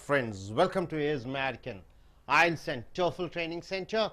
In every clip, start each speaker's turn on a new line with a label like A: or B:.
A: Friends, welcome to AS American I.E.L.T.S and TOEFL Training Center.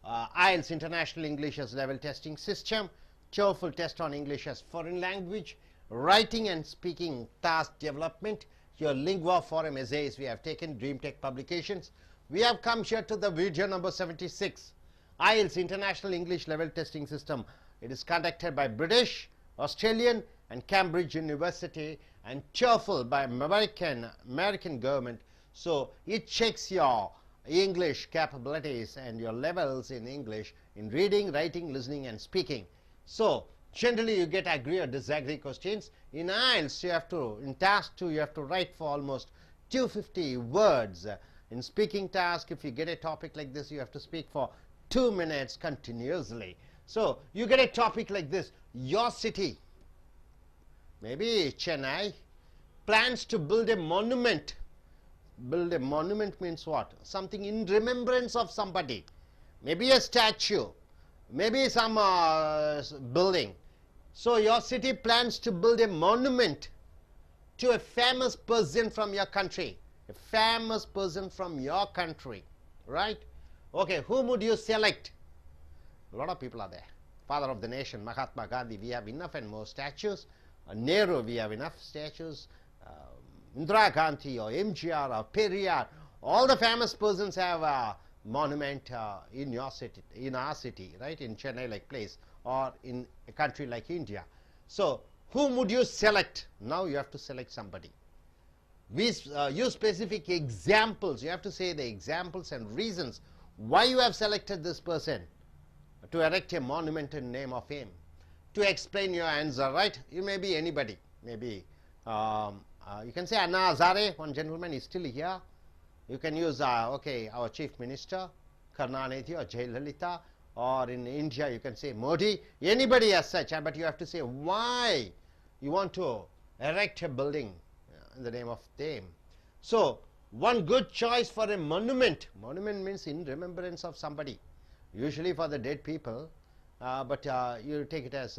A: I.E.L.T.S International English as Level Testing System, TOEFL Test on English as Foreign Language, Writing and Speaking Task Development, your Lingua Forum essays we have taken, Dream Tech Publications. We have come here to the video number 76, I.E.L.T.S International English Level Testing System. It is conducted by British, Australian and Cambridge University, and TOEFL by American government. So it checks your English capabilities and your levels in English in reading, writing, listening and speaking. So generally you get agree or disagree questions. In I.E.L.T.S you have to, in task 2 you have to write for almost 250 words. In speaking task, if you get a topic like this, you have to speak for 2 minutes continuously. So you get a topic like this: your city, maybe Chennai, plans to build a monument. Build a monument means what? Something in remembrance of somebody. Maybe a statue, maybe some building. So your city plans to build a monument to a famous person from your country. A famous person from your country, right? Okay, whom would you select? A lot of people are there. Father of the nation, Mahatma Gandhi, we have enough and more statues. Nehru, we have enough statues. Indira Gandhi or MGR or Periyar, all the famous persons have a monument in your city, in our city, right? In Chennai like place, or in a country like India. So whom would you select? Now you have to select somebody. We use specific examples. You have to say the examples and reasons why you have selected this person to erect a monument in name of him. To explain your answer, right? You may be anybody. Maybe you can say Anna Hazare, one gentleman is still here. You can use okay, our Chief Minister, Karnanidhi or Jayalalitha, or in India you can say Modi, anybody as such, but you have to say why you want to erect a building in the name of them. So one good choice for a monument. Monument means in remembrance of somebody, usually for the dead people, but you take it as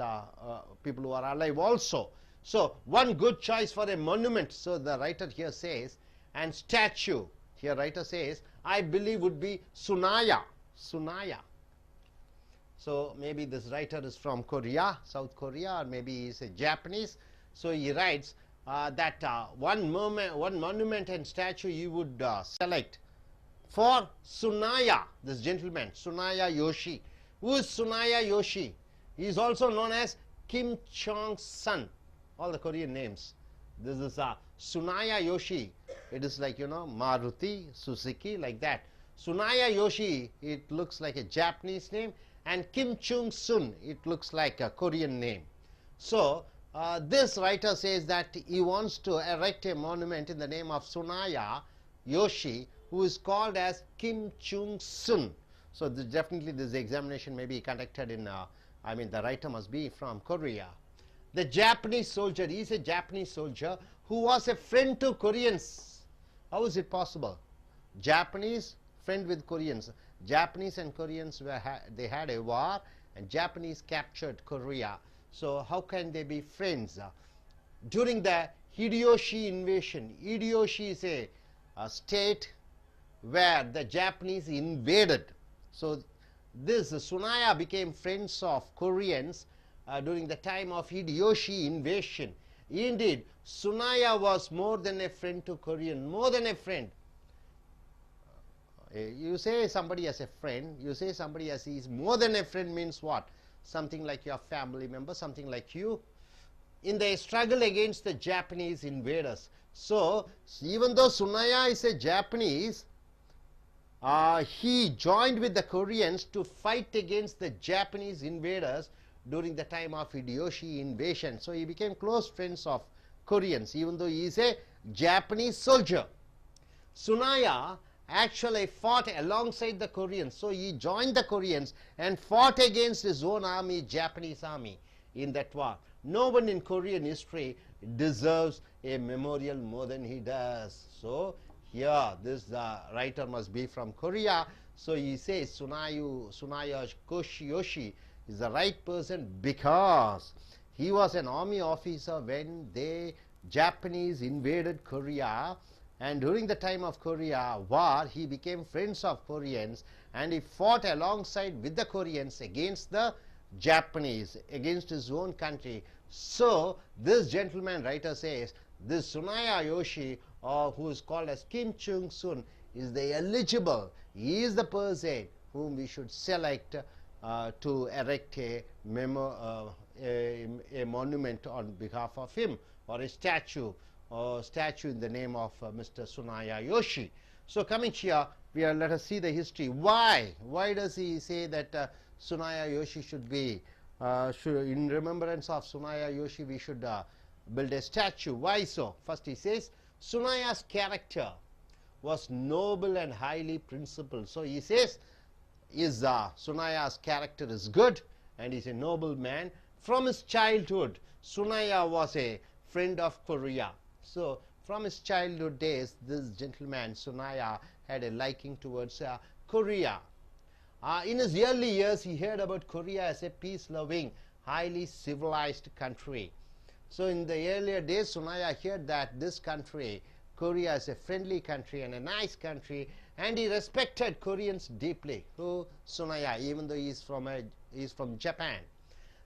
A: people who are alive also. So one good choice for a monument. So the writer here says, and statue, here writer says, I believe would be Sunaya. Sunaya. So maybe this writer is from Korea, South Korea, or maybe he is a Japanese. So he writes that one monument and statue you would select for Sunaya, this gentleman, Sunaya Yoshi. Who is Sunaya Yoshi? He is also known as Kim Chong's son. All the Korean names. This is Sunaya Yoshi. It is like, you know, Maruti, Suzuki, like that. Sunaya Yoshi, it looks like a Japanese name, and Kim Chung Sun, it looks like a Korean name. So this writer says that he wants to erect a monument in the name of Sunaya Yoshi, who is called as Kim Chung Sun. So definitely this examination may be conducted in, I mean the writer must be from Korea. The Japanese soldier, he is a Japanese soldier who was a friend to Koreans. How is it possible? Japanese friend with Koreans. Japanese and Koreans were they had a war, and Japanese captured Korea. So how can they be friends? During the Hideyoshi invasion, Hideyoshi is a state where the Japanese invaded. So this Sunaya became friends of Koreans during the time of Hideyoshi invasion. Indeed, Sunaya was more than a friend to Korean, more than a friend. You say somebody as a friend, you say somebody as he is more than a friend means what? Something like your family member, something like you, in the struggle against the Japanese invaders. So even though Sunaya is a Japanese, he joined with the Koreans to fight against the Japanese invaders during the time of Hideyoshi invasion. So he became close friends of Koreans, even though he is a Japanese soldier. Sunaya actually fought alongside the Koreans. So he joined the Koreans and fought against his own army, Japanese army, in that war. No one in Korean history deserves a memorial more than he does. So here this writer must be from Korea. So he says Sunaya Yoshi is the right person because he was an army officer when the Japanese invaded Korea and during the time of Korea War, he became friends of Koreans, and he fought alongside with the Koreans against the Japanese, against his own country. So this gentleman writer says this Tsunaya Yoshi, or who is called as Kim Chung Sun, is the eligible. He is the person whom we should select to erect a monument on behalf of him, or a statue in the name of Mr. Tsunaya Yoshi. So coming here, let us see the history. Why does he say that Tsunaya Yoshi should be in remembrance of Tsunaya Yoshi we should build a statue? Why so? First he says Tsunaya's character was noble and highly principled. So he says Tsunaya's character is good and he's a noble man. From his childhood, Tsunaya was a friend of Korea. So from his childhood days, this gentleman Tsunaya had a liking towards Korea. In his early years, he heard about Korea as a peace-loving, highly civilized country. So in the earlier days, Tsunaya heard that this country, Korea, is a friendly country and a nice country, and he respected Koreans deeply. Who? Tsunaya, even though he is from Japan.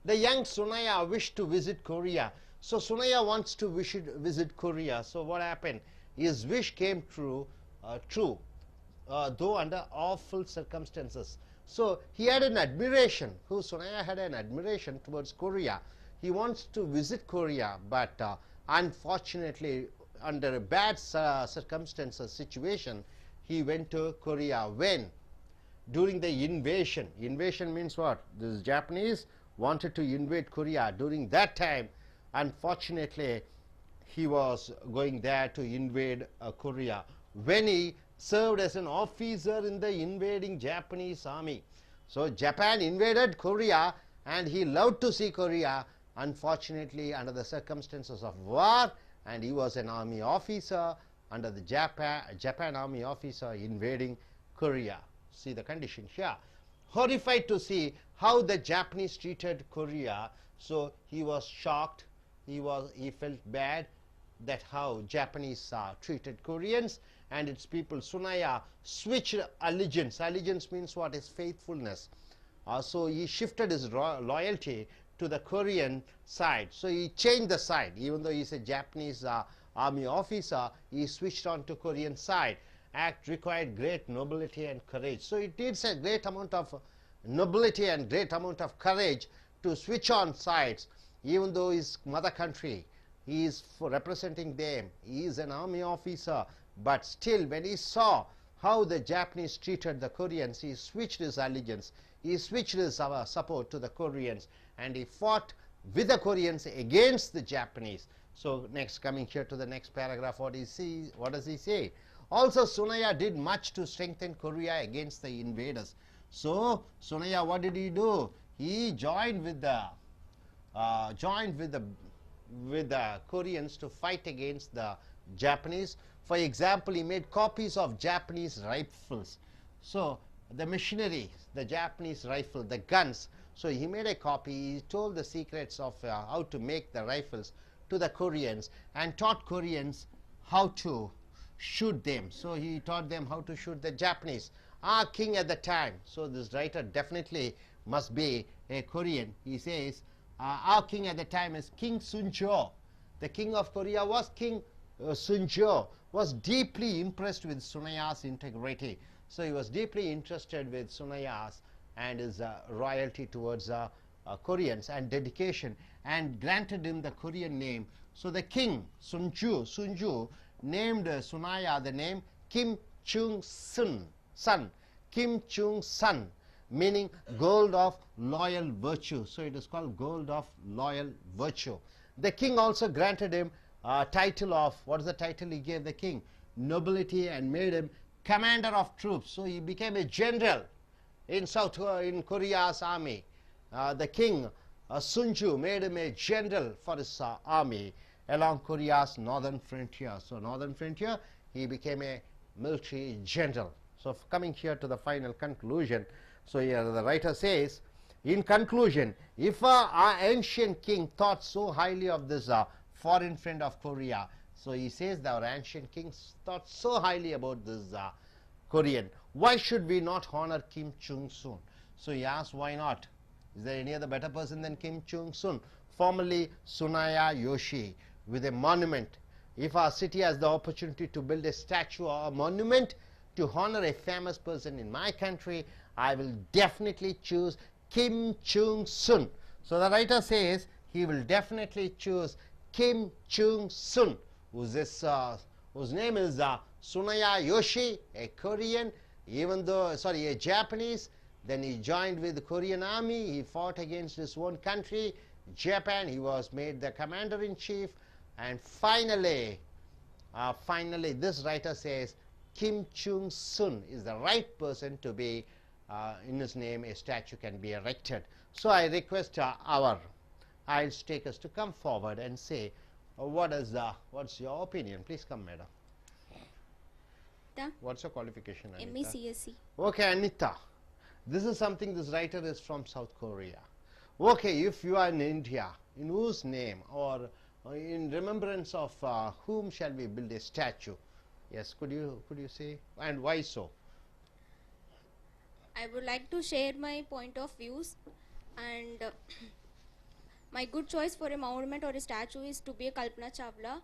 A: The young Tsunaya wished to visit Korea. So Tsunaya wants to visit Korea. So what happened? His wish came true, though under awful circumstances. So he had an admiration. Tsunaya had an admiration towards Korea. He wants to visit Korea, but unfortunately, under a bad situation, he went to Korea. When? During the invasion. Invasion means what? This Japanese wanted to invade Korea. During that time, unfortunately, he was going there to invade Korea. When he served as an officer in the invading Japanese army. So Japan invaded Korea and he loved to see Korea. Unfortunately, under the circumstances of war, and he was an army officer under the Japan army officer invading Korea. See the condition here. Horrified to see how the Japanese treated Korea, so he was shocked. He felt bad that how Japanese treated Koreans and its people. Tsunaya switched allegiance. Allegiance means what? Is faithfulness. So he shifted his loyalty to the Korean side. So he changed the side. Even though he's a Japanese army officer, he switched on to Korean side. Act required great nobility and courage. So it needs a great amount of nobility and great amount of courage to switch on sides. Even though his mother country, he is representing them, he is an army officer, but still when he saw how the Japanese treated the Koreans, he switched his allegiance, he switched his support to the Koreans, and he fought with the Koreans against the Japanese. So next, coming here to the next paragraph, what does he say? Also Tsunaya did much to strengthen Korea against the invaders. So Tsunaya, what did he do? He joined with the Koreans to fight against the Japanese. For example, he made copies of Japanese rifles. So the machinery, the Japanese rifle, the guns. So he made a copy. He told the secrets of how to make the rifles to the Koreans and taught Koreans how to shoot them. So he taught them how to shoot the Japanese. Our king at the time. So this writer definitely must be a Korean. He says our king at the time is King Sunjo. The king of Korea was King Sunjo, was deeply impressed with Tsunaya's integrity. So he was deeply interested with Tsunaya's and his royalty towards Koreans and dedication, and granted him the Korean name. So the king Sunju named Tsunaya the name Kim Chung Sun, Kim Chung Sun, meaning gold of loyal virtue. So it is called gold of loyal virtue. The king also granted him a title of, what is the title he gave the king? Nobility, and made him commander of troops. So he became a general in Korea's army. The king Sunju made him a general for his army along Korea's northern frontier. So northern frontier, he became a military general. So coming here to the final conclusion. So here the writer says, in conclusion, if our ancient king thought so highly of this foreign friend of Korea, So he says that our ancient kings thought so highly about this Korean. Why should we not honor Kim Chung-sun? So he asked, why not? Is there any other better person than Kim Chung-sun? Formerly Sunaya Yoshi, with a monument. If our city has the opportunity to build a statue or a monument to honor a famous person in my country, I will definitely choose Kim Chung-sun. So the writer says he will definitely choose Kim Chung-sun, whose name is Sunaya Yoshi, a Korean, a Japanese. Then he joined with the Korean army. He fought against his own country, Japan. He was made the commander-in-chief. And finally, this writer says Kim Chung-sun is the right person to be, in his name a statue can be erected. So I request our IELTS takers to come forward and say, what's your opinion? Please come, madam. What's your qualification, Anita?
B: ME CSE.
A: Okay, Anita. This is something, this writer is from South Korea. Okay, if you are in India, in whose name or in remembrance of whom shall we build a statue? Yes, could you say, and why so?
B: I would like to share my point of views, and my good choice for a monument or a statue is to be a Kalpana Chawla.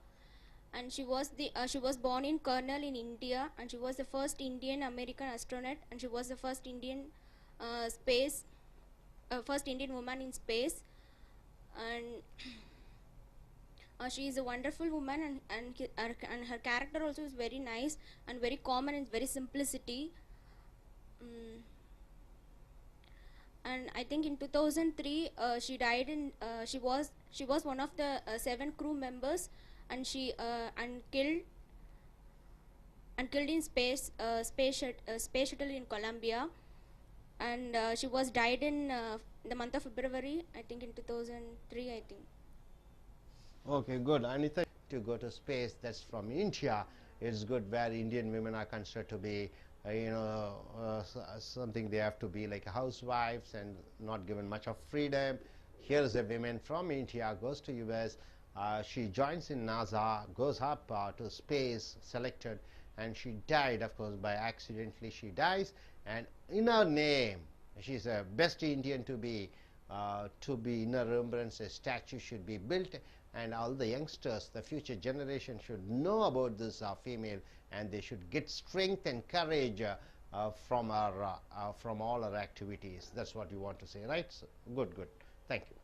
B: And she was born in Kurnool in India, and she was the first Indian American astronaut, and she was the first Indian woman in space. And she is a wonderful woman, and her character also is very nice and very common and very simplicity. And I think in 2003 she died in she was one of the 7 crew members, and she killed in space shuttle in Colombia, and she was died in the month of February, I think in 2003, I think.
A: Okay, good. Anita, to go to space, that's from India. It's good where Indian women are considered to be something they have to be like housewives and not given much of freedom. Here is a woman from India, goes to US, she joins in NASA, goes up to space, selected, and she died, of course, by accidentally she dies, and in her name, she's a best Indian to be in her remembrance, a statue should be built, and all the youngsters, the future generation should know about this female, and they should get strength and courage from all our activities. That's what you want to say, right? So, good. Thank you.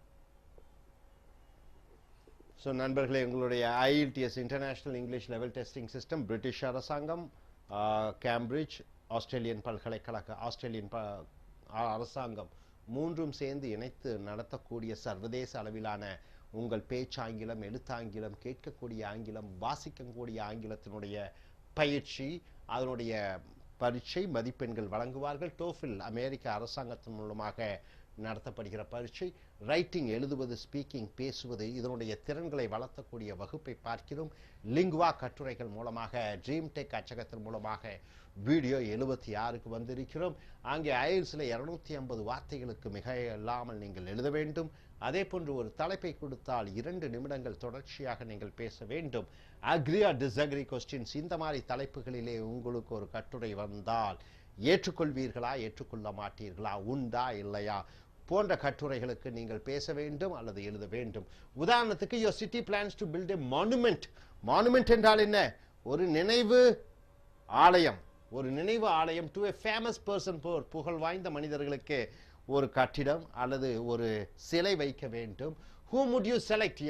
A: So, நண்பர்களே, உங்களுடைய IELTS international English level testing system British அரசாங்கம், Cambridge, Australian அரசாங்கம் மூன்றும் சேர்ந்து இணைத்து நடத்தக்கூடிய சர்வதேச அளவிலான உங்கள் பேச்சாங்கிலம், எழுத்தாங்கிலம், கேட்கக்கூடிய ஆங்கிலம், வாசிக்கக்கூடிய ஆங்கிலத்தினுடைய பயிற்சி, அதனுடைய பரீட்சை மதிப்பெண்கள் வழங்குவார்கள். டோஃபில் அமெரிக்க அரசாங்கத்தின் மூலமாக நடத்தப்படுகிற பரீட்சை. ரைட்டிங், எழுதுவது, ஸ்பீக்கிங், பேசுவது, இதனுடைய திறன்களை வளர்த்தக்கூடிய வகுப்பை பார்க்கிறோம். லிங்குவா கட்டுரைகள் மூலமாக ட்ரீம் டெக் அச்சகத்தின் மூலமாக வீடியோ 76க்கு வந்திருக்கிறோம். அங்கே IELTSல 250 வார்த்தைகளுக்கு மிக இல்லாமல் நீங்கள் எழுத வேண்டும். அதே போன்று ஒரு தலைப்பை கொடுத்தால் 2 நிமிடங்கள் தொடர்ச்சியாக நீங்கள் பேச வேண்டும். அக்ரி ஆர் டிஸ்அக்ரி கொஸ்டின்ஸ், இந்த மாதிரி தலைப்புகளிலே உங்களுக்கு ஒரு கட்டுரை வந்தால் ஏற்றுக்கொள்வீர்களா, ஏற்றுக்கொள்ள மாட்டீர்களா, உண்டா இல்லையா போன்ற கட்டுரைகளுக்கு நீங்கள் பேச வேண்டும் அல்லது எழுத வேண்டும். உதாரணத்துக்கு, your city plans to build a monument. monument என்றால் என்ன? ஒரு நினைவு ஆலயம், to a famous person, புகழ் வாய்ந்த மனிதர்களுக்கு ஒரு கட்டிடம் அல்லது ஒரு சிலை வைக்க வேண்டும். whom would you select?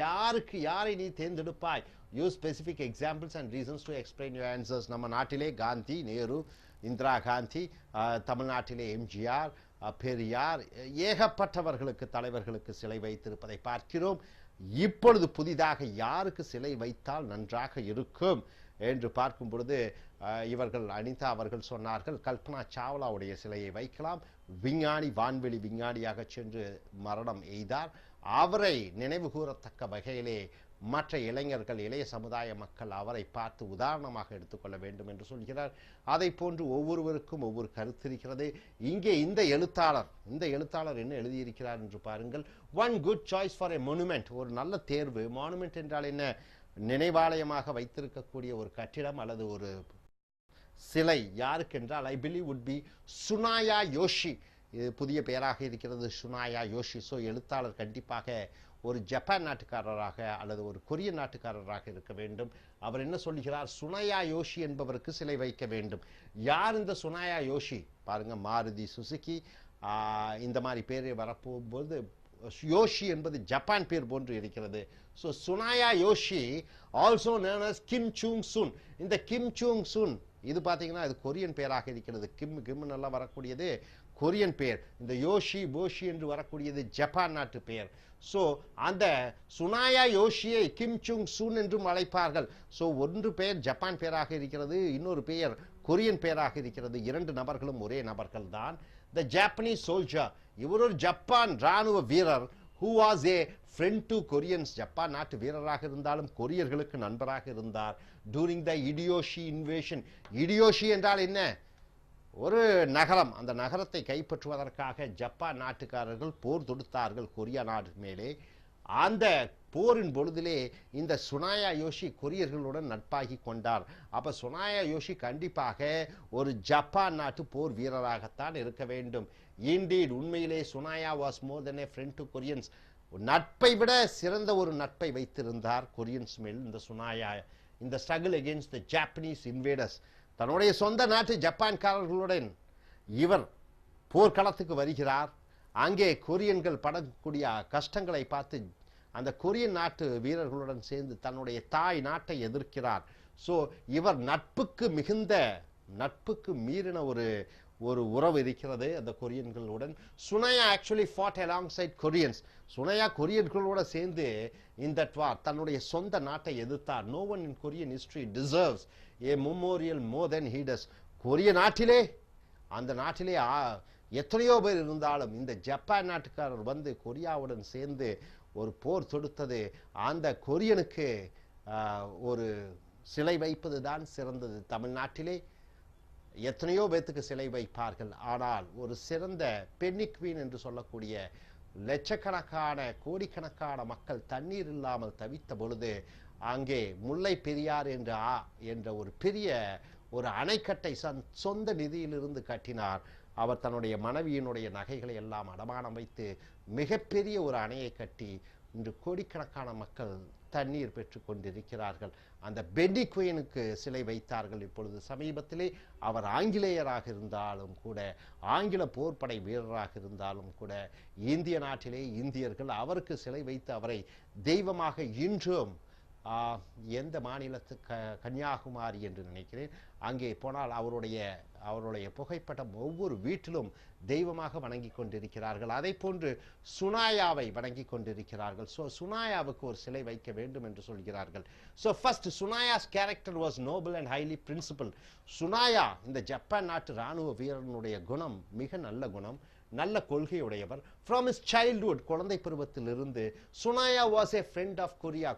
A: யாரை நீ தேர்ந்தெடுப்பாய்? use specific examples and reasons to explain your answers. நம்ம நாட்டிலே காந்தி, நேரு, இந்திரா காந்தி, தமிழ்நாட்டிலே எம்ஜிஆர், பெரியார், ஏகப்பட்டவர்களுக்கு தலைவர்களுக்கு சிலை வைத்திருப்பதை பார்க்கிறோம். இப்பொழுது புதிதாக யாருக்கு சிலை வைத்தால் நன்றாக இருக்கும் என்று பார்க்கும் பொழுது அனிதா அவர்கள் சொன்னார்கள், கல்பனா சாவ்லாவுடைய சிலையை வைக்கலாம். விஞ்ஞானி, வான்வெளி விஞ்ஞானியாக சென்று மரணம் எய்தார். அவரை நினைவு கூறத்தக்க வகையிலே மற்ற இளைஞர்கள், இளைய சமுதாய மக்கள் அவரை பார்த்து உதாரணமாக எடுத்துக்கொள்ள வேண்டும் என்று சொல்கிறார். அதை போன்று ஒவ்வொருவருக்கும் ஒவ்வொரு கருத்து இருக்கிறது. இங்கே இந்த எழுத்தாளர் என்ன எழுதியிருக்கிறார் என்று பாருங்கள். One good choice for a monument, ஒரு நல்ல தேர்வு. மானுமெண்ட் என்றால் என்ன? நினைவாலயமாக வைத்திருக்கக்கூடிய ஒரு கட்டிடம் அல்லது ஒரு சிலை யாருக்கு என்றால் ஐ பிலீவ் வுட் பி சுனாயா யோஷி. இது புதிய பெயராக இருக்கிறது, சுனாயா யோஷி. ஸோ எழுத்தாளர் கண்டிப்பாக ஒரு ஜப்பான் நாட்டுக்காரராக அல்லது ஒரு கொரியன் நாட்டுக்காரராக இருக்க வேண்டும். அவர் என்ன சொல்கிறார், சுனாயா யோஷி என்பவருக்கு சிலை வைக்க வேண்டும். யார் இந்த சுனாயா யோஷி? பாருங்க, மாருதி சுசுகி இந்த மாதிரி பேர் வரப்போகும்போது யோஷி என்பது ஜப்பான் பேர் போன்று இருக்கிறது. ஸோ சுனாயா யோஷி ஆல்சோ known as கிம் சூங் சுன். இந்த கிம் சூங் சுன் இது பார்த்தீங்கன்னா இது கொரியன் பேராக இருக்கிறது. கிம் நல்லா வரக்கூடியது கொரியன் பேர். இந்த யோஷி போஷி என்று வரக்கூடியது ஜப்பான் நாட்டு பெயர். ஸோ அந்த சுனாயா யோஷியை கிம் சூங் சுன் என்றும் அழைப்பார்கள். ஸோ ஒன்று பெயர் ஜப்பான் பேராக இருக்கிறது, இன்னொரு பெயர் கொரியன் பேராக இருக்கிறது. இரண்டு நபர்களும் ஒரே நபர்கள் தான். த ஜாப்பனீஸ் சோல்ஜர், இவர் ஒரு ஜப்பான் ராணுவ வீரர். who was a friend to Koreans, Japan நாட்டு வீரராக இருந்தாலும் கொரியர்களுக்கு நண்பராக இருந்தார். during the Hideyoshi invasion. Hideyoshi என்றால் என்ன? ஒரு நகரம். அந்த நகரத்தை கைப்பற்றுவதற்காக ஜப்பான் நாட்டுக்காரர்கள் போர் தொடுத்தார்கள் கொரியா நாடு மேலே. அந்த போரின் பொழுதிலே இந்த சுனாயா யோஷி கொரியர்களுடன் நட்பாகி கொண்டார். அப்ப சுனாயா யோஷி கண்டிப்பாக ஒரு ஜப்பான் நாட்டு போர் வீரராகத்தான் இருக்க வேண்டும். இண்டீட், உண்மையிலே Sunaya was more than a friend to Koreans. நட்பை விட சிறந்த ஒரு நட்பை வைத்திருந்தார் கொரியன்ஸ் மேல் இந்த சுனாயா. இந்த struggle against the Japanese invaders, தன்னுடைய சொந்த நாட்டு ஜப்பான்காரர்களுடன் இவர் போர்க்களத்துக்கு வருகிறார். அங்கே கொரியன்கள் படக்கூடிய கஷ்டங்களை பார்த்து அந்த கொரியன் நாட்டு வீரர்களுடன் சேர்ந்து தன்னுடைய தாய் நாட்டை எதிர்க்கிறார். ஸோ இவர் நட்புக்கு மீறின ஒரு உறவு இருக்கிறது அந்த கொரியன்களுடன். சுனாயா ஆக்சுவலி ஃபாட் அலாங்சைட் கொரியன்ஸ். சுனாயா கொரியன்களோட சேர்ந்து இந்த தன்னுடைய சொந்த நாட்டை எதிர்த்தார். No one in Korean history deserves a memorial more than he does. கொரிய நாட்டிலே, அந்த நாட்டிலே எத்தனையோ பேர் இருந்தாலும் இந்த ஜப்பான் நாட்டுக்காரர் வந்து கொரியாவுடன் சேர்ந்து ஒரு போர் தொடுத்தது. அந்த கொரியனுக்கு ஒரு சிலை வைப்பது தான் சிறந்தது. தமிழ்நாட்டிலே எத்தனையோ பேத்துக்கு சிலை வைப்பார்கள். ஆனால் ஒரு சிறந்த பென்னி குவீன் என்று சொல்லக்கூடிய லட்சக்கணக்கான கோடிக்கணக்கான மக்கள் தண்ணீர் இல்லாமல் தவித்த பொழுது அங்கே முல்லை பெரியார் என்ற ஒரு பெரிய ஒரு அணைக்கட்டை சொந்த நிதியிலிருந்து கட்டினார். அவர் தன்னுடைய மனைவியினுடைய நகைகளை எல்லாம் அடமானம் வைத்து மிகப்பெரிய ஒரு அணையை கட்டி இன்று கோடிக்கணக்கான மக்கள் தண்ணீர் பெற்று கொண்டிருக்கிறார்கள். அந்த பென்னி குயினுக்கு சிலை வைத்தார்கள். இப்பொழுது சமீபத்திலே அவர் ஆங்கிலேயராக இருந்தாலும் கூட, ஆங்கில போர்ப்படை வீரராக இருந்தாலும் கூட, இந்திய நாட்டிலே இந்தியர்கள் அவருக்கு சிலை வைத்து அவரை தெய்வமாக இன்றும் எந்த மாநிலத்து கன்னியாகுமரி என்று நினைக்கிறேன், அங்கே போனால் அவருடைய புகைப்படம் ஒவ்வொரு வீட்டிலும் தெய்வமாக வணங்கி கொண்டிருக்கிறார்கள். அதை போன்று சுனாயாவை வணங்கி கொண்டிருக்கிறார்கள். ஸோ சுனாயாவுக்கு ஒரு சிலை வைக்க வேண்டும் என்று சொல்கிறார்கள். So first Sunaya's character was noble and highly principal. Sunaya இந்த ஜப்பான் நாட்டு ராணுவ வீரனுடைய குணம் மிக நல்ல குணம், நல்ல கொள்கையுடையவர். ஃப்ரம் இஸ் சைல்ட்ஹுட், குழந்தை பருவத்திலிருந்து Sunaya was a friend of Korea.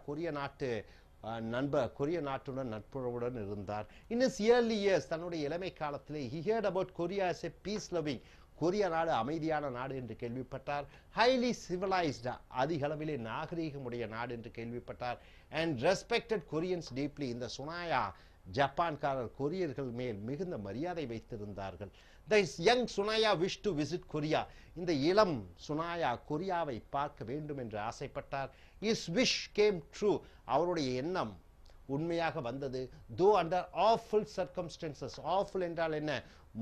A: கொரிய நாட்டுடன் நட்புறவுடன் இருந்தார். இன் இஸ் இயர்லி இயர்ஸ், தன்னுடைய இளமை காலத்திலே he heard about Korea as a peace loving, கொரிய நாடு அமைதியான நாடு என்று கேள்விப்பட்டார். ஹைலி சிவிலைஸ்ட், அதிக அளவிலே நாகரீகமுடைய நாடு என்று கேள்விப்பட்டார். And respected Koreans deeply. இந்த சுனாயா ஜப்பான்காரர் கொரியர்கள் மேல் மிகுந்த மரியாதை வைத்திருந்தார்கள். This young Sunaya wished to visit Korea. இந்த இளம் சுனாயா கொரியாவை பார்க்க வேண்டும் என்று ஆசைப்பட்டார். His wish came true. அவருடைய எண்ணம் உண்மையாக வந்தது. Though under awful circumstances. Awful என்றால் என்ன?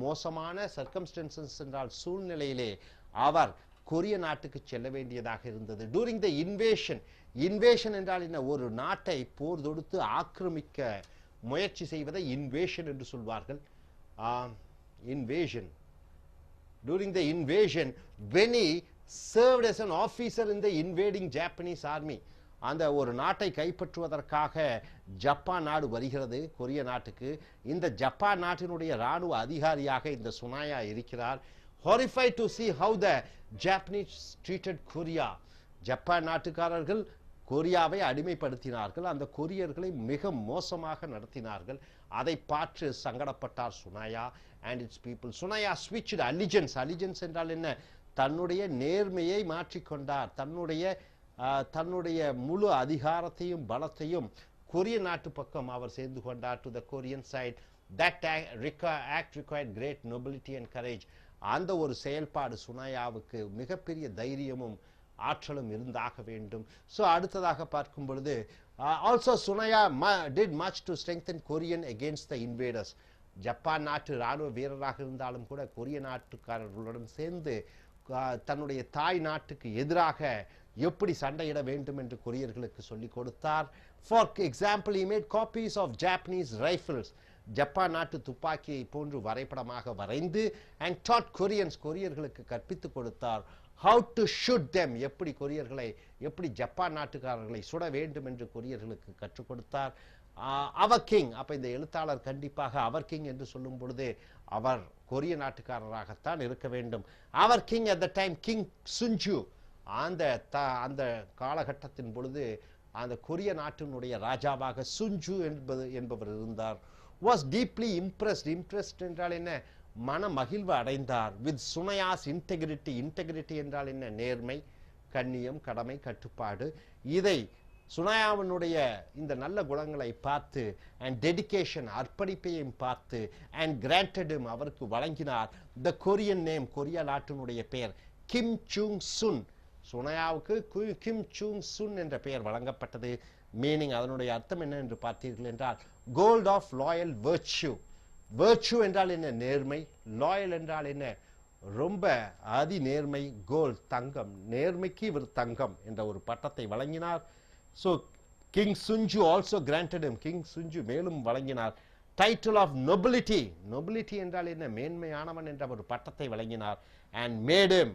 A: மோசமான circumstances என்றால் சூழ்நிலையிலே அவர் கொரிய நாட்டுக்கு செல்ல வேண்டியதாக இருந்தது. During the invasion. Invasion என்றால் என்ன? ஒரு நாட்டை போர் தொடுத்து ஆக்கிரமிக்க முயற்சி செய்வதை இன்வேஷன் என்று சொல்வார்கள். Invasion. During the invasion, when he served as an officer in the invading Japanese army, அந்த ஒரு நாட்டை கைப்பற்றுவதற்காக ஜப்பான் நாடு வருகிறது கொரிய நாட்டுக்கு. இந்த ஜப்பான் நாட்டினுடைய ராணுவ அதிகாரியாக இந்த சுனாயா இருக்கிறார். Horrified to see how the Japanese treated Korea. Japan நாட்டுக்காரர்கள் கொரியாவை அடிமைப்படுத்தினார்கள், அந்த கொரியர்களை மிக மோசமாக நடத்தினார்கள். அதை பார்த்து சங்கடப்பட்டார் சுனாயா and its people. சுனாயா switched allegiance. Allegiance என்றால் என்ன? தன்னுடைய நேர்மையை மாற்றிக்கொண்டார். தன்னுடைய முழு அதிகாரத்தையும் பலத்தையும் கொரிய நாட்டு பக்கம் அவர் சேர்ந்து கொண்டார். to the Korean side. that act required great nobility and courage. அந்த ஒரு செயல்பாடு சுனாயாவுக்கு மிகப்பெரிய தைரியமும் ஆற்றலும் இருந்தாக வேண்டும். ஸோ அடுத்ததாக பார்க்கும் பொழுது also Sunaya did much to strengthen Korean against the invaders. Japan நாட்டு இராணுவ வீரராக இருந்தாலும் கூட கொரிய நாட்டுக்காரர்களுடன் சேர்ந்து தன்னுடைய தாய் நாட்டுக்கு எதிராக எப்படி சண்டையிட வேண்டும் என்று கொரியர்களுக்கு சொல்லிக் கொடுத்தார். For example he made copies of Japanese rifles. Japan நாட்டு துப்பாக்கியை போன்று வரைபடமாக வரைந்து and taught Koreans, கொரியர்களுக்கு கற்பித்துக் கொடுத்தார். how to shoot them, எப்படி ஜப்பான் நாட்டுக்காரர்களை சுட வேண்டும் என்று கொரியர்களுக்கு கற்றுக் கொடுத்தார். அவர் கிங், அப்ப இந்த எழுத்தாளர் கண்டிப்பாக அவர் கிங் என்று சொல்லும் பொழுது அவர் கொரிய நாட்டுக்காரராகத்தான் இருக்க வேண்டும். அவர் king at the time king Sunchu, அந்த காலகட்டத்தின் பொழுது அந்த கொரிய நாட்டினுடைய ராஜாவாக சுஞ்சு என்பவர் இருந்தார். was deeply impressed என்றால் என்ன, மன மகிழ்வு அடைந்தார். with சுனையாஸ் integrity என்றால் என்ன, நேர்மை, கண்ணியம், கடமை, கட்டுப்பாடு. இதை சுனாயாவினுடைய இந்த நல்ல குணங்களை பார்த்து and dedication, அர்ப்பணிப்பையும் பார்த்து and granted him, அவருக்கு வழங்கினார் the Korean name, கொரியா நாட்டினுடைய பெயர் கிம் சுங் சுன். சுனாயாவுக்கு கிம் சுங் சுன் என்ற பெயர் வழங்கப்பட்டது. மீனிங், அதனுடைய அர்த்தம் என்ன என்று பார்த்தீர்கள் என்றால் gold of loyal virtue. Virtue என்றால் என்ன, நேர்மை. லாயல் என்றால் என்ன, ரொம்ப அதி நேர்மை. கோல்ட், தங்கம். நேர்மைக்கு இவர் தங்கம் என்ற ஒரு பட்டத்தை வழங்கினார். So king Sunchu also granted him, king Sunchu மேலும் வழங்கினார் டைட்டில் ஆஃப் நொபிலிட்டி. நொபிலிட்டி என்றால் என்ன, மேன்மையானவன் என்ற ஒரு பட்டத்தை வழங்கினார். அண்ட் மேட் him,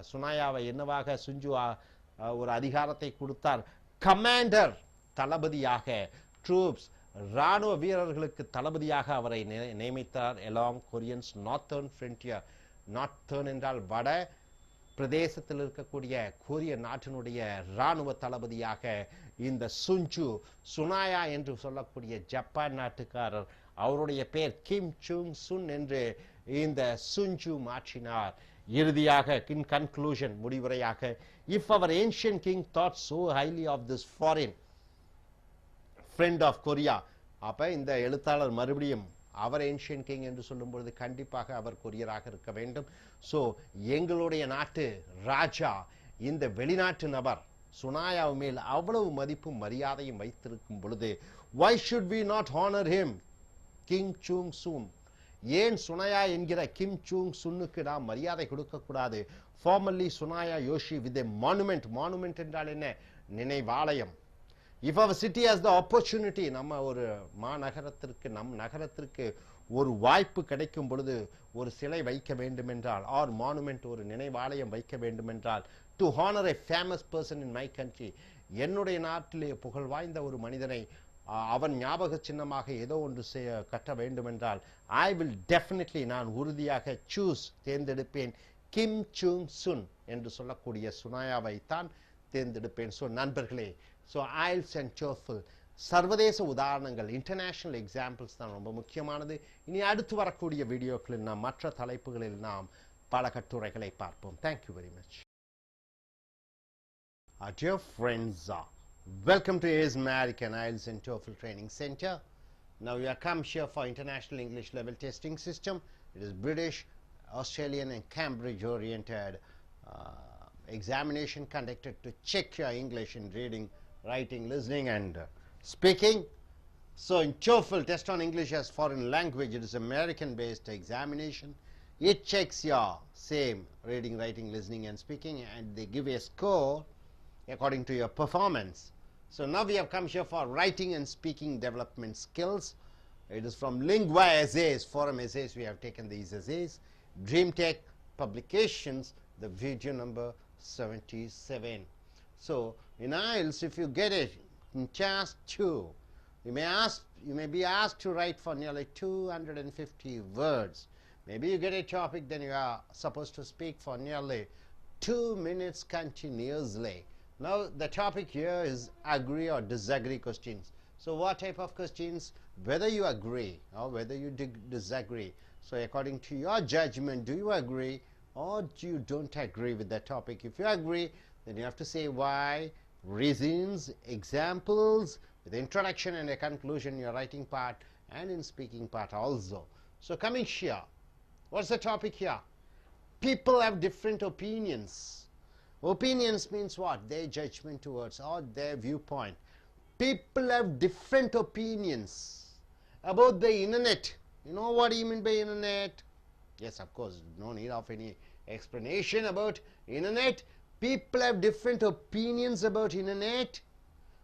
A: சுனாயாவை என்னவாக சுஞ்சு ஒரு அதிகாரத்தை கொடுத்தார். கமாண்டர், தளபதியாக. ட்ரூப்ஸ், இராணுவ வீரர்களுக்கு தளபதியாக அவரை நியமித்தார். Along Koreans northern frontier. Northern என்றால் வட பிரதேசத்தில் இருக்கக்கூடிய கொரிய நாட்டினுடைய இராணுவ தளபதியாக இந்த சுஞ்சு, சுனாயா என்று சொல்லக்கூடிய ஜப்பான் நாட்டுக்காரர், அவருடைய பெயர் கிம் சுங் சுன் என்று இந்த சுஞ்சு மாற்றினார். இறுதியாக இன் கன்க்ளூஷன், முடிவுரையாக, if our ancient king thought so highly of this foreign friend of Korea, அப்ப இந்த எழுத்தாளர் மறுபடியும் அவர் ஏன்ஷியன் கிங் என்று சொல்லும் பொழுது கண்டிப்பாக அவர் கொரியராக இருக்க வேண்டும். ஸோ எங்களுடைய நாட்டு ராஜா இந்த வெளிநாட்டு நபர் சுனாயா மேல் அவ்வளவு மதிப்பும் மரியாதையும் வைத்திருக்கும் பொழுது why should we not honor him, king Sung Sun? ஏன் சுனாயா என்கிற கிம் சுங் சுன்னுக்கு நாம் மரியாதை கொடுக்கக்கூடாது? Formally Sunaya Yoshi with a monument. Monument என்றால் என்ன, நினைவாலயம். if our city has the opportunity, நம்ம ஒரு மாநகரத்திற்கு, நம் நகரத்திற்கு ஒரு வாய்ப்பு கிடைக்கும் பொழுது ஒரு சிலை வைக்க வேண்டும் என்றால், ஆர் மானுமெண்ட், ஒரு நினைவாலயம் வைக்க வேண்டும் என்றால், to honor a famous person in my country, என்னுடைய நாட்டிலே புகழ் வாய்ந்த ஒரு மனிதனை அவன் ஞாபக சின்னமாக ஏதோ ஒன்று கட்ட வேண்டும் என்றால், I will definitely, நான் உறுதியாக தேர்ந்தெடுப்பேன் கிம் சுங் சுன் என்று சொல்லக்கூடிய சுனாயாவை தான் தேர்ந்தெடுப்பேன். ஸோ நண்பர்களே, ஸோ IELTS and TOEFL சர்வதேச உதாரணங்கள், இன்டர்நேஷனல் எக்ஸாம்பிள்ஸ் தான் ரொம்ப முக்கியமானது. இனி அடுத்து வரக்கூடிய வீடியோக்களில் நாம் மற்ற தலைப்புகளில் நாம் பல கட்டுரைகளை பார்ப்போம். Thank you very much. Dear friends, welcome to AIS American IELTS and TOEFL Training Center. Now you have come here for International English Level Testing System. It is British, Australian and Cambridge oriented examination conducted to check your English in reading, writing, listening and speaking. So in TOEFL, Test on English as Foreign Language, it is American based examination. It checks your same reading, writing, listening and speaking, and they give a score according to your performance. So now we have come here for writing and speaking development skills. It is from Lingua Essays, Forum Essays. We have taken these essays. DreamTech Publications, the video number 77. So in IELTS, if you get it in task 2, you may be asked to write for nearly 250 words. Maybe you get a topic, then you are supposed to speak for nearly 2 minutes continuously. Now the topic here is agree or disagree questions. So what type of questions? Whether you agree or whether you disagree. So according to your judgment, do you agree or do you don't agree with that topic? If you agree, then you have to say why, reasons, examples, with introduction and a conclusion in your writing part and in speaking part also. So coming here, what's the topic here? People have different opinions. Opinions means what? Their judgment towards or their viewpoint. People have different opinions about the internet. You know what you mean by internet? Yes, of course, no need of any explanation about internet. People have different opinions about internet.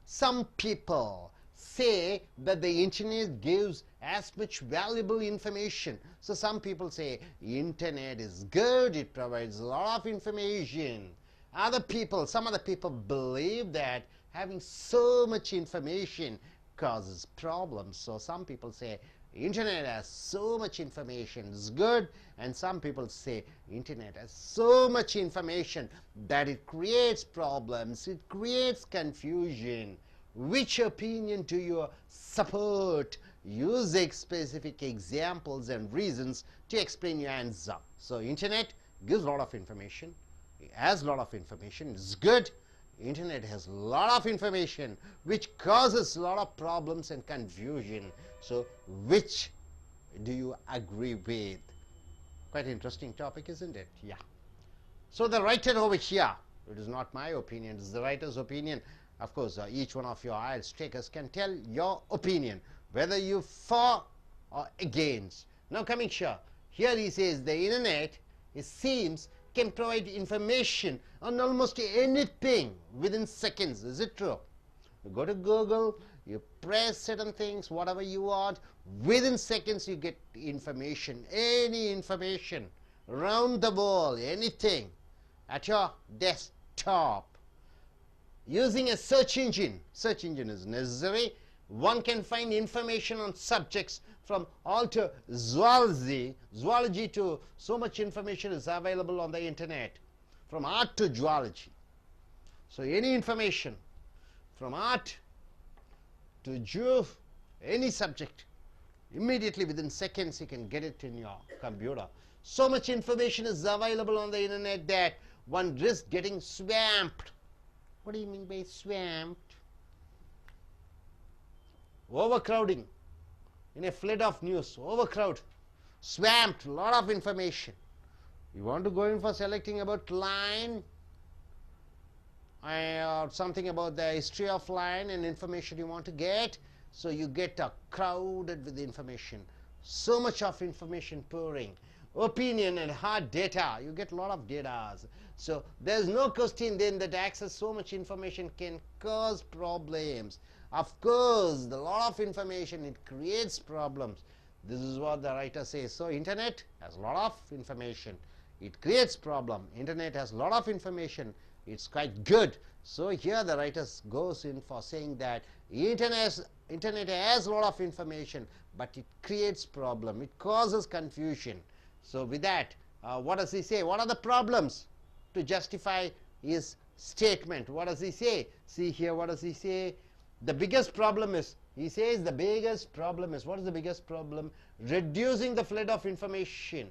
A: Some people say that the internet gives as much valuable information. So some people say internet is good, it provides a lot of information. Some other people believe that having so much information causes problems. So some people say internet has so much information is good, and some people say internet has so much information that it creates problems, it creates confusion. Which opinion do you support? Use specific examples and reasons to explain your answer. So internet gives a lot of information, it has a lot of information, it's good. Internet has a lot of information which causes a lot of problems and confusion. So which do you agree with? Quite interesting topic, isn't it? Yeah. So the writer over here, it is not my opinion, it is the writer's opinion. Of course, each one of your IELTS takers can tell your opinion, whether you for or against. Now coming here he says the internet, it seems, can provide information on almost anything within seconds. Is it true? You go to Google, you press certain things, whatever you want, within seconds you get information, any information around the world, anything at your desktop. Using a search engine is necessary. One can find information on subjects from all to zoology to so much information is available on the internet, from art to zoology. So any information from art to any subject, immediately within seconds you can get it in your computer. So much information is available on the internet that one risks getting swamped. What do you mean by swamped? Overcrowding. In a flood of news, overcrowd, swamped, a lot of information. You want to go in for selecting about line or something about the history of line and information you want to get, so you get crowded with information. So much of information pouring. Opinion and hard data, you get a lot of data. So there's no question then that access so much information can cause problems. Of course, the lot of information, it creates problems. This is what the writer says. So internet has a lot of information, it creates problem. Internet has a lot of information, it's quite good. So here the writer goes in for saying that internet has a lot of information, but it creates problem, it causes confusion. So with that, what does he say? What are the problems to justify his statement? What does he say? See here, what does he say? The biggest problem is, he says the biggest problem is, what is the biggest problem? Reducing the flood of information.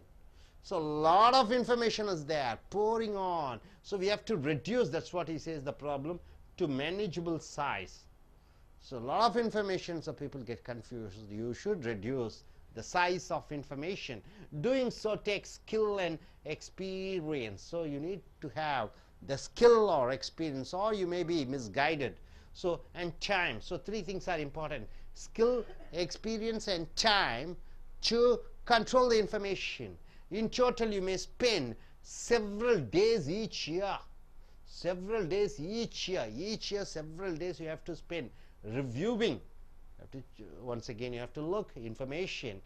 A: So a lot of information is there, pouring on. So we have to reduce, that's what he says, the problem, to manageable size. So a lot of information, so people get confused. You should reduce the size of information. Doing so takes skill and experience. So you need to have the skill or experience, or you may be misguided. So, and time. So three things are important: skill, experience, and time to control the information. In total, you may spend several days each year. Several days each year. Each year, several days you have to spend reviewing. Once again, you have to look information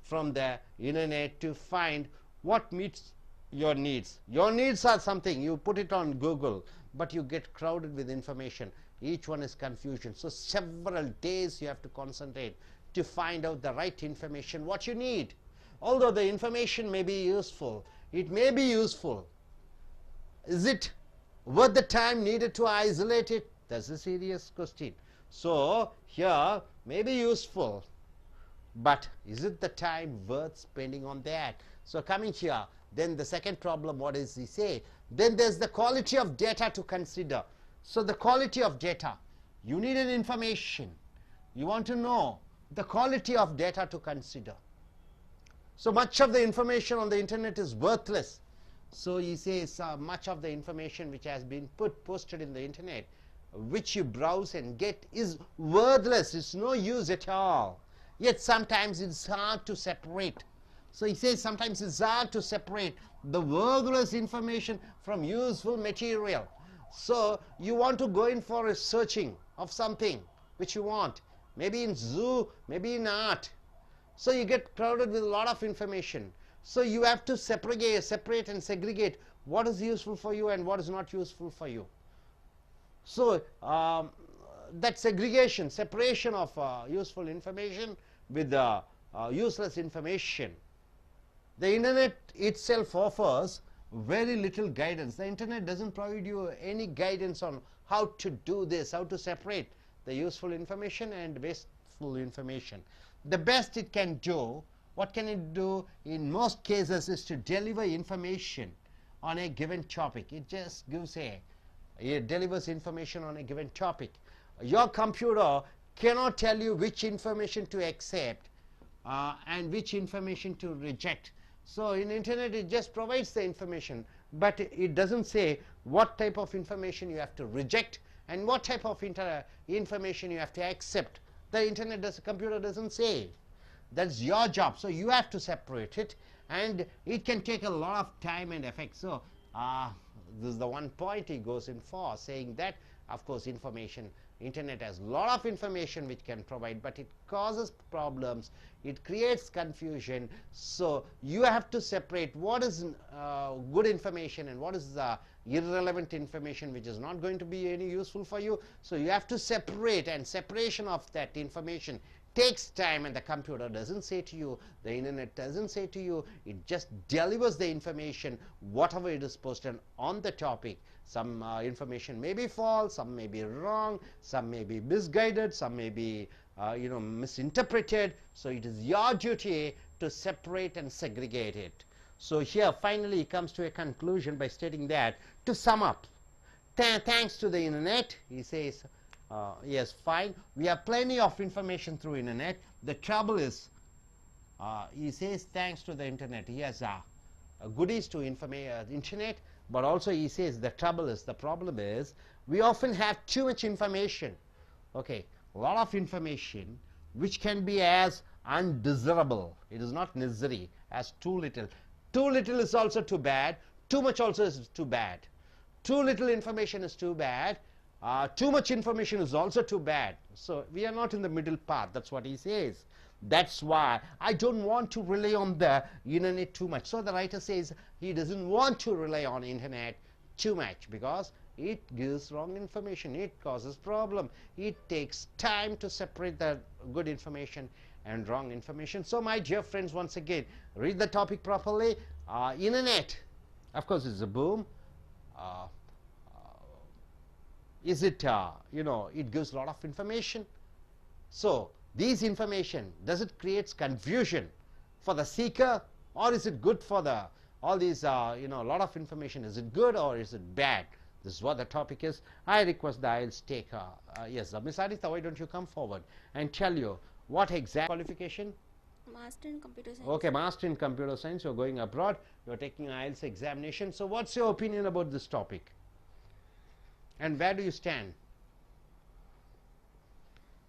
A: from the internet to find what meets your needs. Your needs are something, you put it on Google, but you get crowded with information. Each one is confusion. So several days you have to concentrate to find out the right information, what you need. Although the information may be useful, it may be useful. Is it worth the time needed to isolate it? That's a serious question. So here may be useful, but is it the time worth spending on that? So coming here, then the second problem, what does he say? Then there's the quality of data to consider. So the quality of data, you need an information. You want to know the quality of data to consider. So much of the information on the internet is worthless. So he says much of the information which has been posted in the internet, which you browse and get, is worthless. It's no use at all. Yet sometimes it's hard to separate. So he says sometimes it's hard to separate the worthless information from useful material. So you want to go in for a searching of something which you want, maybe in zoo, maybe in art. So you get crowded with a lot of information. So you have to separate and segregate what is useful for you and what is not useful for you. So that segregation, separation of useful information with useless information. The internet itself offers very little guidance. The internet doesn't provide you any guidance on how to do this, how to separate the useful information and wasteful information. The best it can do, what can it do in most cases, is to deliver information on a given topic. It just gives it delivers information on a given topic. Your computer cannot tell you which information to accept and which information to reject. So in internet it just provides the information, but it doesn't say what type of information you have to reject and what type of information you have to accept. The computer doesn't say. That's your job. So you have to separate it, and it can take a lot of time and effort. So this is the one point he goes in for, saying that of course internet has a lot of information which can provide, but it causes problems, it creates confusion. So you have to separate what is good information and what is irrelevant information which is not going to be any useful for you. So you have to separate, and separation of that information takes time, and the computer doesn't say to you, the internet doesn't say to you, it just delivers the information whatever it is posted on the topic. Some information may be false, some may be wrong, some may be misguided, some may be misinterpreted. So it is your duty to separate and segregate it. So here finally he comes to a conclusion by stating that, to sum up, thanks to the internet, he says, yes, fine, we have plenty of information through internet. The trouble is, he says, thanks to the internet, he has goodies to internet, but also he says the problem is we often have too much information. Okay, a lot of information which can be as undesirable, it is not necessary, as too little. Too little is also too bad, too much also is too bad. Too little information is too bad, too much information is also too bad. So we are not in the middle path. That's what he says. That's why I don't want to rely on the internet too much. So the writer says he doesn't want to rely on internet too much because it gives wrong information, it causes problem, it takes time to separate the good information and wrong information. So my dear friends, once again, read the topic properly. Internet, of course, is a boom. Is it, it gives a lot of information. So these information, does it create confusion for the seeker, or is it good for the all these a lot of information? Is it good or is it bad? This is what the topic is. I request the IELTS taker, yes, Miss Aditha, why don't you come forward and tell you what exact qualification?
B: Master in Computer Science.
A: Okay, Master in Computer Science. You're going abroad. You're taking IELTS examination. So what's your opinion about this topic? And where do you stand?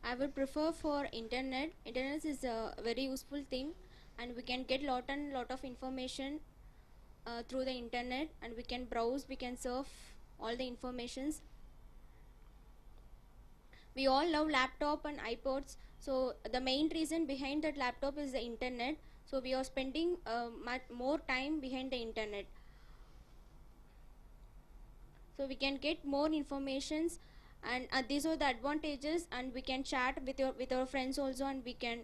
B: I would prefer for internet. Internet is a very useful thing, and we can get lot of information through the internet, and we can browse, we can surf all the informations. We all love laptop and iPods, so the main reason behind that laptop is the internet. So we are spending much more time behind the internet, so we can get more informations, and these are the advantages. And we can chat with our friends also, and we can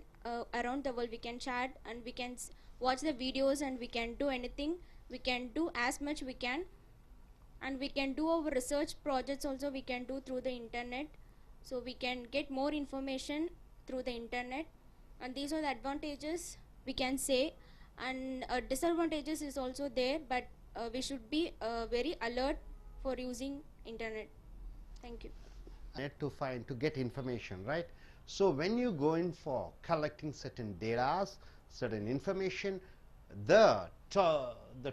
B: around the world we can chat, and we can watch the videos, and we can do anything, we can do as much we can, and we can do our research projects also, we can do through the internet. So we can get more information through the internet, and these are the advantages we can say. And disadvantages is also there, but we should be very alert for using internet. Thank you.
A: To get information, right? So when you go in for collecting certain data, certain information, the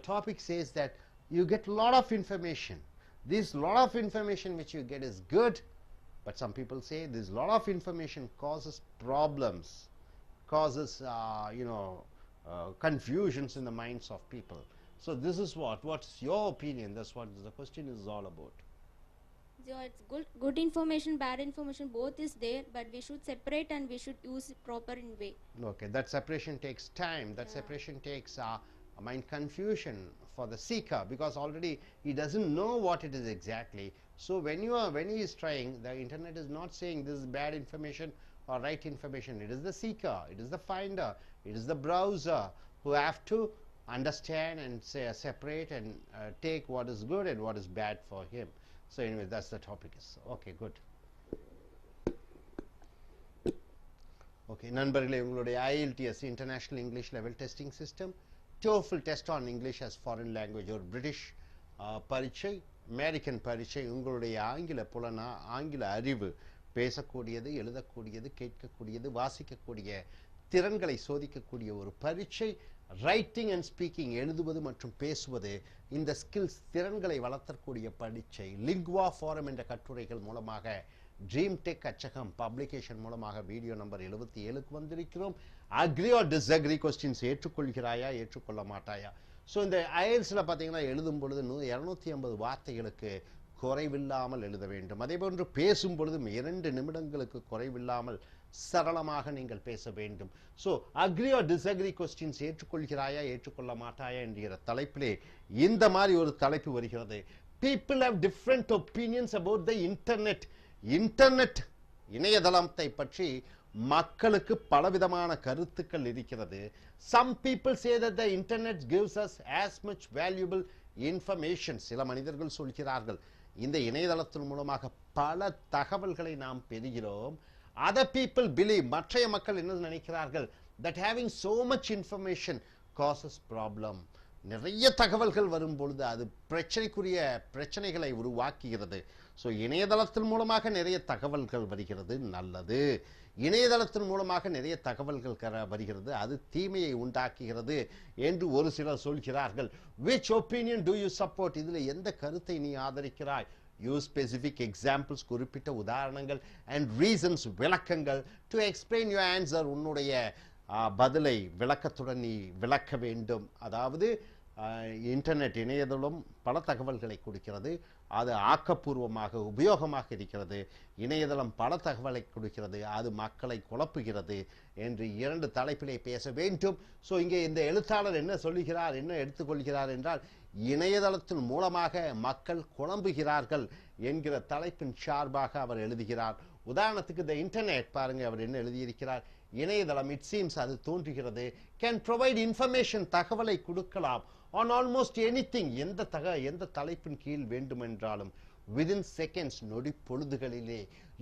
A: topic says that you get a lot of information. This lot of information which you get is good, but some people say this lot of information causes problems, causes confusions in the minds of people. So this is what's your opinion? That's what the question is all about.
B: So it's good information, bad information, both is there, but we should separate and we should use it proper in way.
A: Okay, that separation takes time. That separation takes mind confusion for the seeker, because already he doesn't know what it is exactly. So when he is trying, the internet is not saying this is bad information or right information. It is the seeker, it is the finder, it is the browser who have to understand and separate and take what is good and what is bad for him. So anyway, that's the topic. Okay, good. Okay, நண்பர்களே, உங்களுடைய IELTS International English Level Testing System, TOEFL Test on English as Foreign Language ஒரு British பரீட்சை, American பரீட்சை, உங்களுடைய ஆங்கில புலனா ஆங்கில அறிவு, பேசக்கூடியது, எழுதக்கூடியது, கேட்கக்கூடியது, வாசிக்கக்கூடிய திறன்களை சோதிக்கக்கூடிய ஒரு பரீட்சை. ரைட்டிங் அண்ட் ஸ்பீக்கிங், எழுதுவது மற்றும் பேசுவது, இந்த ஸ்கில்ஸ் திறன்களை வளர்த்தக்கூடிய பரீட்சை. லிங்குவா ஃபாரம் என்ற கட்டுரைகள் மூலமாக ட்ரீம் டெக் அச்சகம் பப்ளிகேஷன் மூலமாக வீடியோ நம்பர் 77க்கு வந்திருக்கிறோம். அக்ரி ஆர் டிஸ்அக்ரி கொஸ்டின்ஸ் ஏற்றுக்கொள்கிறாயா, ஏற்றுக்கொள்ள மாட்டாயா? ஸோ இந்த ஐஎல்ஸில் பார்த்தீங்கன்னா எழுதும் பொழுது 250 வார்த்தைகளுக்கு குறைவில்லாமல் எழுத வேண்டும். அதே போன்று பேசும் பொழுதும் 2 நிமிடங்களுக்கு குறைவில்லாமல் சரளமாக நீங்கள் பேச வேண்டும். So agree or disagree questions ஏற்றுக்கொள்கிறாயா, ஏற்றுக்கொள்ள மாட்டாயா என்கிற தலைப்பிலே இந்த மாதிரி ஒரு தலைப்பு வருகிறது. People have different opinions about the internet. Internet, இணையதளத்தை பற்றி மக்களுக்கு பலவிதமான கருத்துக்கள் இருக்கிறது. Some people say that the internet gives us as much valuable information. சில மனிதர்கள் சொல்கிறார்கள், இந்த இணையதளத்தின் மூலமாக பல தகவல்களை நாம் பெறுகிறோம். Other people believe, மற்றைய மக்கள் என்ன நினைக்கிறார்கள், that having so much information causes problem. நிறைய தகவல்கள் வரும் பொழுது அது பிரச்சனைகளை உருவாக்குகிறது. ஸோ இணையதளத்தின் மூலமாக நிறைய தகவல்கள் வருகிறது, நல்லது. இணையதளத்தின் மூலமாக நிறைய தகவல்கள் வருகிறது, அது தீமையை உண்டாக்குகிறது என்று ஒரு சிலர் சொல்கிறார்கள். Which opinion do you support? இதில் எந்த கருத்தை நீ ஆதரிக்கிறாய்? Use specific examples, குறிப்பிட்ட உதாரணங்கள், and reasons, விளக்கங்கள், to explain your answer. உன்னுடைய பதிலை விளக்கத்துடன் நீ விளக்க வேண்டும். அதாவது இன்டர்நெட், இணையதளம் பல தகவல்களை கொடுக்கிறது, அது ஆக்கப்பூர்வமாக உபயோகமாக இருக்கிறது. இணையதளம் பல தகவலை கொடுக்கிறது, அது மக்களை குழப்புகிறது என்று 2 தலைப்பிலே பேச வேண்டும். ஸோ இங்கே இந்த எழுத்தாளர் என்ன சொல்லுகிறார், என்ன எடுத்துக்கொள்கிறார் என்றால், இணையதளத்தின் மூலமாக மக்கள் குழம்புகிறார்கள் என்கிற தலைப்பின் சார்பாக அவர் எழுதுகிறார். உதாரணத்துக்கு த இன்டர்நெட் பாருங்க, அவர் என்ன எழுதியிருக்கிறார். இணையதளம், இட் சீம்ஸ், அது தோன்றுகிறது, கேன் ப்ரொவைட் இன்ஃபர்மேஷன், தகவலை கொடுக்கலாம், on almost anything, எந்த தலைப்பின் கீழ் வேண்டுமென்றாலும், within seconds, நொடி பொழுதுகளிலே,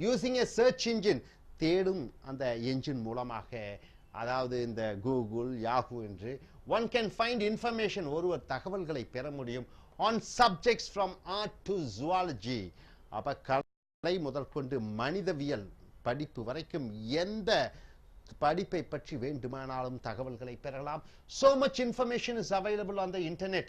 A: using a search engine, தேடும் அந்த என்ஜின் மூலமாக, அதாவது இந்த கூகுள், யாஹூ என்று one can find information, ஒருவர் தகவல்களை பெற முடியும், on subjects from art to zoology, அப்ப கலை முதற்கொண்டு மனிதவியல் படிப்பு வரைக்கும் எந்த படிப்பை பற்றி வேண்டுமானாலும் தகவல்களை பெறலாம். So much information is available on the internet.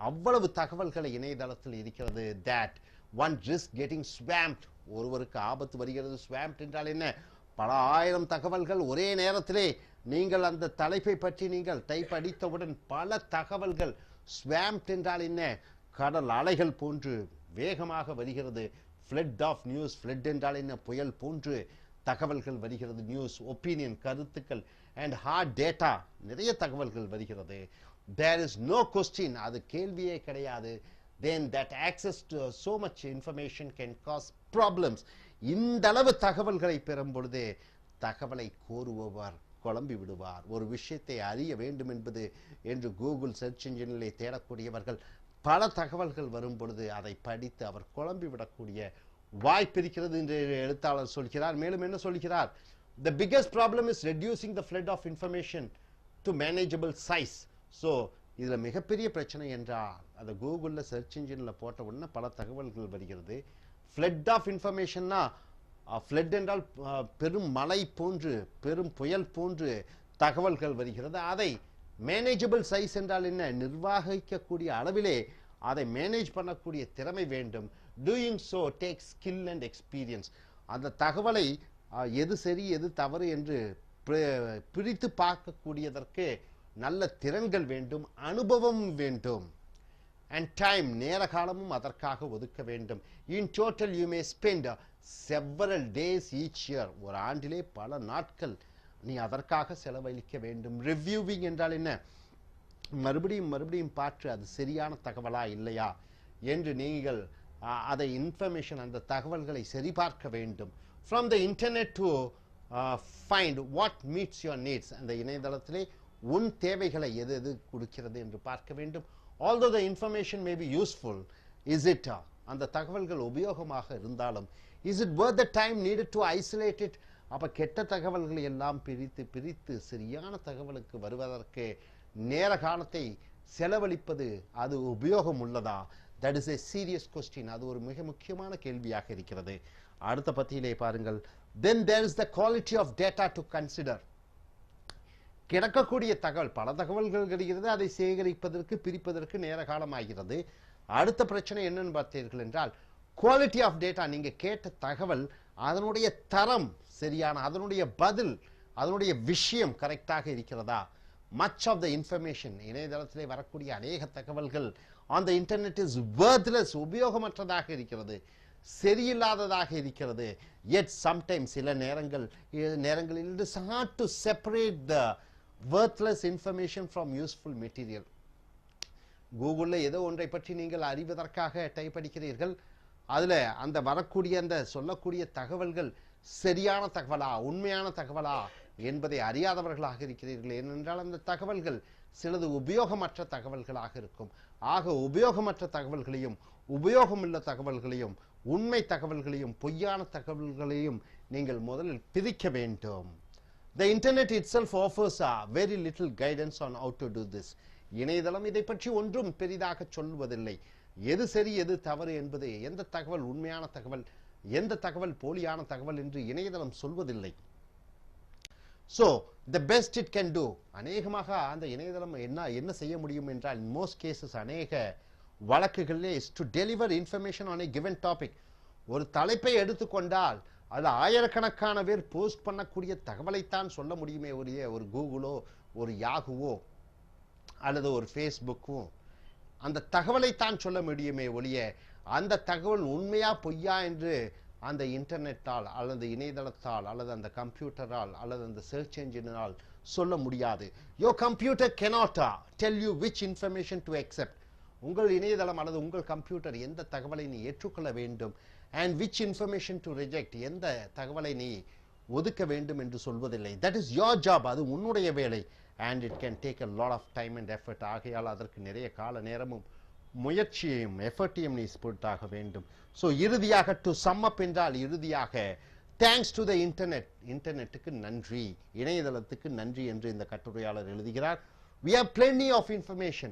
A: அவ்வளவு தகவல்களை இணையதளத்தில் இருக்கிறது. That one risk getting swamped, ஒருவருக்கு ஆபத்து வருகிறது. swamped என்றால் என்ன? பல ஆயிரம் தகவல்கள் ஒரே நேரத்திலே நீங்கள் அந்த தலைப்பை பற்றி நீங்கள் டைப் அடித்தவுடன் பல தகவல்கள். swamped என்றால் என்ன? கடல் அலைகள் போன்று வேகமாக வருகிறது. flood of news, flood என்றால் என்ன? புயல் போன்று தகவல்கள் வருகிறது. நியூஸ், ஒப்பீனியன், கருத்துக்கள், அண்ட் ஹார்ட் டேட்டா, நிறைய தகவல்கள் வருகிறது. தேர் இஸ் நோ கொஸ்டின், அது கேள்வியே கிடையாது. then that access to so much information can cause problems. இந்த அளவு தகவல்களை பெறும் பொழுதே தகவலை கோருபவர் குழம்பி விடுவார். ஒரு விஷயத்தை அறிய வேண்டும் என்பது என்று கூகுள் சர்ச் இன்ஜினிலே தேடக்கூடியவர்கள் பல தகவல்கள் வரும் பொழுது அதை படித்து அவர் குழம்பி விடக்கூடிய வாய்ப்பிருக்கிறது என்று எழுத்தாளர் சொல்கிறார். மேலும் என்ன சொல்கிறார்? The biggest problem is reducing the flood of information to manageable size. So இதில் மிகப்பெரிய பிரச்சனை என்றால் அந்த கூகுளில் சர்ச் இன்ஜினில் போட்ட உடனே பல தகவல்கள் வருகிறது. flood of informationனா ஃப்ளட் என்றால் பெரும் மழை போன்று பெரும் புயல் போன்று தகவல்கள் வருகிறது. அதை மேனேஜபிள் சைஸ் என்றால் என்ன, நிர்வகிக்கக்கூடிய அளவிலே அதை மேனேஜ் பண்ணக்கூடிய திறமை வேண்டும். Doing so take skill and experience. அந்த தகவலை எது சரி எது தவறு என்று பிரித்து பார்க்கக்கூடியதற்கு நல்ல திறன்கள் வேண்டும், அனுபவம் வேண்டும். அண்ட் டைம், நேர காலமும் அதற்காக ஒதுக்க வேண்டும். இன் total you may spend several days each year. ஒரு ஆண்டிலே பல நாட்கள் நீ அதற்காக செலவழிக்க வேண்டும். ரிவ்யூவிங் என்றால் என்ன, மறுபடியும் மறுபடியும் பார்த்து அது சரியான தகவலா இல்லையா என்று நீங்கள் அதை இன்ஃபர்மேஷன் அந்த தகவல்களை சரிபார்க்க வேண்டும். From the internet to find what meets your needs. அந்த இணையதளத்திலே உன் தேவைகளை எது எது கொடுக்கிறது என்று பார்க்க வேண்டும். although the information may be useful, is it அந்த தகவல்கள் உபயோகமாக இருந்தாலும் is it worth the time needed to isolate it. அப்போ கெட்ட தகவல்களை எல்லாம் பிரித்து பிரித்து சரியான தகவலுக்கு வருவதற்கு நேர காலத்தை செலவழிப்பது அது உபயோகம் உள்ளதா? That is a serious question. அது ஒரு மிக முக்கியமான கேள்வியாக இருக்கிறது. அடுத்த பத்தியிலே பாருங்கள். then there is the quality of data to consider. கிடைக்கக்கூடிய தகவல், பல தகவல்கள் கிடைக்கிறது, அதை சேகரிப்பதற்கு பிரிப்பதற்கு நேர காலம் ஆகிறது. அடுத்த பிரச்சனை என்னன்னு பார்த்தீர்கள் என்றால் குவாலிட்டி ஆஃப் டேட்டா. நீங்க கேட்ட தகவல் அதனுடைய தரம் சரியான, அதனுடைய பதில், அதனுடைய விஷயம் கரெக்டாக இருக்கிறதா? மச் ஆஃப் த இன்ஃபர்மேஷன், இணையதளத்திலே வரக்கூடிய அநேக தகவல்கள் on the internet is worthless, உபயோகமற்றதாக இருக்கிறது, சரியில்லாததாக இருக்கிறது. yet sometimes சில நேரங்களில் it is hard to separate the worthless information from useful material. கூகுளில் ஏதோ ஒன்றை பற்றி நீங்கள் அறிவதற்காக டைப் அடிக்கிறீர்கள், அதில் அந்த வரக்கூடிய அந்த சொல்லக்கூடிய தகவல்கள் சரியான தகவலா உண்மையான தகவலா என்பதை அறியாதவர்களாக இருக்கிறீர்கள். ஏனென்றால் அந்த தகவல்கள் சிலது உபயோகமற்ற தகவல்களாக இருக்கும். ஆக உபயோகமற்ற தகவல்களையும் உபயோகமுள்ள தகவல்களையும் உண்மை தகவல்களையும் பொய்யான தகவல்களையும் நீங்கள் முதலில் பிரிக்க வேண்டும். The internet itself offers very little guidance on how to do this. இணையதளம் இதை பற்றி ஒன்றும் பெரிதாக சொல்வதில்லை. எது சரி எது தவறு என்பது, எந்த தகவல் உண்மையான தகவல் எந்த தகவல் போலியான தகவல் என்று இணையதளம் சொல்வதில்லை. So the best it can do, அநேகமாக அந்த இணையதளம் என்ன செய்ய முடியும் என்றால் in most cases அநேக வழக்குகளிலே is to deliver information on a given topic. ஒரு தலைப்பை எடுத்துக்கொண்டால் அது ஆயிரக்கணக்கான பேர் போஸ்ட் பண்ணக்கூடிய தகவலைத்தான் சொல்ல முடியுமே ஒழிய ஒரு கூகுளோ ஒரு யாகுவோ அல்லது ஒரு ஃபேஸ்புக்கோ அந்த தகவலைத்தான் சொல்ல முடியுமே ஒழிய அந்த தகவல் உண்மையா பொய்யா என்று அந்த இன்டர்நெட்டால் அல்லது இணையதளத்தால் அல்லது அந்த கம்ப்யூட்டரால் அல்லது அந்த சர்ச் என்ஜினால் சொல்ல முடியாது. Your computer cannot tell you which information to accept. உங்கள் இணையதளம் அல்லது உங்கள் கம்ப்யூட்டர் எந்த தகவலை நீ ஏற்றுக்கொள்ள வேண்டும் and which information to reject, எந்த தகவலை நீ ஒதுக்க வேண்டும் என்று சொல்வதில்லை. That is your job, அது உன்னுடைய வேலை. and it can take a lot of time and effort. ஆகையால் அதற்கு நிறைய கால நேரமும் முயற்சியையும் எஃபர்ட்டையும் நீ போட்டாக வேண்டும். ஸோ இறுதியாக டு சம் அப் என்றால் இறுதியாக தேங்க்ஸ் டு த இன்டர்நெட்டுக்கு நன்றி, இணையதளத்துக்கு நன்றி என்று இந்த கட்டுரையாளர் எழுதுகிறார். we have plenty of information,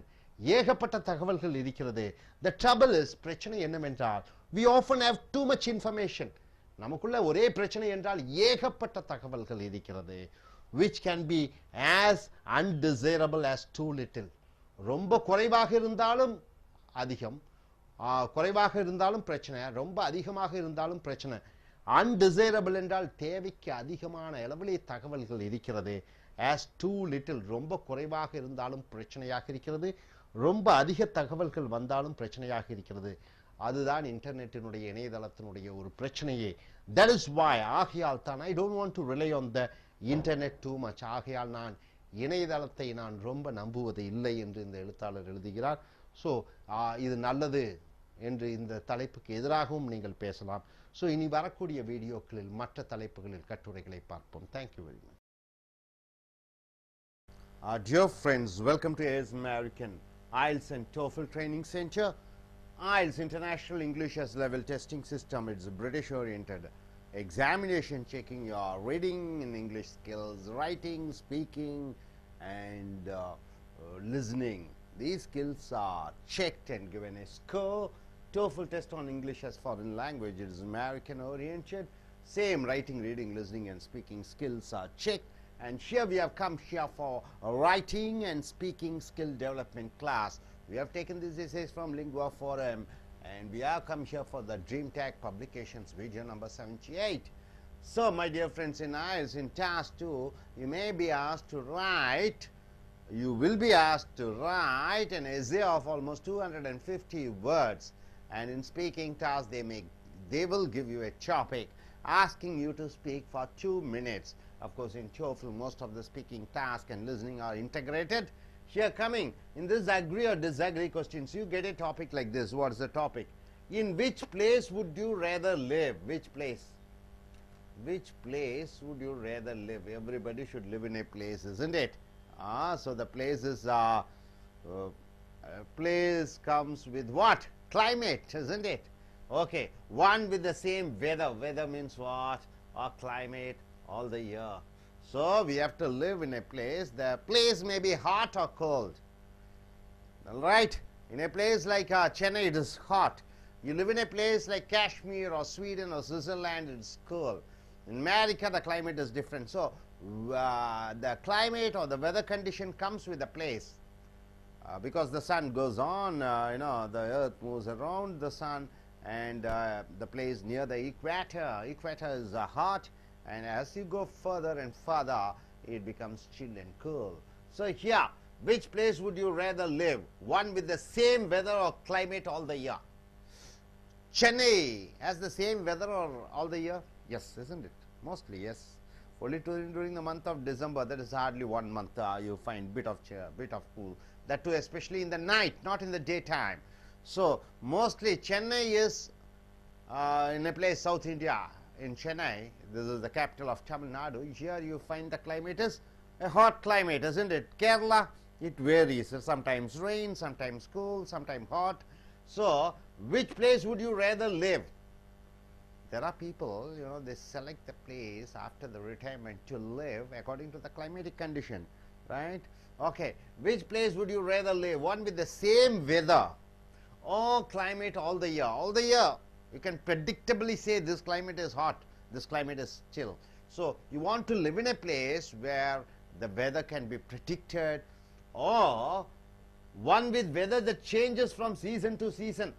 A: ஏகப்பட்ட தகவல்கள் இருக்கிறது. the trouble is, பிரச்சனை என்னவென்றால் we often have too much information. நமக்குள்ள ஒரே பிரச்சனை என்றால் ஏகப்பட்ட தகவல்கள் இருக்கிறது. which can be as undesirable as too little. ரொம்ப குறைவாக இருந்தாலும் அதிகம், குறைவாக இருந்தாலும் பிரச்சனை, ரொம்ப அதிகமாக இருந்தாலும் பிரச்சனை. undesirable என்றால் தேவைக்கு அதிகமான அளவிலே தகவல்கள் இருக்கிறது. as too little, ரொம்ப குறைவாக இருந்தாலும் பிரச்சனையாக இருக்கிறது, ரொம்ப அதிக தகவல்கள் வந்தாலும் பிரச்சனையாக இருக்கிறது. அதுதான் இன்டர்நெட்டினுடைய இணையதளத்தினுடைய ஒரு பிரச்சனையே. that is why, ஆகையால் தான் I don't want to rely on the internet too much. ஆகையால் நான் இணையதளத்தை நான் ரொம்ப நம்புவது இல்லை என்று இந்த எழுத்தாளர் எழுதுகிறார். ஸோ இது நல்லது என்று இந்த தலைப்புக்கு எதிராகவும் நீங்கள் பேசலாம். ஸோ இனி வரக்கூடிய வீடியோக்களில் மற்ற தலைப்புகளில் கட்டுரைகளை பார்ப்போம். Thank you very much. Dear friends, welcome to IELTS American IELTS and TOEFL Training Center. IELTS International English as Level Testing System. It's a British oriented examination checking your reading and English skills, writing, speaking and listening. These skills are checked and given a score. TOEFL test on English as foreign language. It is American oriented. Same writing, reading, listening and speaking skills are checked. And here we have come here for a writing and speaking skill development class. We have taken these essays from Lingua Forum, and we have come here for the Dream Tech Publications video number 78. So my dear friends, in IELTS, in task 2, you may be asked to write, you will be asked to write an essay of almost 250 words, and in speaking task they will give you a topic asking you to speak for 2 minutes. Of course, in TOEFL, most of the speaking task and listening are integrated. Here coming, in this agree or disagree questions, you get a topic like this. What is the topic? In which place would you rather live? Which place? Which place would you rather live? Everybody should live in a place, isn't it? So the place is, place comes with what? Climate, isn't it? Okay, one with the same weather. Weather means what? Or climate all the year. So we have to live in a place. The place may be hot or cold. All right. In a place like Chennai, it is hot. You live in a place like Kashmir or Sweden or Switzerland, it's cold. In America, the climate is different. So the climate or the weather condition comes with the place. Because the sun goes on, the earth moves around the sun, and the place near the equator. Equator is hot, and as you go further and further, it becomes chill and cool. So here, which place would you rather live? One with the same weather or climate all the year? Chennai has the same weather all the year? Yes, isn't it? Mostly, yes. Only during the month of December, that is hardly 1 month, you find bit of cool. That too, especially in the night, not in the daytime. So mostly Chennai is in a place South India. In Chennai, this is the capital of Tamil Nadu. Here you find the climate is a hot climate, isn't it? Kerala, it varies. Sometimes rain, sometimes cool, sometimes hot. So which place would you rather live? There are people, they select the place after the retirement to live according to the climatic condition, right? Okay, which place would you rather live? One with the same weather or climate all the year? All the year, you can predictably say this climate is hot, this climate is chill. So you want to live in a place where the weather can be predicted, or one with weather that changes from season to season.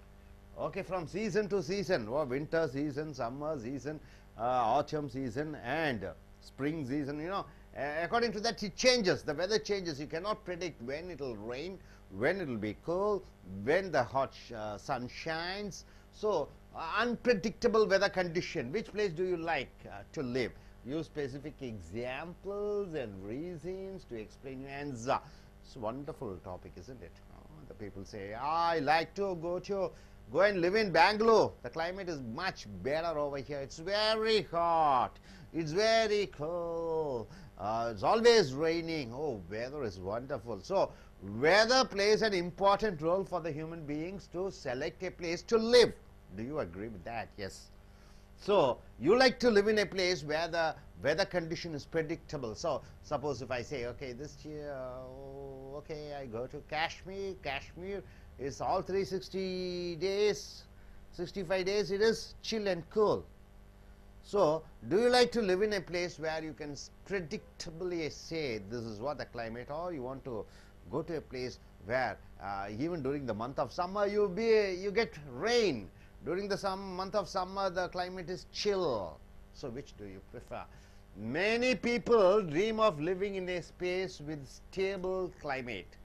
A: Okay, from season to season, or winter season, summer season, autumn season, and spring season, according to that it changes, the weather changes. You cannot predict when it will rain, when it will be cool, when the hot sun shines. So unpredictable weather condition. Which place do you like to live? Use specific examples and reasons to explain your answer. It's a wonderful topic, isn't it? The people say, I like to go and live in Bangalore. The climate is much better over here. It's very hot. It's very cold. It's always raining. Oh, weather is wonderful. So weather plays an important role for the human beings to select a place to live. Do you agree with that? Yes. So you like to live in a place where the weather condition is predictable. So suppose if I say, okay, this year, okay, I go to Kashmir. Kashmir is all 360 days, 65 days, it is chill and cool. So do you like to live in a place where you can predictably say this is what the climate, or you want to go to a place where even during the month of summer you get rain. During the month of summer the climate is chill. So which do you prefer? Many people dream of living in a space with stable climate.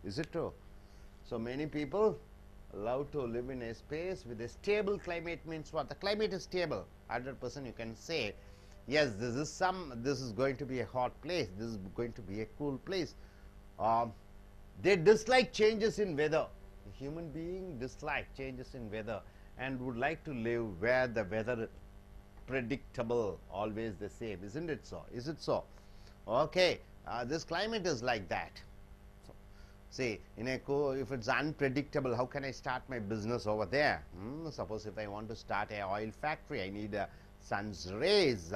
A: Is it true? So many people love to live in a space with a stable climate. Means what? The climate is stable. 100% you can say, yes, this is going to be a hot place, this is going to be a cool place. They dislike changes in weather. A human being dislike changes in weather and would like to live where the weather is predictable, always the same. Isn't it so? Is it so? Okay, this climate is like that. So, see, if it's unpredictable, how can I start my business over there? Suppose if I want to start an oil factory, I need sun's rays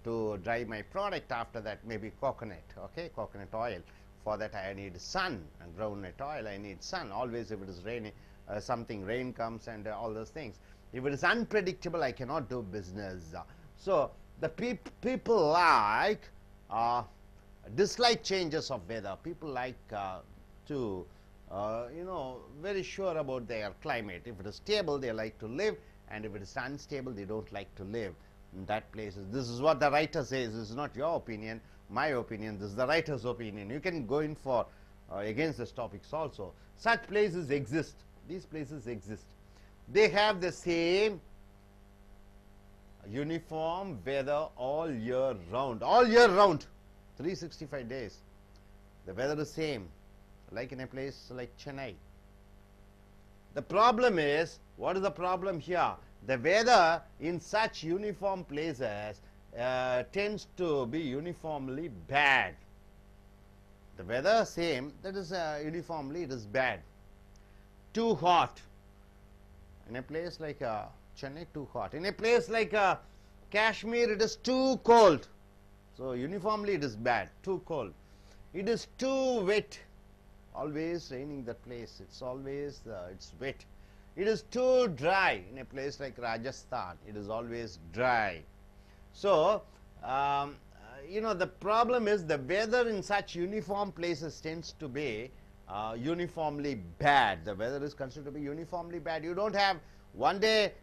A: to dry my product. After that, maybe coconut, okay, coconut oil. For that I need sun, and groundnut oil I need sun. Always if it is raining, rain comes and all those things. If it is unpredictable, I cannot do business. So the people like dislike changes of weather. People like to very sure about their climate. If it is stable, they like to live, and if it is unstable, they don't like to live in that places. This is what the writer says. This is not your opinion, my opinion. This is the writer's opinion. You can go in for against this topics also. Such places exist. These places exist. They have the same uniform weather all year round. All year round, 365 days. The weather is same, like in a place like Chennai. The problem is, what is the problem here? The weather in such uniform places tends to be uniformly bad. The weather same, that is uniformly it is bad. Too hot. In a place like Chennai, too hot. In a place like Kashmir, it is too cold. So uniformly it is bad, too cold. It is too wet. Always raining that place. It's always it's wet. It is too dry. In a place like Rajasthan, it is always dry. So the problem is the weather in such uniform places tends to be uniformly bad. The weather is considered to be uniformly bad. You don't have one day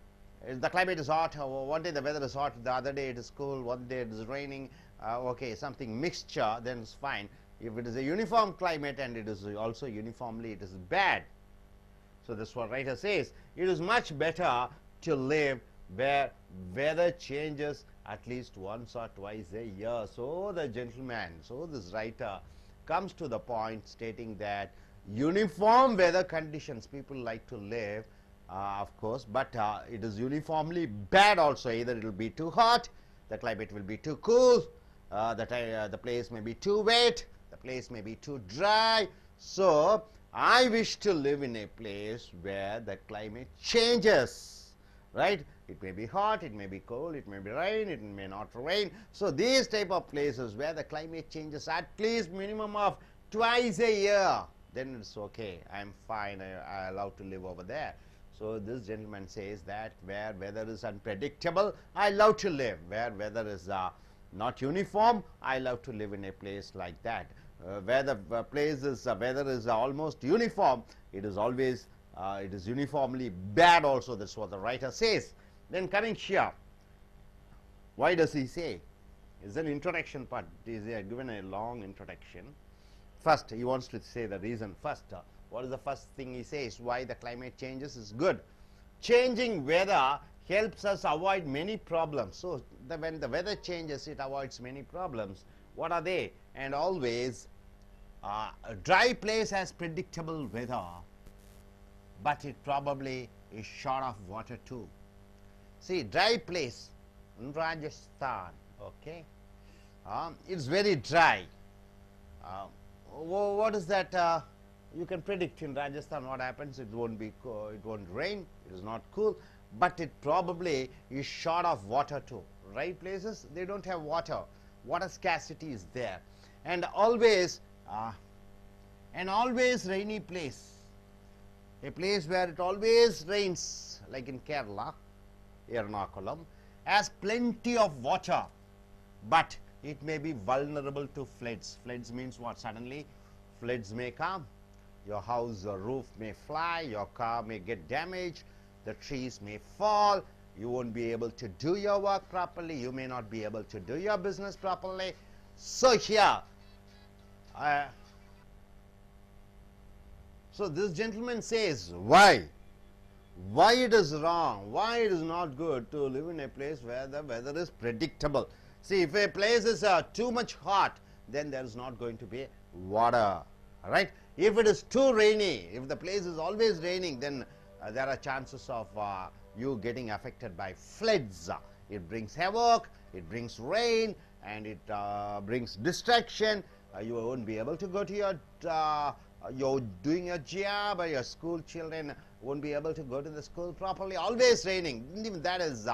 A: the climate is hot, one day the weather is hot, the other day it is cool, one day it is raining, okay, something mixture, then it's fine. If it is a uniform climate and it is also uniformly, it is bad. So that's what writer says. It is much better to live where weather changes at least once or twice a year. So the gentleman, so this writer comes to the point stating that uniform weather conditions people like to live, of course, but it is uniformly bad also. Either it will be too hot, the climate will be too cool, the place may be too wet, the place may be too dry. So I wish to live in a place where the climate changes, right? It may be hot, it may be cold, it may be rain, it may not rain. So these type of places where the climate changes at least minimum of twice a year, then it's okay. I'm fine. I allow to live over there. So this gentleman says that where weather is unpredictable, I love to live. Where weather is not uniform, I love to live in a place like that. Where the weather is almost uniform, it is always it is uniformly bad also. That's what the writer says. Then coming here, why does he say? It's an introduction part. He is given a long introduction. First, he wants to say the reason first. What is the first thing he says? Why the climate changes is good. Changing weather helps us avoid many problems. So when the weather changes, it avoids many problems. What are they? And always, a dry place has predictable weather, but it probably is short of water too. See, dry place in Rajasthan, okay, it's very dry. What is that? You can predict in Rajasthan what happens. It won't be it won't rain, it is not cool, but it probably is short of water too. Dry places, they don't have water. Water scarcity is there. And always rainy place, a place where it always rains, like in Kerala, Ernakulam, has plenty of water, but it may be vulnerable to floods. Floods means what? Suddenly floods may come, your house or roof may fly, your car may get damaged, the trees may fall, you won't be able to do your work properly, you may not be able to do your business properly. So here, so this gentleman says why it is wrong, why it is not good to live in a place where the weather is predictable. See, if a place is too much hot, then there is not going to be water, right? If it is too rainy, if the place is always raining, then there are chances of you getting affected by floods. It brings havoc, it brings rain, and it brings distraction. You won't be able to go to you're doing your job, or your school children won't be able to go to the school properly. Always raining, even that is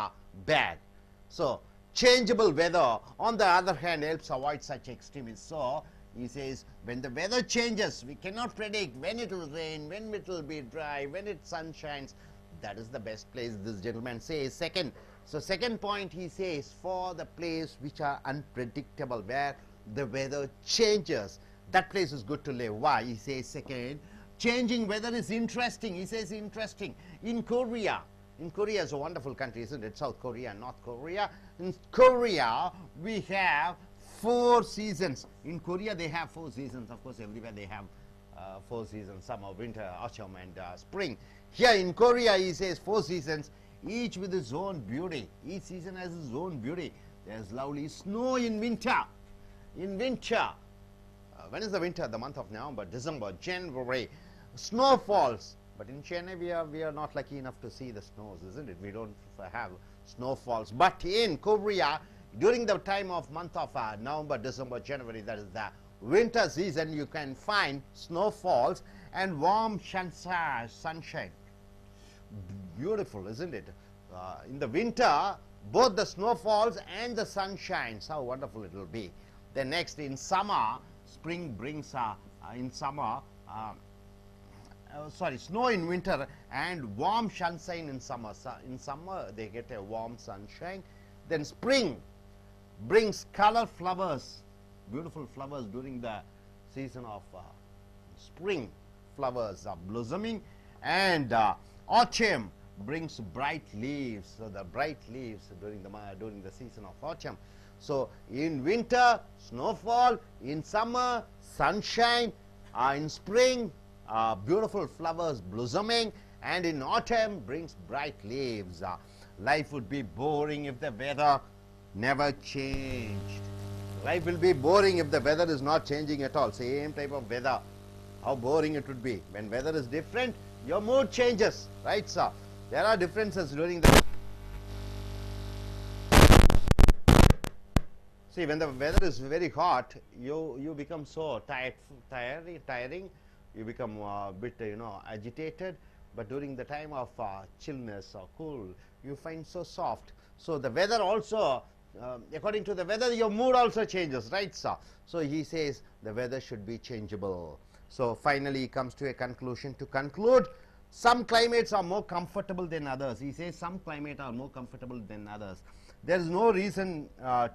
A: bad. So changeable weather, on the other hand, helps avoid such extremes. So he says, when the weather changes, we cannot predict when it will rain, when it will be dry, when it sun shines. That is the best place, this gentleman says. Second, So second point, he says, for the place which are unpredictable, where the weather changes, that place is good to live. Why? He says second, changing weather is interesting. He says interesting. In Korea is a wonderful country, isn't it? South Korea, North Korea. In Korea, we have 4 seasons. In Korea, they have 4 seasons. Of course, everywhere they have 4 seasons: summer, winter, autumn, and spring. Here in Korea, he says 4 seasons, each with its own beauty. Each season has its own beauty. There's lovely snow in winter. In winter, when is the winter? The month of November, December, January. Snow falls. But in Chennai, we are not lucky enough to see the snows, isn't it? We don't have snowfalls. But in Korea, during the time of month of November, December, January, that is the winter season, you can find snowfalls and warm sunshine. Beautiful, isn't it? In the winter, both the snowfalls and the sunshines, how wonderful it will be. Then next, in summer, spring brings in summer snow in winter and warm sunshine in summer. In summer, they get a warm sunshine. Then spring brings color flowers, beautiful flowers during the season of spring. Flowers are blossoming. And autumn brings bright leaves. So the bright leaves during the season of autumn. So in winter, snowfall. In summer, sunshine. In spring, beautiful flowers blossoming, and in autumn brings bright leaves. Life would be boring if the weather never changed. Life will be boring if the weather is not changing at all. Same type of weather. How boring it would be. When weather is different, your mood changes, right, sir? There are differences during the... See, when the weather is very hot, you become so tiring. You become a bit, agitated. But during the time of chillness or cool, you find so soft. So the weather also, according to the weather, your mood also changes, right, sir? So he says the weather should be changeable. So finally, he comes to a conclusion. To conclude, some climates are more comfortable than others. He says some climates are more comfortable than others. There is no reason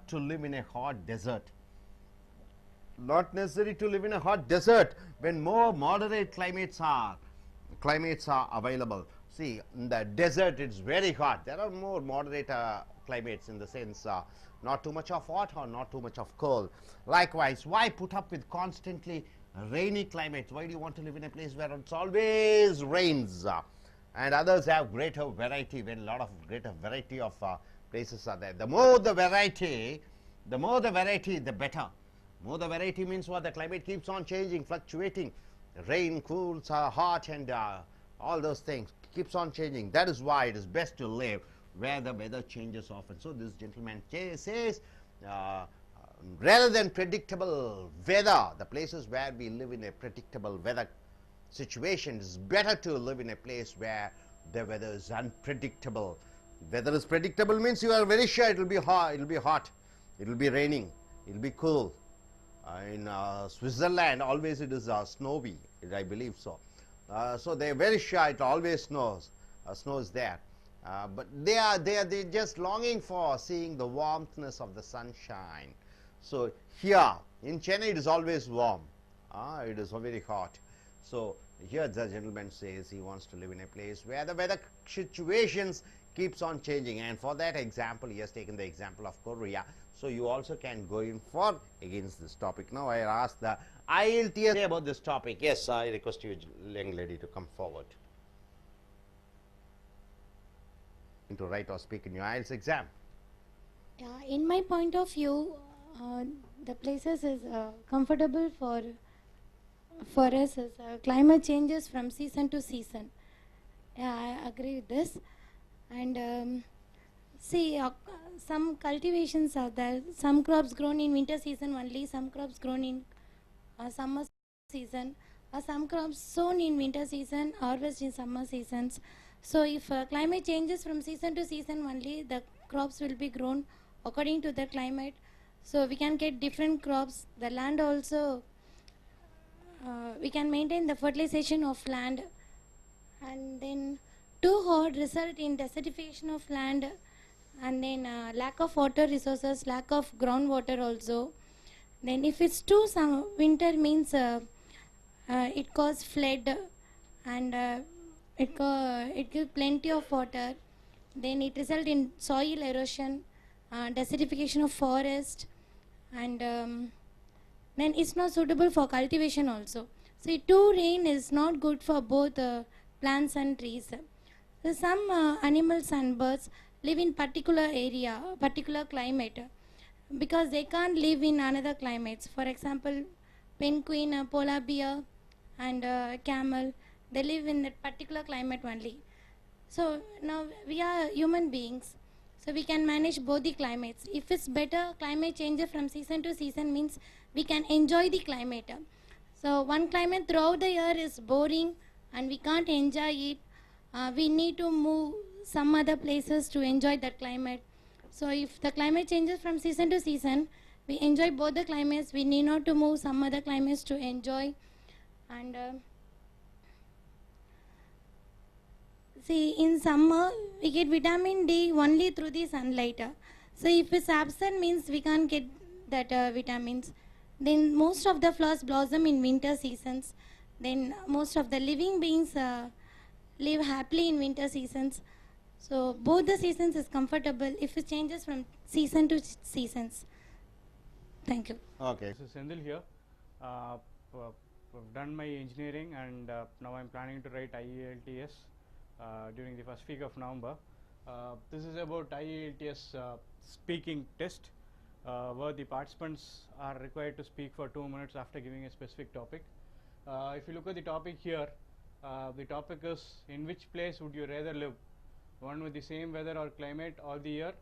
A: to live in a hot desert. Not necessary to live in a hot desert when more moderate climates are available. See, in the desert it's very hot. There are more moderate climates, in the sense not too much of hot or not too much of cold. Likewise, why put up with constantly rainy climates? Why do you want to live in a place where it's always rains? And others have greater variety, when a lot of greater variety of places are there. The more the variety, the better. More the variety means what? The climate keeps on changing, fluctuating. Rain, cools, hot, and all those things keeps on changing. That is why it is best to live where the weather changes often. So this gentleman says, rather than predictable weather, the places where we live in a predictable weather situation, it is better to live in a place where the weather is unpredictable. Weather is predictable means you are very sure it will be hot, it will be raining, it will be cool. In Switzerland, always it is snowy, I believe so. So they are very sure it always snows. Snow is there. But they are just longing for seeing the warmthness of the sunshine. So here in Chennai, it is always warm. It is very hot. So here the gentleman says he wants to live in a place where the weather situations keeps on changing, and for that example he has taken the example of Korea. So you also can go in for against this topic. Now I ask the I.E.L.T.S. about this topic. Yes, I request you, young lady, to come forward to write or speak in your IELTS exam.
C: Yeah, in my point of view, the places is comfortable for us as climate changes from season to season. Yeah, I agree with this. And see, some cultivations are there. Some crops grown in winter season only, some crops grown in summer season, or some crops sown in winter season, harvest in summer seasons. So if climate changes from season to season only, the crops will be grown according to the climate. So we can get different crops. The land also, we can maintain the fertilization of land. And then too hot result in desertification of land, and then lack of water resources, lack of groundwater also. Then if it's too some winter means it cause flood, and it gives plenty of water. Then it result in soil erosion, desertification of forest, and then it's not suitable for cultivation also. So too rain is not good for both plants and trees. So some animals and birds live in particular area, particular climate, because they can't live in another climates. For example, penguin, polar bear, and camel, they live in that particular climate only. So now we are human beings, so we can manage both the climates. If it's better, climate changes from season to season means we can enjoy the climate. So one climate throughout the year is boring and we can't enjoy it. We need to move some other places to enjoy that climate. So if the climate changes from season to season, we enjoy both the climates. We need not to move some other climates to enjoy. And see, in summer we get vitamin D only through the sunlight. So if it's absent means we can't get that vitamins. Then most of the flowers blossom in winter seasons. Then most of the living beings live happily in winter seasons. So both the seasons is comfortable if it changes from season to seasons. Thank you.
A: Okay.
D: This is Sendil here. I've done my engineering and now I'm planning to write I.E.L.T.S. During the first week of November. This is about I.E.L.T.S. Speaking test, where the participants are required to speak for 2 minutes after giving a specific topic. If you look at the topic here, the topic is, in which place would you rather live? One with the same weather or climate all the year,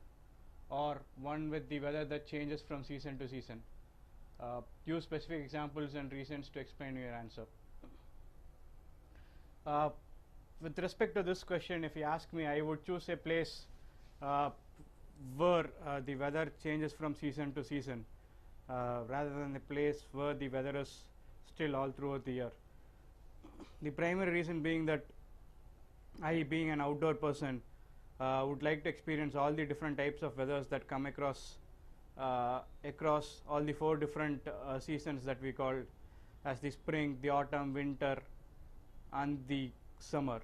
D: or one with the weather that changes from season to season? Use specific examples and reasons to explain your answer. With respect to this question, if you ask me, I would choose a place where the weather changes from season to season, rather than a place where the weather is still all throughout the year. The primary reason being that I, being an outdoor person, would like to experience all the different types of weathers that come across all the 4 different seasons that we call as the spring, the autumn, winter, and the summer.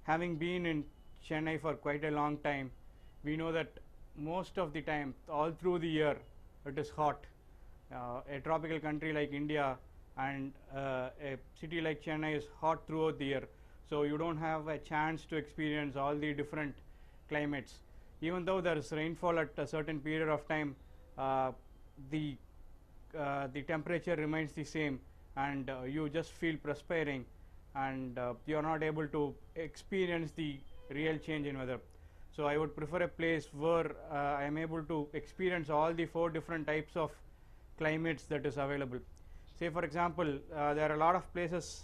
D: Having been in Chennai for quite a long time, we know that most of the time, all through the year, it is hot. A tropical country like India and a city like Chennai is hot throughout the year, so you don't have a chance to experience all the different climates. Even though there is rainfall at a certain period of time, the temperature remains the same, and you just feel perspiring, and you are not able to experience the real change in weather. So I would prefer a place where I am able to experience all the 4 different types of climates that is available. Say for example, there are a lot of places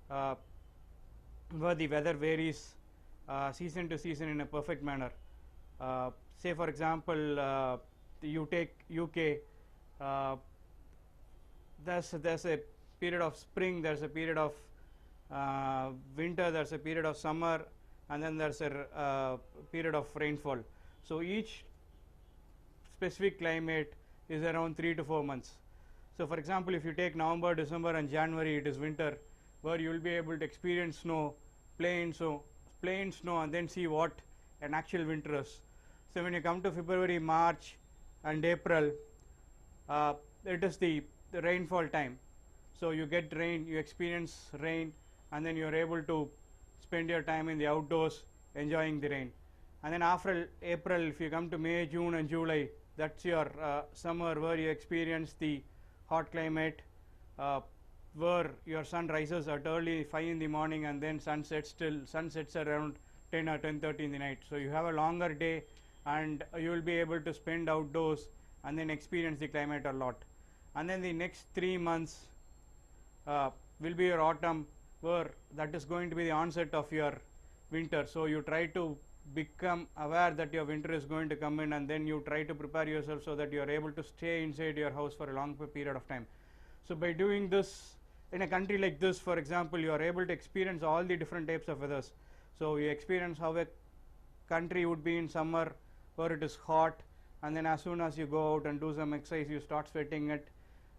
D: where the weather varies season to season in a perfect manner. Say for example, you take UK, there's a period of spring, there's a period of winter, there's a period of summer, and then there's a period of rainfall. So each specific climate is around 3 to 4 months. So for example, if you take November, December and January, it is winter, where you will be able to experience snow, play in snow, and then see what an actual winter is. So when you come to February, March and April, it is the rainfall time. So you get rain, you experience rain, and then you are able to spend your time in the outdoors enjoying the rain. And then after April, if you come to May, June and July, that's your summer, where you experience the hot climate, where your sun rises at early 5 in the morning and then sun sets around 10 or 10:30 in the night. So you have a longer day, and you will be able to spend outdoors and then experience the climate a lot. And then the next 3 months will be your autumn, where that is going to be the onset of your winter. So you try to become aware that your winter is going to come in, and then you try to prepare yourself so that you are able to stay inside your house for a long period of time. So by doing this in a country like this, for example, you are able to experience all the different types of weathers. So you experience how a country would be in summer where it is hot, and then as soon as you go out and do some exercise you start sweating it,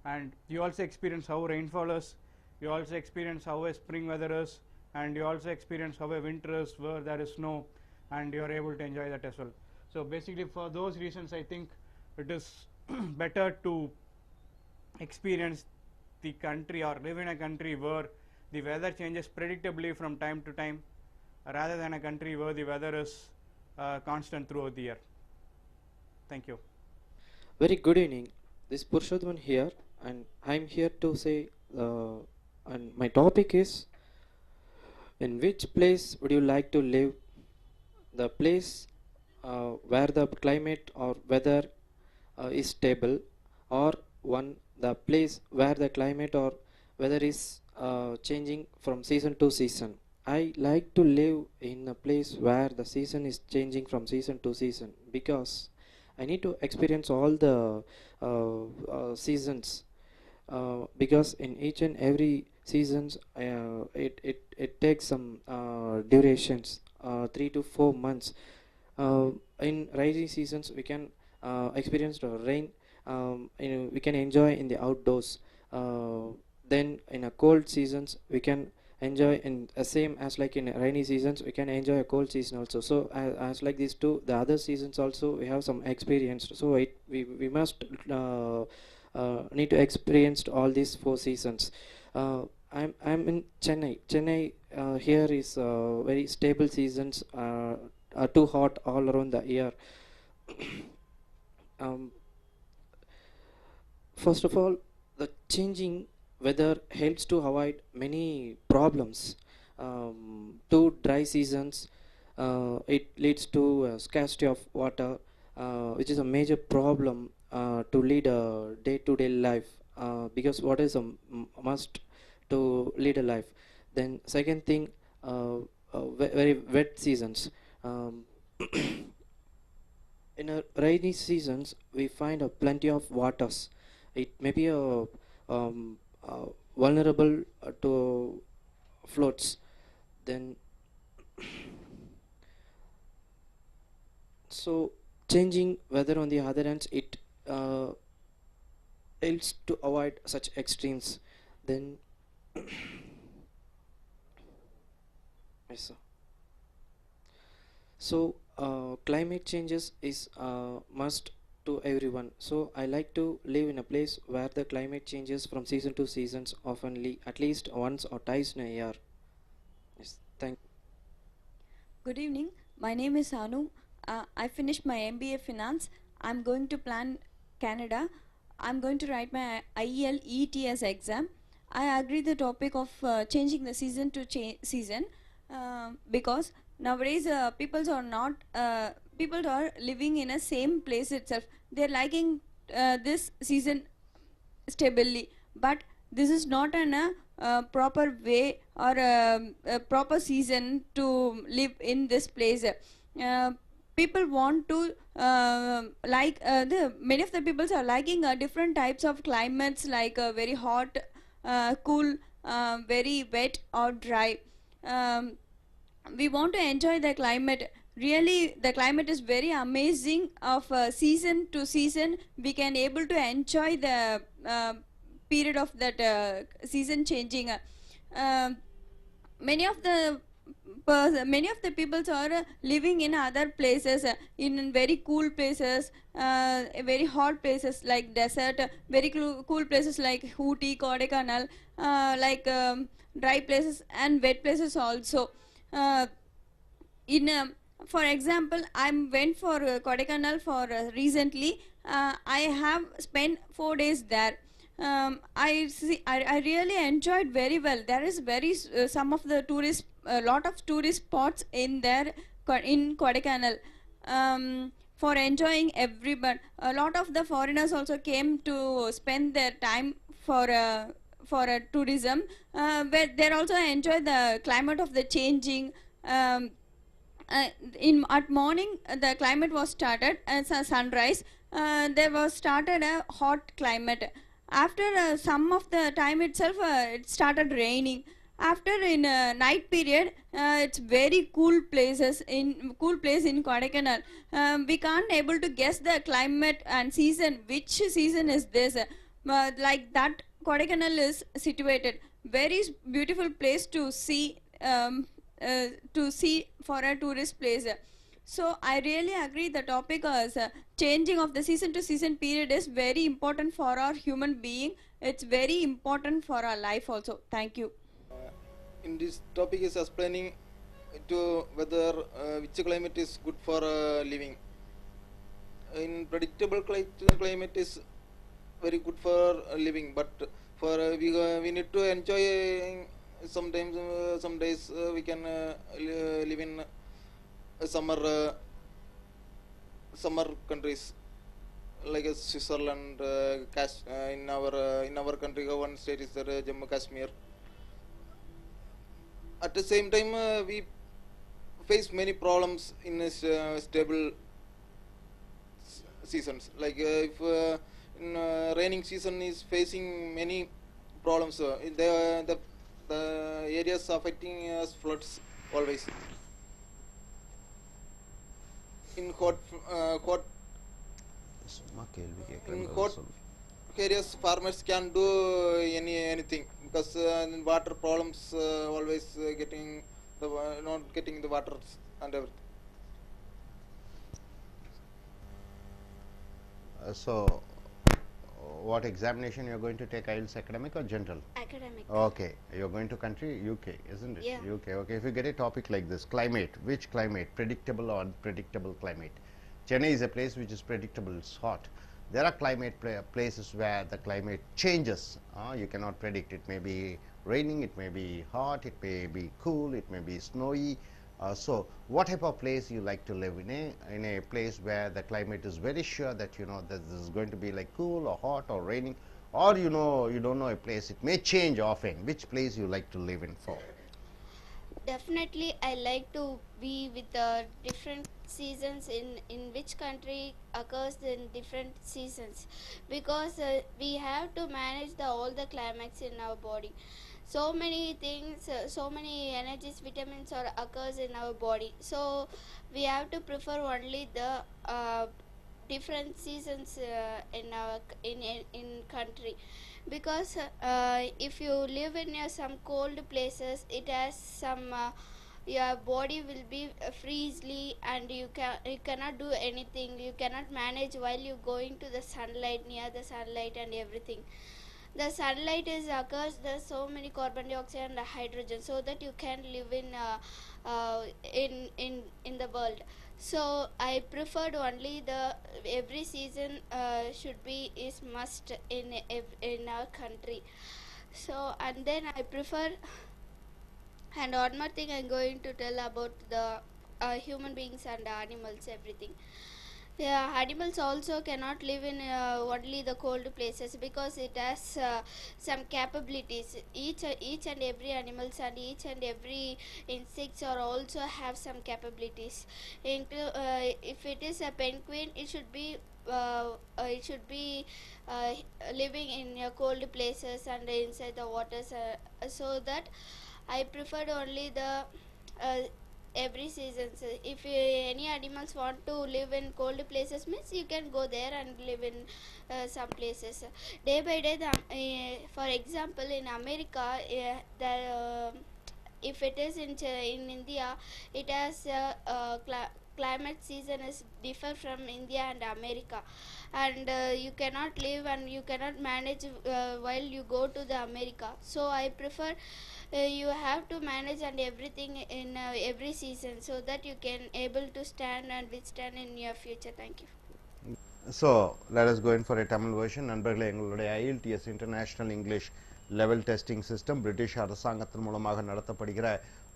D: and you also experience how rainfall is, you also experience how a spring weather is, and you also experience how a winter is where there is snow, and you are able to enjoy that as well. So basically for those reasons I think it is better to experience the country or live in a country where the weather changes predictably from time to time, rather than a country where the weather is constant throughout the year. Thank you.
E: Very good evening. This is Purushothaman here, and I'm here to say, and my topic is, in which place would you like to live? The place where the climate or weather is stable, or the place where the climate or weather is changing from season to season. I like to live in a place where the season is changing from season to season, because I need to experience all the seasons, because in each and every seasons it takes some durations, 3 to 4 months. In rainy seasons we can experience the rain, we can enjoy in the outdoors. Then in a cold seasons we can enjoy in same as like in rainy seasons we can enjoy a cold season also. So as like these two, the other seasons also we have some experience, so we must need to experience all these 4 seasons. I'm in Chennai. Here is very stable seasons, are too hot all around the year. First of all, the changing weather helps to avoid many problems. Two dry seasons, it leads to scarcity of water, which is a major problem to lead a day-to-day life, because water is a must to lead a life. Then second thing, very wet seasons. In a rainy seasons we find plenty of waters. It may be vulnerable to floods. Then so changing weather on the other hand, it helps to avoid such extremes. Then yes, sir. So climate changes is must to everyone. So I like to live in a place where the climate changes from season to seasons oftenly, at least once or twice in a year. Yes, thank.
F: Good evening. My name is Anu. I finished my MBA Finance. I'm going to plan Canada. I'm going to write my I.E.L.T.S exam. I agree the topic of changing the season to season, because nowadays people are living in a same place itself. They're liking this season stably, but this is not a proper way or a proper season to live in this place. People want to many of the people are liking different types of climates, like very hot, cool, very wet or dry. We want to enjoy the climate. Really, the climate is very amazing. Of season to season we can able to enjoy the period of that season changing. Many of the people are living in other places, in very cool places, very hot places like desert, very cool places like Ooty, Kodaikanal, dry places and wet places also. For example, I went for Kodaikanal for recently. I have spent 4 days there. I really enjoyed very well. There is some of the tourist, a lot of tourist spots in there in Kodaikanal. For enjoying everyone, a lot of the foreigners also came to spend their time for tourism, where they also enjoy the climate of the changing. At morning the climate was started as a sunrise. There was started a hot climate. After some of the time itself, it started raining. After in night period, it's very cool places in cool place in Kodaikanal. We can't able to guess the climate and season, which season is this. Like that, Kodaikanal is situated very beautiful place to see for a tourist place. So I really agree the topic is changing of the season to season period is very important for our human being. It's very important for our life also. Thank you.
G: In this topic is explaining to whether which climate is good for living. In predictable climate is very good for living, but for we need to enjoy. Sometimes some days we can live in summer countries like Switzerland. In our country, one state is Jammu Kashmir. At the same time, we face many problems in stable seasons. Like if in raining season is facing many problems. The areas affecting us floods always. In hot areas, farmers can do anything because water problems always getting the not getting the water and everything.
A: So, what examination you are going to take? IELTS academic or general?
B: Academic.
A: Okay, you are going to country UK, isn't it?
B: Yeah.
A: UK. Okay, if you get a topic like this, climate, which climate? Predictable or unpredictable climate? Chennai is a place which is predictable, it's hot. There are climate places where the climate changes. You cannot predict. It may be raining, it may be hot, it may be cool, it may be snowy. So, what type of place you like to live in a place where the climate is very sure that you know that this is going to be like cool or hot or raining, or you know you don't know a place, it may change often. Which place you like to live in for?
B: Definitely, I like to be with different seasons in which country occurs in different seasons, because we have to manage all the climax in our body. So many things, so many energies, vitamins or occurs in our body. So we have to prefer only the different seasons in country, because if you live in some cold places, it has some your body will be freezely, and you cannot do anything, you cannot manage while you going to the sunlight, near the sunlight and everything. The sunlight is occurs, there's so many carbon dioxide and hydrogen, so that you can live in the world. So I preferred only the every season should be is must in our country. So and then I prefer, and one more thing I'm going to tell about the human beings and animals, everything. Yeah, animals also cannot live in only the cold places, because it has some capabilities. Each and every animals and each and every insects are also have some capabilities. If it is a penguin, it should be uh, living in cold places and inside the waters, so that I preferred only the every season. So if any animals want to live in cold places, means you can go there and live in some places. Day by day, for example, in America, if it is in India, it has climate season is differ from India and America, and you cannot live and you cannot manage while you go to the America. So I prefer you have to manage and everything in every season, so that you can able to stand and withstand in your future. Thank you.
A: So, let us go in for a Tamil version. நண்பர்களே, எங்களுடைய IELTS international English level testing system British அரசாங்கத்தின் மூலமாக நடத்தப்படுகிற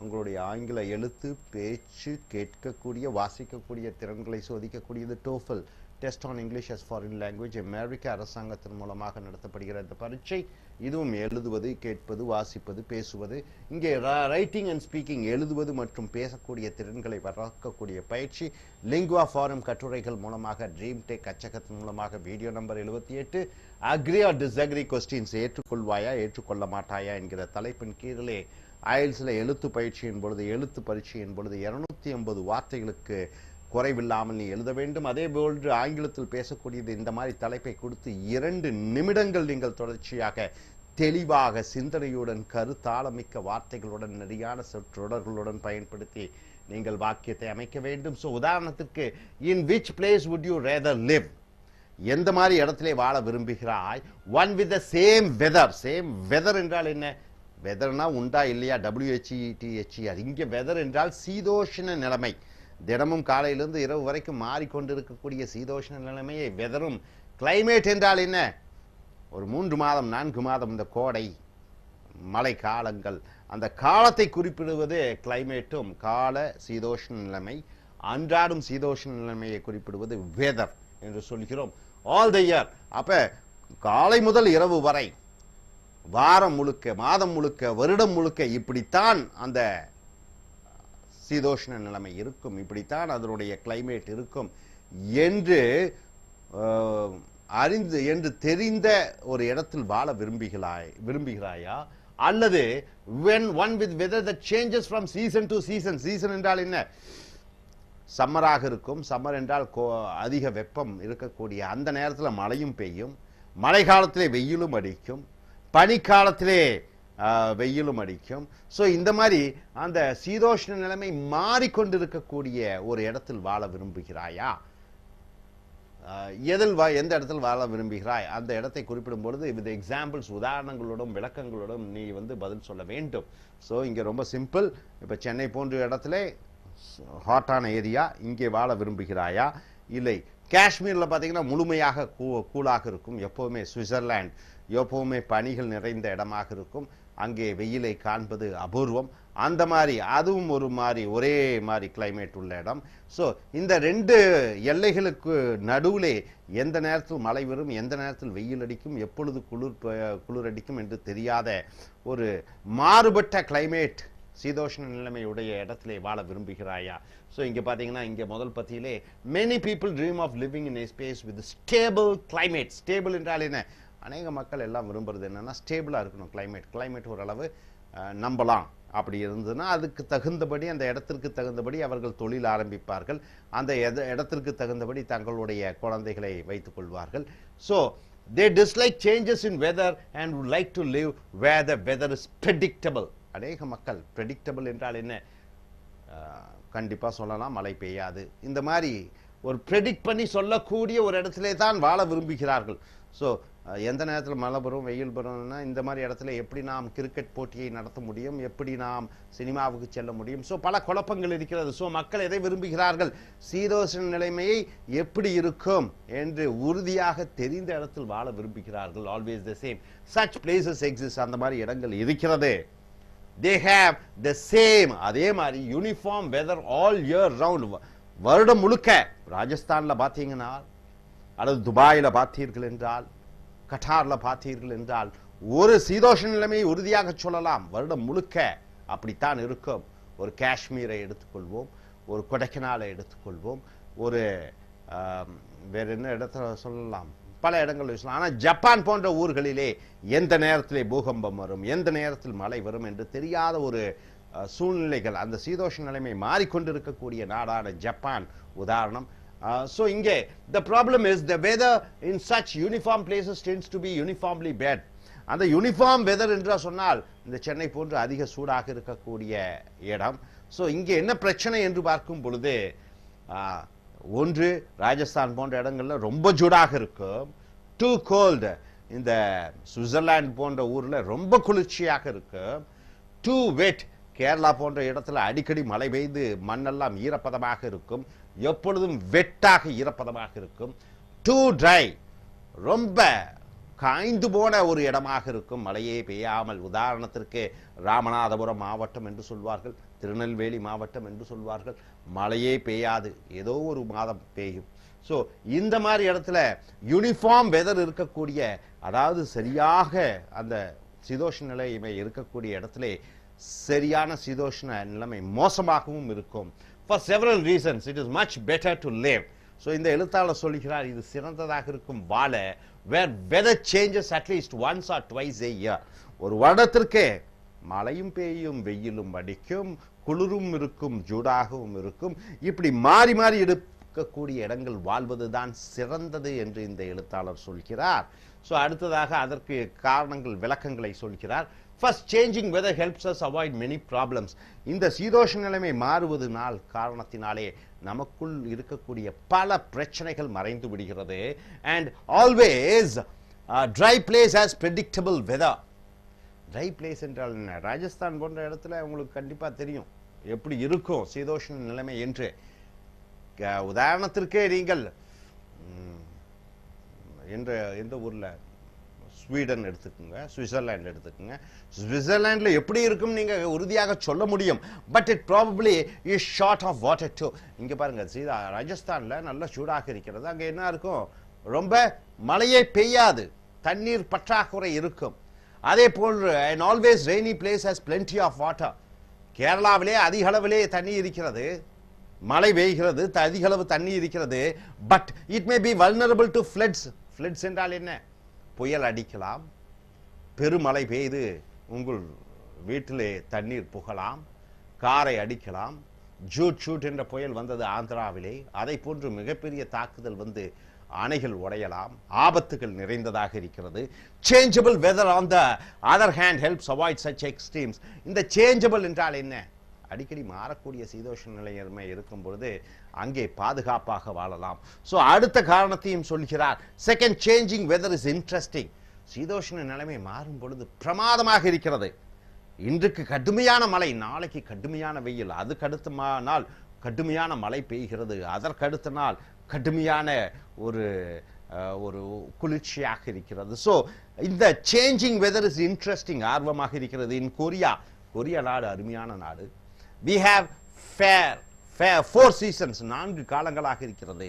A: உங்களுடைய ஆங்கில எழுத்து, பேச்சு, கேட்கக்கூடிய, வாசிக்கக்கூடிய திறன்களை சோதிக்கக்கூடியது TOEFL test on English as foreign language அமெரிக்க அரசாங்கத்தின் மூலமாக நடத்தப்படுகிற இந்த பரீட்சை. இதுவும் எழுதுவது, கேட்பது, வாசிப்பது, பேசுவது, இங்கே ரைட்டிங் அண்ட் ஸ்பீக்கிங், எழுதுவது மற்றும் பேசக்கூடிய திறன்களை வளர்க்கக்கூடிய பயிற்சி. லிங்குவா ஃபாரம் கட்டுரைகள் மூலமாக ட்ரீம் டெக் அச்சகத்தின் மூலமாக video number 78 agree or disagree questions, ஏற்றுக்கொள்வாயா ஏற்றுக்கொள்ள மாட்டாயா என்கிற தலைப்பின் கீழே IELTSல எழுத்து பயிற்சியின் பொழுது எழுத்து பரீட்சையின் பொழுது 280 வார்த்தைகளுக்கு குறைவில்லாமல் நீ எழுத வேண்டும். அதே போன்று ஆங்கிலத்தில் பேசக்கூடியது இந்த மாதிரி தலைப்பை கொடுத்து 2 நிமிடங்கள் நீங்கள் தொடர்ச்சியாக தெளிவாக சிந்தனையுடன் கருத்தாளமிக்க வார்த்தைகளுடன் நெறியான சொற்றொடர்களுடன் பயன்படுத்தி நீங்கள் வாக்கியத்தை அமைக்க வேண்டும். ஸோ உதாரணத்துக்கு in which place would you rather live, எந்த மாதிரி இடத்திலே வாழ விரும்புகிறாய். One with the same weather. Same weather என்றால் என்ன? வெதர்னா உண்டா இல்லையா, WHETHER. இங்கே வெதர் என்றால் சீதோஷ்ண நிலைமை. தினமும் காலையிலிருந்து இரவு வரைக்கும் மாறிக்கொண்டிருக்கக்கூடிய சீதோஷ்ண நிலைமையை வெதரும். கிளைமேட் என்றால் என்ன? ஒரு 3 மாதம் 4 மாதம் இந்த கோடை மழை காலங்கள், அந்த காலத்தை குறிப்பிடுவது கிளைமேட்டும். கால சீதோஷ்ண நிலைமை, அன்றாடும் சீதோஷ்ண நிலைமையை குறிப்பிடுவது வெதர் என்று சொல்கிறோம். All the year. அப்ப காலை முதல் இரவு வரை, வாரம் முழுக்க, மாதம் முழுக்க, வருடம் முழுக்க இப்படித்தான் அந்த சீதோஷ்ண நிலைமை இருக்கும், இப்படித்தான் அதனுடைய கிளைமேட் இருக்கும் என்று அறிந்து என்று தெரிந்த ஒரு இடத்தில் வாழ விரும்புகிறாயா, அல்லது when one with weather that changes from season to season. Season என்றால் என்ன? சம்மராக இருக்கும். சம்மர் என்றால் அதிக வெப்பம் இருக்கக்கூடிய அந்த நேரத்தில் மழையும் பெய்யும், மழை காலத்திலே வெயிலும் அடிக்கும், பனிக்காலத்திலே வெயிலும் அடிக்கும். ஸோ இந்த மாதிரி அந்த சீதோஷ்ண நிலைமை மாறிக்கொண்டிருக்கக்கூடிய ஒரு இடத்தில் வாழ விரும்புகிறாயா? எந்த இடத்தில் வாழ விரும்புகிறாய் அந்த இடத்தை குறிப்பிடும் பொழுது வித் எக்ஸாம்பிள்ஸ், உதாரணங்களோடும் விளக்கங்களோடும் நீ பதில் சொல்ல வேண்டும். ஸோ இங்கே ரொம்ப சிம்பிள். இப்போ சென்னை போன்ற இடத்துல ஹாட்டான ஏரியா, இங்கே வாழ விரும்புகிறாயா? இல்லை காஷ்மீரில் பார்த்தீங்கன்னா முழுமையாக கூலாக இருக்கும், எப்போவுமே சுவிட்சர்லாந்து எப்போவுமே பனிகள் நிறைந்த இடமாக இருக்கும், அங்கே வெயிலை காண்பது அபூர்வம். அந்த மாதிரி அதுவும் ஒரு மாதிரி ஒரே மாதிரி கிளைமேட் உள்ள இடம். ஸோ இந்த 2 எல்லைகளுக்கு நடுவிலே எந்த நேரத்தில் மழை வரும், எந்த நேரத்தில் வெயில் அடிக்கும், எப்பொழுது குளிர் அடிக்கும் என்று தெரியாத ஒரு மாறுபட்ட கிளைமேட் சீதோஷ்ண நிலைமையுடைய இடத்திலே வாழ விரும்புகிறாயா? ஸோ இங்கே பார்த்தீங்கன்னா இங்கே முதல் பத்தியிலே many people dream of living in a space with stable climate. Stable என்றால் என்ன? அநேக மக்கள் எல்லாம் விரும்புறது என்னன்னா ஸ்டேபிளாக இருக்கணும் கிளைமேட் ஓரளவு நம்பலாம். அப்படி இருந்ததுன்னா அதுக்கு தகுந்தபடி, அந்த இடத்திற்கு தகுந்தபடி அவர்கள் தொழில் ஆரம்பிப்பார்கள், அந்த இடத்திற்கு தகுந்தபடி தங்களுடைய குழந்தைகளை வைத்துக் கொள்வார்கள். So they dislike changes in weather and would like to live where the weather is predictable. அநேக மக்கள் predictable என்றால் என்ன? கண்டிப்பாக சொல்லலாம் மழை பெய்யாது, இந்த மாதிரி ஒரு ப்ரெடிக்ட் பண்ணி சொல்லக்கூடிய ஒரு இடத்துல தான் வாழ விரும்புகிறார்கள். ஸோ எந்த நேரத்தில் மழை வரும் வெயில் வரும்னா இந்த மாதிரி இடத்துல எப்படி நாம் கிரிக்கெட் போட்டியை நடத்த முடியும், எப்படி நாம் சினிமாவுக்கு செல்ல முடியும்? ஸோ பல குழப்பங்கள் இருக்கிறது. ஸோ மக்கள் எதை விரும்புகிறார்கள்? சீதோஷ்ண நிலைமையை எப்படி இருக்கும் என்று உறுதியாக தெரிந்த இடத்தில் வாழ விரும்புகிறார்கள். Always the same such places exist. அந்த மாதிரி இடங்கள் இருக்கிறது. they have the same, அதே மாதிரி uniform weather all year round. வருடம் முழுக்க ராஜஸ்தானில் பார்த்தீங்கன்னா, அல்லது துபாயில் பார்த்தீர்கள் என்றால், கட்டாரில் பார்த்தீர்கள் என்றால் ஒரு சீதோஷ்ண நிலைமையை உறுதியாக சொல்லலாம், வருடம் முழுக்க அப்படித்தான் இருக்கும். ஒரு காஷ்மீரை எடுத்துக்கொள்வோம், ஒரு கொடைக்கானலை எடுத்துக்கொள்வோம், ஒரு வேற என்ன இடத்துல சொல்லலாம், பல இடங்கள் சொல்லலாம். ஆனால் ஜப்பான் போன்ற ஊர்களிலே எந்த நேரத்திலே பூகம்பம் வரும், எந்த நேரத்தில் மழை வரும் என்று தெரியாத ஒரு சூழ்நிலைகள், அந்த சீதோஷ்ண நிலைமை மாறிக்கொண்டிருக்கக்கூடிய நாடான ஜப்பான் உதாரணம். So இங்கே the problem is the weather in such uniform places tends to be uniformly bad. அந்த யூனிஃபார்ம் வெதர் என்று சொன்னால் இந்த சென்னை போன்று அதிக சூடாக இருக்கக்கூடிய இடம். ஸோ இங்கே என்ன பிரச்சனை என்று பார்க்கும் பொழுது, ஒன்று ராஜஸ்தான் போன்ற இடங்கள்ல ரொம்ப சூடாக இருக்கும், டூ கோல்டு. இந்த சுவிட்சர்லாந்து போன்ற ஊர்ல ரொம்ப குளிர்ச்சியாக இருக்கும், டூ வெட். கேரளா போன்ற இடத்துல அடிக்கடி மழை பெய்து மண்ணெல்லாம் ஈரப்பதமாக இருக்கும், எப்பொழுதும் வெட்டாக ஈரப்பதமாக இருக்கும், டூ ட்ரை. ரொம்ப காய்ந்து போன ஒரு இடமாக இருக்கும், மழையே பெய்யாமல். உதாரணத்திற்கு ராமநாதபுரம் மாவட்டம் என்று சொல்வார்கள், திருநெல்வேலி மாவட்டம் என்று சொல்வார்கள், மழையே பெய்யாது, ஏதோ ஒரு மாதம் பெய்யும். ஸோ இந்த மாதிரி இடத்துல யூனிஃபார்ம் வெதர் இருக்கக்கூடிய, அதாவது சரியாக அந்த சீதோஷ்ண நிலைமை இருக்கக்கூடிய இடத்துல சரியான சீதோஷ்ண நிலைமை மோசமாகவும் இருக்கும். For several reasons it is much better to live. So இந்த எழுத்தாளர் சொல்கிறார் இது சிறந்ததாக இருக்கும் வாழ, where weather changes at least once or twice a year. ஒரு வருடத்திற்கு மழையும் பெய்யும், வெயிலும் அடிக்கும், குளிரும் இருக்கும், ஜூடாகவும் இருக்கும். இப்படி மாறி மாறி இருக்கக்கூடிய இடங்கள் வாழ்வதுதான் சிறந்தது என்று இந்த எழுத்தாளர் சொல்கிறார். ஸோ அடுத்ததாக அதற்கு காரணங்கள், விளக்கங்களை சொல்கிறார். First, changing weather helps us avoid many problems. இந்த சீதோஷ நிலைமை மாறுவதனால் காரணத்தினாலே நமக்குள் இருக்கக்கூடிய பல பிரச்சனைகள் மறைந்து விடுகிறது. And always dry place has predictable weather. Dry place என்றால் என்ன? ராஜஸ்தான் போன்ற இடத்துல உங்களுக்கு கண்டிப்பாக தெரியும் எப்படி இருக்கும் சீதோஷ்ண நிலைமை என்று. உதாரணத்திற்கே நீங்கள் எந்த ஊரில், ஸ்வீடன் எடுத்துக்கோங்க, சுவிட்சர்லாந்து எடுத்துக்கோங்க. சுவிட்சர்லாண்டில் எப்படி இருக்கும் நீங்கள் உறுதியாக சொல்ல முடியும். But it probably is short of water too. இங்கே பாருங்கள், ராஜஸ்தானில் நல்ல சூடாக இருக்கிறது. அங்கே என்ன இருக்கும்? ரொம்ப மழையே பெய்யாது, தண்ணீர் பற்றாக்குறை இருக்கும். அதே போல் and always rainy place has plenty of water. கேரளாவிலே அதிக அளவிலே தண்ணி இருக்கிறது, மழை பெய்கிறது, அதிக அளவு தண்ணி இருக்கிறது. But it may be vulnerable to floods. Floods என்றால் என்ன? புயல் அடிக்கலாம், பெருமழை பெய்து உங்கள் வீட்டிலே தண்ணீர் புகலாம், காரை அடிக்கலாம். ஜூட் என்ற புயல் வந்தது ஆந்திராவிலே. அதை போன்று மிகப்பெரிய தாக்குதல் வந்து அணைகள் உடையலாம். ஆபத்துகள் நிறைந்ததாக இருக்கிறது. Changeable weather on the other hand helps avoid such extremes. இந்த சேஞ்சபிள் என்றால் என்ன? அடிக்கடி மாறக்கூடிய சீதோஷ நிலைமை இருக்கும் பொழுது அங்கே பாதுகாப்பாக வாழலாம். ஸோ அடுத்த காரணத்தையும் சொல்கிறார். Second, changing weather is interesting. சீதோஷ்ண நிலைமை மாறும் பொழுது பிரமாதமாக இருக்கிறது. இன்றைக்கு கடுமையான மழை, நாளைக்கு கடுமையான வெயில், அதுக்கு அடுத்த நாள் கடுமையான மழை பெய்கிறது, அதற்கடுத்த நாள் கடுமையான ஒரு குளிர்ச்சியாக இருக்கிறது. ஸோ இந்த சேஞ்சிங் வெதர் இஸ் இன்ட்ரெஸ்டிங், ஆர்வமாக இருக்கிறது. இன் கொரியா நாடு அருமையான நாடு. We have four seasons, 4 காலங்களாக இருக்கிறது.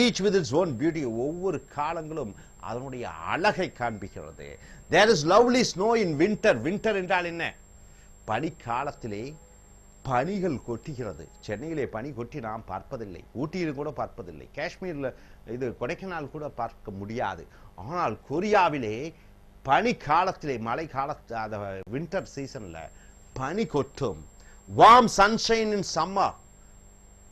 A: Each with its own beauty. ஒவ்வொரு காலங்களும் அதனுடைய அழகை காண்பிக்கிறது. There is lovely snow in winter. Winter என்றால் என்ன? பனிக்காலத்திலே பனிகள் கொட்டுகிறது. சென்னையிலே பனி கொட்டி நாம் பார்ப்பதில்லை, ஊட்டியில் கூட பார்ப்பதில்லை, காஷ்மீரில் இது கொடைக்கானல் கூட பார்க்க முடியாது. ஆனால் கொரியாவிலே பனி காலத்திலே, மழை காலத்து, அந்த வின்டர் சீசன்ல பனி கொட்டும். Warm sunshine in summer.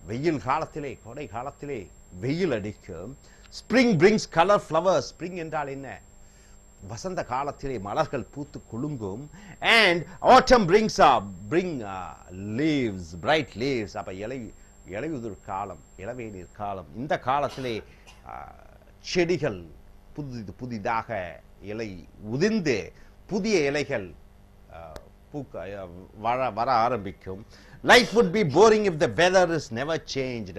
A: வெயில் காலத்திலே, கோடை காலத்திலே வெயில் அடிக்கும். Spring brings colour flowers. Spring என்றால் என்ன? வசந்த காலத்திலே மலர்கள் பூத்து குலுங்கும். And autumn bring leaves, bright leaves. அப்ப இலையுதிர் காலம், இளவேநீர் காலம். இந்த காலத்திலே செடிகள் புதிதாக இலை உதிர்ந்து புதிய இலைகள் வர ஆரம்பிக்கும். Life would be boring if the weather is never changed.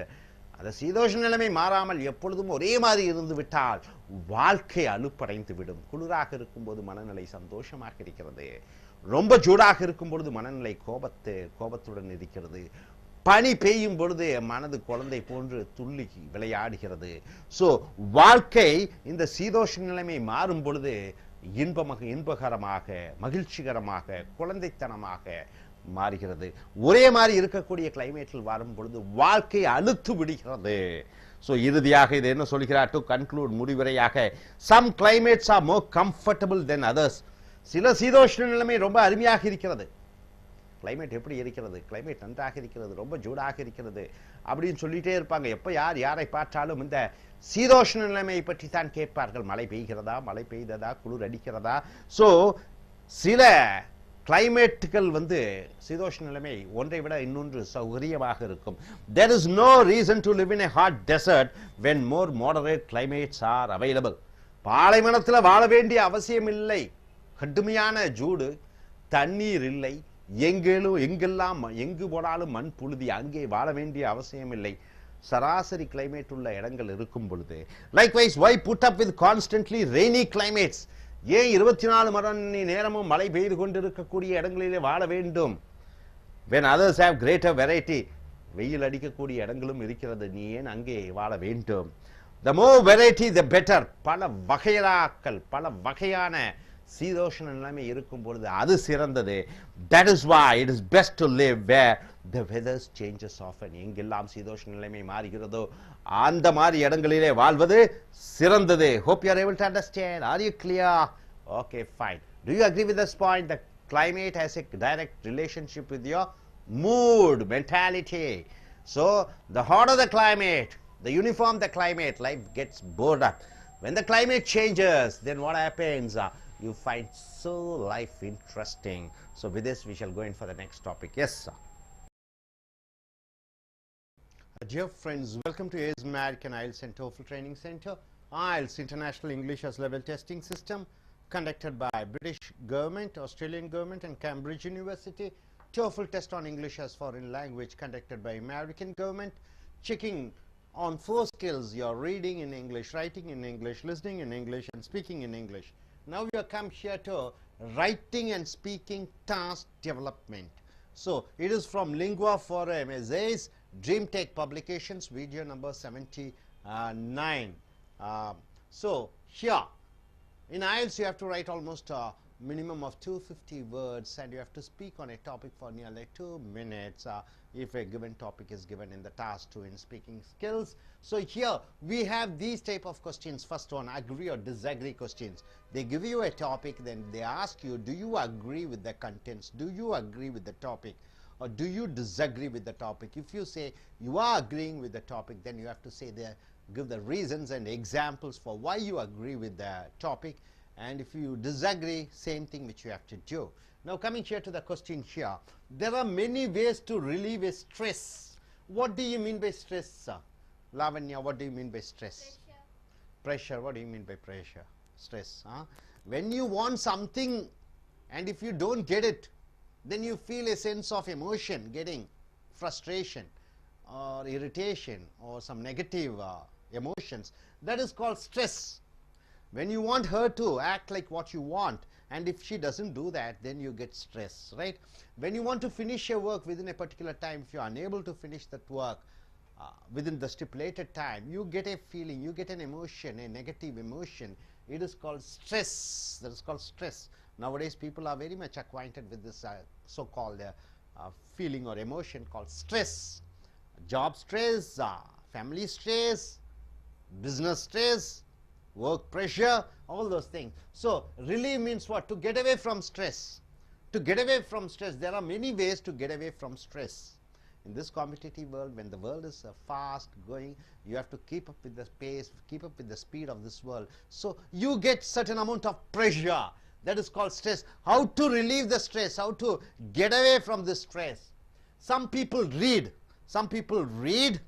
A: அந்த சீதோஷ நிலைமை மாறாமல் எப்பொழுதும் ஒரே மாதிரி இருந்து விட்டால் வாழ்க்கை அலுப்படைந்து விடும். குளிராக இருக்கும்போது மனநிலை சந்தோஷமாக இருக்கிறது, ரொம்ப சூடாக இருக்கும் பொழுது மனநிலை கோபத்துடன் இருக்கிறது. பனி பெய்யும் பொழுது மனது குழந்தை போன்று துள்ளி விளையாடுகிறது. ஸோ வாழ்க்கை இந்த சீதோஷ நிலைமை மாறும் பொழுது இன்பகரமாக, மகிழ்ச்சிகரமாக, குழந்தைத்தனமாக மாறுகிறது. ஒரே மாதிரி இருக்கக்கூடிய கிளைமேட்டில் வரும் பொழுது வாழ்க்கை அழுத்து விடுகிறது. ஸோ இறுதியாக இது என்ன சொல்கிறார்? டு கன்க்ளூட், முடிவுரையாக, some climates are more comfortable than others. சில சீதோஷ்ண நிலைமை ரொம்ப அருமையாக இருக்கிறது. கிளைமேட் எப்படி இருக்கிறது? கிளைமேட் நன்றாக இருக்கிறது, ரொம்ப சூடாக இருக்கிறது அப்படின்னு சொல்லிட்டே இருப்பாங்க. எப்போ யாரை பார்த்தாலும் இந்த சீதோஷ்ண நிலைமையை பற்றி தான் கேட்பார்கள். மழை பெய்கிறதா, மழை பெய்ததா, குளிர் அடிக்கிறதா. ஸோ சில கிளைமேட்டுகள் வந்து சீதோஷ்ண நிலைமை ஒன்றை விட இன்னொன்று சௌகரியமாக இருக்கும். There is no reason to live in a hot desert when more moderate climates are available. பாலைவனத்தில் வாழ வேண்டிய அவசியம் இல்லை. கடுமையான ஜூடு, தண்ணீர் இல்லை, எங்கு போனாலும் மண் புழுதி, அங்கே வாழ வேண்டிய அவசியம் இல்லை. சராசரி கிளைமேட் உள்ள இடங்கள் இருக்கும் பொழுது, likewise why put up with constantly rainy climates? ஏன் 24 மணி நேரமும் மழை பெய்து கொண்டிருக்கக்கூடிய இடங்களிலே வாழ வேண்டும்? when others have greater variety, வெயில் அடிக்கக்கூடிய இடங்களும் இருக்கிறது, நீ ஏன் அங்கே வாழ வேண்டும்? the more variety the better. பல வகையான சீதோஷண நிலைமை இருக்கும் பொழுது அது சிறந்தது. that is why it is best to live where the weather changes often. எங்கெல்லாம் சீதோஷண நிலைமை மாறுகிறதோ அந்த மாதிரி இடங்களிலே வாழ்வது சிறந்தது. hope you are able to understand. Are you clear? Okay, fine. Do you agree with this point? The Climate has a direct relationship with your mood, mentality. So the hotter the climate, the uniform the climate, life gets bored up. When the climate changes, then what happens? You find so life interesting. So with this, we shall go in for the next topic. Yes, sir. Dear friends, welcome to AILTS American IELTS and TOEFL Training Center. IELTS International English as Level Testing System conducted by British Government, Australian Government and Cambridge University. TOEFL test on English as Foreign Language conducted by American Government, checking on 4 skills: your reading in English, writing in English, listening in English and speaking in English. Now we have come here to writing and speaking task development. So it is from Lingua Forum Essays, DreamTech Publications, video number 79. So here in IELTS you have to write almost a minimum of 250 words and you have to speak on a topic for nearly 2 minutes if a given topic is given in the task 2 in speaking skills. So here we have these type of questions. First one, agree or disagree questions. They give you a topic, then they ask you, do you agree with the contents? Do you agree with the topic? Or do you disagree with the topic? If you say you are agreeing with the topic, then you have to say give the reasons and examples for why you agree with the topic. And if you disagree, same thing which you have to do. Now coming here to the question here, there are many ways to relieve a stress. What do you mean by stress, sir? Lavanya, what do you mean by stress? Pressure. What do you mean by pressure? Stress. When you want something and if you don't get it, then you feel a sense of emotion, getting frustration or irritation or some negative emotions. That is called stress. When you want her to act like what you want, and if she doesn't do that, then you get stress, right? When you want to finish your work within a particular time, if you are unable to finish that work within the stipulated time, you get a feeling, you get an emotion, a negative emotion. It is called stress. That is called stress. Nowadays people are very much acquainted with this so-called feeling or emotion called stress. Job stress, family stress, business stress, work pressure, all those things. So relieve means what? To get away from stress. To get away from stress, there are many ways to get away from stress. In this competitive world, when the world is fast going, you have to keep up with the pace, keep up with the speed of this world. So you get certain amount of pressure. That is called stress. How to relieve the stress? How to get away from the stress? Some people read. Some people read.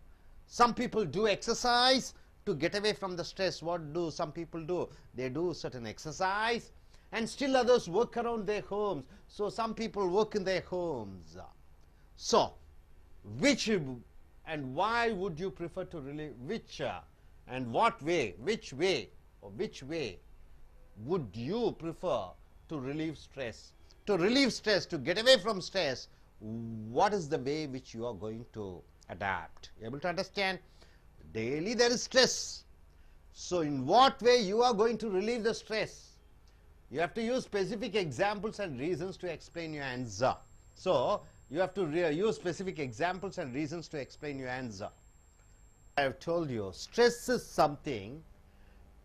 A: Some people do exercise to get away from the stress. What do some people do? They do certain exercise, and still others work around their homes. So some people work in their homes. So which and why would you prefer to relieve? Which and what way? Which way or which way would you prefer to relieve stress? To relieve stress, to get away from stress, what is the way which you are going to adapt? Able to understand? Daily there is stress. So in what way you are going to relieve the stress? You have to use specific examples and reasons to explain your answer. So you have to use specific examples and reasons to explain your answer. I have told you, stress is something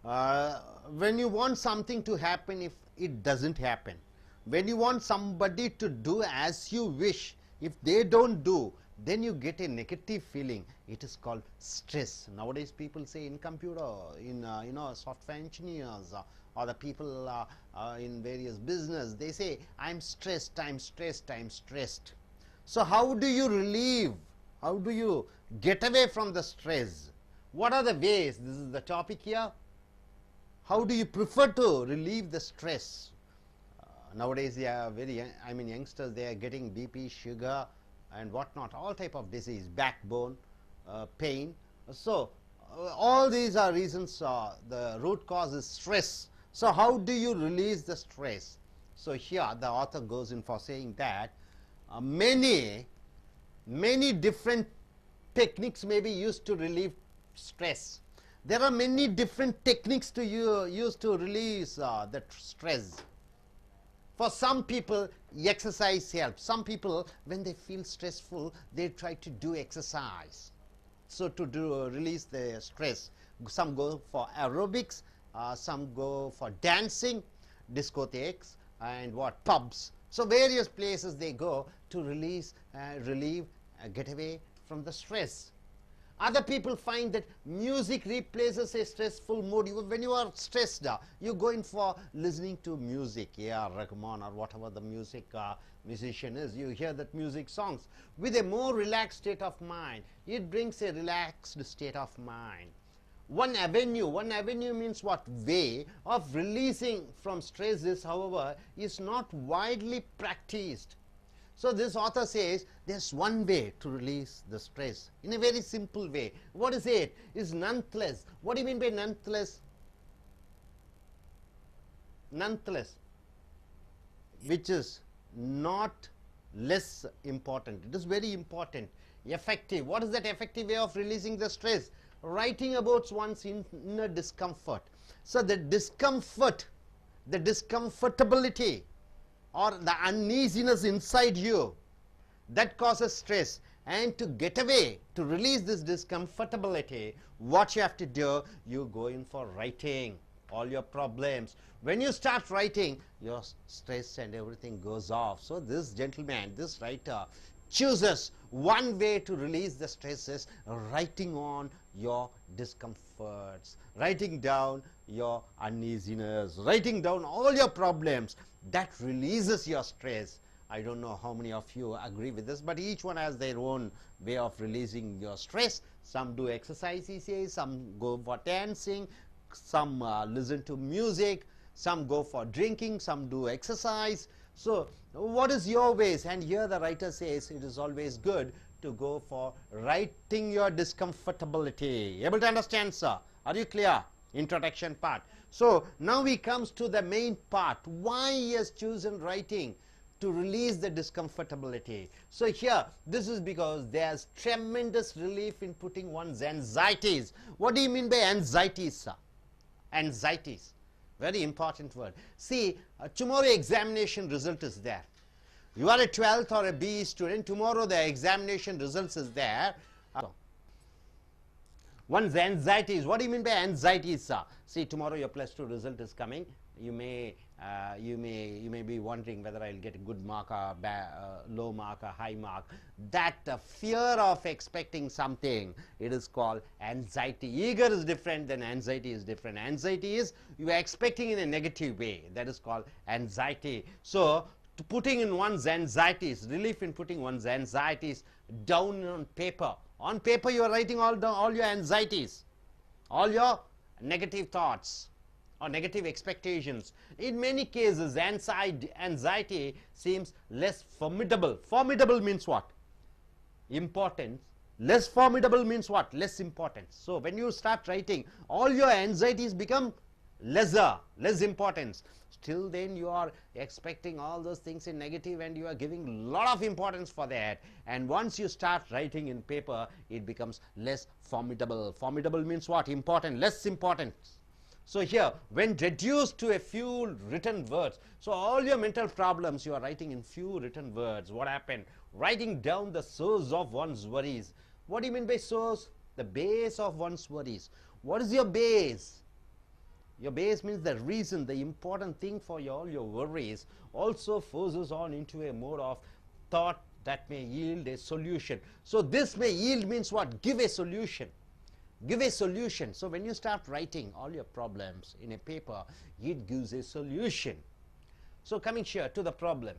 A: when you want something to happen if it doesn't happen. When you want somebody to do as you wish, if they don't do, then you get a negative feeling. It is called stress. Nowadays people say in computer, in software engineers or the people in various business, they say I'm stressed, I'm stressed, I'm stressed. So how do you relieve? How do you get away from the stress? What are the ways? This is the topic here. How do you prefer to relieve the stress? Nowadays they are very young, youngsters, they are getting BP, sugar and whatnot, all type of disease, backbone pain. So all these are reasons, the root cause is stress. So how do you release the stress? So here the author goes in for saying that many different techniques may be used to relieve stress. There are many different techniques to use to release the stress. For some people, exercise helps. Some people, when they feel stressful, they try to do exercise. So to release the stress, some go for aerobics, some go for dancing, discotheques, and pubs. So various places they go to release, relieve, get away from the stress. Other people find that music replaces a stressful mood. When you are stressed, you go in for listening to music, Rahman or whatever the music musician is. You hear that music songs with a more relaxed state of mind. It brings a relaxed state of mind. One avenue means what? Way of releasing from stress is, however, is not widely practiced. So this author says there's one way to release the stress in a very simple way. What is it? Is nonetheless. What do you mean by nonetheless? Nonetheless, which is not less important. It is very important. Effective. What is that effective way of releasing the stress? Writing about one's inner discomfort. So the discomfort, the discomfortability, or the uneasiness inside you that causes stress, and to get away, to release this discomfortability, what you have to do, you go in for writing all your problems. When you start writing, your stress and everything goes off. So this gentleman, this writer, chooses one way to release the stresses: writing on your discomforts, writing down your uneasiness, writing down all your problems. That releases your stress. I don't know how many of you agree with this, but each one has their own way of releasing your stress. Some do exercise, he says, some go for dancing, some listen to music, some go for drinking, some do exercise. So what is your ways? And here the writer says it is always good to go for writing your discomfortability. Able to understand, sir? Are you clear? Introduction part. So now we comes to the main part. Why he has chosen writing to release the discomfortability? So here, this is because there's tremendous relief in putting one's anxieties. What do you mean by anxieties, sir? Anxieties. Very important word. See, tomorrow examination result is there. You are a 12th or a BE student. Tomorrow the examination results is there. One's anxieties. What do you mean by anxieties, sir? See, tomorrow your +2 result is coming. You may be wondering whether I'll get a good mark or low mark or high mark. That fear of expecting something, it is called anxiety. Eager is different than anxiety is different. Anxiety is you are expecting in a negative way. That is called anxiety. So to putting in one's anxieties, relief in putting one's anxieties down on paper. On paper you are writing all your anxieties, all your negative thoughts or negative expectations. In many cases, anxiety seems less formidable. Formidable means what? Importance. Less formidable means what? Less importance. So when you start writing, all your anxieties become lesser, less importance. Till then you are expecting all those things in negative and you are giving a lot of importance for that. And once you start writing in paper, it becomes less formidable. Formidable means what? Important, less important. So here, when reduced to a few written words, so all your mental problems you are writing in few written words. What happened? Writing down the source of one's worries. What do you mean by source? The base of one's worries. What is your base? Your base means the reason, the important thing for all your worries also forces on into a mode of thought that may yield a solution. So this may yield means what? Give a solution. Give a solution. So when you start writing all your problems in a paper, it gives a solution. So coming here to the problem.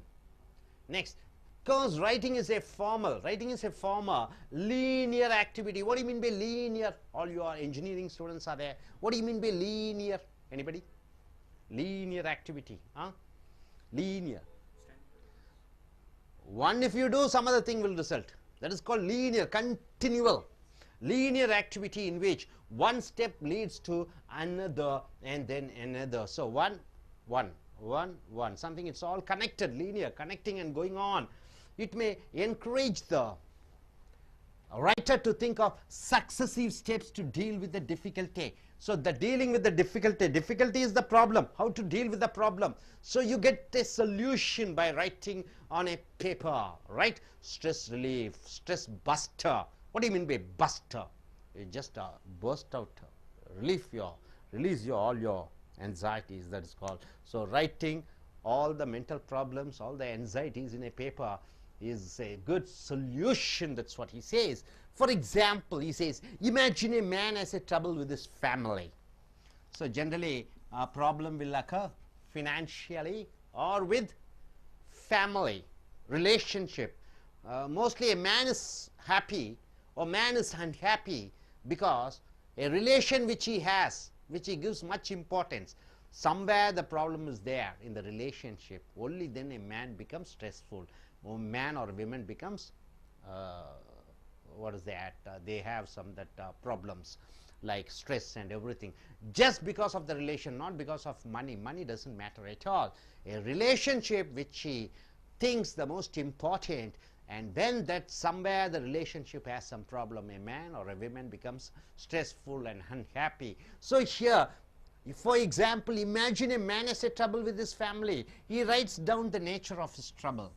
A: Next, because writing is a formal linear activity. What do you mean by linear? All your engineering students are there. What do you mean by linear? Anybody? Linear activity. Linear. One, if you do, some other thing will result. That is called linear, continual. Linear activity in which one step leads to another and then another. So one, something, it's all connected, linear, connecting and going on. It may encourage the writer to think of successive steps to deal with the difficulty. So the dealing with the difficulty is the problem, how to deal with the problem. So you get a solution by writing on a paper, right? Stress relief, stress buster. What do you mean by buster? You just burst out, release all your anxieties, that is called. So writing all the mental problems, all the anxieties in a paper is a good solution. That's what he says. For example, he says, imagine a man has a trouble with his family. So generally a problem will occur financially or with family, relationship. Mostly a man is happy or man is unhappy because a relation which he has, which he gives much importance, somewhere the problem is there in the relationship. Only then a man becomes stressful, or man or woman becomes what is that, they have some that problems like stress and everything, just because of the relation, not because of money. Money doesn't matter at all. A relationship which he thinks the most important, and then that somewhere the relationship has some problem, a man or a woman becomes stressful and unhappy. So here, for example, imagine a man has a trouble with his family. He writes down the nature of his trouble.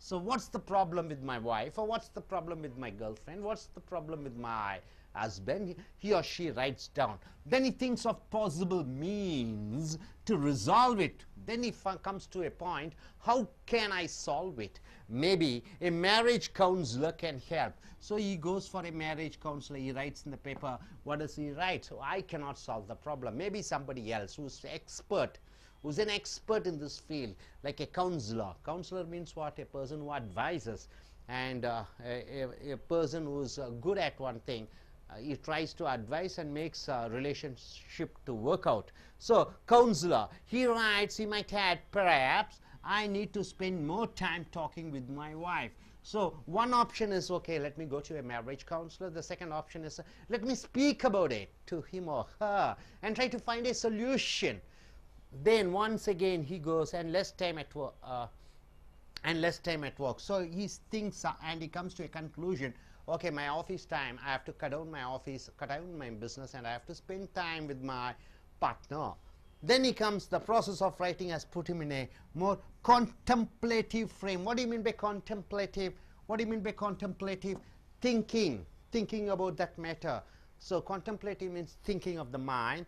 A: So what's the problem with my wife, or what's the problem with my girlfriend, what's the problem with my husband? He or she writes down. Then he thinks of possible means to resolve it. Then he comes to a point, how can I solve it? Maybe a marriage counselor can help. So he goes for a marriage counselor. He writes in the paper. What does he write? So I cannot solve the problem. Maybe somebody else who's expert, who's an expert in this field, like a counselor. Counselor means what? A person who advises, and a person who's good at one thing. He tries to advise and makes a relationship to work out. So counselor, he writes, he might add, perhaps I need to spend more time talking with my wife. So one option is, okay, let me go to a marriage counselor. The second option is, let me speak about it to him or her and try to find a solution. Then once again he goes and less time at work, So he thinks and he comes to a conclusion, okay, my office time, I have to cut down my office, cut down my business, and I have to spend time with my partner. Then he comes, the process of writing has put him in a more contemplative frame. What do you mean by contemplative? What do you mean by contemplative? Thinking about that matter. So contemplative means thinking of the mind,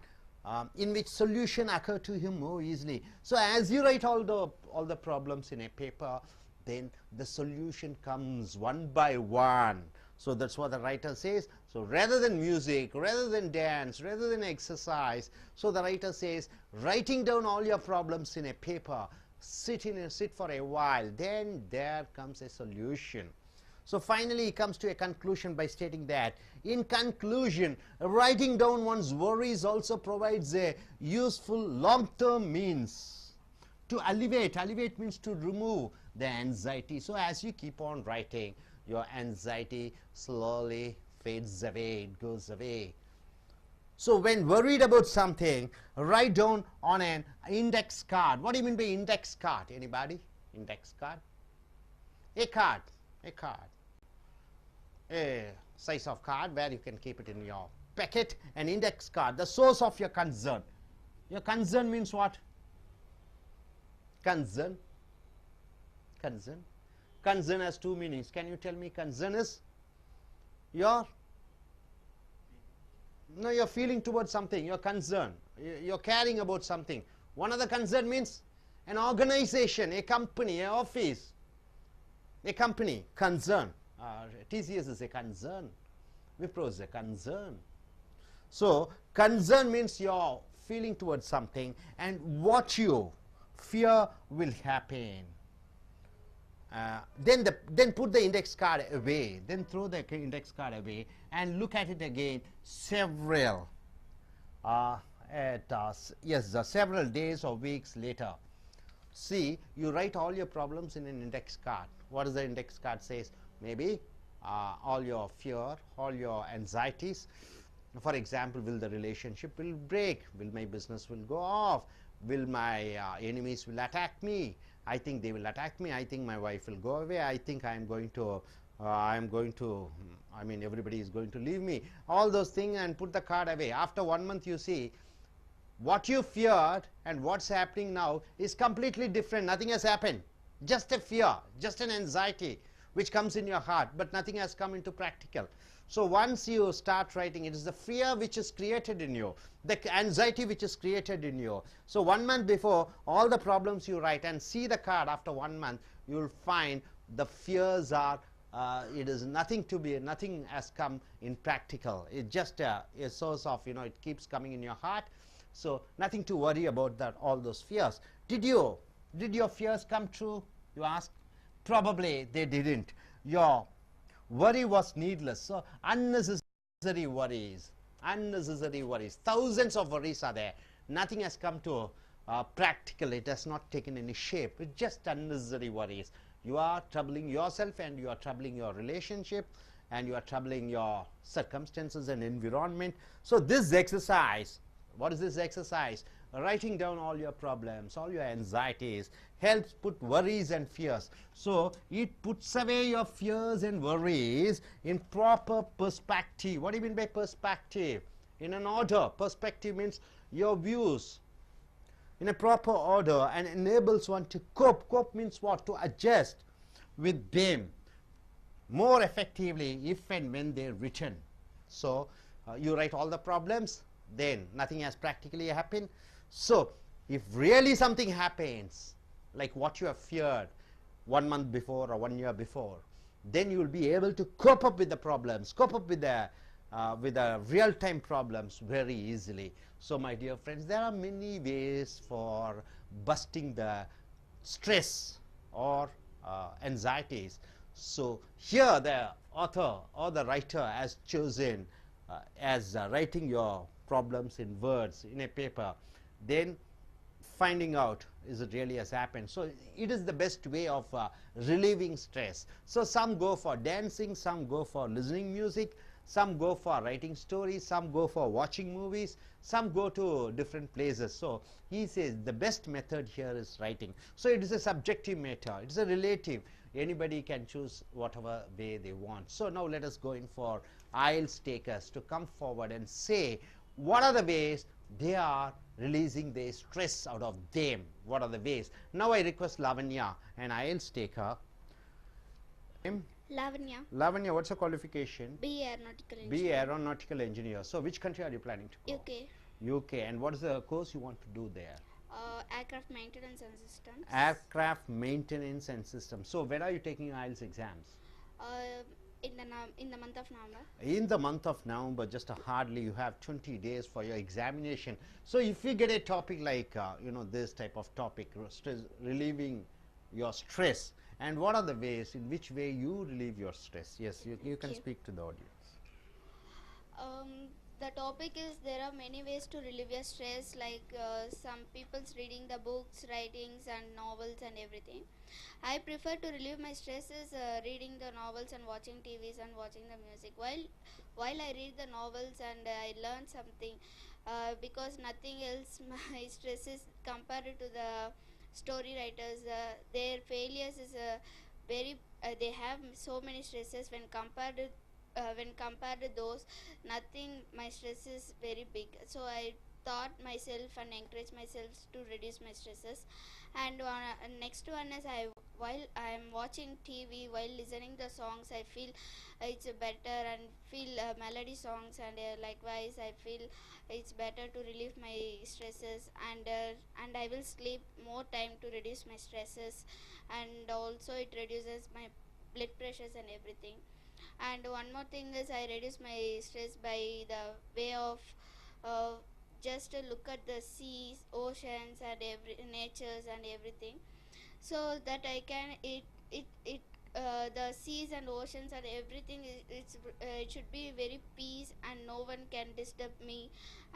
A: in which solution occur to him more easily. So as you write all the problems in a paper, then the solution comes one by one. So that's what the writer says. So rather than music, rather than dance, rather than exercise, so the writer says, writing down all your problems in a paper, sit for a while, then there comes a solution. So finally he comes to a conclusion by stating that, in conclusion, writing down one's worries also provides a useful long-term means to alleviate. Alleviate means to remove the anxiety. So as you keep on writing, your anxiety slowly fades away, it goes away. So when worried about something, write down on an index card. What do you mean by index card? Anybody? Index card? A card. A size of card where you can keep it in your packet. An index card, the source of your concern. Your concern means what? Concern has two meanings. Can you tell me? Concern is you're feeling towards something, you're concerned, you're caring about something. One other concern means an organization, a company, an office. A company, concern. TCS is a concern. Wipro is a concern. So concern means you're feeling towards something, and what you fear will happen. Then put the index card away. Then throw the index card away and look at it again several days or weeks later. See, you write all your problems in an index card. What does the index card says? Maybe all your fear, all your anxieties. For example, will the relationship will break? Will my business will go off? Will my enemies will attack me? I think they will attack me. I think my wife will go away. I think everybody is going to leave me. All those things, and put the card away. After 1 month, you see what you feared and what's happening now is completely different. Nothing has happened. Just a fear, just an anxiety. which comes in your heart, but nothing has come into practical. So once you start writing, it is the fear which is created in you, the anxiety which is created in you. So 1 month before, all the problems you write and see the card after 1 month, you will find the fears are, it is nothing to be, nothing has come in practical. It just a source of, it keeps coming in your heart. So nothing to worry about that, all those fears. Did your fears come true, you ask? Probably they didn't. Your worry was needless. So unnecessary worries, thousands of worries are there. Nothing has come to practical. It has not taken any shape. It's just unnecessary worries. You are troubling yourself, and you are troubling your relationship, and you are troubling your circumstances and environment. So this exercise, what is this exercise? Writing down all your problems, all your anxieties, helps put worries and fears. So it puts away your fears and worries in proper perspective. What do you mean by perspective? In an order. Perspective means your views in a proper order, and enables one to cope. Cope means what? To adjust with them more effectively if and when they're written. So you write all the problems, then nothing has practically happened. So if really something happens, like what you have feared 1 month before or 1 year before, then you will be able to cope up with the problems, cope up with the real-time problems very easily. So my dear friends, there are many ways for busting the stress or anxieties. So here the author or the writer has chosen as writing your problems in words in a paper, then finding out is it really has happened. So it is the best way of relieving stress. So some go for dancing, some go for listening music, some go for writing stories, some go for watching movies, some go to different places. So he says the best method here is writing. So it is a subjective matter, it is a relative. Anybody can choose whatever way they want. So now let us go in for IELTS takers to come forward and say what are the ways they are releasing their stress out of them. What are the ways? Now I request Lavanya, an IELTS taker.
B: Lavanya.
A: Lavanya, what's your qualification?
B: B aeronautical engineer.
A: B aeronautical engineer. So which country are you planning to go?
B: UK.
A: UK. And what is the course you want to do there?
B: Aircraft maintenance and systems.
A: Aircraft maintenance and systems. So when are you taking IELTS exams?
B: In the month of November.
A: In the month of November, just hardly you have 20 days for your examination. So if you get a topic like this type of topic, relieving your stress, and what are the ways, in which way you relieve your stress? Yes, you can speak to the audience.
B: The topic is there are many ways to relieve your stress, like some people's reading the books, writings and novels and everything. I prefer to relieve my stress is reading the novels and watching TVs and watching the music. While I read the novels and I learn something, because nothing else my stress is compared to the story writers. Their failures is very they have so many stresses when compared to those, nothing, my stress is very big. So I thought myself and encourage myself to reduce my stresses. And next one is while I am watching TV, while listening the songs, I feel it's better, and feel melody songs, and likewise I feel it's better to relieve my stresses, and I will sleep more time to reduce my stresses, and also it reduces my blood pressures and everything. And one more thing is I reduce my stress by the way of just look at the seas, oceans and natures and everything, so that I can the seas and oceans and everything it should be very peace and no one can disturb me,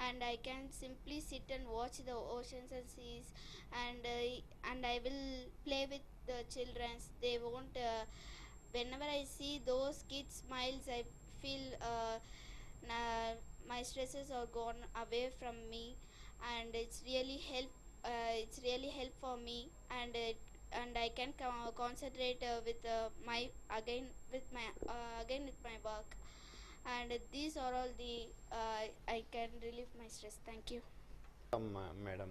B: and I can simply sit and watch the oceans and seas, and I will play with the children. They won't whenever I see those kids smiles, I feel my stresses are gone away from me, and it's really help for me, and I can concentrate with my again with my work, and these are all the I can relieve my stress. Thank you.
A: Madam.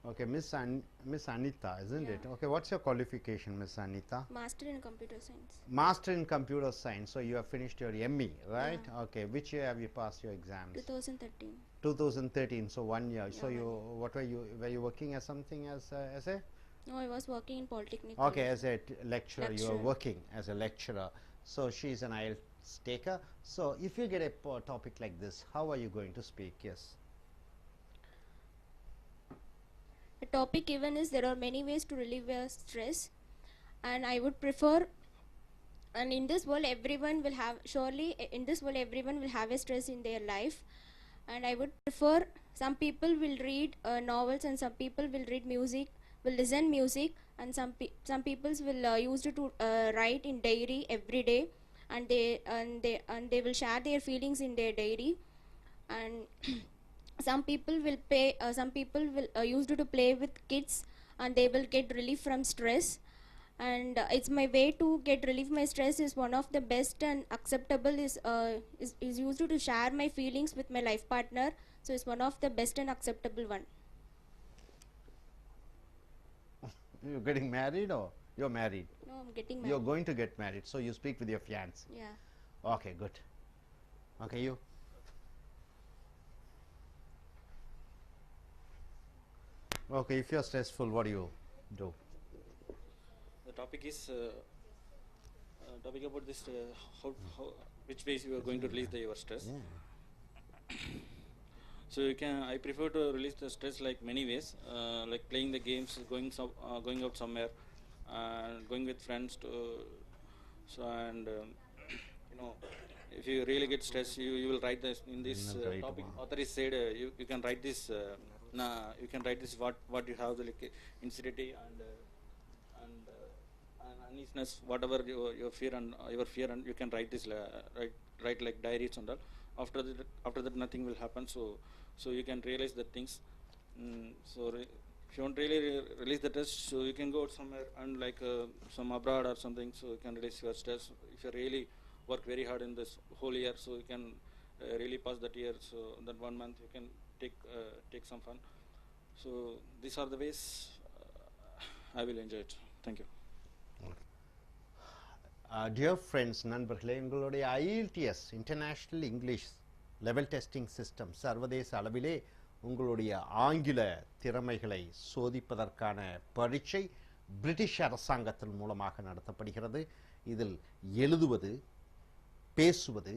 A: Okay, Miss Anita, isn't it? Okay, what's your qualification, Miss Anita?
B: Master in Computer Science.
A: Master in Computer Science. So you have finished your ME, right?
B: Yeah.
A: Okay, which year have you passed your exams?
B: 2013.
A: 2013. So 1 year. So
B: Yeah,
A: you,
B: 1 year.
A: what were you working as something as a?
B: No, I was working in Polytechnic.
A: Okay,
B: College.
A: as a lecturer, you are
B: Lecturer.
A: working as a lecturer. So she's an IELTS taker. So if you get a topic like this, how are you going to speak? Yes.
B: The topic given is there are many ways to relieve your stress, and I would prefer. And in this world, everyone will have in this world everyone will have a stress in their life, and I would prefer. Some people will read novels, and some people will read music, will listen music, and some people will use it to write in diary every day, and they will share their feelings in their diary, and some people will use it to play with kids, and they will get relief from stress. And it's my way to get relief my stress is one of the best and acceptable is used to share my feelings with my life partner, so it's one of the best and acceptable one.
A: You're getting married or you're married?
B: No, I'm getting married.
A: You're going to get married, so you speak with your fiancé.
B: Yeah.
A: Okay, good. Okay, you. Okay, if you're stressful, what do you do?
H: The topic is topic about this which ways you are going to release your stress.
A: Yeah.
H: So I prefer to release the stress like many ways, like playing the games, going out somewhere, going with friends to, and if you really get stressed, you will write this in this topic. Author is said you can write this. You can write this what you have the like incident and uneasiness, whatever your fear and you can write this write like diaries and all. After that nothing will happen. So you can realize the things. If you don't really release the stress, so you can go out somewhere and like some abroad or something, so you can release your stress. If you really work very hard in this whole year, so you can really pass that year, so that 1 month you can take some fun. So these are the ways I will enjoy it. Thank you.
A: Dear friends, நண்பர்களே, உங்களுடைய IELTS international English level testing system சர்வதேச அளவிலே உங்களுடைய ஆங்கில திறமைகளை சோதிப்பதற்கான பரீட்சை British அரசாங்கத்தின் மூலமாக நடத்தப்படுகிறது. இதில் எழுதுவது, பேசுவது,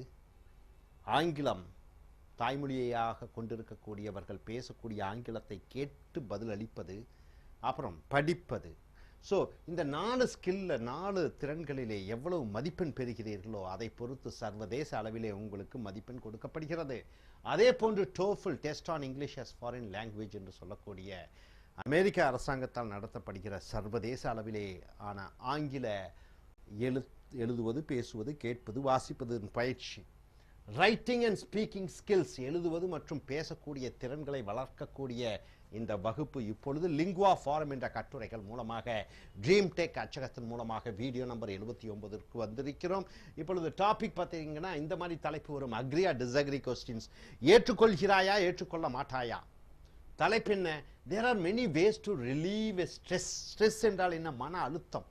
A: ஆங்கிலம் தாய்மொழியாக கொண்டிருக்கக்கூடியவர்கள் பேசக்கூடிய ஆங்கிலத்தை கேட்டு பதிலளிப்பது, அப்புறம் படிப்பது. ஸோ இந்த 4 ஸ்கில்ல 4 திறன்களிலே எவ்வளவு மதிப்பெண் பெறுகிறீர்களோ அதை பொறுத்து சர்வதேச அளவிலே உங்களுக்கு மதிப்பெண் கொடுக்கப்படுகிறது. அதே போன்று TOEFL test on English as foreign language என்று சொல்லக்கூடிய அமெரிக்க அரசாங்கத்தால் நடத்தப்படுகிற சர்வதேச அளவிலே ஆன ஆங்கில எழுதுவது, பேசுவது, கேட்பது, வாசிப்பது பயிற்சி. ரைட்டிங் அண்ட் ஸ்பீக்கிங் ஸ்கில்ஸ், எழுதுவது மற்றும் பேசக்கூடிய திறன்களை வளர்க்கக்கூடிய இந்த வகுப்பு இப்பொழுது லிங்குவா ஃபாரம் என்ற கட்டுரைகள் மூலமாக ட்ரீம் டெக் அச்சகத்தின் மூலமாக வீடியோ நம்பர் 79க்கு வந்திருக்கிறோம். இப்பொழுது டாபிக் பார்த்தீங்கன்னா இந்த மாதிரி தலைப்பு வரும். Agree or disagree questions. ஏற்றுக்கொள்கிறாயா, ஏற்றுக்கொள்ள மாட்டாயா? தலைப்பு என்ன? There are many ways to relieve stress. Stress என்றால் என்ன? மன அழுத்தம்.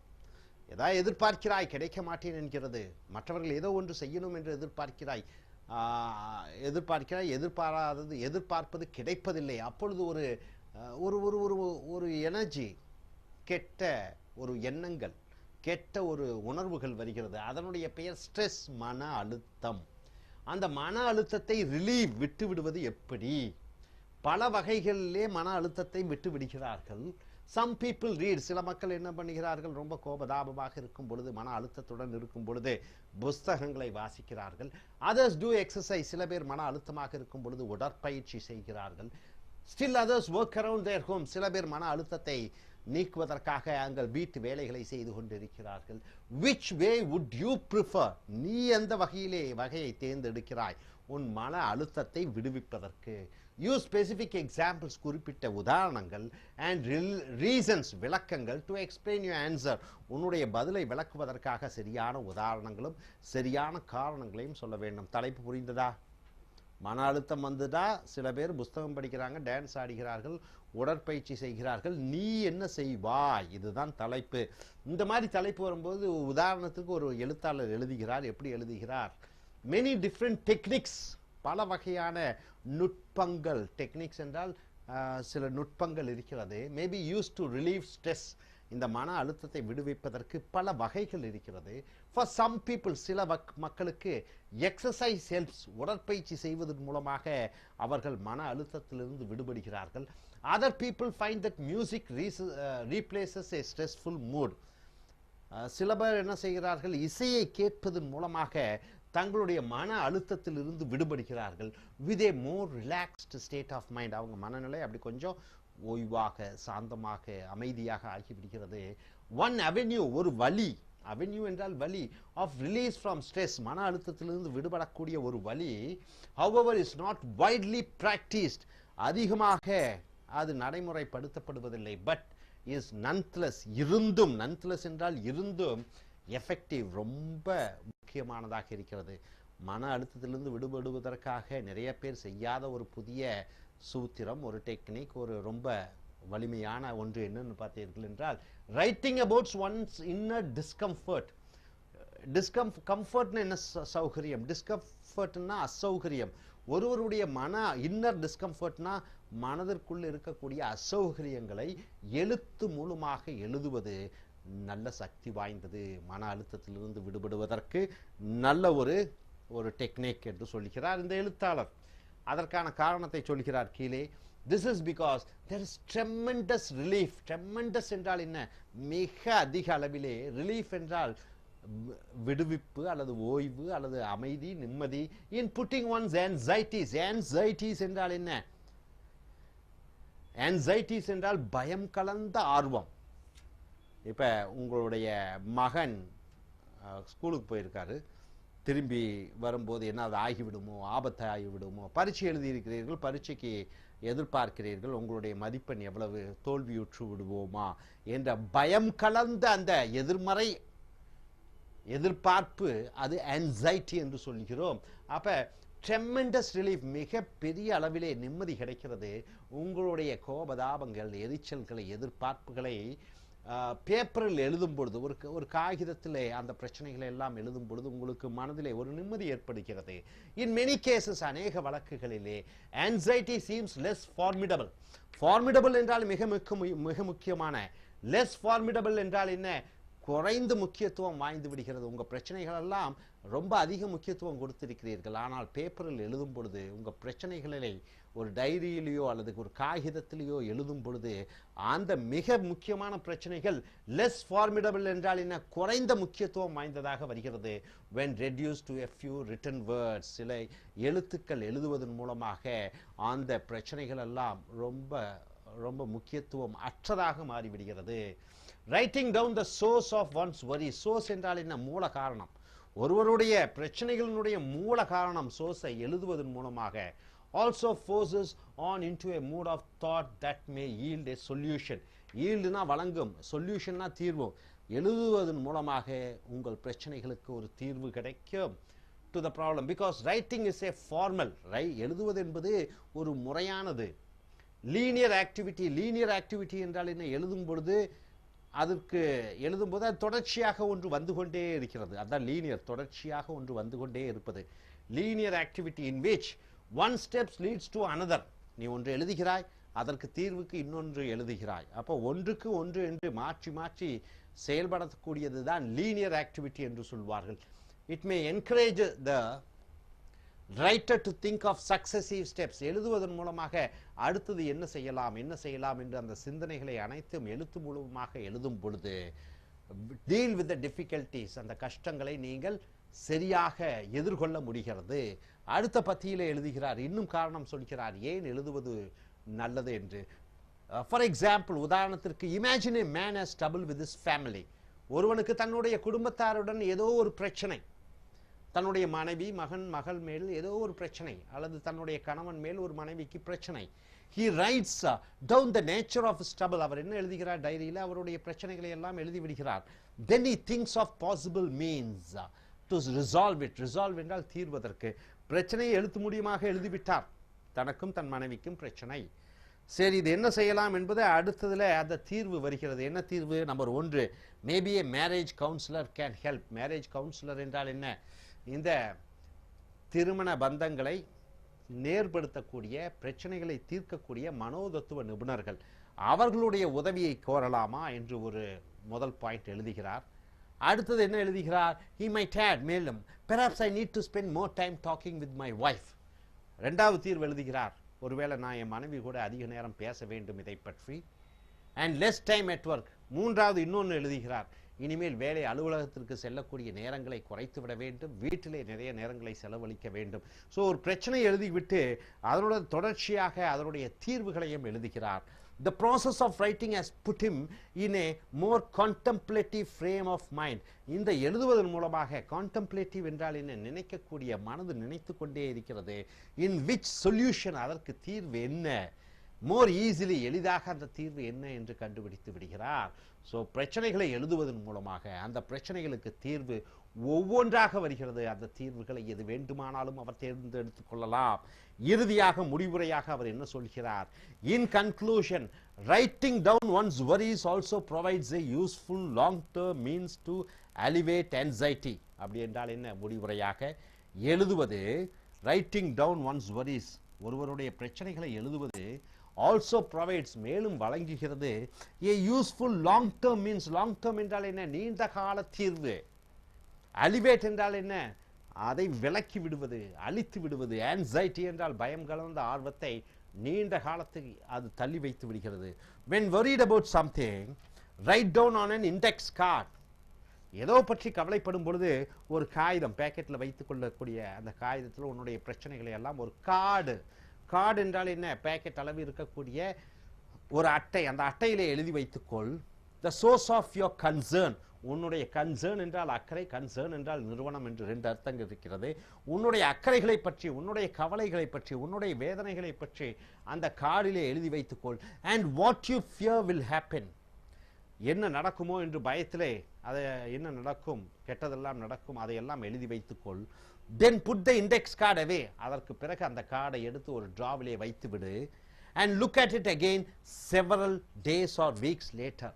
A: ஏதாவது எதிர்பார்க்கிறாய், கிடைக்க மாட்டேன் என்கிறது. மற்றவர்கள் ஏதோ ஒன்று செய்யணும் என்று எதிர்பார்க்கிறாய், எதிர்பார்ப்பது கிடைப்பதில்லை. அப்பொழுது ஒரு ஒரு ஒரு ஒரு ஒரு எனர்ஜி, கெட்ட ஒரு எண்ணங்கள், கெட்ட ஒரு உணர்வுகள் வருகிறது. அதனுடைய பெயர் ஸ்ட்ரெஸ், மன அழுத்தம். அந்த மன அழுத்தத்தை ரிலீவ், விட்டு விடுவது எப்படி? பல வகைகளிலே மன அழுத்தத்தை விட்டு விடுகிறார்கள். some people read, சில மக்கள் என்ன பண்ணுகிறார்கள், ரொம்ப கோபதாபமாக இருக்கும் பொழுது, மன அழுத்தத்துடன் இருக்கும் பொழுது புஸ்தகங்களை வாசிக்கிறார்கள். others do exercise, சில பேர் மன அழுத்தமாக இருக்கும் பொழுது உடற்பயிற்சி செய்கிறார்கள். still others work around their home, சில பேர் மன அழுத்தத்தை நீக்குவதற்காக அங்கள் வீட்டு வேலைகளை செய்து கொண்டிருக்கிறார்கள். which way would you prefer? நீ எந்த வகையை தேர்ந்தெடுக்கிறாய் உன் மன அழுத்தத்தை விடுவிப்பதற்கு? use specific examples, குறிப்பிட்ட உதாரணங்கள், and reasons, விளக்கங்கள், to explain your answer, உன்னுடைய பதிலை விளக்குவதற்காக சரியான உதாரணங்களும் சரியான காரணங்களையும் சொல்ல வேண்டும். தலைப்பு புரிந்ததா? மன அழுத்தம் வந்துட்டா சில பேர் புஸ்தகம் படிக்கிறாங்க, டான்ஸ் ஆடுகிறார்கள், உடற்பயிற்சி செய்கிறார்கள். நீ என்ன செய்வாய்? இதுதான் தலைப்பு. இந்த மாதிரி தலைப்பு வரும்போது உதாரணத்துக்கு ஒரு எழுத்தாளர் எழுதுகிறார். எப்படி எழுதுகிறார்? மெனி டிஃப்ரெண்ட் டெக்னிக்ஸ், பல வகையான நுட்பங்கள். டெக்னிக்ஸ் என்றால் சில நுட்பங்கள் இருக்கிறது. Maybe use to relieve stress, இந்த மன அழுத்தத்தை விடுவிப்பதற்கு பல வகைகள் இருக்கிறது. ஃபார் சம் பீப்புள், சில மக்களுக்கு எக்ஸசைஸ் ஹெல்ப்ஸ், உடற்பயிற்சி செய்வதன் மூலமாக அவர்கள் மன அழுத்தத்திலிருந்து விடுபடுகிறார்கள். Other people find that music replaces a stressful mood. சில பேர் என்ன செய்கிறார்கள்? இசையை கேட்பதன் மூலமாக தங்களுடைய மன அழுத்தத்திலிருந்து விடுபடுகிறார்கள். With a more relaxed state of mind. அவங்க மனநிலை அப்படி கொஞ்சம் ஓய்வாக, சாந்தமாக, அமைதியாக ஆகிவிடுகிறது. ஒன் அவென்யூ, ஒரு வழி, அவென்யூ என்றால் வழி, ஆஃப் ரிலீஸ் ஃப்ரம் ஸ்ட்ரெஸ், மன அழுத்தத்திலிருந்து விடுபடக்கூடிய ஒரு வழி. however is not widely practiced, அதிகமாக அது நடைமுறைப்படுத்தப்படுவதில்லை. பட் இஸ் nonetheless, இருந்தும், nonetheless என்றால் இருந்தும், எஃபெக்டிவ், ரொம்ப முக்கியமானதாக இருக்கிறது. மன அழுத்தத்திலிருந்து விடுபடுவதற்காக நிறைய பேர் செய்யாத ஒரு புதிய சூத்திரம், ஒரு டெக்னிக், ஒரு ரொம்ப வலிமையான ஒன்று என்னன்னு பார்த்தீர்கள் என்றால், writing about one's inner discomfort. கம்ஃபர்ட்னா என்ன? சௌகரியம். டிஸ்கம்ஃபர்ட்னா அசௌகரியம். ஒருவருடைய மன இன்னர் டிஸ்கம்ஃபர்ட்னா மனதிற்குள் இருக்கக்கூடிய அசௌகரியங்களை எழுத்து மூலமாக எழுதுவது நல்ல சக்தி வாய்ந்தது. மன அழுத்தத்திலிருந்து விடுபடுவதற்கு நல்ல ஒரு டெக்னிக் என்று சொல்கிறார் இந்த எழுத்தாளர். அதற்கான காரணத்தை சொல்கிறார் கீழே. This is because there is tremendous relief. Tremendous என்றால் என்ன? மிக அதிக அளவிலே. relief என்றால் விடுவிப்பு அல்லது ஓய்வு அல்லது அமைதி, நிம்மதி. in putting one's anxieties. anxieties என்றால் என்ன? anxieties என்றால் பயம் கலந்த ஆர்வம். இப்போ உங்களுடைய மகன் ஸ்கூலுக்கு போயிருக்காரு, திரும்பி வரும்போது என்ன அது ஆகிவிடுமோ, ஆபத்து ஆகிவிடுமோ, பரீட்சை எழுதியிருக்கிறீர்கள், பரீட்சைக்கு எதிர்பார்க்கிறீர்கள், உங்களுடைய மதிப்பெண் எவ்வளவு, தோல்வியுற்று விடுவோமா என்ற பயம் கலந்த அந்த எதிர்மறை எதிர்பார்ப்பு, அது ஆன்சைட்டி என்று சொல்கிறோம். அப்போ ட்ரெமெண்டஸ் ரிலீஃப், மிக பெரிய அளவிலே நிம்மதி கிடைக்கிறது. உங்களுடைய கோபதாபங்கள், எரிச்சல்களை, எதிர்பார்ப்புகளை பேப்பரில் எழுதும் பொழுது, ஒரு காகிதத்தில் அந்த பிரச்சனைகளை எல்லாம் எழுதும் பொழுது உங்களுக்கு மனதிலே ஒரு நிம்மதி ஏற்படுகிறது. இன் மெனி கேசஸ், அநேக வழக்குகளிலே anxiety seems less formidable. Formidable என்றால் மிக முக்கியமான. லெஸ் ஃபார்மிடபிள் என்றால் என்ன? குறைந்து முக்கியத்துவம் வாய்ந்து விடுகிறது. உங்கள் பிரச்சனைகள் எல்லாம் ரொம்ப அதிக முக்கியத்துவம் கொடுத்திருக்கிறீர்கள். ஆனால் பேப்பரில் எழுதும் பொழுது, உங்கள் பிரச்சனைகளை ஒரு டைரியிலேயோ அல்லது ஒரு காகிதத்திலேயோ எழுதும் பொழுது, அந்த மிக முக்கியமான பிரச்சனைகள் லெஸ் ஃபார்மிடபிள் என்றால் என்ன? குறைந்த முக்கியத்துவம் வாய்ந்ததாக வருகிறது. when reduced to a few written words, சில எழுத்துக்கள் எழுதுவதன் மூலமாக அந்த பிரச்சனைகள் எல்லாம் ரொம்ப ரொம்ப முக்கியத்துவம் அற்றதாக மாறிவிடுகிறது. Writing down the source of ones worry. Source என்றால் என்ன? மூல காரணம். ஒருவருடைய பிரச்சனைகளினுடைய மூல காரணம் சோர்ஸை எழுதுவதன் மூலமாக also forces on into a mood of thought that may yield a solution. yieldனா வழங்கும், சொல்யூஷன்னா தீர்வு. எழுதுவதன் மூலமாக உங்கள் பிரச்சனைகளுக்கு ஒரு தீர்வு கிடைக்கும். to the problem, because writing is a formal, எழுதுவது என்பது ஒரு முறையானது. Linear activity. லீனியர் ஆக்டிவிட்டி என்றால் என்ன? எழுதும்போது அது தொடர்ச்சியாக ஒன்று வந்து கொண்டே இருக்கிறது. அதான் லீனியர், தொடர்ச்சியாக ஒன்று வந்து கொண்டே இருப்பது. Linear activity in which one steps leads to another. நீ ஒன்று எழுதுகிறாய், அதற்கு தீர்வுக்கு இன்னொன்று எழுதுகிறாய். அப்போ ஒன்றுக்கு ஒன்று என்று மாற்றி மாற்றி செயல்படக்கூடியது தான் லீனியர் ஆக்டிவிட்டி என்று சொல்வார்கள். It may encourage the writer to think of successive steps. எழுதுவதன் மூலமாக அடுத்தது என்ன செய்யலாம் என்று அந்த சிந்தனைகளை அனைத்தும் எழுத்து மூலமாக எழுதும் பொழுது டீல் வித் த டிஃபிகல்டிஸ், அந்த கஷ்டங்களை நீங்கள் சரியாக எதிர்கொள்ள முடிகிறது. அடுத்த பத்தியிலே எழுதுகிறார், இன்னும் காரணம் சொல்கிறார் ஏன் எழுதுவது நல்லது என்று. ஃபார் எக்ஸாம்பிள், உதாரணத்திற்கு, imagine a man has trouble with his family. ஒருவனுக்கு தன்னுடைய குடும்பத்தாருடன் ஏதோ ஒரு பிரச்சனை, தன்னுடைய மனைவி, மகள் மேல் ஏதோ ஒரு பிரச்சனை, அல்லது தன்னுடைய கணவன் மேல் ஒரு மனைவிக்கு பிரச்சனை. he writes down the nature of his trouble. அவர் என்ன எழுதுகிறார்? டைரியில் அவருடைய பிரச்சனைகளை எல்லாம் எழுதி விடுகிறார். then he thinks of possible means to resolve it. resolve என்றால் தீர்வதற்கு. பிரச்சனையை எழுத்து மூலியமாக எழுதிவிட்டார். தனக்கும் தன் மனைவிக்கும் பிரச்சனை. சரி, இது என்ன செய்யலாம் என்பது அடுத்ததில் அந்த தீர்வு வருகிறது. என்ன தீர்வு? Number 1, maybe A marriage counsellor can help. Marriage counsellor என்றால் என்ன? இந்த திருமண பந்தங்களை நேர்படுத்தக்கூடிய, பிரச்சனைகளை தீர்க்கக்கூடிய மனோதத்துவ நிபுணர்கள், அவர்களுடைய உதவியை கோரலாமா என்று ஒரு முதல் பாயிண்ட் எழுதுகிறார். அடுத்தது என்ன எழுதுகிறார்? he might add, மேலும் perhaps I need to spend more time talking with my wife. இரண்டாவது தீர்வு எழுதுகிறார், ஒருவேளை நான் என் மனைவி கூட அதிக நேரம் பேச வேண்டும் இதை பற்றி. and less time at work. மூன்றாவது இன்னொன்று எழுதுகிறார், இனிமேல் வேலை அலுவலகத்திற்கு செல்லக்கூடிய நேரங்களை குறைத்து விட வேண்டும், வீட்டிலே நிறைய நேரங்களை செலவழிக்க வேண்டும். ஸோ ஒரு பிரச்சனை எழுதிவிட்டு அதனுடைய தொடர்ச்சியாக அதனுடைய தீர்வுகளையும் எழுதுகிறார். The process of writing has put him in a more contemplative frame of mind. இந்த எழுதுவதன் மூலமாக, contemplative என்றால் என்ன? நினைக்கக்கூடிய மனது நினைத்து கொண்டே இருக்கிறது. in which solution, அதற்கு தீர்வு என்ன? more easily, எளிதாக அந்த தீர்வு என்ன என்று கண்டுபிடித்து விடுகிறார். ஸோ பிரச்சனைகளை எழுதுவதன் மூலமாக அந்த பிரச்சனைகளுக்கு தீர்வு ஒவ்வொன்றாக வருகிறது. அந்த தீர்வுகளை எது வேண்டுமானாலும் அவர் தேர்ந்தெடுத்துக் கொள்ளலாம். இறுதியாக முடிவுரையாக அவர் என்ன சொல்கிறார்? in conclusion, writing down one's worries also provides a useful long-term means to alleviate anxiety. அப்படி என்றால் என்ன? முடிவுரையாக எழுதுவது, writing down one's worries, ஒருவருடைய பிரச்சனைகளை எழுதுவது also provides, மேலும் வழங்குகிறது, a useful long term means, long term என்றால் என்ன? நீண்ட கால தீர்வு. alleviate என்றால் என்ன? அதை விலக்கி விடுவது, அழித்து விடுவது. anxiety என்றால் பயம் கலந்த ஆர்வத்தை நீண்ட காலத்துக்கு அது தள்ளி வைத்து விடுகிறது. when worried about something, write down on an index card. ஏதோ பற்றி கவலைப்படும் பொழுது ஒரு காகிதம் பேக்கெட்டில் வைத்துக் கொள்ளக்கூடிய அந்த காகிதத்தில் உன்னுடைய பிரச்சனைகளை எல்லாம் ஒரு கார்டு என்றால் என்ன? பேக்கெட் அளவு இருக்கக்கூடிய ஒரு அட்டை, அந்த அட்டையிலே எழுதி வைத்துக்கொள். the source of your concern, உன்னுடைய கன்சர்ன் என்றால் அக்கறை, கன்சர்ன் என்றால் நிறுவனம் என்று 2 அர்த்தங்கள் இருக்கிறது. உன்னுடைய அக்கறைகளை பற்றி, உன்னுடைய கவலைகளை பற்றி, உன்னுடைய வேதனைகளை பற்றி அந்த கார்டிலே எழுதி வைத்துக்கொள். and what you fear will happen, என்ன நடக்குமோ என்று பயத்திலே, அது என்ன நடக்கும், கெட்டதெல்லாம் நடக்கும், அதையெல்லாம் எழுதி வைத்துக்கொள். then put the index card away, அதற்கு பிறகு அந்த கார்டை எடுத்து ஒரு டிராவிலே வைத்து விடு. and look at it again several days or weeks later,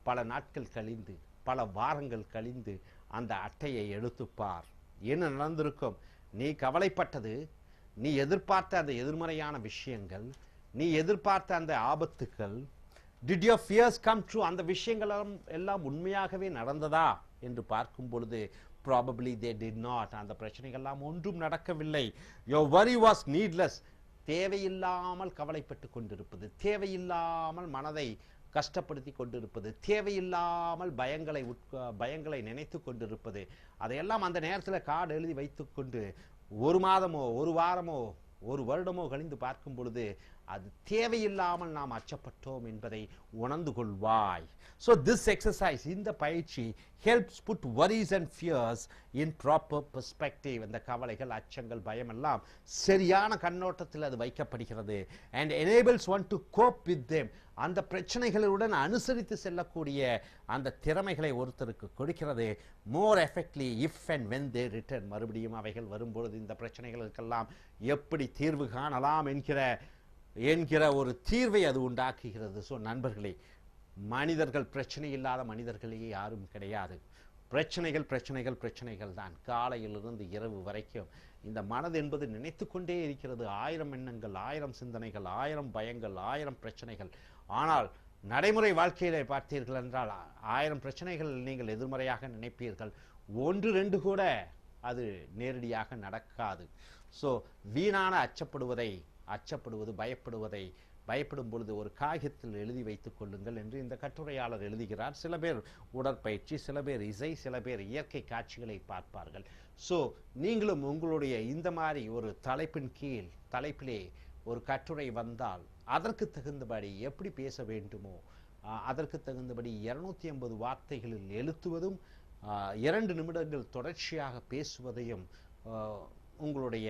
A: பல நாட்கள் கழிந்து, பல வாரங்கள் கழிந்து அந்த அட்டையை எடுத்துப்பார். என்ன நடந்திருக்கும்? நீ கவலைப்பட்டது, நீ எதிர்பார்த்த அந்த எதிர்மறையான விஷயங்கள், நீ எதிர்பார்த்த அந்த ஆபத்துக்கள், did your fears come true, அந்த விஷயங்கள் எல்லாம் உண்மையாகவே நடந்ததா என்று பார்க்கும் பொழுது probably they did not, அந்த பிரச்சனைகள்லாம் ஒன்றும் நடக்கவில்லை. your worry was needless, தேவையில்லாமல் கவலைப்பட்டு கொண்டிருப்பது, தேவையில்லாமல் மனதை கஷ்டப்படுத்தி கொண்டிருப்பது, தேவையில்லாமல் பயங்களை நினைத்து கொண்டிருப்பது, அதையெல்லாம் அந்த நேரத்தில் கார்டு எழுதி வைத்துக்கொண்டு ஒரு மாதமோ ஒரு வாரமோ ஒரு வருடமோ கழிந்து பார்க்கும் பொழுது அது தேவையில்லாமல் நாம் அச்சப்பட்டோம் என்பதை உணர்ந்து கொள்வாய். So this exercise, இந்த பயிற்சி helps put worries and fears in proper perspective. இந்த கவலைகள், அச்சங்கள், பயம் எல்லாம் சரியான கண்ணோட்டத்தில் அது வைக்கப்படுகிறது. and enables one to cope with them, அந்த பிரச்சனைகளுடன் அனுசரித்து செல்லக்கூடிய அந்த திறமைகளை ஒருத்தருக்கு கொடுக்கிறது. more effectively if and when they return, மறுபடியும் அவைகள் வரும்பொழுது இந்த பிரச்சனைகளுக்கெல்லாம் எப்படி தீர்வு காணலாம் என்கிற ஒரு தீர்வை அது உண்டாக்குகிறது. ஸோ நண்பர்களே, மனிதர்கள், பிரச்சனை இல்லாத மனிதர்களே யாரும் கிடையாது. பிரச்சனைகள் தான். காலையிலிருந்து இரவு வரைக்கும் இந்த மனது என்பது நினைத்து கொண்டே இருக்கிறது. 1000 எண்ணங்கள், 1000 சிந்தனைகள், 1000 பயங்கள், 1000 பிரச்சனைகள். ஆனால் நடைமுறை வாழ்க்கையிலே பார்த்தீர்கள் என்றால் 1000 பிரச்சனைகள் நீங்கள் எதிர்மறையாக நினைப்பீர்கள், 1-2 கூட அது நேரடியாக நடக்காது. ஸோ வீணான அச்சப்படுவது, பயப்படும் பொழுது ஒரு காகிதத்தில் எழுதி வைத்துக் கொள்ளுங்கள் என்று இந்த கட்டுரையாளர் எழுதுகிறார். சில பேர் உடற்பயிற்சி, சில பேர் இசை, சில பேர் இயற்கை காட்சிகளை பார்ப்பார்கள். ஸோ நீங்களும் உங்களுடைய இந்த மாதிரி ஒரு தலைப்பிலே ஒரு கட்டுரை வந்தால் அதற்கு தகுந்தபடி எப்படி பேச வேண்டுமோ அதற்கு தகுந்தபடி 250 வார்த்தைகளில் எழுத்துவதும் 2 நிமிடங்கள் தொடர்ச்சியாக பேசுவதையும் உங்களுடைய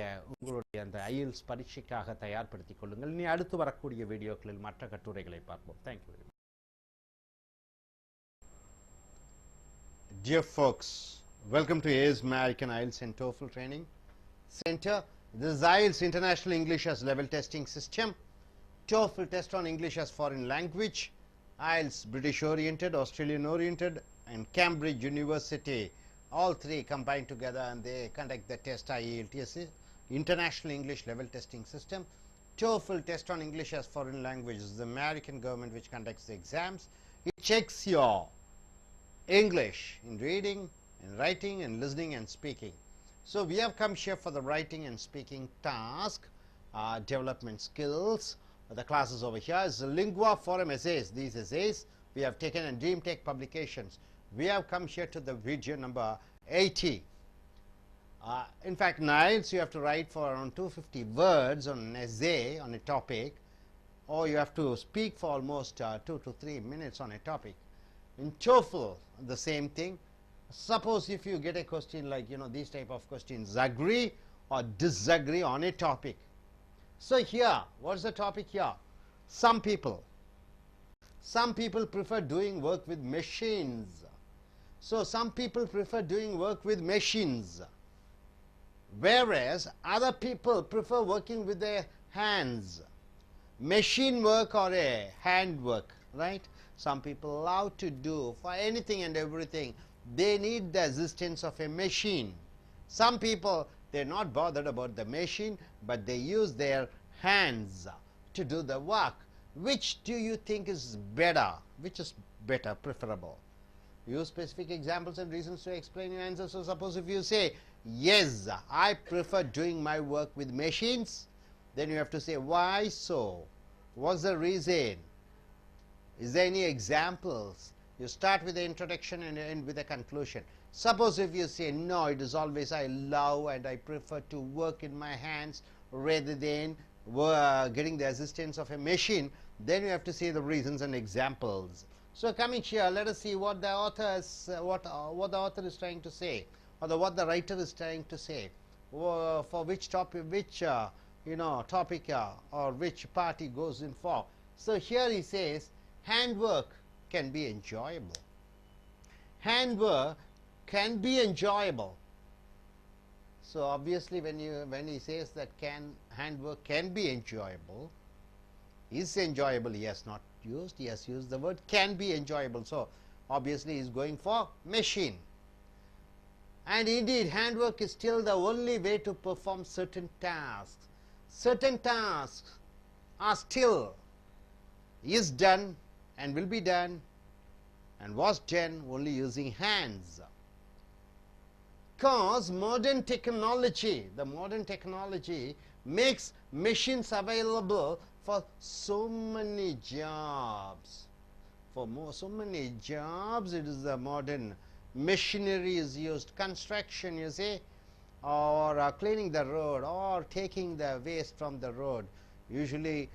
A: அந்த IELTS பரீட்சைக்காக தயார்படுத்திக் கொள்ளுங்கள். இனி அடுத்து வரக்கூடிய வீடியோக்களில் மற்ற கட்டுரைகளை பார்ப்போம். Thank you. Dear folks, welcome to AILTS American IELTS and TOEFL Training Center. This is IELTS International English as Level Testing System, TOEFL Test on English as Foreign Language, IELTS British Oriented, Australian Oriented, and Cambridge University. All three combined together and they conduct the test. I.E.L.T.S. International English Level Testing System. TOEFL Test on English as Foreign Language is the American government which conducts the exams. It checks your English in reading, in writing, and listening and speaking. So we have come here for the writing and speaking task, development skills. The classes over here is the Lingua Forum essays. These essays we have taken in Dream Tech Publications. We have come here to the video number 80. In fact, in IELTS you have to write for around 250 words on an essay on a topic, or you have to speak for almost 2 to 3 minutes on a topic. In TOEFL, the same thing. Suppose if you get a question like, these type of questions, agree or disagree on a topic. So here, what's the topic here? Some people prefer doing work with machines. So some people prefer doing work with machines, whereas other people prefer working with their hands. Machine work or a hand work, right? Some people love to do for anything and everything. They need the assistance of a machine. Some people, they're not bothered about the machine, but they use their hands to do the work. Which do you think is better? Which is better, preferable? Use specific examples and reasons to explain your answer. So suppose if you say, yes, I prefer doing my work with machines, then you have to say, why so? What's the reason? Is there any examples? You start with the introduction and end with a conclusion. Suppose if you say, no, it is always I love and I prefer to work in my hands rather than getting the assistance of a machine, then you have to say the reasons and examples. So coming here, let us see what the author is, what the author is trying to say, or what the writer is trying to say, for which topic, which topic or which part he goes in for. So here he says, handwork can be enjoyable. Handwork can be enjoyable. So obviously when he says that handwork can be enjoyable, is enjoyable, he has not used, he has used the word can be enjoyable. So obviously he is going for machine. And indeed handwork is still the only way to perform certain tasks. Certain tasks are still is done and will be done and was done only using hands. Because modern technology, the modern technology makes machines available for so many jobs. For so many jobs, it is the modern machinery is used. Construction, you see, or cleaning the road, or taking the waste from the road. Usually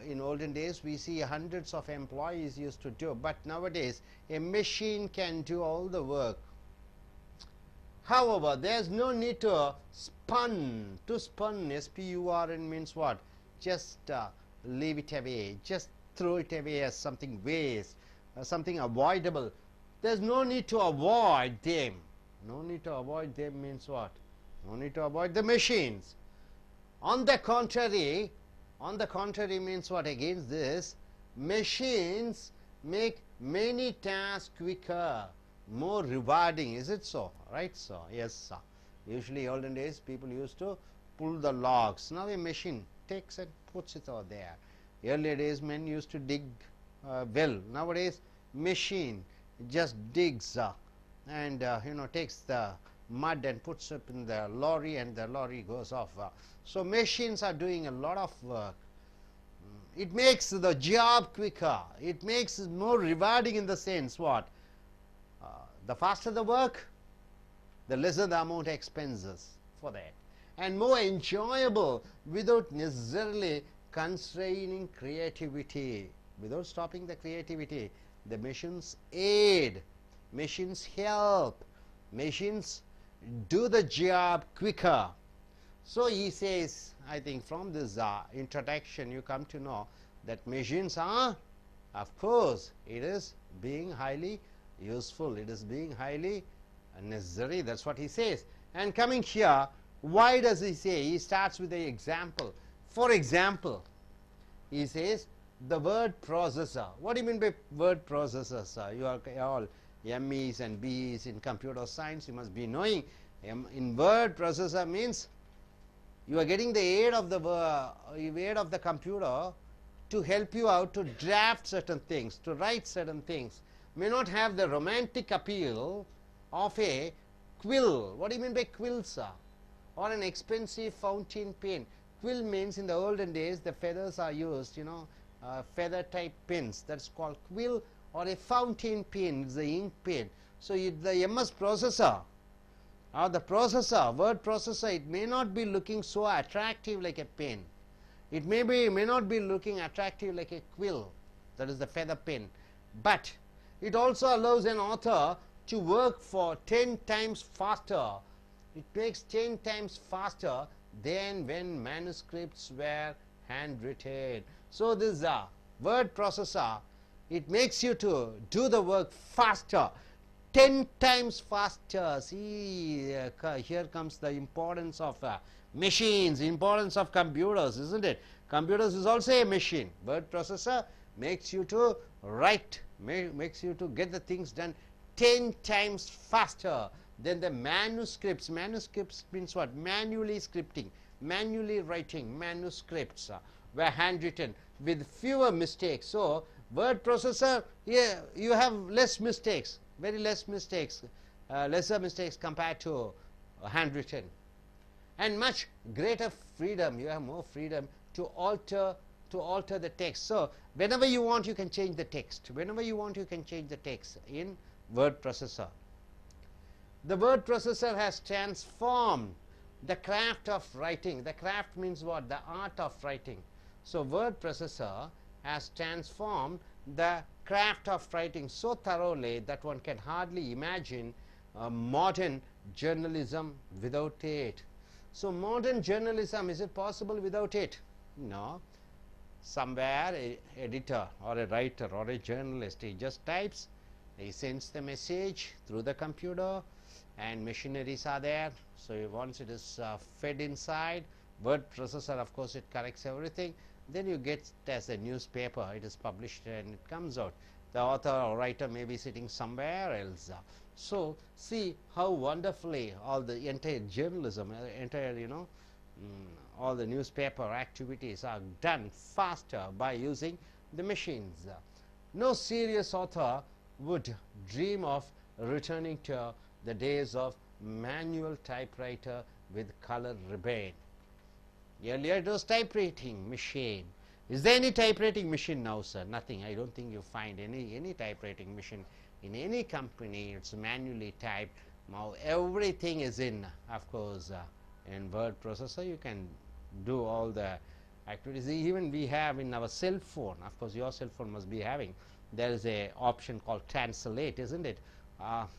A: in olden days we see hundreds of employees used to do, but nowadays a machine can do all the work. However, there is no need to spun. To spun, S-P-U-R-N, means what? Just leave it away, just throw it away as something waste, something avoidable. There is no need to avoid them. No need to avoid them means what? No need to avoid the machines. On the contrary means what? Against this, machines make many tasks quicker, more rewarding. Is it so? Right? So yes, sir. Usually olden days people used to pull the logs. Now a machine takes and puts it over there. Earlier days men used to dig well. Nowadays machine just digs and takes the mud and puts it in the lorry and the lorry goes off. So machines are doing a lot of work. It makes the job quicker. It makes it more rewarding in the sense what? The faster the work, the lesser the amount expenses for that, and more enjoyable without necessarily constraining creativity, without stopping the creativity. The machines aid, machines help, machines do the job quicker. So he says, I think from this introduction you come to know that machines are, of course, it is being highly useful, it is being highly necessary. That's what he says. And coming here Why does he say? He starts with the example. For example, he says the word processor. What do you mean by word processor, sir? You are all MEs and BEs in computer science. You must be knowing in word processor means you are getting the aid of the computer to help you out to draft certain things, to write certain things. May not have the romantic appeal of a quill. What do you mean by quill, sir? Or an expensive fountain pen. Quill means in the olden days the feathers are used, you know, feather type pens. That's called quill, or a fountain pen is the ink pen. So the MS processor or the processor, word processor, it may not be looking so attractive like a pen. It may not be looking attractive like a quill, that is the feather pen, but it also allows an author to work for 10 times faster. It makes 10 times faster than when manuscripts were handwritten. So this word processor, it makes you to do the work faster, 10 times faster. See, here comes the importance of machines, importance of computers, isn't it? Computers is also a machine. Word processor makes you to write, makes you to get the things done 10 times faster than the manuscripts. Manuscripts means what? Manually scripting, manually writing manuscripts were handwritten with fewer mistakes. So word processor, yeah, you have less mistakes, very less mistakes, lesser mistakes compared to handwritten, and much greater freedom. You have more freedom to alter the text. So whenever you want, you can change the text. Whenever you want, you can change the text in word processor. The word processor has transformed the craft of writing. The craft means what? The art of writing. So word processor has transformed the craft of writing so thoroughly that one can hardly imagine modern journalism without it. So modern journalism, is it possible without it? No. Somewhere a editor or a writer or a journalist, he just types, he sends the message through the computer, and machineries are there. So once it is fed inside, word processor, of course, it corrects everything. Then you get it as a newspaper. It is published and it comes out. The author or writer may be sitting somewhere else. So see how wonderfully all the entire journalism, entire, you know, all the newspaper activities are done faster by using the machines. No serious author would dream of returning to the days of manual typewriter with color ribbon. Earlier it was typewriting machine. Is there any typewriting machine now, sir? Nothing. I don't think you find any typewriting machine in any company. It's manually typed. Now everything is in, of course, in word processor. You can do all the activities. Even we have in our cell phone, of course your cell phone must be having, there is a option called translate, isn't it?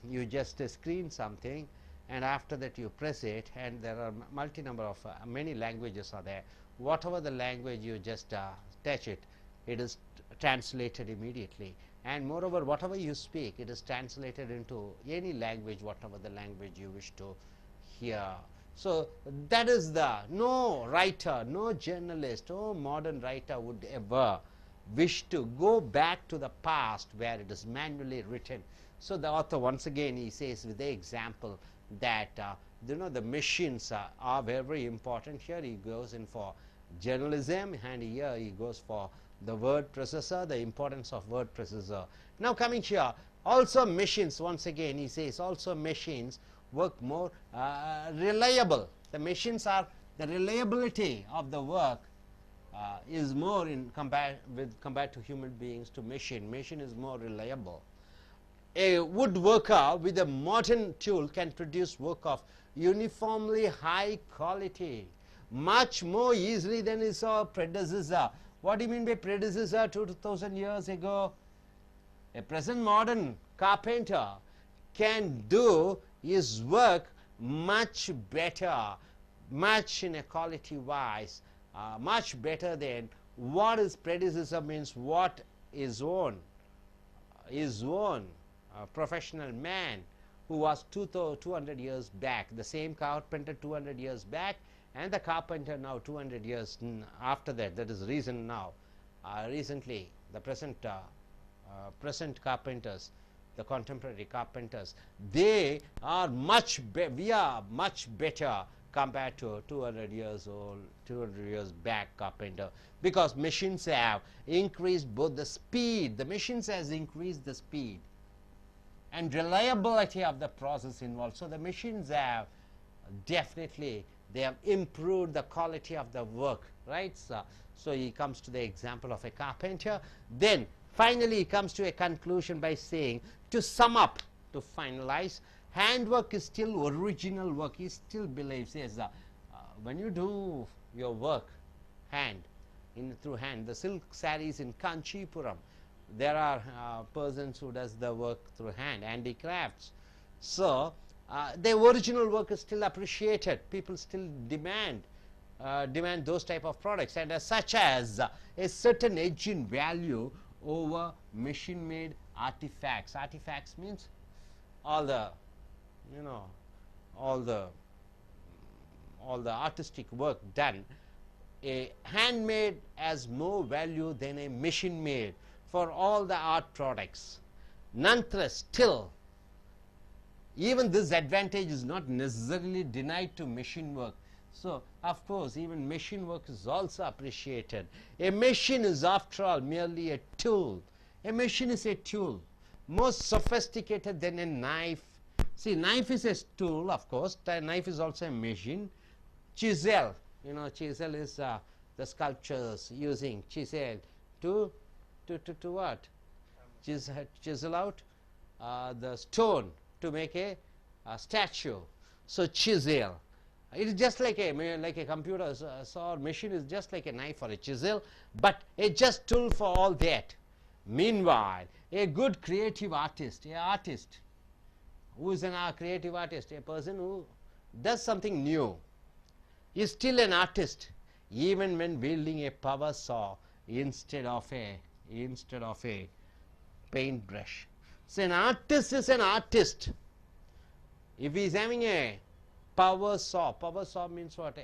A: You just screen something, and after that you press it, and there are multi number of many languages are there. Whatever the language you just touch it, it is translated immediately, and moreover whatever you speak, it is translated into any language, whatever the language you wish to hear. So that is no writer, no journalist, no modern writer would ever wish to go back to the past where it is manually written. So the author once again he says with the example that you know, the machines are very, very important. Here he goes in for journalism, and here he goes for the word processor, the importance of word processor. Now coming here, also machines, once again he says also machines work more reliable. The machines are, the reliability of the work is more in compared to human beings to machine. Machine is more reliable. A woodworker with a modern tool can produce work of uniformly high quality much more easily than his predecessor. What do you mean by predecessor? 2000 years ago, a present modern carpenter can do his work much better, much in a quality wise, much better than what his predecessor means, what his own professional man who was 200 years back, the same carpenter 200 years back, and the carpenter now 200 years after that. That is reason now. Recently, the present carpenters, the contemporary carpenters, they are we are much better compared to 200 years old, 200 years back carpenter, because machines have increased both the speed, the machines has increased the speed and reliability of the process involved. So the machines have definitely, they have improved the quality of the work, right? So he comes to the example of a carpenter. Then finally he comes to a conclusion by saying, to sum up, to finalize, handwork is still original work. He still believes, yes, when you do your work through hand, the silk sarees in Kanchipuram, there are persons who does the work through hand, handicrafts. So the original work is still appreciated. People still demand those type of products, and such as a certain edge in value over machine made artifacts. Artifacts means all the, you know, all the artistic work done. A handmade has more value than a machine made for all the art products. Nonetheless, still, even this advantage is not necessarily denied to machine work. So, of course, even machine work is also appreciated. A machine is, after all, merely a tool. A machine is a tool, more sophisticated than a knife. See, knife is a tool, of course. The knife is also a machine. Chisel, you know, chisel is the sculptures using chisel to what? Chisel out the stone to make a statue. So chisel, it is just like a computer, so machine is just like a knife or a chisel, but a just tool for all that. Meanwhile, a good creative artist, who is a creative artist, a person who does something new, is still an artist, even when wielding a power saw instead of a paintbrush. So an artist is an artist. If he is having a power saw means what?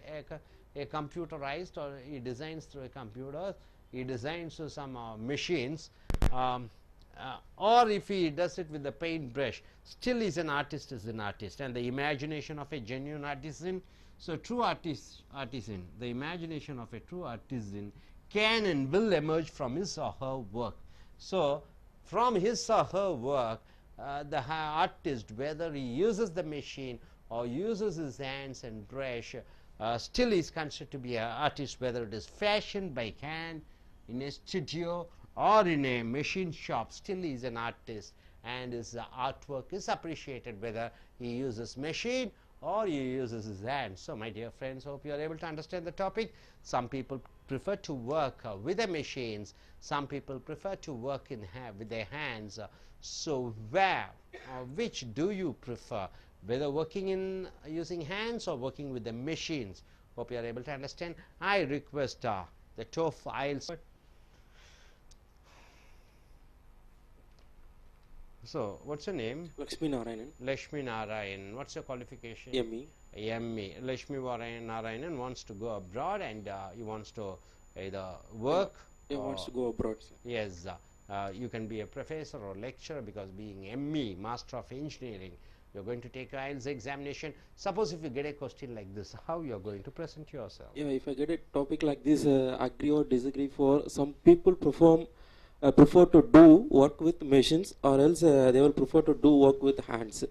A: A computerized, or he designs through a computer, he designs through some machines, or if he does it with the paintbrush, still is an artist, and the imagination of a genuine artisan. So true artisan, the imagination of a true artisan can and will emerge from his or her work. So from his or her work, the artist, whether he uses the machine or uses his hands and brush, still is considered to be an artist, whether it is fashioned by hand in a studio or in a machine shop. Still is an artist, and his artwork is appreciated whether he uses machine or he uses his hands. So my dear friends, hope you are able to understand the topic. Some people prefer to work with the machines, some people prefer to work with their hands. So which do you prefer, whether working in using hands or working with the machines? Hope you are able to understand. I request the TOEFL I.E.L.T.S. So, what's your name?
E: Lakshmi Narayanan.
A: Lakshmi Narayan. What's your qualification?
E: ME.
A: ME. Lakshmi Narayanan wants to go abroad, and he wants to either work.
E: He wants to go abroad, sir.
A: Yes. You can be a professor or lecturer, because being ME, Master of Engineering, you're going to take IELTS examination. Suppose if you get a question like this, how you're going to present yourself?
E: Yeah, if I get a topic like this, agree or disagree, for some people prefer to do work with machines, or else they will prefer to do work with hands.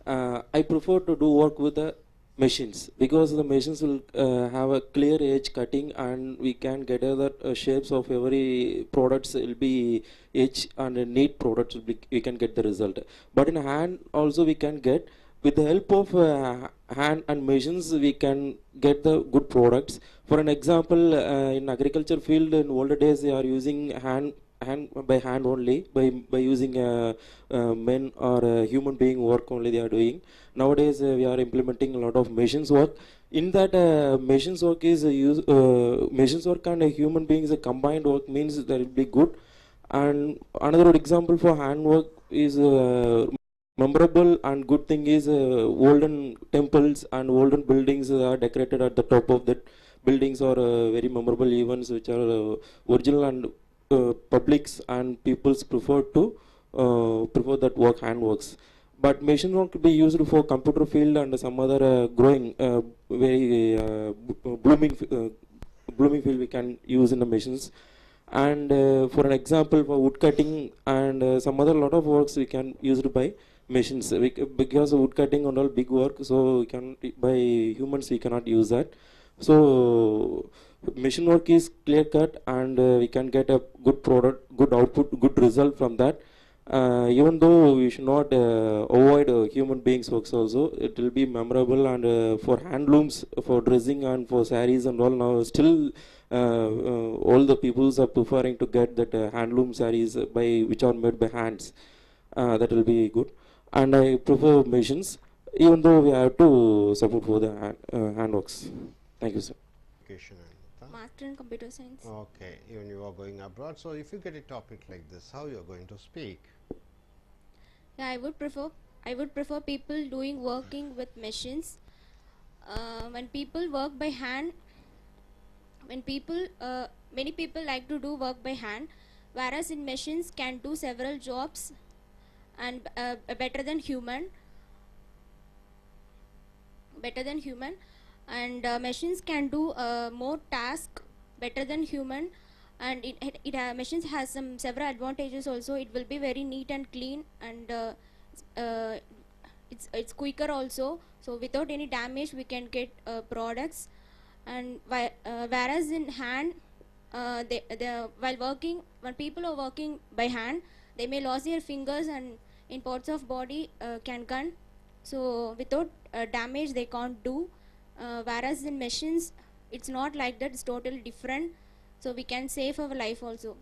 E: I prefer to do work with the machines, because the machines will have a clear edge cutting, and we can get other shapes of every products will be edge, and a neat products will be, we can get the result. But in hand also we can get, with the help of hand and machines, we can get the good products. For an example, in agriculture field, in older days they are using by hand only, by using men or human being work only they are doing. Nowadays we are implementing a lot of machines work. In that machines work is machines work and human beings combined work, means that will be good. And another example for hand work is memorable and good thing is olden temples and olden buildings are decorated at the top of that buildings, or very memorable events which are original, and publics and peoples prefer that work handworks. But machine work could be used for computer field and some other growing very blooming field we can use in the machines. And for an example, for wood cutting and some other lot of works we can use it by machines, because wood cutting and all big work, so we can by humans we cannot use that. So machine work is clear cut, and we can get a good product, good output, good result from that. Even though we should not avoid human beings works also, it will be memorable. And for handlooms, for dressing and for saris and all, now still all the peoples are preferring to get that handloom saris by which are made by hands. That will be good. And I prefer machines, even though we have to support for the handworks. Thank you, sir.
A: Education and
B: Master in Computer Science.
A: okay, even you are going abroad, so if you get a topic like this, how you are going to speak?
B: Yeah, I would prefer people working with machines. When people work by hand, many people like to do work by hand, whereas in machines can do several jobs and better than human, and machines can do more tasks better than human. And machines has some several advantages also. It will be very neat and clean, and it's quicker also, so without any damage we can get products. And whereas in hand, when people are working by hand, they may lose their fingers and in parts of body can gun, so without damage they can't do. Whereas in machines it's not like that, it's totally different, so we can save our life also.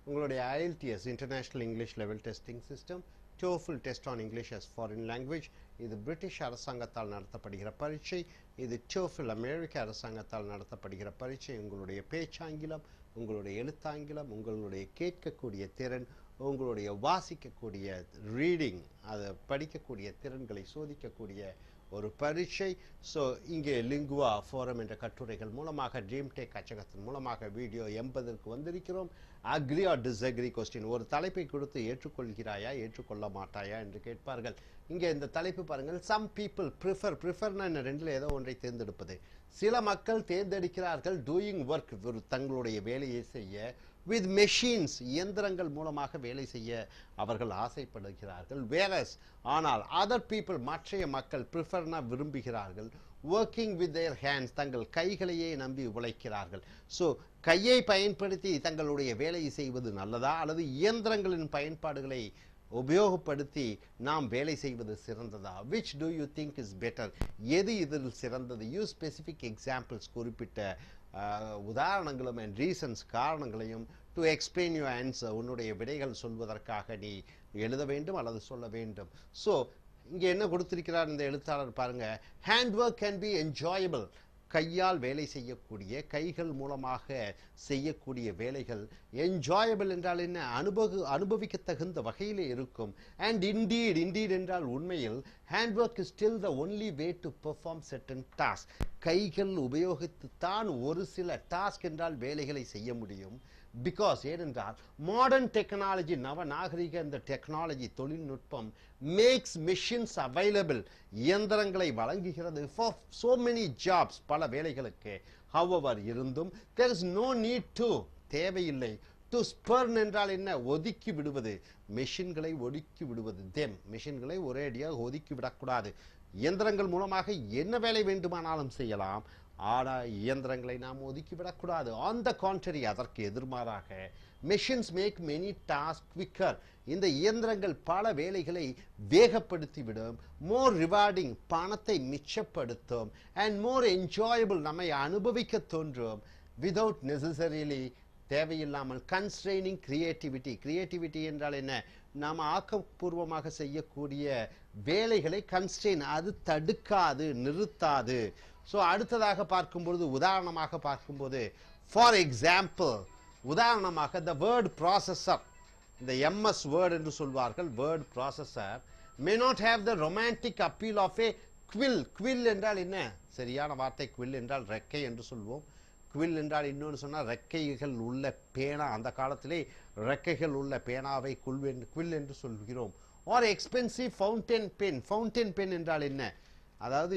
A: உங்களுடைய IELTS international English level testing system, TOEFL test on English as foreign language, இது British அரசாங்கத்தால் நடத்தப்படுகிற பரீட்சை. இது TOEFL அமெரிக்க அரசாங்கத்தால் நடத்தப்படுகிற பரீட்சை. உங்களுடைய பேச்சாங்கிலம், உங்களுடைய எழுத்தாங்கிலம், உங்களுடைய கேட்கக்கூடிய திறன், உங்களுடைய வாசிக்கக்கூடிய ரீடிங், அதை படிக்கக்கூடிய திறன்களை சோதிக்கக்கூடிய ஒரு பரீட்சை. ஸோ இங்கே லிங்குவா ஃபோரம் என்ற கட்டுரைகள் மூலமாக, ட்ரீம் டேக் அச்சகத்தின் மூலமாக வீடியோ 80க்கு வந்திருக்கிறோம். அக்ரி ஆர் டிஸ்அக்ரி கொஸ்டின், ஒரு தலைப்பை கொடுத்து ஏற்றுக்கொள்கிறாயா ஏற்றுக்கொள்ள மாட்டாயா என்று கேட்பார்கள். இங்கே இந்த தலைப்பு பாருங்கள், சம் பீப்புள் ப்ரிஃபர்னா என்ன, ரெண்டில் ஏதோ ஒன்றை தேர்ந்தெடுப்பது. சில மக்கள் தேர்ந்தெடுக்கிறார்கள் டூயிங் ஒர்க், தங்களுடைய வேலையை செய்ய வித் மெஷின்ஸ், இயந்திரங்கள் மூலமாக வேலை செய்ய அவர்கள் ஆசைப்படுகிறார்கள். வேரஸ் ஆனால் அதர் பீப்புள், மற்றைய மக்கள், ப்ரிஃபர்னா விரும்புகிறார்கள், ஒர்க்கிங் வித் தேர் ஹேண்ட்ஸ், தங்கள் கைகளையே நம்பி உழைக்கிறார்கள். ஸோ கையை பயன்படுத்தி தங்களுடைய வேலையை செய்வது நல்லதா, அல்லது இயந்திரங்களின் பயன்பாடுகளை உபயோகப்படுத்தி நாம் வேலை செய்வது சிறந்ததா? Which do you think is better? எது இதில் சிறந்தது? யூஸ் ஸ்பெசிஃபிக் எக்ஸாம்பிள்ஸ், குறிப்பிட்ட உதாரணங்களும் அண்ட் ரீசன்ஸ், காரணங்களையும் டு எக்ஸ்பிளைன் யூ ஆன்சர், உன்னுடைய விடைகள் சொல்வதற்காக நீ எழுத வேண்டும் அல்லது சொல்ல வேண்டும். ஸோ இங்கே என்ன கொடுத்திருக்கிறார் இந்த எழுத்தாளர் பாருங்க, hand work can be enjoyable, கையால் வேலை செய்யக்கூடிய, கைகள் மூலமாக செய்யக்கூடிய வேலைகள் என்ஜாயபிள் என்றால் என்ன, அனுபவிக்க தகுந்த வகையிலே இருக்கும். அண்ட் இண்டீட் என்றால் உண்மையில், hand work is still the only way to perform certain task, கைகள் உபயோகித்துத்தான் ஒரு சில டாஸ்க் என்றால் வேலைகளை செய்ய முடியும். பிகாஸ் ஏனென்றால் மாடர்ன் டெக்னாலஜி, நவநாகரிக இந்த டெக்னாலஜி, தொழில்நுட்பம் மேக்ஸ் மிஷின்ஸ் அவைலபிள், இயந்திரங்களை வழங்குகிறது ஃபார் so many ஜாப்ஸ், பல வேலைகளுக்கு. ஹவவர் இருந்தும் there is no need to, தேவையில்லை. டு ஸ்பர்ன் என்றால் என்ன, ஒதுக்கி விடுவது, மெஷின்களை ஒதுக்கி விடுவது. மெஷின்களை ஒரேடியாக ஒதுக்கி விடக்கூடாது. இயந்திரங்கள் மூலமாக என்ன வேலை வேண்டுமானாலும் செய்யலாம், ஆனால் இயந்திரங்களை நாம் ஒதுக்கிவிடக்கூடாது. ஆன் த கான்ட்ரரி, அதற்கு எதிர்மாறாக, machines make many task quicker, இந்த இயந்திரங்கள் பல வேலைகளை வேகப்படுத்திவிடும். மோர் ரிவார்டிங், பணத்தை மிச்சப்படுத்தும். அண்ட் மோர் என்ஜாயபிள், நம்மை அனுபவிக்க தோன்றும். விதவுட் நெசசரிலி, தேவையில்லாமல். கன்ஸ்ட்ரெய்னிங் கிரியேட்டிவிட்டி என்றால் என்ன, நாம் ஆக்கப்பூர்வமாக செய்யக்கூடிய வேலைகளை கன்ஸ்ட்ரெயின், அது தடுக்காது, நிறுத்தாது. ஸோ அடுத்ததாக பார்க்கும்பொழுது, உதாரணமாக பார்க்கும்போது, ஃபார் எக்ஸாம்பிள், உதாரணமாக த வேர்ட் ப்ராசஸர், இந்த MS word என்று சொல்வார்கள் word processor may not have the romantic appeal of a quill. Quill என்றால் என்ன? சரியான வார்த்தை quill என்றால் ரெக்கை என்று சொல்வோம். quill என்றால் இன்னொன்று சொன்னால் ரெக்கைகள் உள்ள பேனா. அந்த காலத்திலே ரெக்கைகள் உள்ள பேனாவை quill என்று சொல்கிறோம். or expensive fountain pen. Fountain pen என்றால் என்ன? அதாவது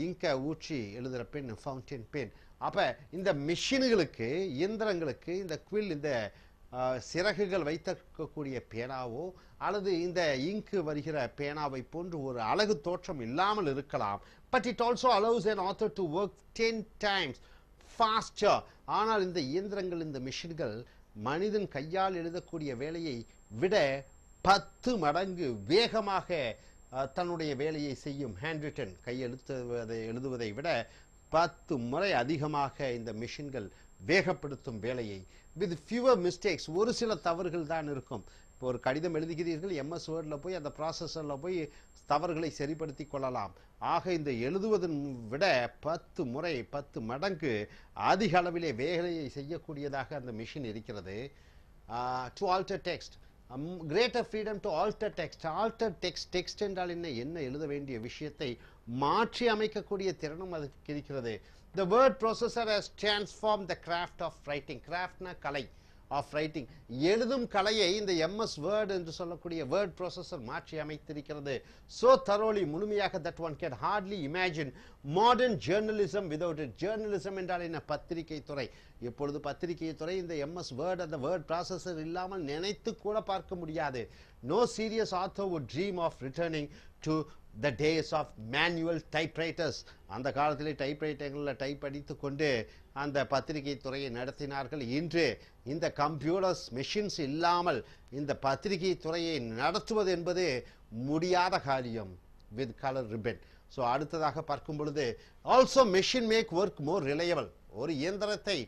A: இங்கை ஊற்றி எழுதுகிற பென் ஃபவுண்டன் பென். அப்போ இந்த மிஷின்களுக்கு இயந்திரங்களுக்கு இந்த quill இந்த சிறகுகள் வைத்திருக்கக்கூடிய பேனாவோ அல்லது இந்த இங்கு வருகிற பேனாவை போன்று ஒரு அழகு தோற்றம் இல்லாமல் இருக்கலாம். But it also allows an author to work 10 times faster. ஆனால் இந்த இயந்திரங்கள் இந்த மிஷின்கள் மனிதன் கையால் எழுதக்கூடிய வேலையை விட 10 மடங்கு வேகமாக தன்னுடைய வேலையை செய்யும். ஹேண்ட் ரிட்டன் எழுதுவதை விட 10 முறை அதிகமாக இந்த மிஷின்கள் வேகப்படுத்தும் வேலையை. வித் ஃபியூவர் மிஸ்டேக்ஸ், ஒரு சில தவறுகள் தான் இருக்கும். இப்போ ஒரு கடிதம் எழுதுகிறீர்கள், MS வேர்டில் போய் அந்த ப்ராசஸரில் போய் தவறுகளை சரிப்படுத்தி கொள்ளலாம். ஆக இந்த எழுதுவதன் விட 10 முறை 10 மடங்கு அதிக அளவிலே வேலையை செய்யக்கூடியதாக அந்த மிஷின் இருக்கிறது. To alter text, greater freedom to alter text. Alter text, text என்றால் என்ன எழுத வேண்டிய விஷயத்தை மாற்றி அமைக்கக்கூடிய திறனும் அதுக்கு இருக்கிறது. The word processor has transformed the craft of writing. Craftனா Kalai, of writing. எழுதும் கலையை இந்த MS word என்று சொல்லக்கூடிய word processor மாற்றி அமைத்திருக்கிறது. So thoroughly, முழுமையாக, that one can hardly imagine modern journalism without it. Journalism என்றால் என்ன? பத்திரிகை துறை. இப்பொழுது பத்திரிகை துறை இந்த MS word அந்த word processor இல்லாமல் நினைத்து கூட பார்க்க முடியாது. No serious author would dream of returning to the days of manual typewriters. அந்த காலத்திலே டைப்ரைட்டர்களில் டைப் அடித்து கொண்டு அந்த பத்திரிகை துறையை நடத்தினார்கள். இன்று இந்த கம்ப்யூட்டர்ஸ் மெஷின்ஸ் இல்லாமல் இந்த பத்திரிகை துறையை நடத்துவது என்பது முடியாத காரியம். with color ribbon. ஸோ அடுத்ததாக பார்க்கும் பொழுது also machine make work more reliable. ஒரு இயந்திரத்தை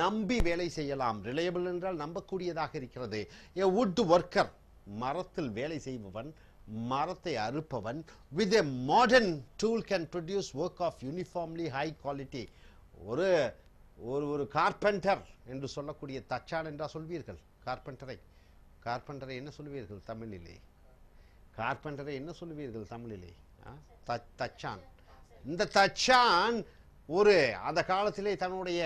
A: நம்பி வேலை செய்யலாம். ரிலையபிள் என்றால் நம்பக்கூடியதாக இருக்கிறது. a wood worker, மரத்தில் வேலை செய்பவன், மரத்தை அறுப்பவன், with a modern tool can produce work of uniformly high quality. ஒரு ஒரு கார்பெண்டர் என்று சொல்லக்கூடிய தச்சான் என்றா சொல்வீர்கள்? கார்பெண்டரை என்ன சொல்வீர்கள் தமிழிலே? கார்பெண்டரை என்ன சொல்வீர்கள் தமிழிலே? தச்சான். இந்த தச்சான் ஒரு அந்த காலத்திலே தன்னுடைய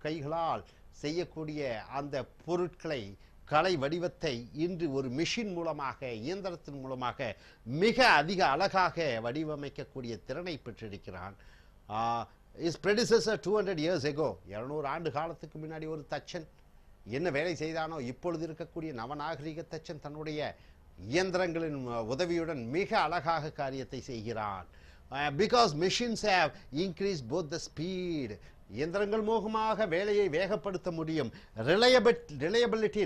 A: கைகளால் செய்யக்கூடிய அந்த பொருட்களை, கலை வடிவத்தை இன்று ஒரு மிஷின் மூலமாக, இயந்திரத்தின் மூலமாக மிக அதிக அழகாக வடிவமைக்கக்கூடிய திறனை பெற்றிருக்கிறான். His predecessor 200 years ago, 200 ஆண்டு காலத்துக்கு முன்னாடி ஒரு தச்சன் என்ன வேலை செய்தானோ இப்பொழுது இருக்கக்கூடிய நவநாகரிக தச்சன் தன்னுடைய இயந்திரங்களின் உதவியுடன் மிக அழகாக காரியத்தை செய்கிறான். Because machines have increased both the speed, இயந்திரங்கள் மூலமாக வேலையை வேகப்படுத்த முடியும். ரிலையபிலிட்டி,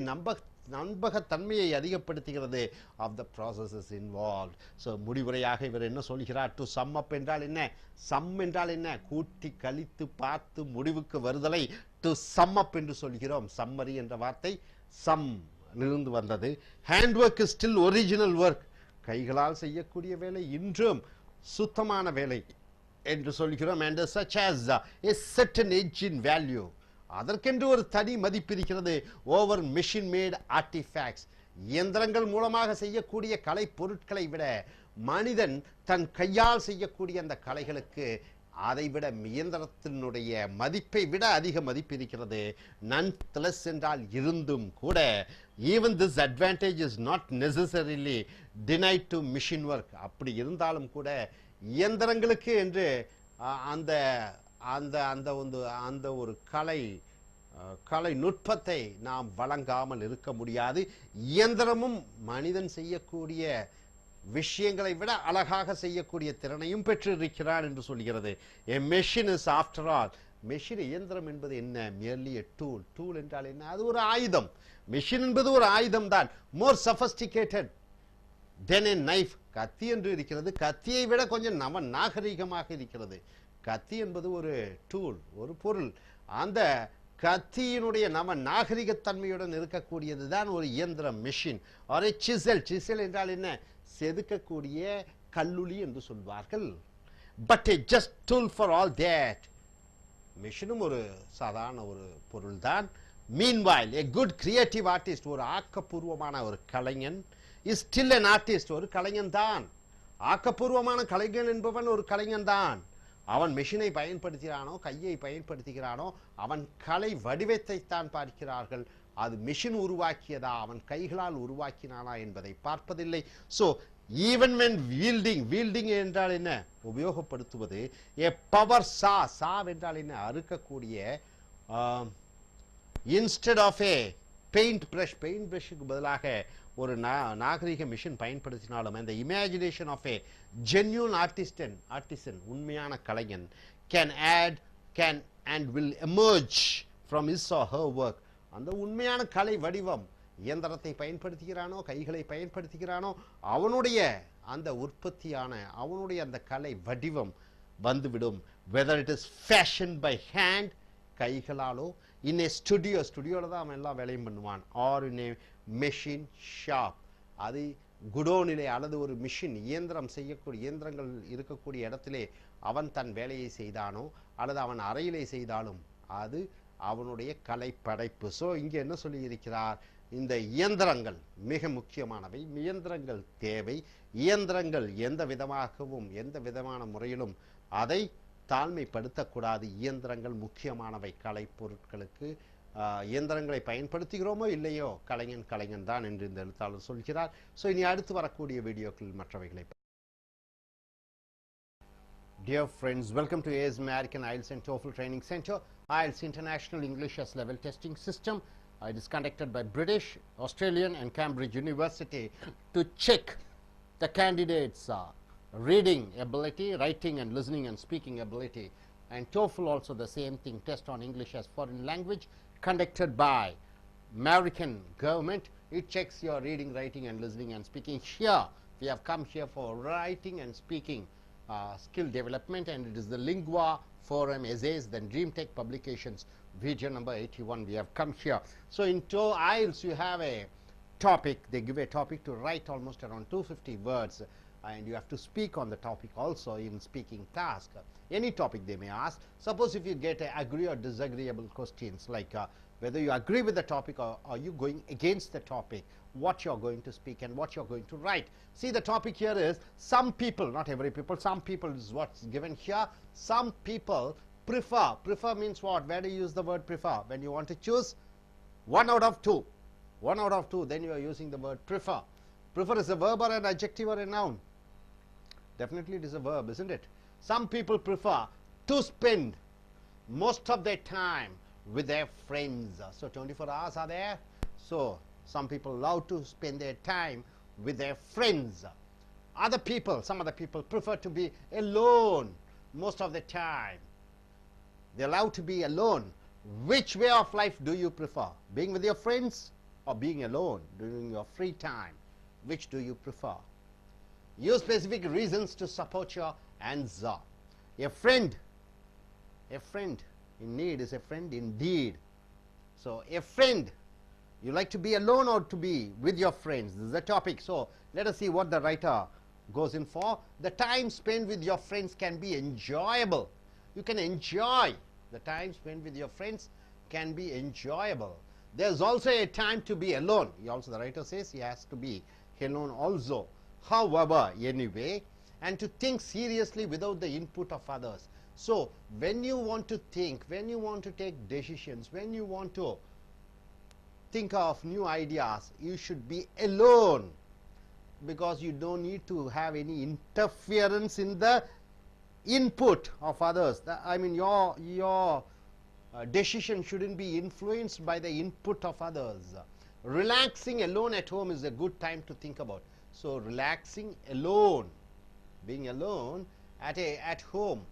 A: நம்பகத்தன்மையை அதிகப்படுத்துகிறது. Of the processes involve. So முடிவுரையாக இவர் என்ன சொல்கிறார்? டு சம் அப் என்றால் என்ன? சம் என்றால் என்ன? கூட்டி கழித்து பார்த்து முடிவுக்கு வருதலை டு சம் அப் என்று சொல்கிறோம். சம்மரி என்ற வார்த்தை சம் இருந்து வந்தது. Hand work is still original work. கைகளால் செய்யக்கூடிய வேலை இன்றும் சுத்தமான வேலை என்று சொல்கிறோம். and such as a certain edge in value, அதற்கென்று ஒரு தனி மதிப்பு இருக்கிறது. ஓவர் மிஷின் மேட் ஆர்டிஃபேக்ட்ஸ், இயந்திரங்கள் மூலமாக செய்யக்கூடிய கலை பொருட்களை விட மனிதன் தன் கையால் செய்யக்கூடிய அந்த கலைகளுக்கு அதைவிட இயந்திரத்தினுடைய மதிப்பை விட அதிக மதிப்பு இருக்கிறது. nonetheless என்றால் இருந்தும் கூட, even this advantage is not necessarily denied to machine work. அப்படி இருந்தாலும் கூட இயந்திரங்களுக்கு என்று அந்த அந்த அந்த ஒரு கலை நுட்பத்தை நாம் வழங்காமல் இருக்க முடியாது. இயந்திரமும் மனிதன் செய்யக்கூடிய விஷயங்களை விட அழகாக செய்யக்கூடிய திறனையும் பெற்றிருக்கிறான் என்று சொல்கிறது. a machine is after all, machine இயந்திரம் என்பது என்ன? merely a tool. டூல் என்றால் என்ன? அது ஒரு ஆயுதம். மெஷின் என்பது ஒரு ஆயுதம் தான். more sophisticated than a knife. கத்தி என்று இருக்கிறது. கத்தியை விட கொஞ்சம் நாகரிகமாக இருக்கிறது. கத்தி என்பது ஒரு டூல், ஒரு பொருள். அந்த கத்தியினுடைய நாகரிகத்தன்மையுடன் இருக்கக்கூடியது தான் ஒரு இயந்திரம், மெஷின். ஒரு சிசல். சிசல் என்றால் என்ன? செதுக்கக்கூடிய கல்லுளி என்று சொல்வார்கள். But a just tool for all that. மெஷினும் ஒரு சாதாரண ஒரு பொருள் தான். Meanwhile, a good creative artist, ஒரு ஆக்கப்பூர்வமான ஒரு கலைஞன், is still an artist, ஒரு கலைஞன் தான். ஆக்கப்பூர்வமான கலைஞன் என்பவன் ஒரு கலைஞன் தான். அவன் மெஷினை பயன்படுத்துகிறானோ கையை பயன்படுத்துகிறானோ அவன் கலை வடிவத்தை தான் பார்க்கிறார்கள். அது மெஷின் உருவாக்கியதா அவன் கைகளால் உருவாக்கினானா என்பதை பார்ப்பதில்லை. ஸோ ஈவன் when wielding என்றால் என்ன? உபயோகப்படுத்துவது. a power saw என்றால் என்ன? அறுக்கக்கூடிய. instead of a paint brushக்கு பதிலாக ஒரு நாகரிக மிஷின் பயன்படுத்தினாலும் அந்த imagination of a genuine artisan உண்மையான கலைஞன் can and will emerge from his or her work. அந்த உண்மையான கலை வடிவம் இயந்திரத்தை பயன்படுத்துகிறானோ கைகளை பயன்படுத்துகிறானோ அவனுடைய அந்த உற்பத்தியான அவனுடைய அந்த கலை வடிவம் வந்துவிடும். whether it is fashioned by hand கைகளாலோ in a ஸ்டுடியோல தான் அவன் எல்லா வேலையும் பண்ணுவான், or in a machine shop அது குடோனிலே அல்லது ஒரு மிஷின் இயந்திரங்கள் இருக்கக்கூடிய இடத்திலே அவன் தன் வேலையை செய்தானோ அல்லது அவன் அறையிலே செய்தாலும் அது அவனுடைய கலை படைப்பு. ஸோ இங்கே என்ன சொல்லி இருக்கிறார்? இந்த இயந்திரங்கள் மிக முக்கியமானவை, இயந்திரங்கள் தேவை, இயந்திரங்கள் எந்த விதமாகவும் எந்த விதமான முறையிலும் அதை தாழ்மைப்படுத்தக்கூடாது. இயந்திரங்கள் முக்கியமானவை கலை பொருட்களுக்கு. இயந்திரங்களை பயன்படுத்துகிறோமோ இல்லையோ கலைஞன் தான் என்று இந்த எழுத்தாளர் சொல்கிறார். ஸோ இனி அடுத்து வரக்கூடிய வீடியோக்கள் மற்றவைகளை. Dear friends, welcome to AS American IELTS and TOEFL Training Center. IELTS International English as Level Testing System. It is conducted by British, Australian and Cambridge University to check the candidates' reading ability, writing and listening and speaking ability. And TOEFL also the same thing, test on English as foreign language, conducted by American government. It checks your reading, writing and listening and speaking. Here we have come here for writing and speaking skill development, and it is the Lingua Forum Essays, then Dream Tech Publications, video number 81. We have come here. So in IELTS you have a topic, they give a topic to write almost around 250 words, and you have to speak on the topic also in speaking task. Any topic they may ask. Suppose if you get agree or disagreeable questions like whether you agree with the topic or are you going against the topic, what you're going to speak and what you're going to write. See, the topic here is some people, not every people, some people is what's given here. Some people prefer means what? Where do you use the word prefer? When you want to choose one out of two, then you are using the word prefer. Prefer is a verb or an adjective or a noun? Definitely it is a verb, isn't it? Some people prefer to spend most of their time with their friends. So 24 hours are there. So some people love to spend their time with their friends. Some other people prefer to be alone most of the time. They love to be alone. Which way of life do you prefer? Being with your friends or being alone during your free time? Which do you prefer? Use specific reasons to support your answer. A friend in need is a friend indeed. So a friend, you like to be alone or to be with your friends? This is the topic. So let us see what the writer goes in for. The time spent with your friends can be enjoyable. You can enjoy the time spent with your friends can be enjoyable. There's also a time to be alone. The writer says he has to be alone also. However, anyway, and to think seriously without the input of others. So when you want to think, when you want to take decisions, when you want to think of new ideas, you should be alone, because you don't need to have any interference in the input of others. I mean your decision shouldn't be influenced by the input of others. Relaxing alone at home is a good time to think about. So relaxing alone, being alone at home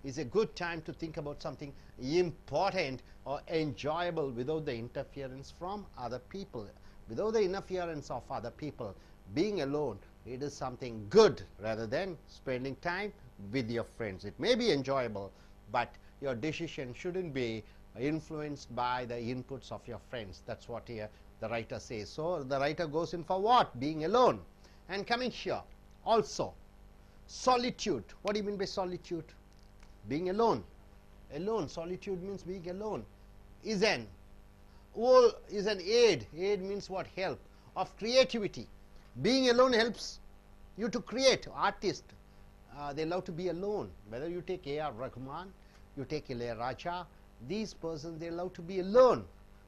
A: is a good time to think about something important or enjoyable without the interference from other people. Without the interference of other people, being alone, it is something good rather than spending time with your friends. It may be enjoyable, but your decision shouldn't be influenced by the inputs of your friends. That's what here the writer says. So the writer goes in for what? Being alone. And coming here also, solitude. What do you mean by solitude? Being alone. Solitude means being alone is an all is an aid. Aid means what? Help. Of creativity. Being alone helps you to create. Artists, they love to be alone. Whether you take A.R. Rahman, you take Ilayaraja, these persons, they love to be alone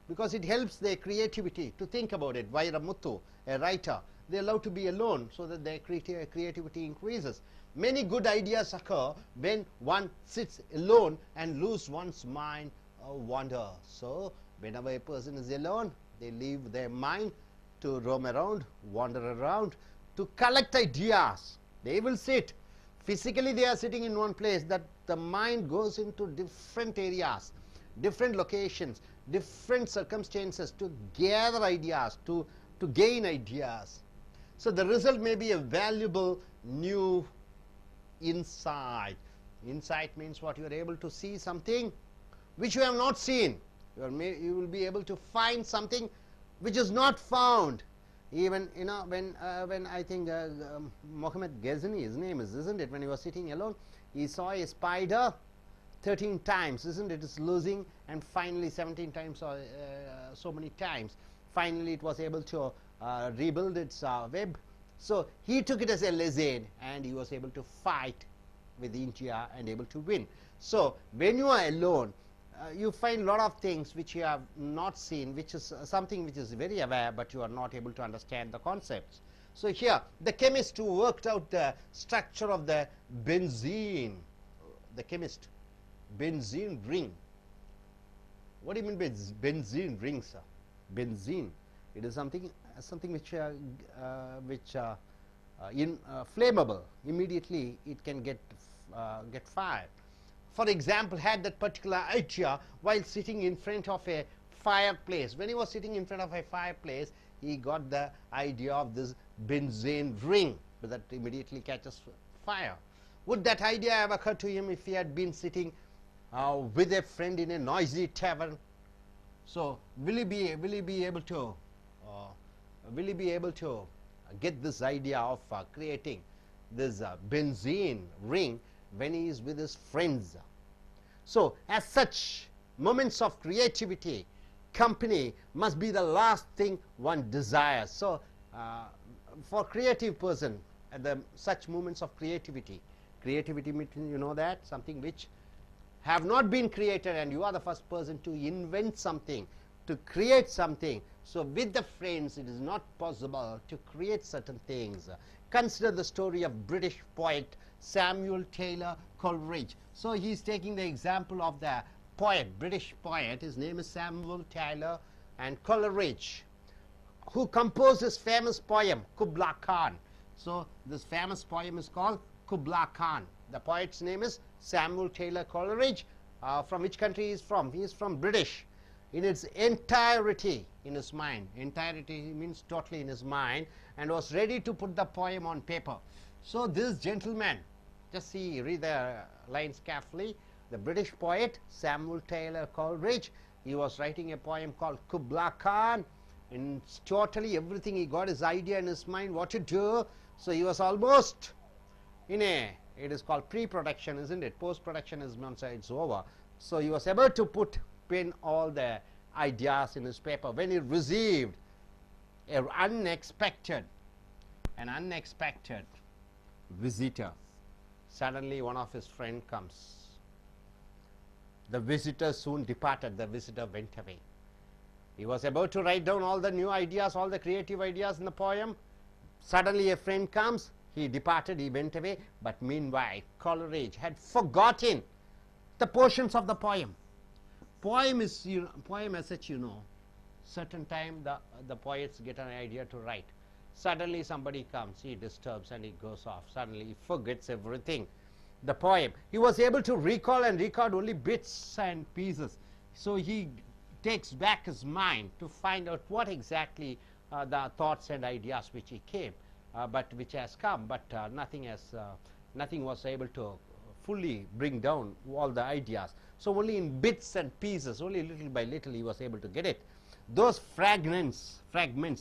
A: because it helps their creativity to think about it. Vairamuthu, a writer, they love to be alone so that their creativity increases. Many good ideas occur when one sits alone and lose one's mind wander. So whenever a person is alone, they leave their mind to roam around, wander around, to collect ideas. They will sit. Physically they are sitting in one place, that the mind goes into different areas, different locations, different circumstances to gather ideas, to gain ideas. So the result may be a valuable new insight. Insight means what? You are able to see something which you have not seen. You will be able to find something which is not found. Even, you know, when I think Mohammed Ghazni, his name is, isn't it? When he was sitting alone, he saw a spider 13 times, isn't it? It's losing, and finally 17 times or so many times. Finally, it was able to rebuild its web. So he took it as a lesson, and he was able to fight with India and able to win. So when you are alone, you find a lot of things which you have not seen, which is something which is very aware, but you are not able to understand the concepts. So here, the chemist who worked out the structure of the benzene, the chemist, benzene ring. What do you mean by benzene ring, sir? Benzene, it is something which flammable. Immediately it can get fired. For example, had that particular idea while sitting in front of a fireplace. When he was sitting in front of a fireplace, he got the idea of this benzene ring that immediately catches fire. Would that idea have occurred to him if he had been sitting with a friend in a noisy tavern? So will he be able to get this idea of creating this benzene ring when he is with his friends? So as such, moments of creativity, company must be the last thing one desires. So for creative person, at such moments of creativity means, you know, that something which have not been created, and you are the first person to invent something, to create something. So with the friends, it is not possible to create certain things. Consider the story of British poet Samuel Taylor Coleridge. So he is taking the example of the poet, British poet. His name is Samuel Taylor and Coleridge, who composed his famous poem Kubla Khan. So this famous poem is called Kubla Khan. The poet's name is Samuel Taylor Coleridge. From which country he is from? He is from British. In its entirety in his mind, entirety means totally in his mind, and was ready to put the poem on paper. So this gentleman, just see, read the lines carefully. The British poet Samuel Taylor Coleridge, he was writing a poem called Kubla Khan, and totally everything, he got his idea in his mind what to do. So he was almost in a, it is called pre-production, isn't it? Post-production is once it's over. So he was able to pin all the ideas in his paper when he received an unexpected visitor. Suddenly one of his friends comes. The visitor soon departed. The visitor went away. He was about to write down all the new ideas, all the creative ideas in the poem. Suddenly a friend comes. He departed, he went away. But meanwhile, Coleridge had forgotten the portions of the poem. Poem is, poem as such, you know, certain time the poets get an idea to write. Suddenly somebody comes, he disturbs and he goes off. Suddenly he forgets everything. The poem, he was able to recall and record only bits and pieces. So he takes back his mind to find out what exactly the thoughts and ideas which he came, but which has come, but nothing was able to fully bring down all the ideas. So only in bits and pieces, only little by little he was able to get it. Those fragments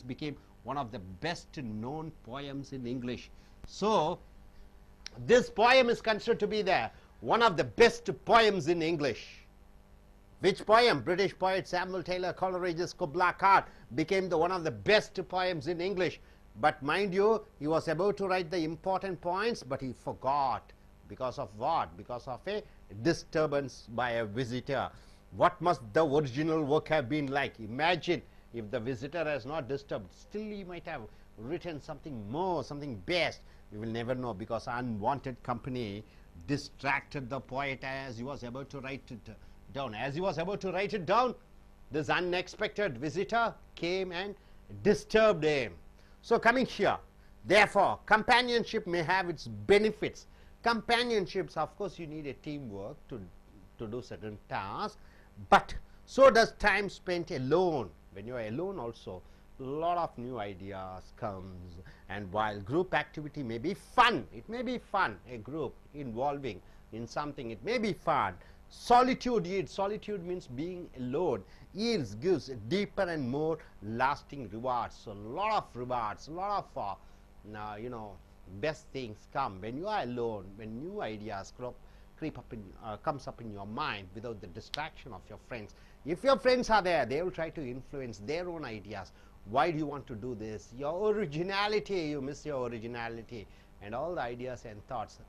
A: became one of the best known poems in English. So this poem is considered to be one of the best poems in English. Which poem? British poet Samuel Taylor Coleridge's Kubla Khan became one of the best poems in English. But mind you, he was about to write the important points, but he forgot. Because of what? Because of a disturbance by a visitor. What must the original work have been like? Imagine if the visitor has not disturbed, still he might have written something more, something best. We will never know, because unwanted company distracted the poet as he was about to write it down. As he was about to write it down, this unexpected visitor came and disturbed him. So coming here, therefore, companionship may have its benefits. Companionships, of course, you need a teamwork to do certain tasks, but so does time spent alone. When you are alone also, a lot of new ideas comes, and while group activity may be fun, it may be fun, a group involving in something, it may be fun. Solitude means being alone, yields, gives deeper and more lasting rewards. So a lot of rewards, a lot of best things come when you are alone, when new ideas comes up in your mind without the distraction of your friends. If your friends are there, they will try to influence their own ideas. Why do you want to do this? Your originality, you miss your originality, and all the ideas and thoughts,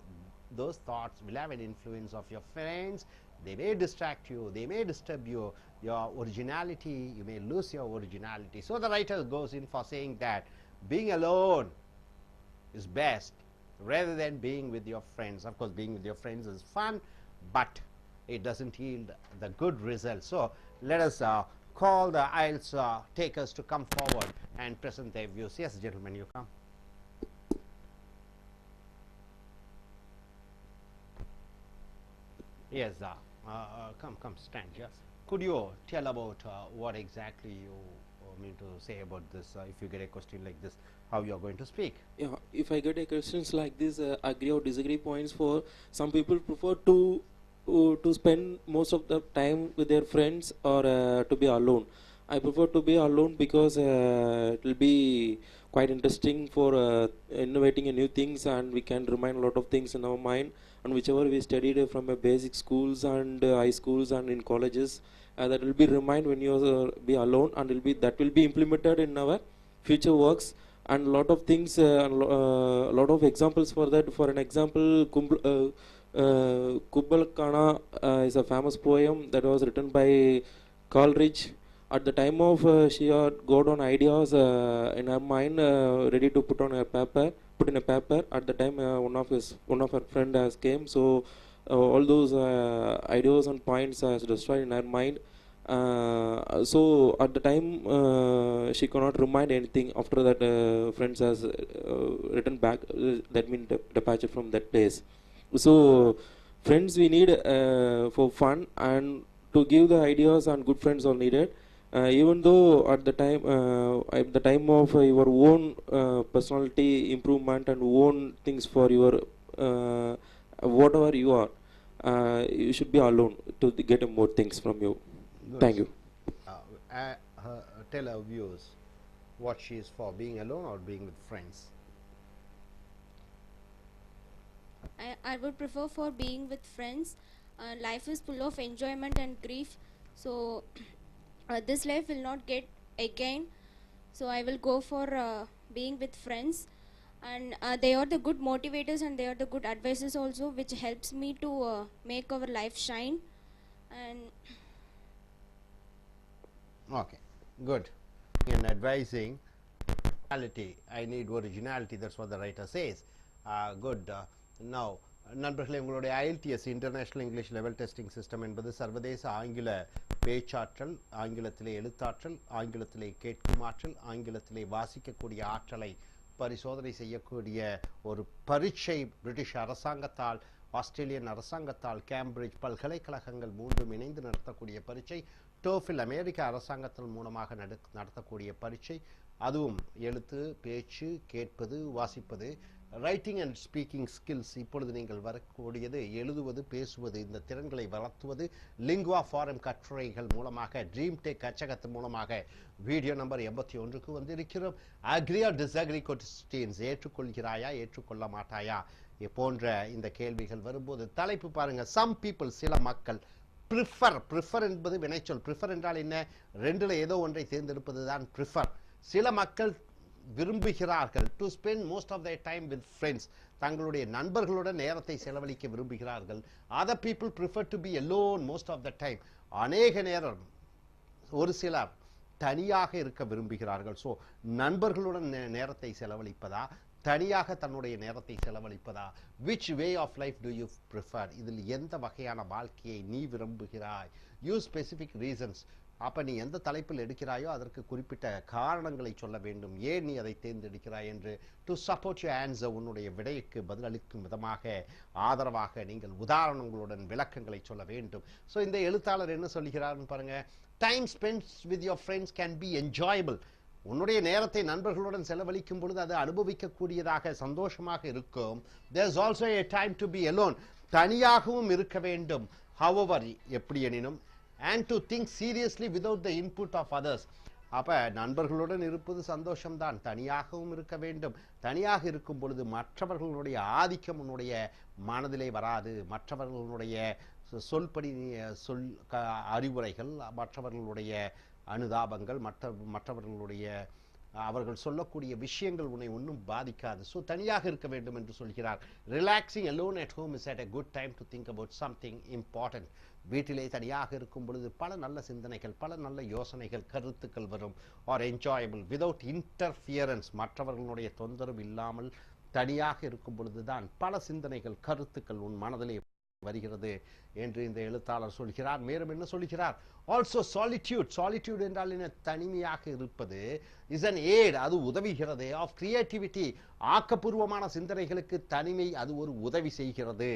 A: those thoughts will have an influence of your friends. They may distract you, they may disturb you, your originality, you may lose your originality. So the writer goes in for saying that being alone is best rather than being with your friends. Of course, being with your friends is fun, but it doesn't yield the good results. So let us call the IELTS takers to come forward and present their views. Yes, gentlemen, you come. Yes, come, stand here. Could you tell about what exactly you mean to say about this? If you get a question like this, how you are going to speak?
E: Yeah, if I get a questions like this, agree or disagree points, for some people prefer to spend most of the time with their friends, or to be alone. I prefer to be alone because it will be quite interesting for innovating new things, and we can remind a lot of things in our mind, and whichever we studied from a basic schools and high schools and in colleges, that will be remind when you be alone, and that will be implemented in our future works. And a lot of things, a lot of examples for that. For an example, Kubal Kana is a famous poem that was written by Coleridge. At the time of she had got on ideas in her mind, ready to put in a paper. At the time, one of her friend has came. So all those ideas and points has destroyed in her mind. So at the time she cannot remind anything. After that, friends has written back. That means departure from that place. So friends we need for fun, and to give the ideas, and good friends are needed. Even though at the time of your own personality improvement and own things for your whatever you are, you should be alone to get more things from you.
A: Good.
E: Thank you.
A: Tell our viewers what she is for, being alone or being with friends.
B: I would prefer for being with friends. Life is full of enjoyment and grief, so this life will not get again. So I will go for being with friends, and they are the good motivators, and they are the good advices also, which helps me to make our life shine. And
A: Okay, good. In advising, I need originality, that's what the writer says. Good. Now, நண்பர்களே, உங்களுடைய IELTS international English level testing system என்பது சர்வதேச ஆங்கில பேச்சாற்றல், ஆங்கிலத்திலே எழுத்தாற்றல், ஆங்கிலத்திலே கேட்கும் ஆற்றல், ஆங்கிலத்திலே வாசிக்கக்கூடிய ஆற்றலை பரிசோதனை செய்யக்கூடிய ஒரு பரீட்சை. பிரிட்டிஷ் அரசாங்கத்தால், ஆஸ்திரேலியன் அரசாங்கத்தால், கேம்பிரிட்ஜ் பல்கலைக்கழகங்கள் மூன்றும் இணைந்து நடத்தக்கூடிய பரீட்சை. TOEFL அமெரிக்க அரசாங்கத்தின் மூலமாக நடத்தக்கூடிய பரீட்சை. அதுவும் எழுத்து, பேச்சு, கேட்பது, வாசிப்பது, ரைட்டிங் அண்ட் ஸ்பீக்கிங் ஸ்கில்ஸ். இப்பொழுது நீங்கள் வரக்கூடியது எழுதுவது, பேசுவது, இந்த திறன்களை வளர்த்துவது லிங்குவா ஃபாரம் கட்டுரைகள் மூலமாக, ட்ரீம் டெக் அச்சகத்தின் மூலமாக வீடியோ நம்பர் 81க்கு வந்திருக்கிறோம். அக்ரி ஆர் டிஸ்அக்ரி கொஸ்டின்ஸ், ஏற்றுக்கொள்கிறாயா, ஏற்றுக்கொள்ள மாட்டாயா போன்ற இந்த கேள்விகள் வரும்போது தலைப்பு பாருங்க. சம் பீப்புள், சில மக்கள் ப்ரிஃபர் என்பது வினைச்சொல். ப்ரிஃபர் என்றால் என்ன? ரெண்டுல ஏதோ ஒன்றை தேர்ந்தெடுப்பது தான் ப்ரிஃபர். சில மக்கள் விரும்புகிறார்கள் to spend most of their time with friends, தங்களுடைய நண்பர்களுடன் நேரத்தை செலவழிக்க விரும்புகிறார்கள். Other people prefer to be alone most of the time, அநேக நேரம் ஒரு சிலர் தனியாக இருக்க விரும்புகிறார்கள். ஸோ நண்பர்களுடன் நேரத்தை செலவழிப்பதா, தனியாக தன்னுடைய நேரத்தை செலவழிப்பதா? Which way of life do you prefer? இதில் எந்த வகையான வாழ்க்கையை நீ விரும்புகிறாய்? Use specific reasons. அப்போ நீ எந்த தலைப்பில் எடுக்கிறாயோ அதற்கு குறிப்பிட்ட காரணங்களை சொல்ல வேண்டும், ஏன் நீ அதை தேர்ந்தெடுக்கிறாய் என்று. டு சப்போர்ட் யூ ஆன்சர், உன்னுடைய விடைக்கு பதிலளிக்கும் விதமாக ஆதரவாக நீங்கள் உதாரணங்களுடன் விளக்கங்களை சொல்ல வேண்டும். ஸோ இந்த எழுத்தாளர் என்ன சொல்கிறார்னு பாருங்க. Time spent with your friends can be enjoyable. உன்னுடைய நேரத்தை நண்பர்களுடன் செலவழிக்கும் பொழுது அது அனுபவிக்கக்கூடியதாக சந்தோஷமாக இருக்கும். there is also a time to be alone, தனியாகவும் இருக்க வேண்டும். however, எப்படி எனினும், and to think seriously without the input of others. அப்ப நண்பர்களுடன் இருப்பது சந்தோஷம்தான், தனியாகவும் இருக்க வேண்டும். தனியாக இருக்கும் பொழுது மற்றவர்களுடைய ஆதிக்கம் உன்னுடைய மனதிலே வராது. மற்றவர்களுடைய சொல்படி அறிவுரைகள், மற்றவர்களுடைய அனுதாபங்கள், மற்றவர்களுடைய அவர்கள் சொல்லக்கூடிய விஷயங்கள் உன்னை ஒன்றும் பாதிக்காது. ஸோ தனியாக இருக்க வேண்டும் என்று சொல்கிறார். Relaxing alone at home is at a good time to think about something important. வீட்டிலே தனியாக இருக்கும் பொழுது பல நல்ல சிந்தனைகள், பல நல்ல யோசனைகள், கருத்துக்கள் வரும். ஆர் என்ஜாயபிள் விதவுட் இன்டர்ஃபியரன்ஸ், மற்றவர்களுடைய தொந்தரவு இல்லாமல் தனியாக இருக்கும் பொழுதுதான் பல சிந்தனைகள், கருத்துக்கள் உன் மனதிலே வருகிறது என்று இந்த எழுத்தாளர் சொல்கிறார். மேலும் என்ன சொல்கிறார்? Also solitude. சாலிட்யூட் என்றால் என்ன? தனிமையாக இருப்பது. இஸ் அன் ஏட், அது உதவுகிறது. ஆஃப் கிரியேட்டிவிட்டி, ஆக்கப்பூர்வமான சிந்தனைகளுக்கு தனிமை அது ஒரு உதவி செய்கிறது.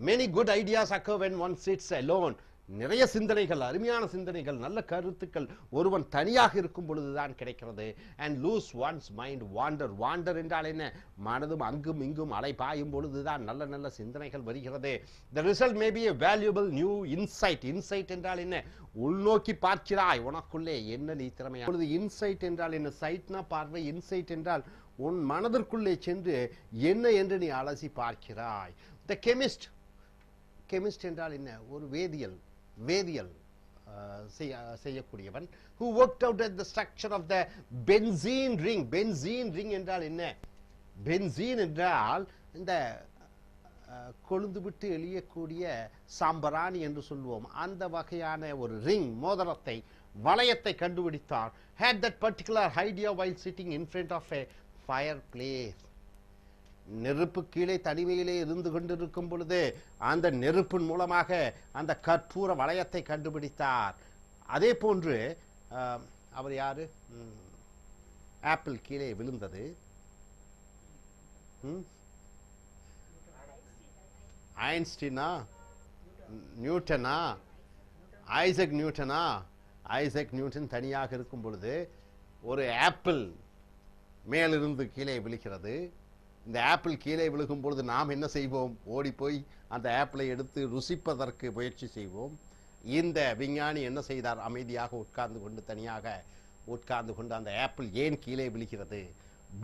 A: many good ideas occur when one sits alone. நிறைய சிந்தனைகள், அருமையான சிந்தனைகள், நல்ல கருத்துக்கள் ஒருவன் தனியாக இருக்கும் பொழுதுதான் கிடைக்கிறது. and lose one's mind wander. wander என்றால் என்ன? மனதும் அங்கும் இங்கும் அலைபாயும் பொழுதுதான் நல்ல நல்ல சிந்தனைகள் வருகிறது. the result may be a valuable new insight. insight என்றால் என்ன? உள்நோக்கி பார்க்கிறாய், உனக்குள்ளே என்ன நீ திறமையா. பொழுது இன்சைட் என்றால் என்ன? சைட்னா பார்வை, இன்சைட் என்றால் உன் மனதிற்குள்ளே சென்று என்ன என்று நீ அலசி பார்க்கிறாய். the chemist. chemist என்றால் என்ன? ஒரு வேதியியல் செய்யக்கூடியவன். who worked out at the structure of the benzene ring. benzene ring என்றால் என்ன? benzene என்றால் இந்த கொழுந்து விட்டு எழியக்கூடிய சாம்பராணி என்று சொல்லுவோம். அந்த வகையான ஒரு ரிங், மோதிரத்தை, வளையத்தை கண்டுபிடித்தார். had that particular idea while sitting in front of a fireplace. நெருப்பு கீழே தனிமையிலே இருந்து கொண்டிருக்கும் பொழுது அந்த நெருப்பின் மூலமாக அந்த கற்பூர வளையத்தை கண்டுபிடித்தார். அதே போன்று அவர் யாரு? ஆப்பிள் கீழே விழுந்தது. ஐன்ஸ்டீனா? நியூட்டனா? ஐசக் நியூட்டனா? ஐசக் நியூட்டன் தனியாக இருக்கும் பொழுது ஒரு ஆப்பிள் மேலிருந்து கீழே விழுகிறது. இந்த ஆப்பிள் கீழே விழுகும் பொழுது நாம் என்ன செய்வோம்? ஓடி போய் அந்த ஆப்பிளை எடுத்து ருசிப்பதற்கு முயற்சி செய்வோம். இந்த விஞ்ஞானி என்ன செய்தார்? அமைதியாக உட்கார்ந்து கொண்டு, தனியாக உட்கார்ந்து கொண்டு அந்த ஆப்பிள் ஏன் கீழே விழுகிறது,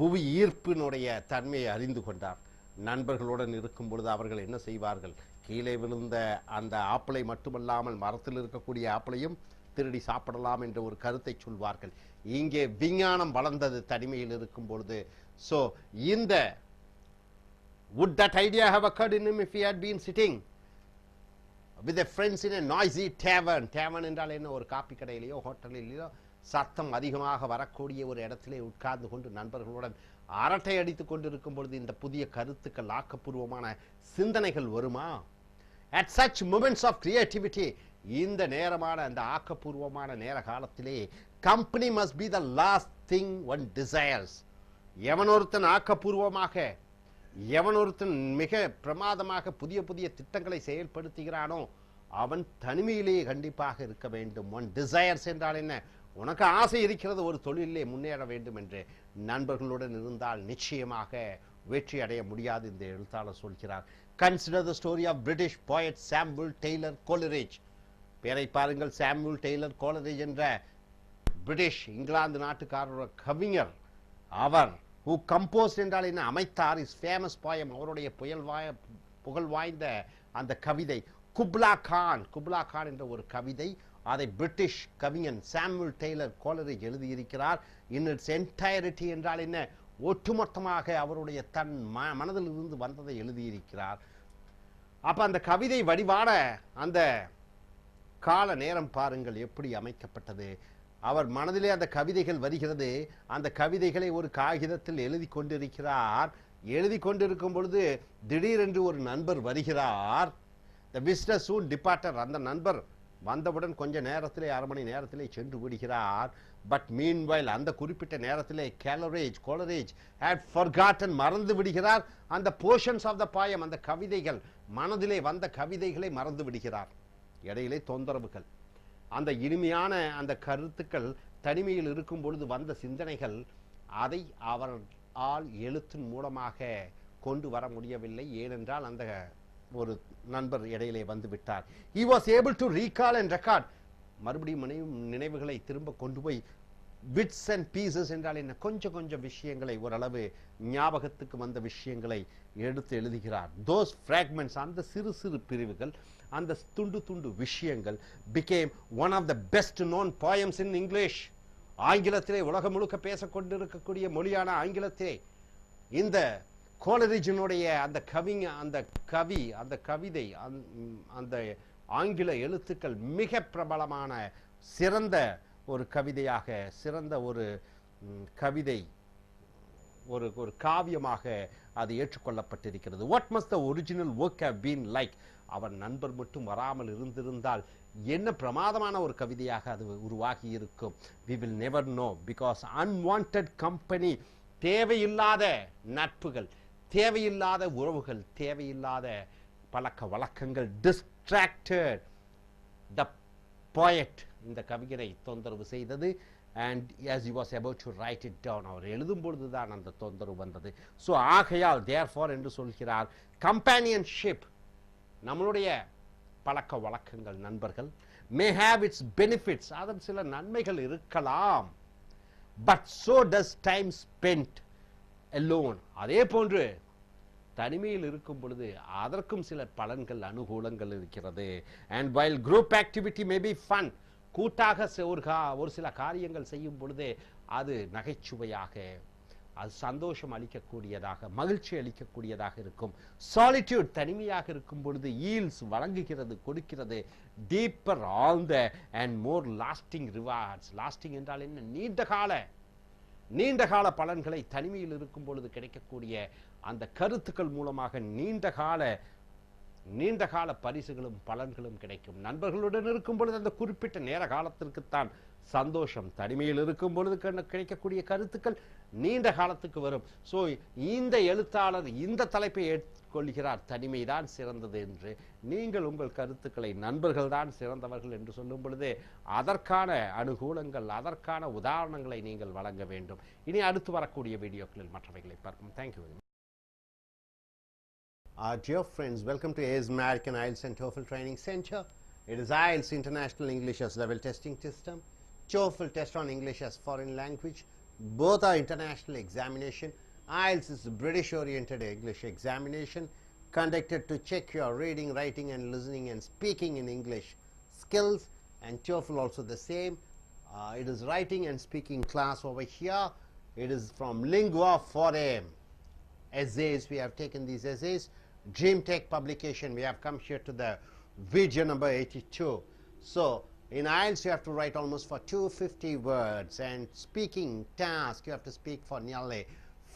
A: புவி ஈர்ப்பினுடைய தன்மையை அறிந்து கொண்டார். நண்பர்களுடன் இருக்கும் பொழுது அவர்கள் என்ன செய்வார்கள்? கீழே விழுந்த அந்த ஆப்பிளை மட்டுமல்லாமல் மரத்தில் இருக்கக்கூடிய ஆப்பிளையும் திருடி சாப்பிடலாம் என்ற ஒரு கருத்தை சொல்வார்கள். இங்கே விஞ்ஞானம் வளர்ந்தது தனிமையில் இருக்கும் பொழுது. ஸோ இந்த would that idea have occurred in him if he had been sitting with a friends in a noisy tavern? tavern என்றால் என்ன? ஒரு காப்பி கடையிலேயோ ஹோட்டலிலேயோ சத்தம் அதிகமாக வரக்கூடிய ஒரு இடத்திலே உட்கார்ந்து கொண்டு நண்பர்களுடன் அரட்டை அடித்துக் கொண்டிருக்கும் பொழுது இந்த புதிய கருத்துக்கள், ஆக்கப்பூர்வமான சிந்தனைகள் வருமா? at such moments of creativity, இந்த நேரமான அந்த ஆக்கப்பூர்வமான நேர காலத்திலே company must be the last thing one desires. எவனொருத்தன் ஆக்கப்பூர்வமாக, எவனொருத்தன் மிக பிரமாதமாக புதிய புதிய திட்டங்களை செயல்படுத்துகிறானோ அவன் தனிமையிலேயே கண்டிப்பாக இருக்க வேண்டும். ஒன் டிசையர்ஸ் என்றால் என்ன? உனக்கு ஆசை இருக்கிறது ஒரு தொழிலே முன்னேற வேண்டும் என்று. நண்பர்களுடன் இருந்தால் நிச்சயமாக வெற்றி அடைய முடியாது இந்த எழுத்தாளர் சொல்கிறார். Consider the story of British poet Samuel Taylor Coleridge. பேரை பாருங்கள், சாமுவல் டெய்லர் கோலரிட்ஜ் என்ற பிரிட்டிஷ் இங்கிலாந்து நாட்டுக்காரர் கவிஞர். அவர் who composed என்றால் என்ன? அமைத்தார். இஸ் ஃபேமஸ் போயம், அவருடைய புகழ் வாய்ந்த அந்த கவிதை குப்லா கான் என்ற ஒரு கவிதை, அதை பிரிட்டிஷ் கவிஞன் சாமுவல் டெய்லர் கோலரிஜ் எழுதியிருக்கிறார். இன் இட்ஸ் என்டையரிட்டி என்றால் என்ன, ஒட்டுமொத்தமாக அவருடைய தன் மனதில் இருந்து வந்ததை எழுதியிருக்கிறார். அப்ப அந்த கவிதை வடிவான அந்த கால நேரம் பாருங்கள் எப்படி அமைக்கப்பட்டது. அவர் மனதிலே அந்த கவிதைகள் வருகிறது, அந்த கவிதைகளை ஒரு காகிதத்தில் எழுதி கொண்டிருக்கிறார். எழுதி கொண்டிருக்கும் பொழுது திடீரென்று ஒரு நண்பர் வருகிறார். the visitor soon departed. அந்த நண்பர் வந்தவுடன் கொஞ்ச நேரத்திலே, அரை மணி நேரத்திலே சென்று விடுகிறார். பட் மீன்வைல் அந்த குறிப்பிட்ட நேரத்திலே கோலரேஜ் had forgotten மறந்து விடுகிறார் அந்த போர்ஷன்ஸ் ஆஃப் த poem, அந்த கவிதைகள், மனதிலே வந்த கவிதைகளை மறந்து விடுகிறார். இடையிலே தொந்தரவுகள், அந்த இனிமையான அந்த கருத்துக்கள், தனிமையில் இருக்கும் பொழுது வந்த சிந்தனைகள், அதை அவரால் எழுத்தின் மூலமாக கொண்டு வர முடியவில்லை. ஏனென்றால் அந்த ஒரு நண்பர் இடையிலே வந்து விட்டார். he was able to recall and record. மறுபடியும் நினைவுகளை திரும்ப கொண்டு போய் bits and pieces என்றால் என்ன, கொஞ்சம் விஷயங்களை, ஓரளவு ஞாபகத்துக்கு வந்த விஷயங்களை எடுத்து எழுதுகிறார். those fragments, அந்த சிறு பிரிவுகள், அந்த துண்டு விஷயங்கள் became one of the best known poems in English. ஆங்கிலத்திலே உலகம் முழுக்க பேசக்கொண்டிருக்கக்கூடிய மொழியான ஆங்கிலத்திலே இந்த கோலரிஜினுடைய அந்த கவிதை, அந்த ஆங்கில எழுத்துக்கள் மிக பிரபலமான சிறந்த ஒரு கவிதையாக, சிறந்த ஒரு கவிதை, ஒரு காவியமாக அது ஏற்றுக்கொள்ளப்பட்டிருக்கிறது. What must the original work have been like. அவன் நண்பர் மட்டும் வராமல் இருந்திருந்தால் என்ன பிரமாதமான ஒரு கவிதையாக அது உருவாகி இருக்கும். we will never know because unwanted company, தேவையில்லாத நட்புகள், தேவையில்லாத உறவுகள், தேவையில்லாத பழக்க வழக்கங்கள் distracted the poet, இந்த கவிஞரை தொந்தரவு செய்தது. and as he was about to write it down, அவர் எழுதும் பொழுதுதான் அந்த தொந்தரவு வந்தது. so ஆகையால் therefore என்று சொல்கிறார், companionship, நம்மளுடைய பழக்க வழக்கங்கள், நண்பர்கள், may have its benefits, அதன் சில நன்மைகள் இருக்கலாம். but so does time spent alone, அதே போன்று தனிமையில் இருக்கும் பொழுது அதற்கும் சில பலன்கள், அனுகூலங்கள் இருக்கிறது. and while group activity may be fun, கூட்டாக ஒரு சில காரியங்கள் செய்யும் பொழுது அது நகைச்சுவையாக, அது சந்தோஷம் அளிக்கக்கூடியதாக, மகிழ்ச்சி அளிக்கக்கூடியதாக இருக்கும். சாலிட்யூட், தனிமையாக இருக்கும் பொழுது yields, வழங்குகிறது, கொடுக்கிறது. டீப்பர், ஆழ்ந்த and more lasting rewards. Lasting என்றால் என்ன, நீண்ட கால பலன்களை தனிமையில் இருக்கும் பொழுது கிடைக்கக்கூடிய அந்த கருத்துக்கள் மூலமாக நீண்ட கால பரிசுகளும் பலன்களும் கிடைக்கும். நண்பர்களுடன் இருக்கும் பொழுது அந்த குறிப்பிட்ட நேர காலத்திற்குத்தான் சந்தோஷம். தனிமையில் இருக்கும் பொழுது கிடைக்கக்கூடிய கருத்துக்கள் நீண்ட காலத்துக்கு வரும். ஸோ இந்த எழுத்தாளர் இந்த தலைப்பை ஏற்றுக்கொள்கிறார், தனிமைதான் சிறந்தது என்று. நீங்கள் உங்கள் கருத்துக்களை நண்பர்கள் தான் சிறந்தவர்கள் என்று சொல்லும் பொழுது அதற்கான அனுகூலங்கள், அதற்கான உதாரணங்களை நீங்கள் வழங்க வேண்டும். இனி அடுத்து வரக்கூடிய வீடியோக்களில் மற்றவைகளை பார்ப்போம். Thank you. Dear friends, welcome to A.S. American IELTS and TOEFL Training Center. It is IELTS International English as Level Testing System, TOEFL Test on English as Foreign Language. Both are international examination. IELTS is a British-oriented English examination conducted to check your reading, writing and listening and speaking in English skills, and TOEFL also the same. It is writing and speaking class over here. It is from Lingua Forum. Essays, we have taken these essays. Dream Tech publication, we have come here to the video number 82. So in IELTS you have to write almost for 250 words, and speaking task you have to speak for nearly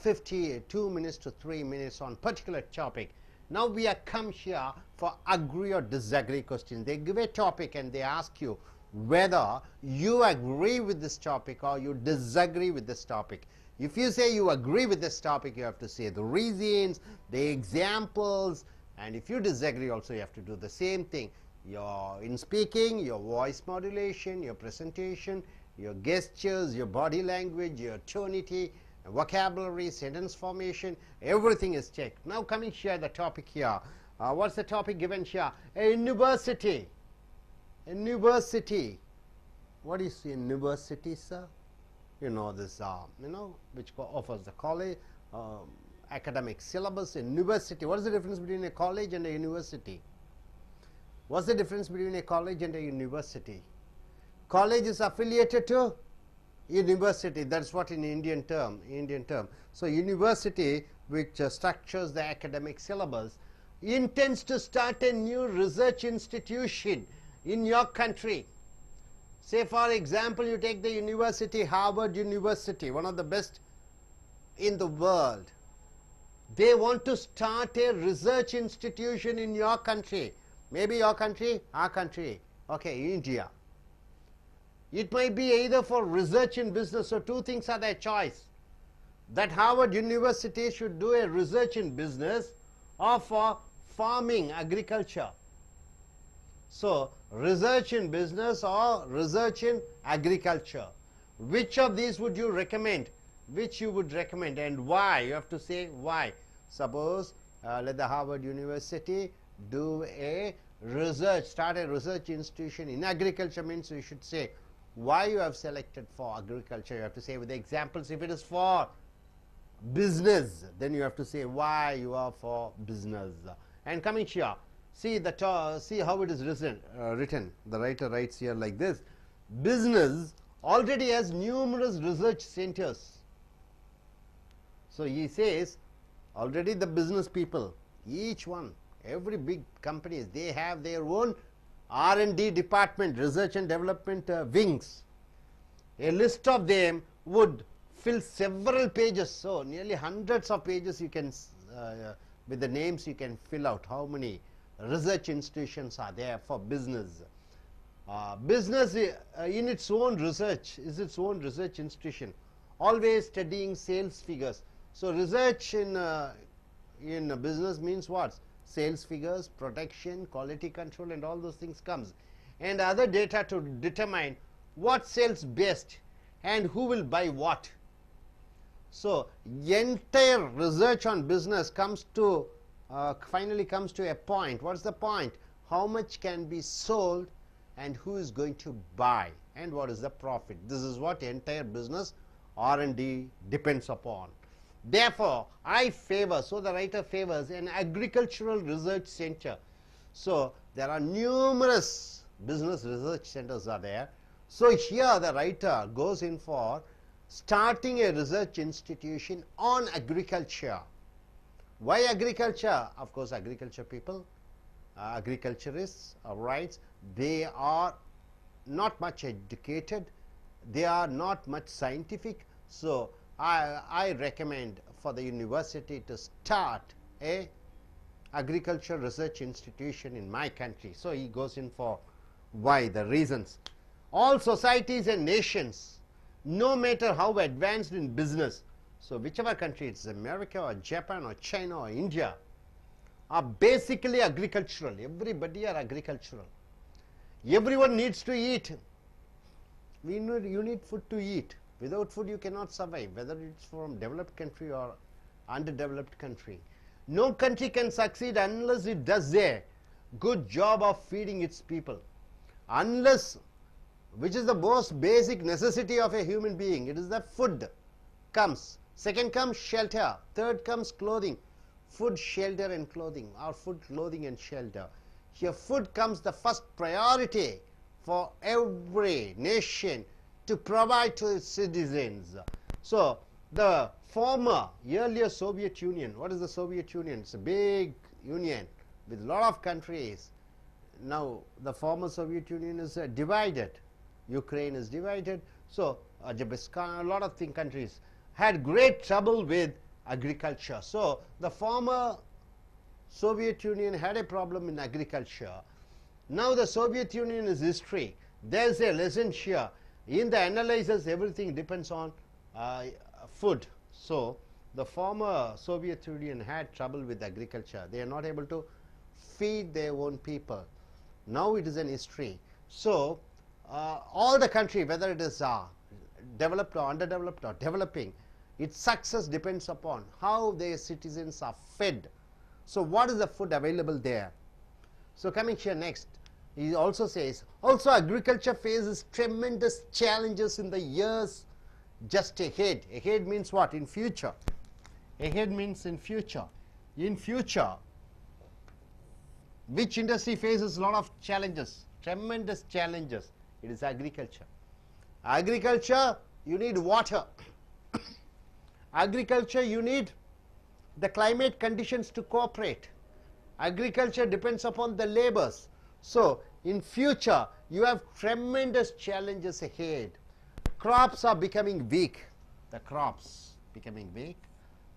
A: 52 minutes to 3 minutes on particular topic. Now we have come here for agree or disagree questions. They give a topic and they ask you whether you agree with this topic or you disagree with this topic. If you say you agree with this topic, you have to say the reasons, the examples, and if you disagree also you have to do the same thing. In speaking, your voice modulation, your presentation, your gestures, your body language, your tonality, vocabulary, sentence formation, everything is checked. Now coming here, the topic here. What's the topic given here? A university. A university. What is a university, sir? You know this, which offers the college, academic syllabus. A university. What is the difference between a college and a university? What's the difference between a college and a university? College is affiliated to university. That's what in Indian term. So university, which structures the academic syllabus, intends to start a new research institution in your country. Say for example, you take the university, Harvard University, one of the best in the world. They want to start a research institution in your country. Maybe your country, our country, okay, India. It might be either for research in business, so two things are their choice. That Harvard University should do a research in business or for farming, agriculture. So, research in business or research in agriculture. Which of these would you recommend? Which you would recommend and why? You have to say why. Suppose let the Harvard University do a research, start a research institution in agriculture, means you should say why you have selected for agriculture. You have to say with the examples. If it is for business, then you have to say why you are for business. And coming here, see how it is written. The writer writes here like this: business already has numerous research centers. So he says already the business people, each one, every big companies, they have their own R&D department, research and development wings. A list of them would fill several pages, so nearly hundreds of pages you can, with the names you can fill out how many research institutions are there for business. Business in its own research is its own research institution, always studying sales figures. So research in business means what? Sales figures, production, quality control and all those things comes, and other data to determine what sells best and who will buy what. So entire research on business comes to finally comes to a point. What's the point? How much can be sold and who is going to buy and what is the profit. This is what entire business R&D depends upon. Therefore, I favor, so the writer favors an agricultural research center. So there are numerous business research centers are there. So here the writer goes in for starting a research institution on agriculture. Why agriculture? Of course, agriculture people, agriculturists, right, they are not much educated, they are not much scientific. So I recommend for the university to start a agriculture research institution in my country. So he goes in for why, the reasons. All societies and nations, no matter how advanced in business, so whichever country, it's America or Japan or China or India, are basically agricultural. Everybody are agricultural. Everyone needs to eat. You need food to eat. Without food you cannot survive, whether it's from developed country or underdeveloped country. No country can succeed unless it does a good job of feeding its people. Unless, which is the most basic necessity of a human being, it is the food comes. Second comes shelter. Third comes clothing. Food, shelter and clothing, or food, clothing and shelter. Here food comes the first priority for every nation to provide to its citizens. So the former earlier Soviet Union, what is the Soviet Union? It's a big union with a lot of countries. Now the former Soviet Union is divided. Ukraine is divided. So Azerbaijan, a lot of countries had great trouble with agriculture. So the former Soviet Union had a problem in agriculture. Now the Soviet Union is history. There is a lesson here. In the analysis, everything depends on food. So the former Soviet Union had trouble with agriculture. They are not able to feed their own people. Now it is an history. So all the country, whether it is developed or underdeveloped or developing, its success depends upon how their citizens are fed. So what is the food available there? So coming here next, he also says, also agriculture faces tremendous challenges in the years just ahead. Ahead means what? In future. Ahead means in future. In future, Which industry faces a lot of challenges, tremendous challenges? It is agriculture. Agriculture, you need water. Agriculture, you need the climate conditions to cooperate. Agriculture depends upon the labors. So in future you have tremendous challenges ahead. Crops are becoming weak. The crops becoming weak.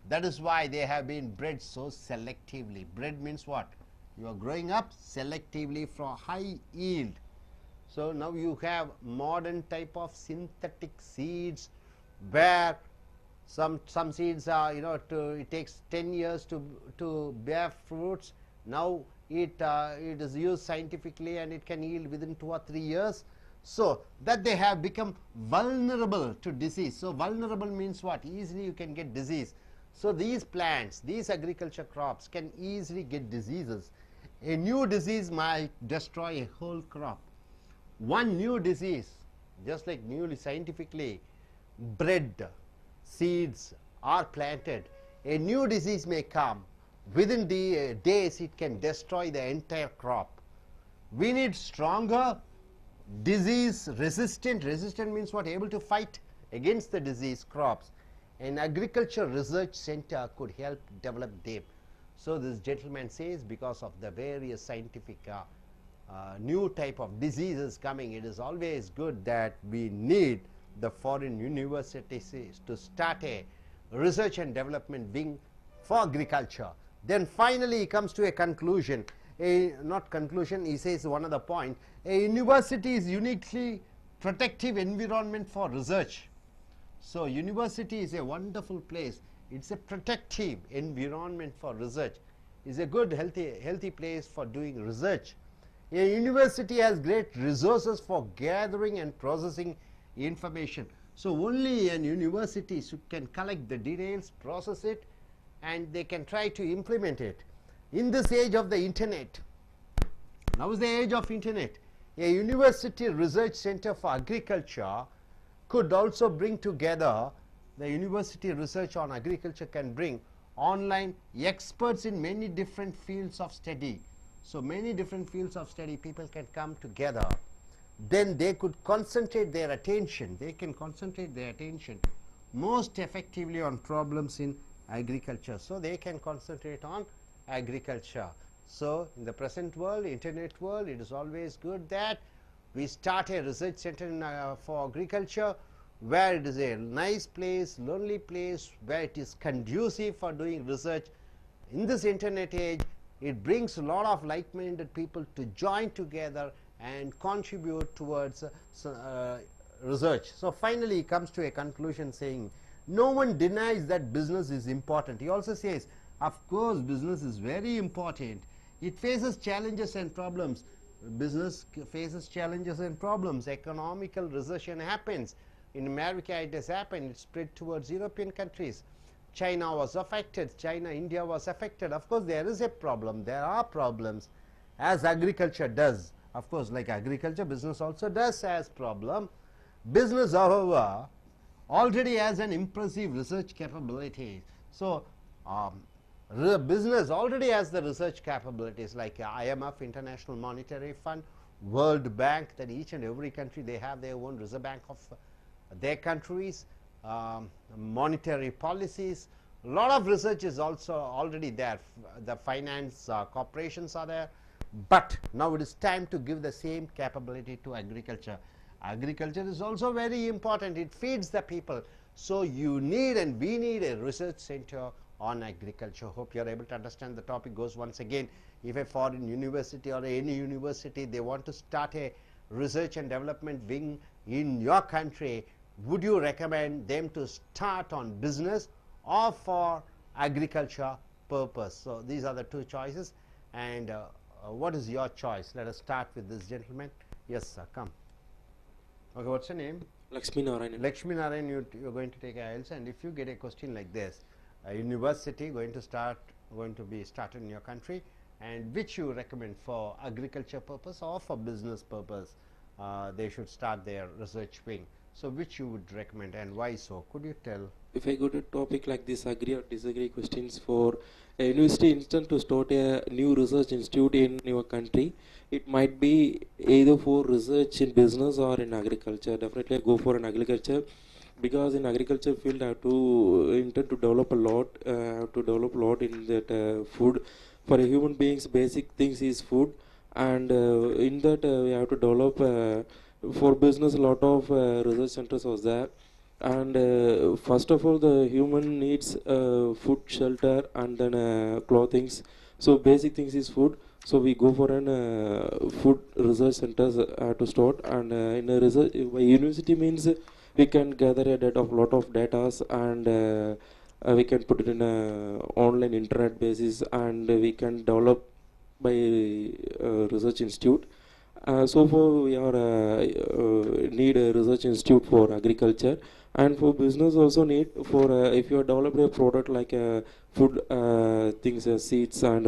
A: That is why they have been bred so selectively. Bred means what? You are growing up selectively for high yield. So now you have modern type of synthetic seeds where some seeds are, it takes 10 years to bear fruits. Now it is used scientifically and it can yield within 2 or 3 years. So that they have become vulnerable to disease. So vulnerable means what? Easily you can get disease. So these plants, these agriculture crops can easily get diseases. A new disease might destroy a whole crop. One new disease, just like newly scientifically bred seeds are planted, a new disease may come. Within the days it can destroy the entire crop. We need stronger disease resistant means what? Able to fight against the disease crops. An agriculture research center could help develop them. So this gentleman says, because of the various scientific new type of diseases coming, it is always good that we need the foreign universities to start a research and development wing for agriculture. Then finally he comes to a conclusion, not conclusion, he says one other point, a university is uniquely protective environment for research. So university is a wonderful place. It's a protective environment for research. It's a good healthy place for doing research. A university has great resources for gathering and processing information. So only an university can collect the details, process it, and they can try to implement it. In this age of the internet, now is the age of internet, a university research center for agriculture could also bring together, the university research on agriculture can bring online experts in many different fields of study. So many different fields of study, people can come together. Then they could concentrate their attention. They can concentrate their attention most effectively on problems in agriculture. So they can concentrate on agriculture. So in the present world, internet world, it is always good that we start a research center for agriculture, where it is a nice place, lonely place, where it is conducive for doing research. In this internet age, it brings a lot of like-minded people to join together and contribute towards research. So finally he comes to a conclusion saying, no one denies that business is important. He also says, of course business is very important. It faces challenges and problems. Business faces challenges and problems. Economical recession happens. In America it has happened. It spread towards European countries. China was affected. China, India was affected. Of course there is a problem. There are problems, as agriculture does. Of course, like agriculture, business also does has problem. Business, however, already has an impressive research capability. So business already has the research capabilities like IMF, International Monetary Fund, World Bank, that each and every country, they have their own reserve bank of their countries, monetary policies. A lot of research is also already there. The finance corporations are there. But now it is time to give the same capability to agriculture. Agriculture is also very important. It feeds the people. So you need and we need a research center on agriculture. Hope you are able to understand. The topic goes once again, if a foreign university or any university, they want to start a research and development wing in your country, would you recommend them to start on business or for agriculture purpose? So these are the two choices. And what is your choice? Let us start with this gentleman. Yes, sir, come. Okay, what's your name?
E: Lakshmi Narayan.
A: Lakshmi Narayan, you're going to take IELTS, and if you get a question like this, a university going to be started in your country, and which you recommend for agriculture purpose or for business purpose, they should start their research wing. So which you would recommend and why so? Could you tell?
E: If I go to a topic like this, agree or disagree questions for a university instant to start a new research institute in your country, it might be either for research in business or in agriculture. Definitely I go for an agriculture, because in agriculture field I have to intend to develop a lot, in that food. For a human beings, basic things is food, and in that we have to develop for business a lot of research centers was there. And first of all, the human needs food, shelter, and then clothings. So basic things is food. So we go for an food research centers to start. And in a research university means we can gather a data of lot of datas, and we can put it in a online internet basis, and we can develop by research institute. So far we are need a research institute for agriculture, and for business also need for if you are developing a product like food things, seeds and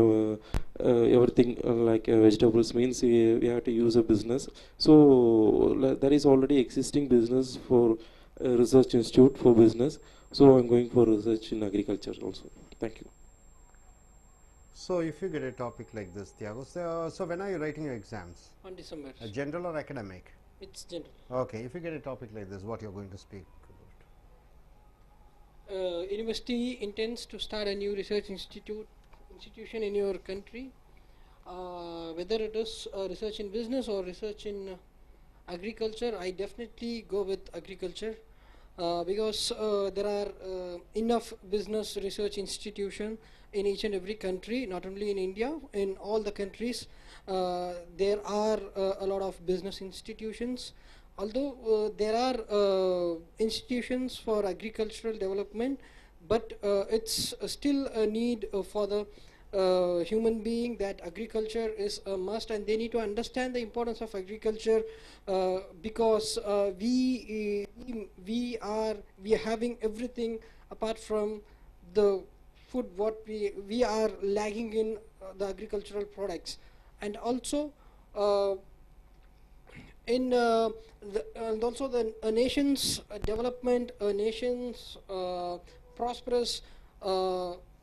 E: everything like vegetables means we have to use a business. So there is already existing business for research institute for business. So I'm going for research in agriculture also. Thank you.
A: So if you get a topic like this, Thiago, so when are you writing your exams?
I: On December.
A: General or academic?
I: It's general.
A: Okay, if you get a topic like this, what you're going to speak about?
I: University intends to start a new research institution in your country. Whether it is research in business or research in agriculture, I definitely go with agriculture because there are enough business research institutions in each and every country, not only in India, in all the countries. There are a lot of business institutions. Although there are institutions for agricultural development, but it's still a need for the human being that agriculture is a must, and they need to understand the importance of agriculture because we are having everything apart from the food. What we are lagging in the agricultural products, and also in and also the a nation's development, a nation's prosperous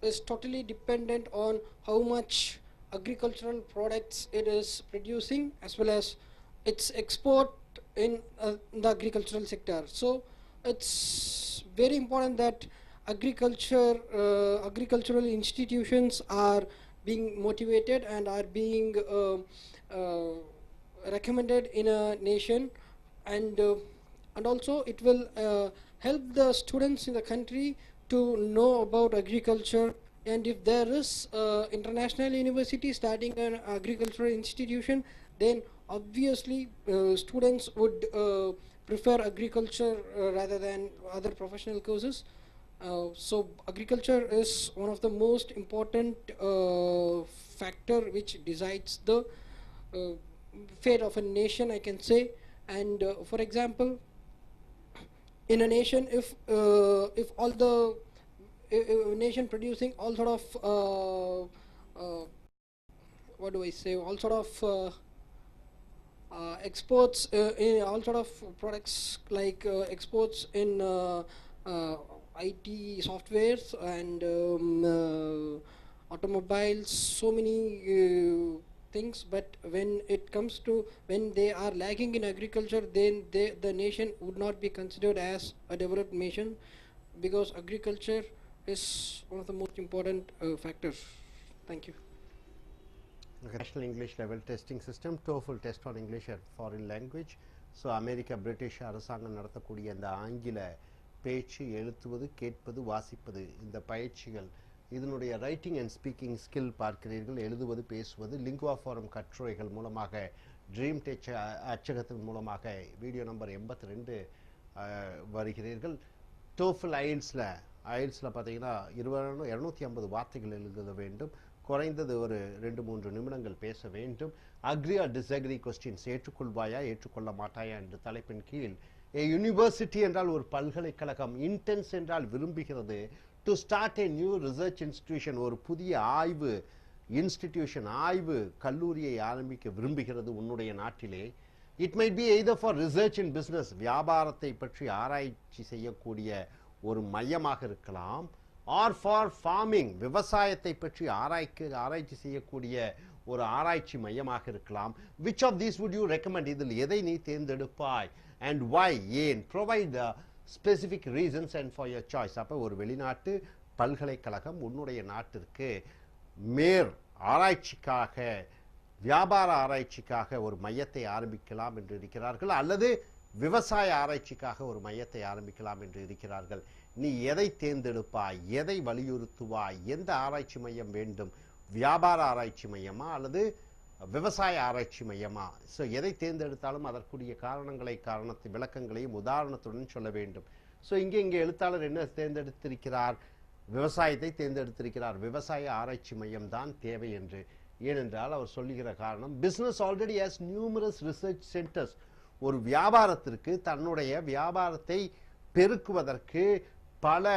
I: is totally dependent on how much agricultural products it is producing, as well as its export in the agricultural sector. So it's very important that agricultural institutions are being motivated and are being recommended in a nation, and also it will help the students in the country to know about agriculture. And if there is international university starting an agricultural institution, then obviously students would prefer agriculture rather than other professional courses. So agriculture is one of the most important factor which decides the fate of a nation, I can say. And for example, in a nation, if all the nation producing all sort of what do I say, all sort of exports in all sort of products, like exports in IT softwares and automobiles, so many things. But when it comes to when they are lagging in agriculture, then the nation would not be considered as a developed nation, because agriculture is one of the most important factors. Thank you.
A: National English level testing system, TOEFL test on English and foreign language. So America British அரசாங்கம் நடத்தக்கூடிய இந்த ஆங்கில பேச்சு, எழுத்துவது, கேட்பது, வாசிப்பது, இந்த பயிற்சிகள், இதனுடைய ரைட்டிங் அண்ட் ஸ்பீக்கிங் ஸ்கில் பார்க்கிறீர்கள். எழுதுவது, பேசுவது, லிங்குவா ஃபாரம் கட்டுரைகள் மூலமாக, ட்ரீம் டெச் அச்சகத்தின் மூலமாக வீடியோ நம்பர் 82 வருகிறீர்கள். டோஃபல் ஐஎல்ட்ஸில் பார்த்தீங்கன்னா 250 வார்த்தைகள் எழுத வேண்டும். குறைந்தது ஒரு 2-3 நிமிடங்கள் பேச வேண்டும். அக்ரி ஆர் டிஸ்அக்ரி கொஸ்டின்ஸ், ஏற்றுக்கொள்வாயா ஏற்றுக்கொள்ள மாட்டாயா என்ற தலைப்பின் கீழ், யூனிவர்சிட்டி என்றால் ஒரு பல்கலைக்கழகம், இன்டென்ஸ் என்றால் விரும்புகிறது, to start a new research institution, ஒரு புதிய ஆய்வு கல்லூரியை ஆரம்பிக்க விரும்புகிறது உன்னுடைய நாட்டிலே. It might be either for research in business, வியாபாரத்தை பற்றி ஆராய்ச்சி செய்யக்கூடிய ஒரு மையமாக இருக்கலாம், ஆர் ஃபார் ஃபார்மிங், விவசாயத்தை பற்றி ஆராய்ச்சி செய்யக்கூடிய ஒரு ஆராய்ச்சி மையமாக இருக்கலாம். Which of these would you recommend, இதில் எதை நீ தேர்ந்தெடுப்பாய், அண்ட் வை, ஏன், provide the specific reasons and for your choice. அப்போ ஒரு வெளிநாட்டு பல்கலைக்கழகம் உன்னுடைய நாட்டிற்கு மேற் ஆராய்ச்சிக்காக, வியாபார ஆராய்ச்சிக்காக ஒரு மையத்தை ஆரம்பிக்கலாம் என்று இருக்கிறார்கள், அல்லது விவசாய ஆராய்ச்சிக்காக ஒரு மையத்தை ஆரம்பிக்கலாம் என்று இருக்கிறார்கள். நீ எதை தேர்ந்தெடுப்பாய், எதை வலியுறுத்துவாய், எந்த ஆராய்ச்சி மையம் வேண்டும், வியாபார ஆராய்ச்சி மையமா அல்லது விவசாய ஆராய்ச்சி மையமா? ஸோ எதை தேர்ந்தெடுத்தாலும் அதற்குரிய விளக்கங்களையும் உதாரணத்துடன் சொல்ல வேண்டும். ஸோ இங்கே எழுத்தாளர் என்ன தேர்ந்தெடுத்திருக்கிறார்? விவசாயத்தை தேர்ந்தெடுத்திருக்கிறார். விவசாய ஆராய்ச்சி மையம் தான் தேவை என்று. ஏனென்றால் அவர் சொல்லுகிற காரணம், business already has numerous research centres. ஒரு வியாபாரத்திற்கு தன்னுடைய வியாபாரத்தை பெருக்குவதற்கு பல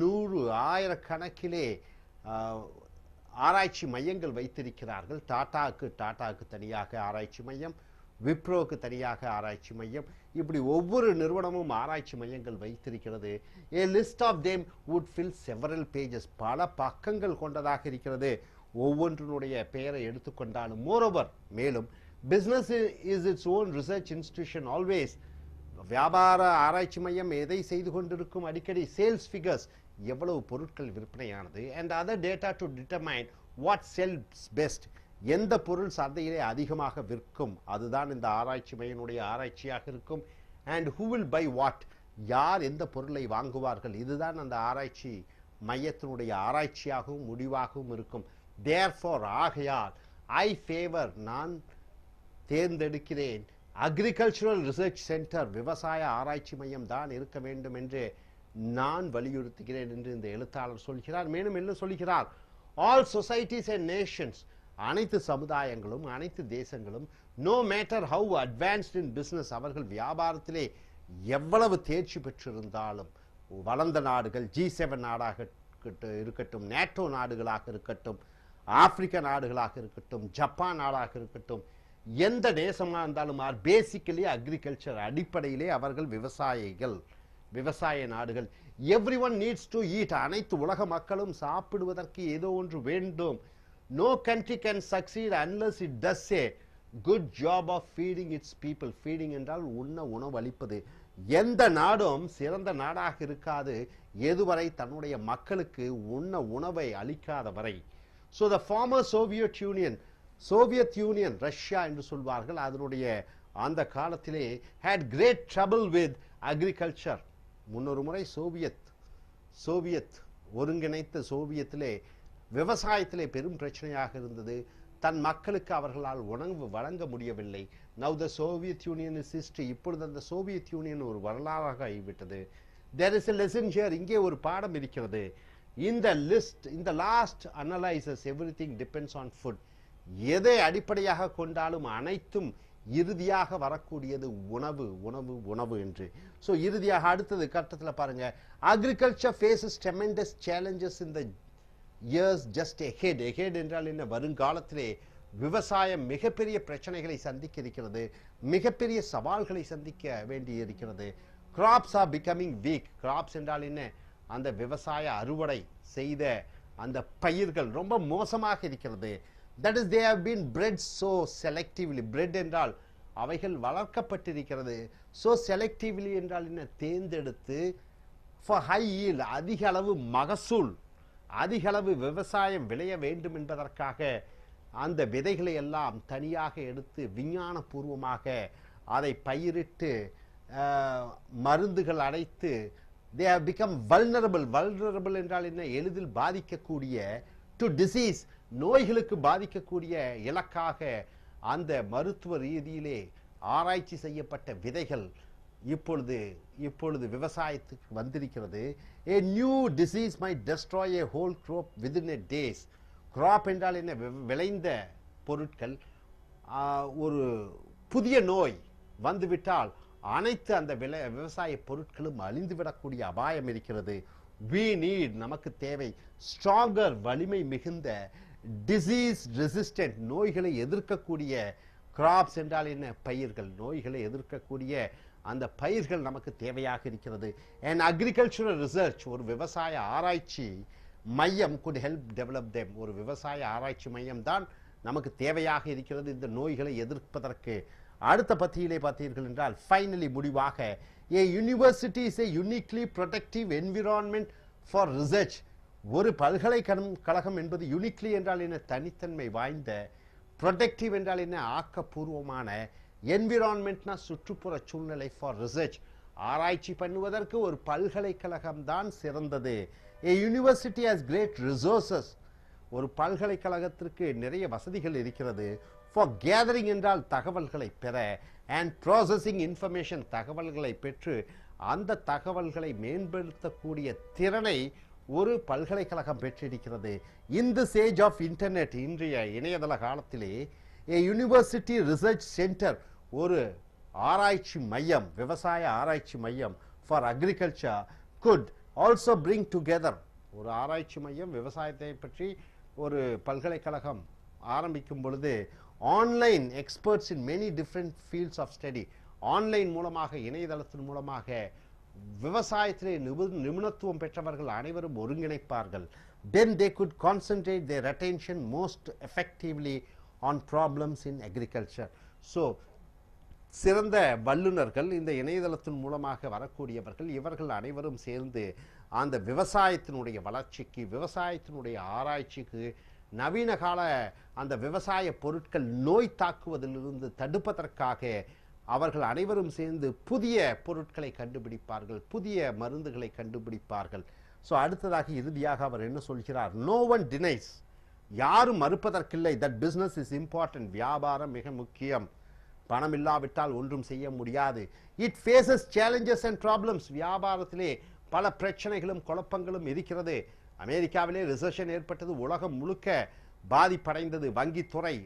A: 100 ஆயிரக்கணக்கிலே ஆராய்ச்சி மையங்கள் வைத்திருக்கிறார்கள். டாட்டாவுக்கு தனியாக ஆராய்ச்சி மையம், விப்ரோவுக்கு தனியாக ஆராய்ச்சி மையம், இப்படி ஒவ்வொரு நிறுவனமும் ஆராய்ச்சி மையங்கள் வைத்திருக்கிறது. A list of them would fill several pages, பல பக்கங்கள் கொண்டதாக இருக்கிறது ஒவ்வொன்றினுடைய பெயரை எடுத்துக்கொண்டாலும். moreover, மேலும் business is its own research institution always. வியாபார ஆராய்ச்சி மையம் எதை செய்து கொண்டிருக்கும்? அடிக்கடி சேல்ஸ் ஃபிகர்ஸ், எவ்வளவு பொருட்கள் விற்பனையானது, and other data to determine what sells best, எந்த பொருள் சந்தையிலே அதிகமாக விற்கும், அதுதான் இந்த ஆராய்ச்சி மையனுடைய ஆராய்ச்சியாக இருக்கும். And who will buy what, யார் எந்த பொருளை வாங்குவார்கள், இதுதான் அந்த ஆராய்ச்சி மையத்தினுடைய ஆராய்ச்சியாகவும் முடிவாகவும் இருக்கும். therefore, ஆகையால், ஐ ஃபேவர், நான் தேர்ந்தெடுக்கிறேன், அக்ரிகல்ச்சுரல் ரிசர்ச் சென்டர், விவசாய ஆராய்ச்சி மையம் தான் இருக்க வேண்டும் என்று நான் வலியுறுத்துகிறேன் என்று இந்த எழுத்தாளர் சொல்கிறார். மேலும் என்ன சொல்கிறார்? ஆல் சொசைட்டிஸ் அண்ட் நேஷன்ஸ், அனைத்து சமுதாயங்களும் அனைத்து தேசங்களும், no matter how advanced in business, அவர்கள் வியாபாரத்திலே எவ்வளவு தேர்ச்சி பெற்றிருந்தாலும், வளர்ந்த நாடுகள், G7 நாடாக இருக்கட்டும், நேட்டோ நாடுகளாக இருக்கட்டும், ஆப்பிரிக்க நாடுகளாக இருக்கட்டும், ஜப்பான் நாடாக இருக்கட்டும், எந்த தேசமாக இருந்தாலும் ஆர் பேசிக்கலி அக்ரிகல்ச்சர், அடிப்படையிலே அவர்கள் விவசாய நாடுகள். Every one needs to eat, அனைத்து உலக மக்களும் சாப்பிடுவதற்கு ஏதோ ஒன்று வேண்டும். No country can succeed unless it does a good job of feeding its people. Feeding என்றால் உணவு அளிப்பது. எந்த நாடும் சிறந்த நாடாக இருக்காது எதுவரை தன்னுடைய மக்களுக்கு உணவை அளிக்காத வரை. So the former Soviet Union, Russia என்று சொல்வார்கள், அதனுடைய அந்த காலத்திலே had great trouble with agriculture. முன்னொரு முறை சோவியத் ஒருங்கிணைத்த சோவியத்திலே விவசாயத்திலே பெரும் பிரச்சனையாக இருந்தது. தன் மக்களுக்கு அவர்களால் உணவு வழங்க முடியவில்லை. Now the Soviet Union is history. இப்பொழுது அந்த சோவியத் யூனியன் ஒரு வரலாறாக ஆகிவிட்டது. There is a lesson here. இங்கே ஒரு பாடம் இருக்கிறது. இந்த last analysis everything depends on food. எதை அடிப்படையாக கொண்டாலும் அனைத்தும் இறுதியாக வரக்கூடியது உணவு என்று. ஸோ இறுதியாக அடுத்தது கட்டத்தில் பாருங்க, agriculture faces tremendous challenges in the years just ahead. Ahead என்றால் என்ன? வருங்காலத்திலே விவசாயம் மிகப்பெரிய பிரச்சனைகளை சந்திக்க இருக்கிறது, மிகப்பெரிய சவால்களை சந்திக்க வேண்டி இருக்கிறது. Crops are becoming weak. Crops என்றால் என்ன? அந்த விவசாய அறுவடை செய்த அந்த பயிர்கள் ரொம்ப மோசமாக இருக்கிறது. That is, they have been bred so selectively. Bred என்றால் அவைகள் வளர்க்கப்பட்டிருக்கிறது. So selectively என்றால் என்ன? தேர்ந்தெடுத்து for high yield, அதிக அளவு மகசூல், அதிக அளவு விவசாயம் விளைய வேண்டும் என்பதற்காக அந்த விதைகளை எல்லாம் தனியாக எடுத்து விஞ்ஞானபூர்வமாக அதை பயிரிட்டு மருந்துகள் அடைத்து they have become vulnerable. Vulnerable என்றால் என்ன? எளிதில் பாதிக்கக்கூடிய, to disease, நோய்களுக்கு பாதிக்கக்கூடிய இலக்காக அந்த மருத்துவ ரீதியிலே ஆராய்ச்சி செய்யப்பட்ட விதைகள் இப்பொழுது விவசாயத்துக்கு வந்திருக்கிறது. A new disease might destroy a whole crop within a days. crop என்றால் என்ன? விளைந்த பொருட்கள். ஒரு புதிய நோய் வந்துவிட்டால் அனைத்து அந்த விவசாய பொருட்களும் அழிந்துவிடக்கூடிய அபாயம் இருக்கிறது. we need, நமக்கு தேவை, stronger, வலிமை மிகுந்த, disease resistant, நோய்களை எதிர்க்கக்கூடிய கிராப்ஸ் என்றால் என்ன? பயிர்கள். நோய்களை எதிர்க்கக்கூடிய அந்த பயிர்கள் நமக்கு தேவையாக இருக்கிறது. அண்ட் அக்ரிகல்ச்சுரல் ரிசர்ச், ஒரு விவசாய ஆராய்ச்சி மையம் could help develop them. ஒரு விவசாய ஆராய்ச்சி மையம் தான் நமக்கு தேவையாக இருக்கிறது இந்த நோய்களை எதிர்ப்பதற்கு. அடுத்த பத்தியிலே பார்த்தீர்கள் என்றால், ஃபைனலி முடிவாக, a university is a uniquely protective environment for research. ஒரு பல்கலைக்கழகம் என்பது யூனிக்லி என்றால் என்ன? தனித்தன்மை வாய்ந்த, ப்ரொடெக்டிவ் என்றால் என்ன? ஆக்கப்பூர்வமான, என்விரான்மெண்ட்னா சுற்றுப்புற சூழ்நிலை, ஃபார் ரிசர்ச் ஆராய்ச்சி பண்ணுவதற்கு ஒரு பல்கலைக்கழகம் தான் சிறந்தது. a university has great resources. ஒரு பல்கலைக்கழகத்திற்கு நிறைய வசதிகள் இருக்கிறது. for gathering என்றால் தகவல்களை பெற, and processing information தகவல்களை பெற்று அந்த தகவல்களை மேம்படுத்தக்கூடிய திறனை ஒரு பல்கலைக்கழகம் பெற்றிருக்கிறது. in this age of internet, இன்றைய இணையதள காலத்திலே, a university research center, ஒரு ஆராய்ச்சி மையம், விவசாய ஆராய்ச்சி மையம் for agriculture could also bring together, ஒரு ஆராய்ச்சி மையம் விவசாயத்தை பற்றி ஒரு பல்கலைக்கழகம் ஆரம்பிக்கும் பொழுது, online experts in many different fields of study, online மூலமாக, இணையதளத்தின் மூலமாக விவசாயத்திலே நிபுணத்துவம் பெற்றவர்கள் அனைவரும் ஒருங்கிணைப்பார்கள். then they could concentrate their attention most effectively on problems in agriculture. so சிறந்த வல்லுநர்கள் இந்த இணையதளத்தின் மூலமாக வரக்கூடியவர்கள், இவர்கள் அனைவரும் சேர்ந்து அந்த விவசாயத்தினுடைய வளர்ச்சிக்கு, விவசாயத்தினுடைய ஆராய்ச்சிக்கு, நவீன கால அந்த விவசாய பொருட்கள் நோய் தாக்குவதிலிருந்து தடுப்பதற்காக அவர்கள் அனைவரும் சேர்ந்து புதிய பொருட்களை கண்டுபிடிப்பார்கள், புதிய மருந்துகளை கண்டுபிடிப்பார்கள். ஸோ அடுத்ததாக இறுதியாக அவர் என்ன சொல்கிறார்? நோ ஒன் டினைஸ், யாரும் மறுப்பதற்கில்லை, தட் பிஸ்னஸ் இஸ் இம்பார்ட்டன்ட், வியாபாரம் மிக முக்கியம், பணம் இல்லாவிட்டால் ஒன்றும் செய்ய முடியாது. It faces challenges and problems, வியாபாரத்திலே பல பிரச்சனைகளும் குழப்பங்களும் இருக்கிறது. அமெரிக்காவிலே ரிசெஷன் ஏற்பட்டது, உலகம் முழுக்க பாதிப்படைந்தது, வங்கித்துறை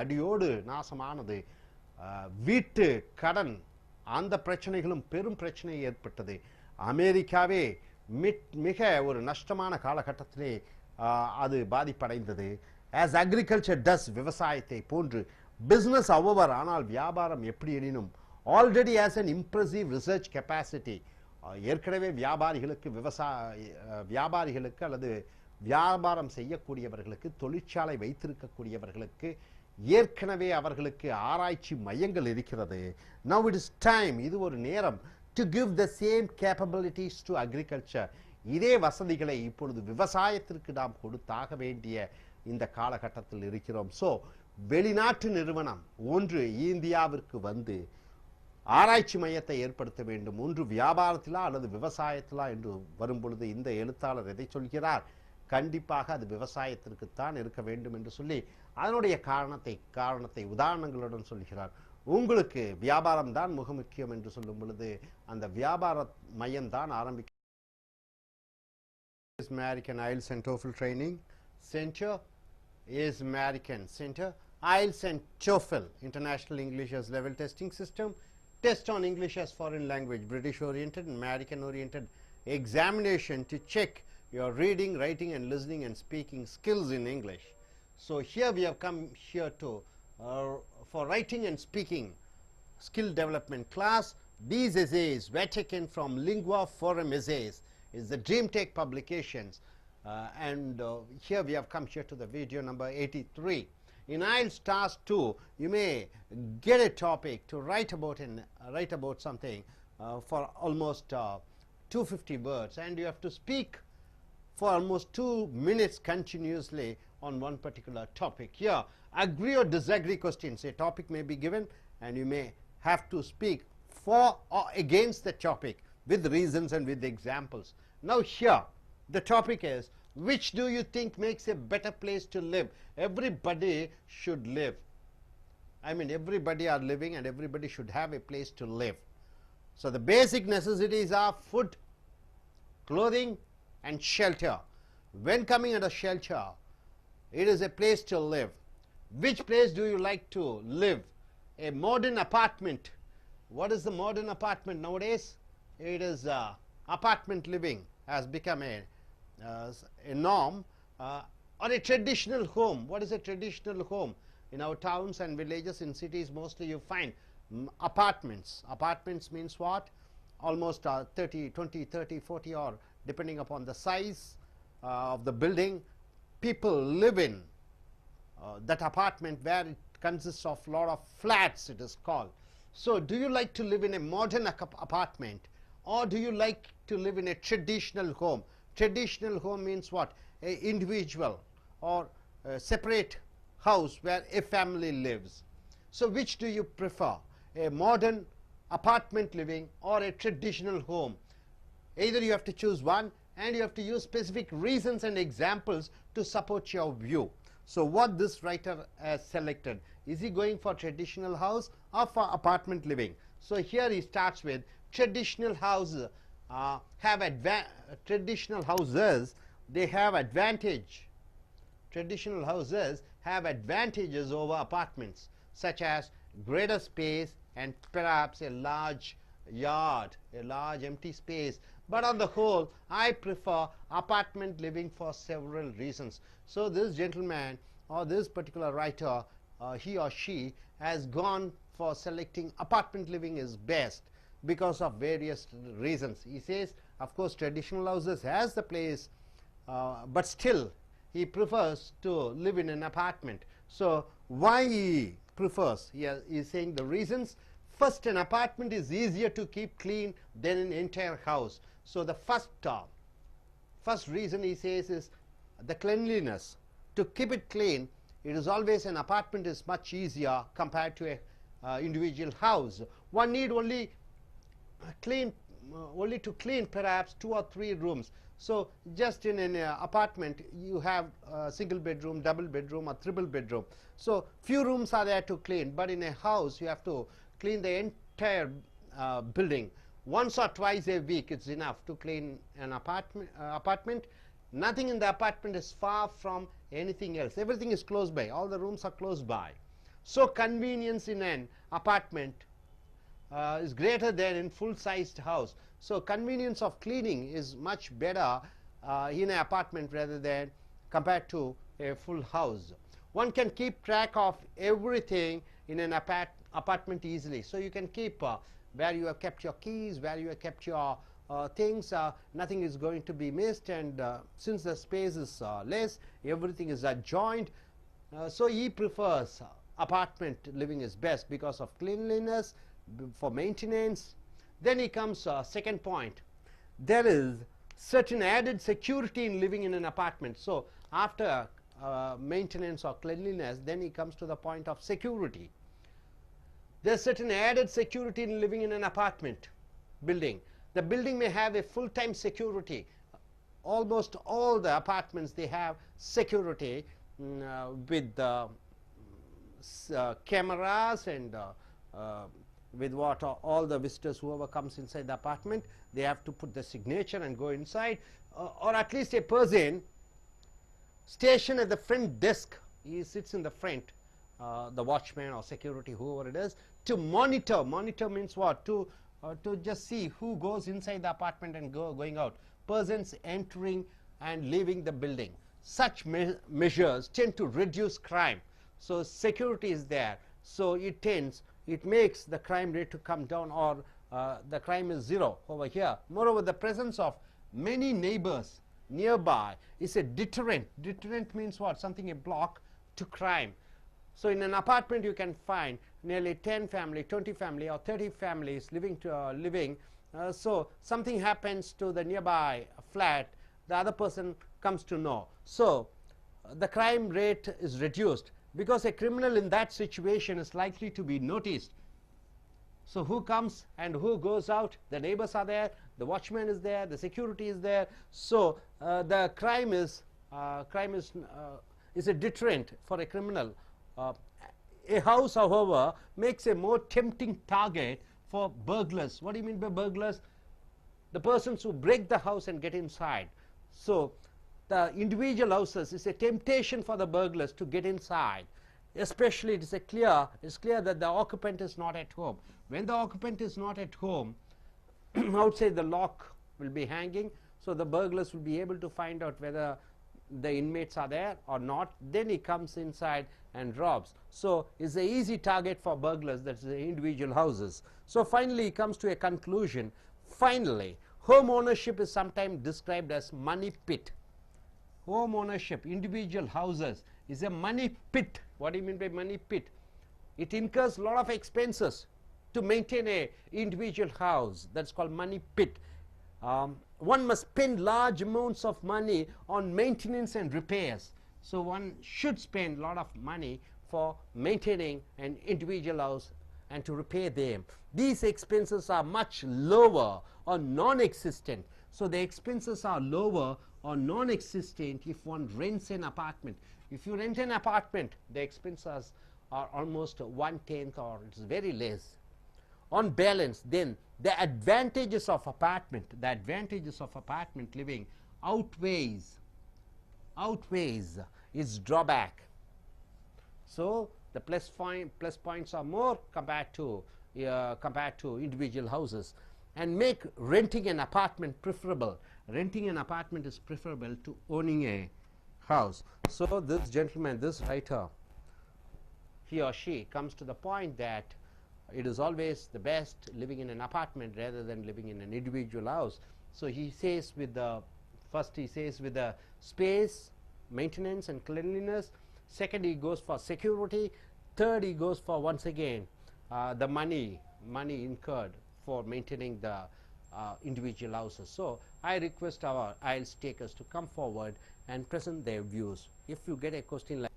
A: அடியோடு நாசமானது, வீட்டு கடன் அந்த பிரச்சனைகளும் பெரும் பிரச்சனை ஏற்பட்டது. அமெரிக்காவே மிக ஒரு நஷ்டமான காலகட்டத்திலே அது பாதிப்படைந்தது. as agriculture does, விவசாயத்தை போன்று, business however, ஆனால் வியாபாரம் எப்படி எனினும், already has an impressive research capacity, ஏற்கனவே வியாபாரிகளுக்கு அல்லது வியாபாரம் செய்யக்கூடியவர்களுக்கு, தொழிற்சாலை வைத்திருக்கக்கூடியவர்களுக்கு ஏற்கனவே அவர்களுக்கு ஆராய்ச்சி மையங்கள் இருக்கிறது. now it is time, இது ஒரு நேரம், to give the same capabilities to agriculture, இதே வசதிகளை இப்பொழுது விவசாயத்திற்கு நாம் கொடுத்தாக வேண்டிய இந்த காலகட்டத்தில் இருக்கிறோம். ஸோ வெளிநாட்டு நிறுவனம் ஒன்று இந்தியாவிற்கு வந்து ஆராய்ச்சி மையத்தை ஏற்படுத்த வேண்டும், ஒன்று வியாபாரத்திலா அல்லது விவசாயத்திலா என்று வரும்பொழுது இந்த எழுத்தாளர் எதை சொல்கிறார்? கண்டிப்பாக அது விவசாயத்திற்குத்தான் இருக்க வேண்டும் என்று சொல்லி அதனுடைய காரணத்தை உதாரணங்களுடன் சொல்கிறார். உங்களுக்கு வியாபாரம் தான் மிக முக்கியம் என்று சொல்லும் பொழுது அந்த வியாபார மையம் தான் ஆரம்பிக்க. American I.E.L.T.S and TOEFL training center is American Center. I.E.L.T.S and TOEFL, International English as Level Testing System, test on English as foreign language, British oriented, American oriented examination to check your reading, writing and listening and speaking skills in English. So here we have come here to for writing and speaking skill development class. These essays were taken from Lingua Forum Essays, is the DreamTech publications, and here we have come here to the video number 83. In I.E.L.T.S task 2, you may get a topic to write about something for almost 250 words, and you have to speak for almost 2 minutes continuously on one particular topic. Here, agree or disagree questions. A topic may be given and you may have to speak for or against the topic with reasons and with examples. Now here, the topic is, which do you think makes a better place to live? Everybody should live. I mean, everybody are living and everybody should have a place to live. So the basic necessities are food, clothing and shelter. When coming under shelter, it is a place to live. Which place do you like to live? A modern apartment. What is the modern apartment nowadays? It is apartment living has become a norm, or a traditional home. What is a traditional home? In our towns and villages, in cities mostly you find apartments. Apartments means what? Almost 30, 20, 30, 40 or depending upon the size of the building, people live in that apartment where it consists of lot of flats, it is called. So do you like to live in a modern apartment, or do you like to live in a traditional home? Traditional home means what? A individual or a separate house where a family lives. So which do you prefer, a modern apartment living or a traditional home? Either you have to choose one, and you have to use specific reasons and examples to support your view. So what this writer has selected, is he going for traditional house or for apartment living? So here he starts with traditional houses traditional houses, they have advantage. Traditional houses have advantages over apartments, such as greater space and perhaps a large yard, a large empty space. But on the whole, I prefer apartment living for several reasons. So this gentleman or this particular writer, he or she has gone for selecting apartment living is best because of various reasons. He says, of course, traditional houses has the place, but still he prefers to live in an apartment. So why he prefers? He is saying the reasons. First, an apartment is easier to keep clean than an entire house. So the first reason he says is the cleanliness. To keep it clean, it is always an apartment is much easier compared to a individual house. One need only to clean perhaps 2 or 3 rooms. So just in an apartment you have a single bedroom, double bedroom or triple bedroom. So few rooms are there to clean, but in a house you have to clean the entire building. Once or twice a week it's enough to clean an apartment. Nothing in the apartment is far from anything else. Everything is close by. All the rooms are close by. So convenience in an apartment is greater than in full-sized house. So convenience of cleaning is much better in an apartment rather than compared to a full house. One can keep track of everything in an apartment easily. So you can keep where you have kept your keys, where you have kept your things, nothing is going to be missed, and since the space is less, everything is adjoined. So he prefers apartment living is best because of cleanliness, for maintenance. Then he comes second point. There is certain added security in living in an apartment. So after maintenance or cleanliness, then he comes to the point of security. There is certain added security in living in an apartment building. The building may have a full-time security. Almost all the apartments, they have security with cameras and with what all the visitors, whoever comes inside the apartment, they have to put the signature and go inside, or at least a person stationed at the front desk. He sits in the front, the watchman or security, whoever it is, to monitor. Monitor means what? To just see who goes inside the apartment and going out, persons entering and leaving the building. Such measures tend to reduce crime. So security is there, so it makes the crime rate to come down, or the crime is zero over here. Moreover, the presence of many neighbors nearby is a deterrent. Deterrent means what? Something a block to crime. So in an apartment you can find nearly 10 family, 20 family or 30 families living. So something happens to the nearby flat, the other person comes to know. So the crime rate is reduced, because a criminal in that situation is likely to be noticed. So who comes and who goes out? The neighbors are there, the watchman is there, the security is there. So the crime is a deterrent for a criminal. A house, however, makes a more tempting target for burglars. What do you mean by burglars? The persons who break the house and get inside. So the individual houses is a temptation for the burglars to get inside. Especially it's clear that the occupant is not at home. When the occupant is not at home, outside the lock will be hanging, so the burglars will be able to find out whether the inmates are there or not, then he comes inside and robs. So it's an easy target for burglars, that's the individual houses. So finally he comes to a conclusion. Finally, home ownership is sometimes described as money pit. Home ownership, individual houses, is a money pit. What do you mean by money pit? It incurs a lot of expenses to maintain a individual house. That's called money pit. One must spend large amounts of money on maintenance and repairs. So one should spend a lot of money for maintaining an individual house and to repair them. These expenses are much lower or non-existent. So the expenses are lower or non-existent if one rents an apartment. If you rent an apartment, the expenses are almost 1/10 or it's very less. On balance, then the advantages of apartment living outweighs its drawback. So the plus points are more compared to individual houses, and make renting an apartment preferable. Renting an apartment is preferable to owning a house. So this gentleman, this writer, he or she comes to the point that it is always the best living in an apartment rather than living in an individual house. So he says with the first, he says with the space, maintenance and cleanliness. Second, he goes for security. Third, he goes for, once again, the money incurred for maintaining the individual houses. So I request our IELTS takers to come forward and present their views. If you get a question like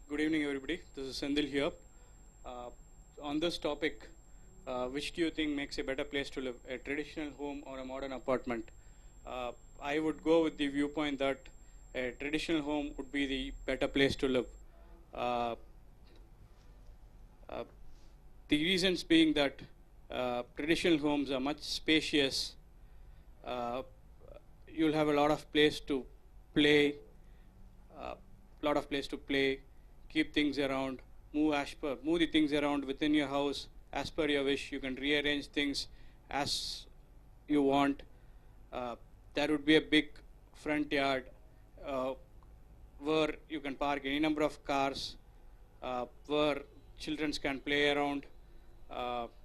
J: Good evening, everybody. This is Sendil here. On this topic, which do you think makes a better place to live, a traditional home or a modern apartment? I would go with the viewpoint that a traditional home would be the better place to live. The reasons being that traditional homes are much spacious. You'll have a lot of place to play, keep things around, move the things around within your house as per your wish. You can rearrange things as you want. There would be a big front yard where you can park any number of cars, where children can play around,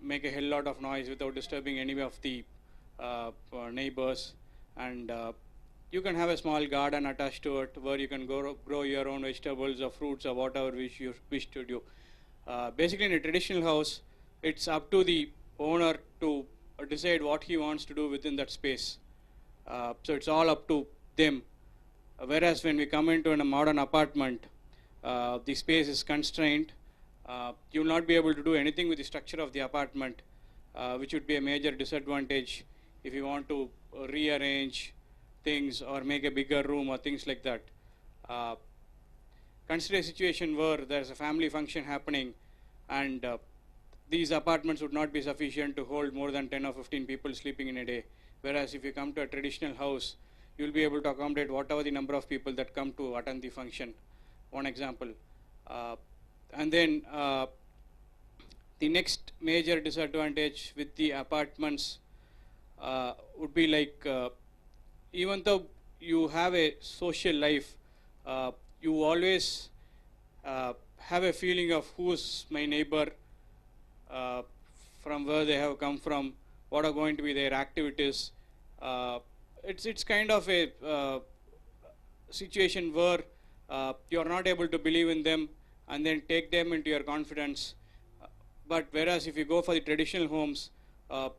J: make a hell lot of noise without disturbing any of the neighbors, and you can have a small garden attached to it where you can grow your own vegetables or fruits or whatever which you wish to do. Basically, in a traditional house, it's up to the owner to decide what he wants to do within that space. So it's all up to them. Whereas when we come into a modern apartment, the space is constrained. You will not be able to do anything with the structure of the apartment, which would be a major disadvantage if you want to rearrange things or make a bigger room or things like that. Consider a situation where there's a family function happening and these apartments would not be sufficient to hold more than 10 or 15 people sleeping in a day. Whereas if you come to a traditional house, you'll be able to accommodate whatever the number of people that come to attend the function. One example. And then the next major disadvantage with the apartments would be like, even though you have a social life, you always have a feeling of who's my neighbor, from where they have come from, what are going to be their activities. It's kind of a situation where you're not able to believe in them and then take them into your confidence. But whereas if you go for the traditional homes,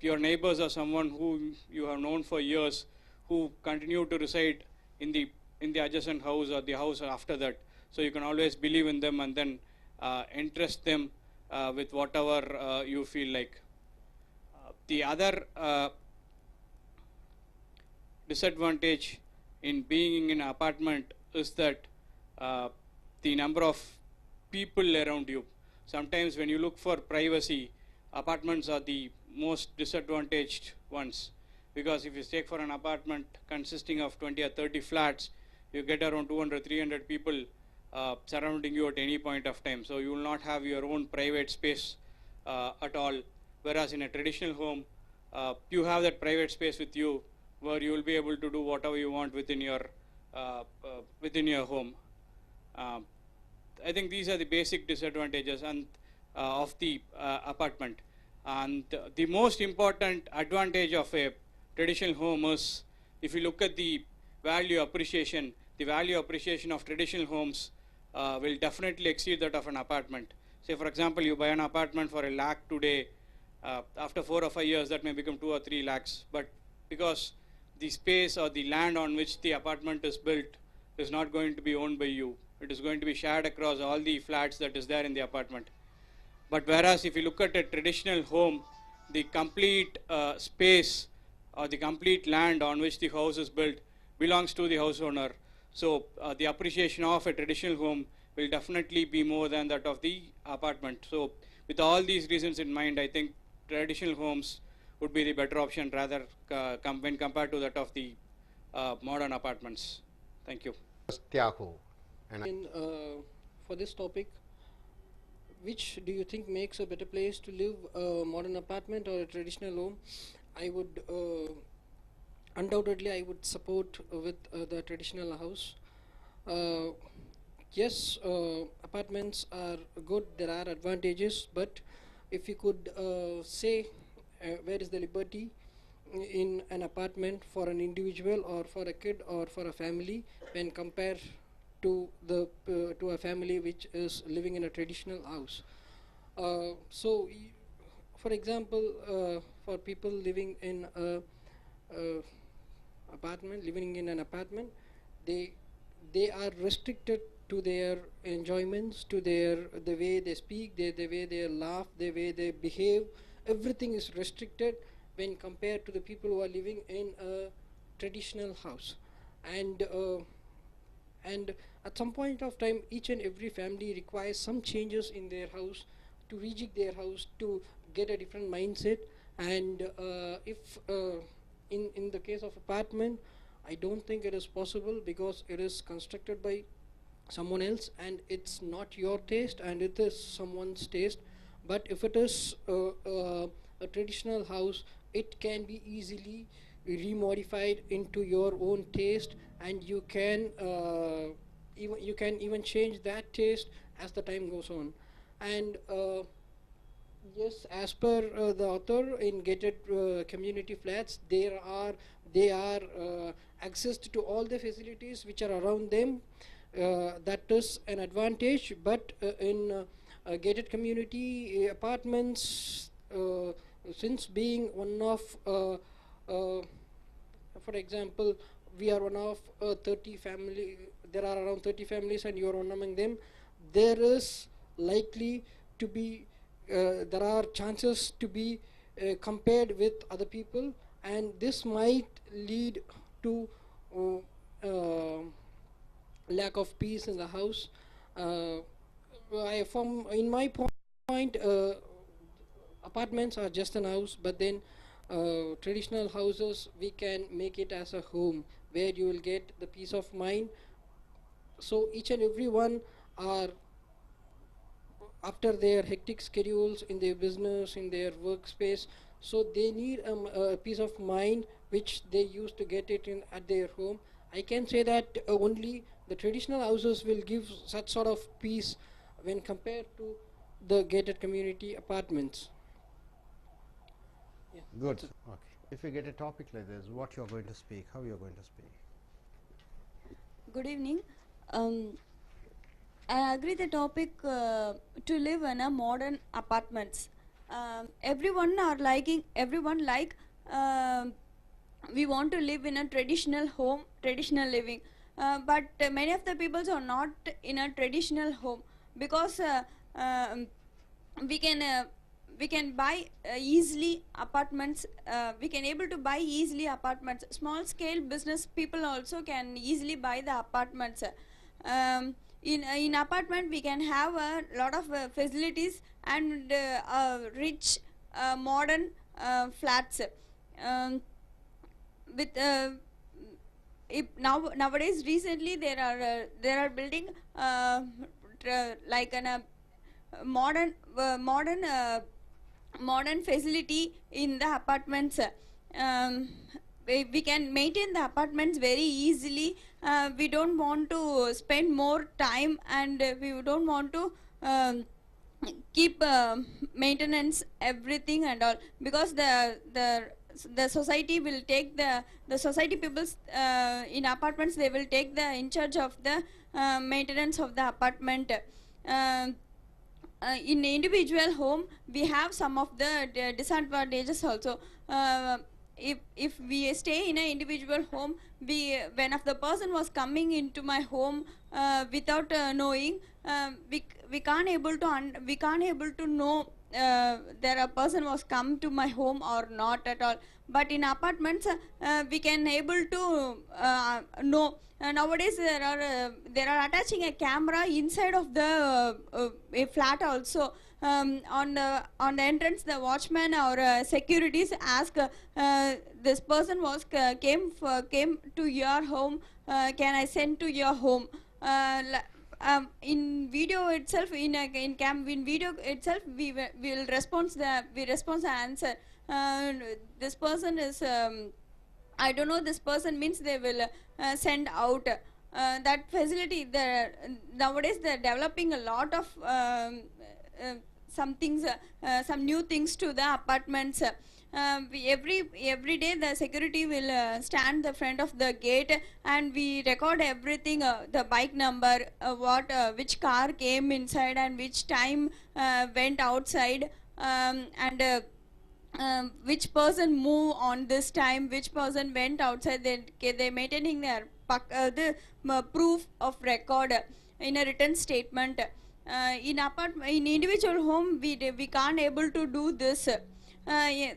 J: your neighbors are someone who you have known for years, who continue to reside in the adjacent house or the house after that. So you can always believe in them and then entrust them with whatever you feel like. The other disadvantage in being in an apartment is that the number of people around you. Sometimes when you look for privacy, apartments are the most disadvantaged ones. Because if you take for an apartment consisting of 20 or 30 flats, you get around 200, 300 people surrounding you at any point of time. So you will not have your own private space at all. Whereas in a traditional home, you have that private space with you, where you will be able to do whatever you want within your home. Um, I think these are the basic disadvantages and of the apartment. And the most important advantage of a traditional home is, if you look at the value appreciation of traditional homes will definitely exceed that of an apartment. Say, for example, you buy an apartment for ₹1 lakh today. After 4 or 5 years, that may become 2 or 3 lakhs. But because the space or the land on which the apartment is built is not going to be owned by you, it is going to be shared across all the flats that is there in the apartment. But whereas if you look at a traditional home, the complete space or the complete land on which the house is built belongs to the house owner. So the appreciation of a traditional home will definitely be more than that of the apartment. So with all these reasons in mind, I think traditional homes would be the better option rather when compared to that of the modern apartments. Thank you.
A: Tiago. And
I: For this topic, which do you think makes a better place to live, a modern apartment or a traditional home? I would undoubtedly I would support with the traditional house. Yes, apartments are good, there are advantages, but if you could say where is the liberty in an apartment for an individual or for a kid or for a family when compared to the to a family which is living in a traditional house. For example, for people living in living in an apartment, they are restricted to their enjoyments, to the way they speak, the way they laugh, the way they behave. Everything is restricted when compared to the people who are living in a traditional house. And at some point of time, each and every family requires some changes in their house to rejig their house, to get a different mindset. And if in the case of apartment, I don't think it is possible, because it is constructed by someone else and it's not your taste and it is someone's taste. But if it is a traditional house, it can be easily remodified into your own taste, and you can even change that taste as the time goes on. And yes, as per the author, in gated community flats, they are accessed to all the facilities which are around them. That is an advantage. But in gated community apartments, since being one of for example, we are one of 30 family, there are around 30 families and you are one among them, there is likely to be there are chances to be compared with other people, and this might lead to lack of peace in the house. In my point, apartments are just an house, but then traditional houses, we can make it as a home where you will get the peace of mind. So each and every one are, after their hectic schedules in their business, in their workspace, so they need a peace of mind which they used to get it in at their home. I can say that only the traditional houses will give such sort of peace when compared to the gated community apartments. Yeah,
A: good. Okay. If you get a topic like this, what you're going to speak, how you're going to speak?
F: Good evening. I agree the topic to live in a modern apartments. Everyone like we want to live in a traditional home, traditional living. But many of the people are not in a traditional home, because we can buy easily apartments. We can able to buy easily apartments. Small scale business people also can easily buy the apartments. In apartment we can have a lot of facilities and rich modern flats. With nowadays recently there are building like an modern modern facility in the apartments. Um, we can maintain the apartments very easily. We don't want to spend more time, and we don't want to keep maintenance everything and all, because the society will take the society peoples in apartments, they will take the in charge of the maintenance of the apartment. Um in individual home we have some of the disadvantages also. uh, if we stay in an individual home, we when of the person was coming into my home without knowing, we can't able to we can't able to know there a person was come to my home or not at all. But in apartments we can able to know. Nowadays there are attaching a camera inside of the a flat also. On the entrance, the watchman or securities ask, this person was came to your home, can I send to your home? In video itself, in video itself, will respond the answer. This person is I don't know, this person means they will send out. That facility, nowadays they're developing a lot of some things, some new things to the apartments. Every day the security will stand the front of the gate, and we record everything, the bike number, which car came inside and which time went outside, and which person move on this time, which person went outside. They maintaining their proof of record in a written statement. In individual home, we can't able to do this. In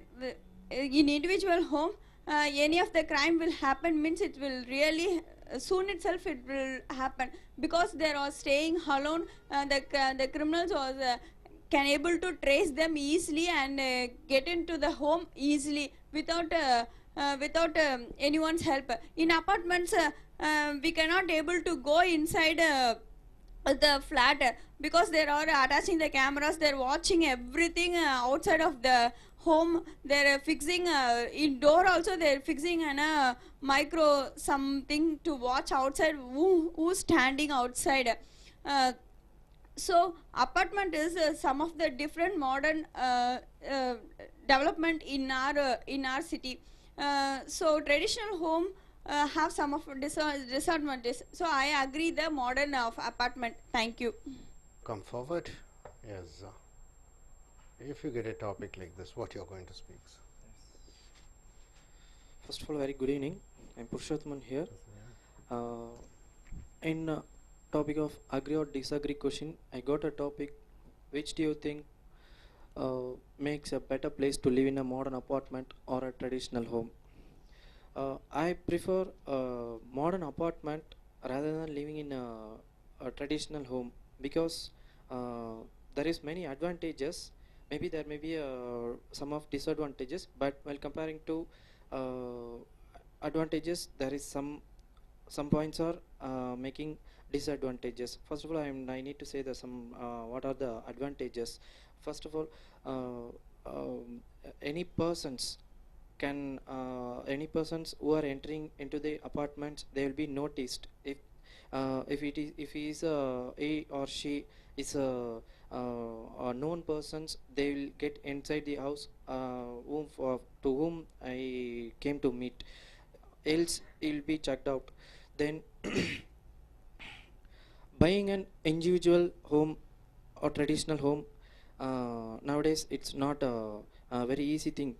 F: individual home, any of the crime will happen means it will really soon itself it will happen, because they are staying alone. The criminals was can able to trace them easily and get into the home easily without anyone's help. In apartments, we cannot able to go inside the flat, because they are attaching the cameras, they're watching everything outside of the home. They're fixing in door also, they're fixing an micro something to watch outside who's standing outside. So apartment is some of the different modern development in our city. So traditional home have some of disadvantages. So I agree the modern of apartment. Thank you.
A: Come forward. Yes. If you get a topic like this, what you're going to speak?
E: First of all, very good evening. I'm Purushothaman here. In topic of agree or disagree question, I got a topic. Which do you think makes a better place to live in a modern apartment or a traditional home? I prefer a modern apartment rather than living in a traditional home, because there is many advantages. Maybe there may be some of disadvantages, but while comparing to advantages, there is some points are making disadvantages. First of all, I need to say that some what are the advantages. First of all, any persons who are entering into the apartments, they will be noticed. If he is he or she is a known persons, they will get inside the house to whom I came to meet, else it will be checked out. Then buying an individual home or traditional home, nowadays it's not a very easy thing,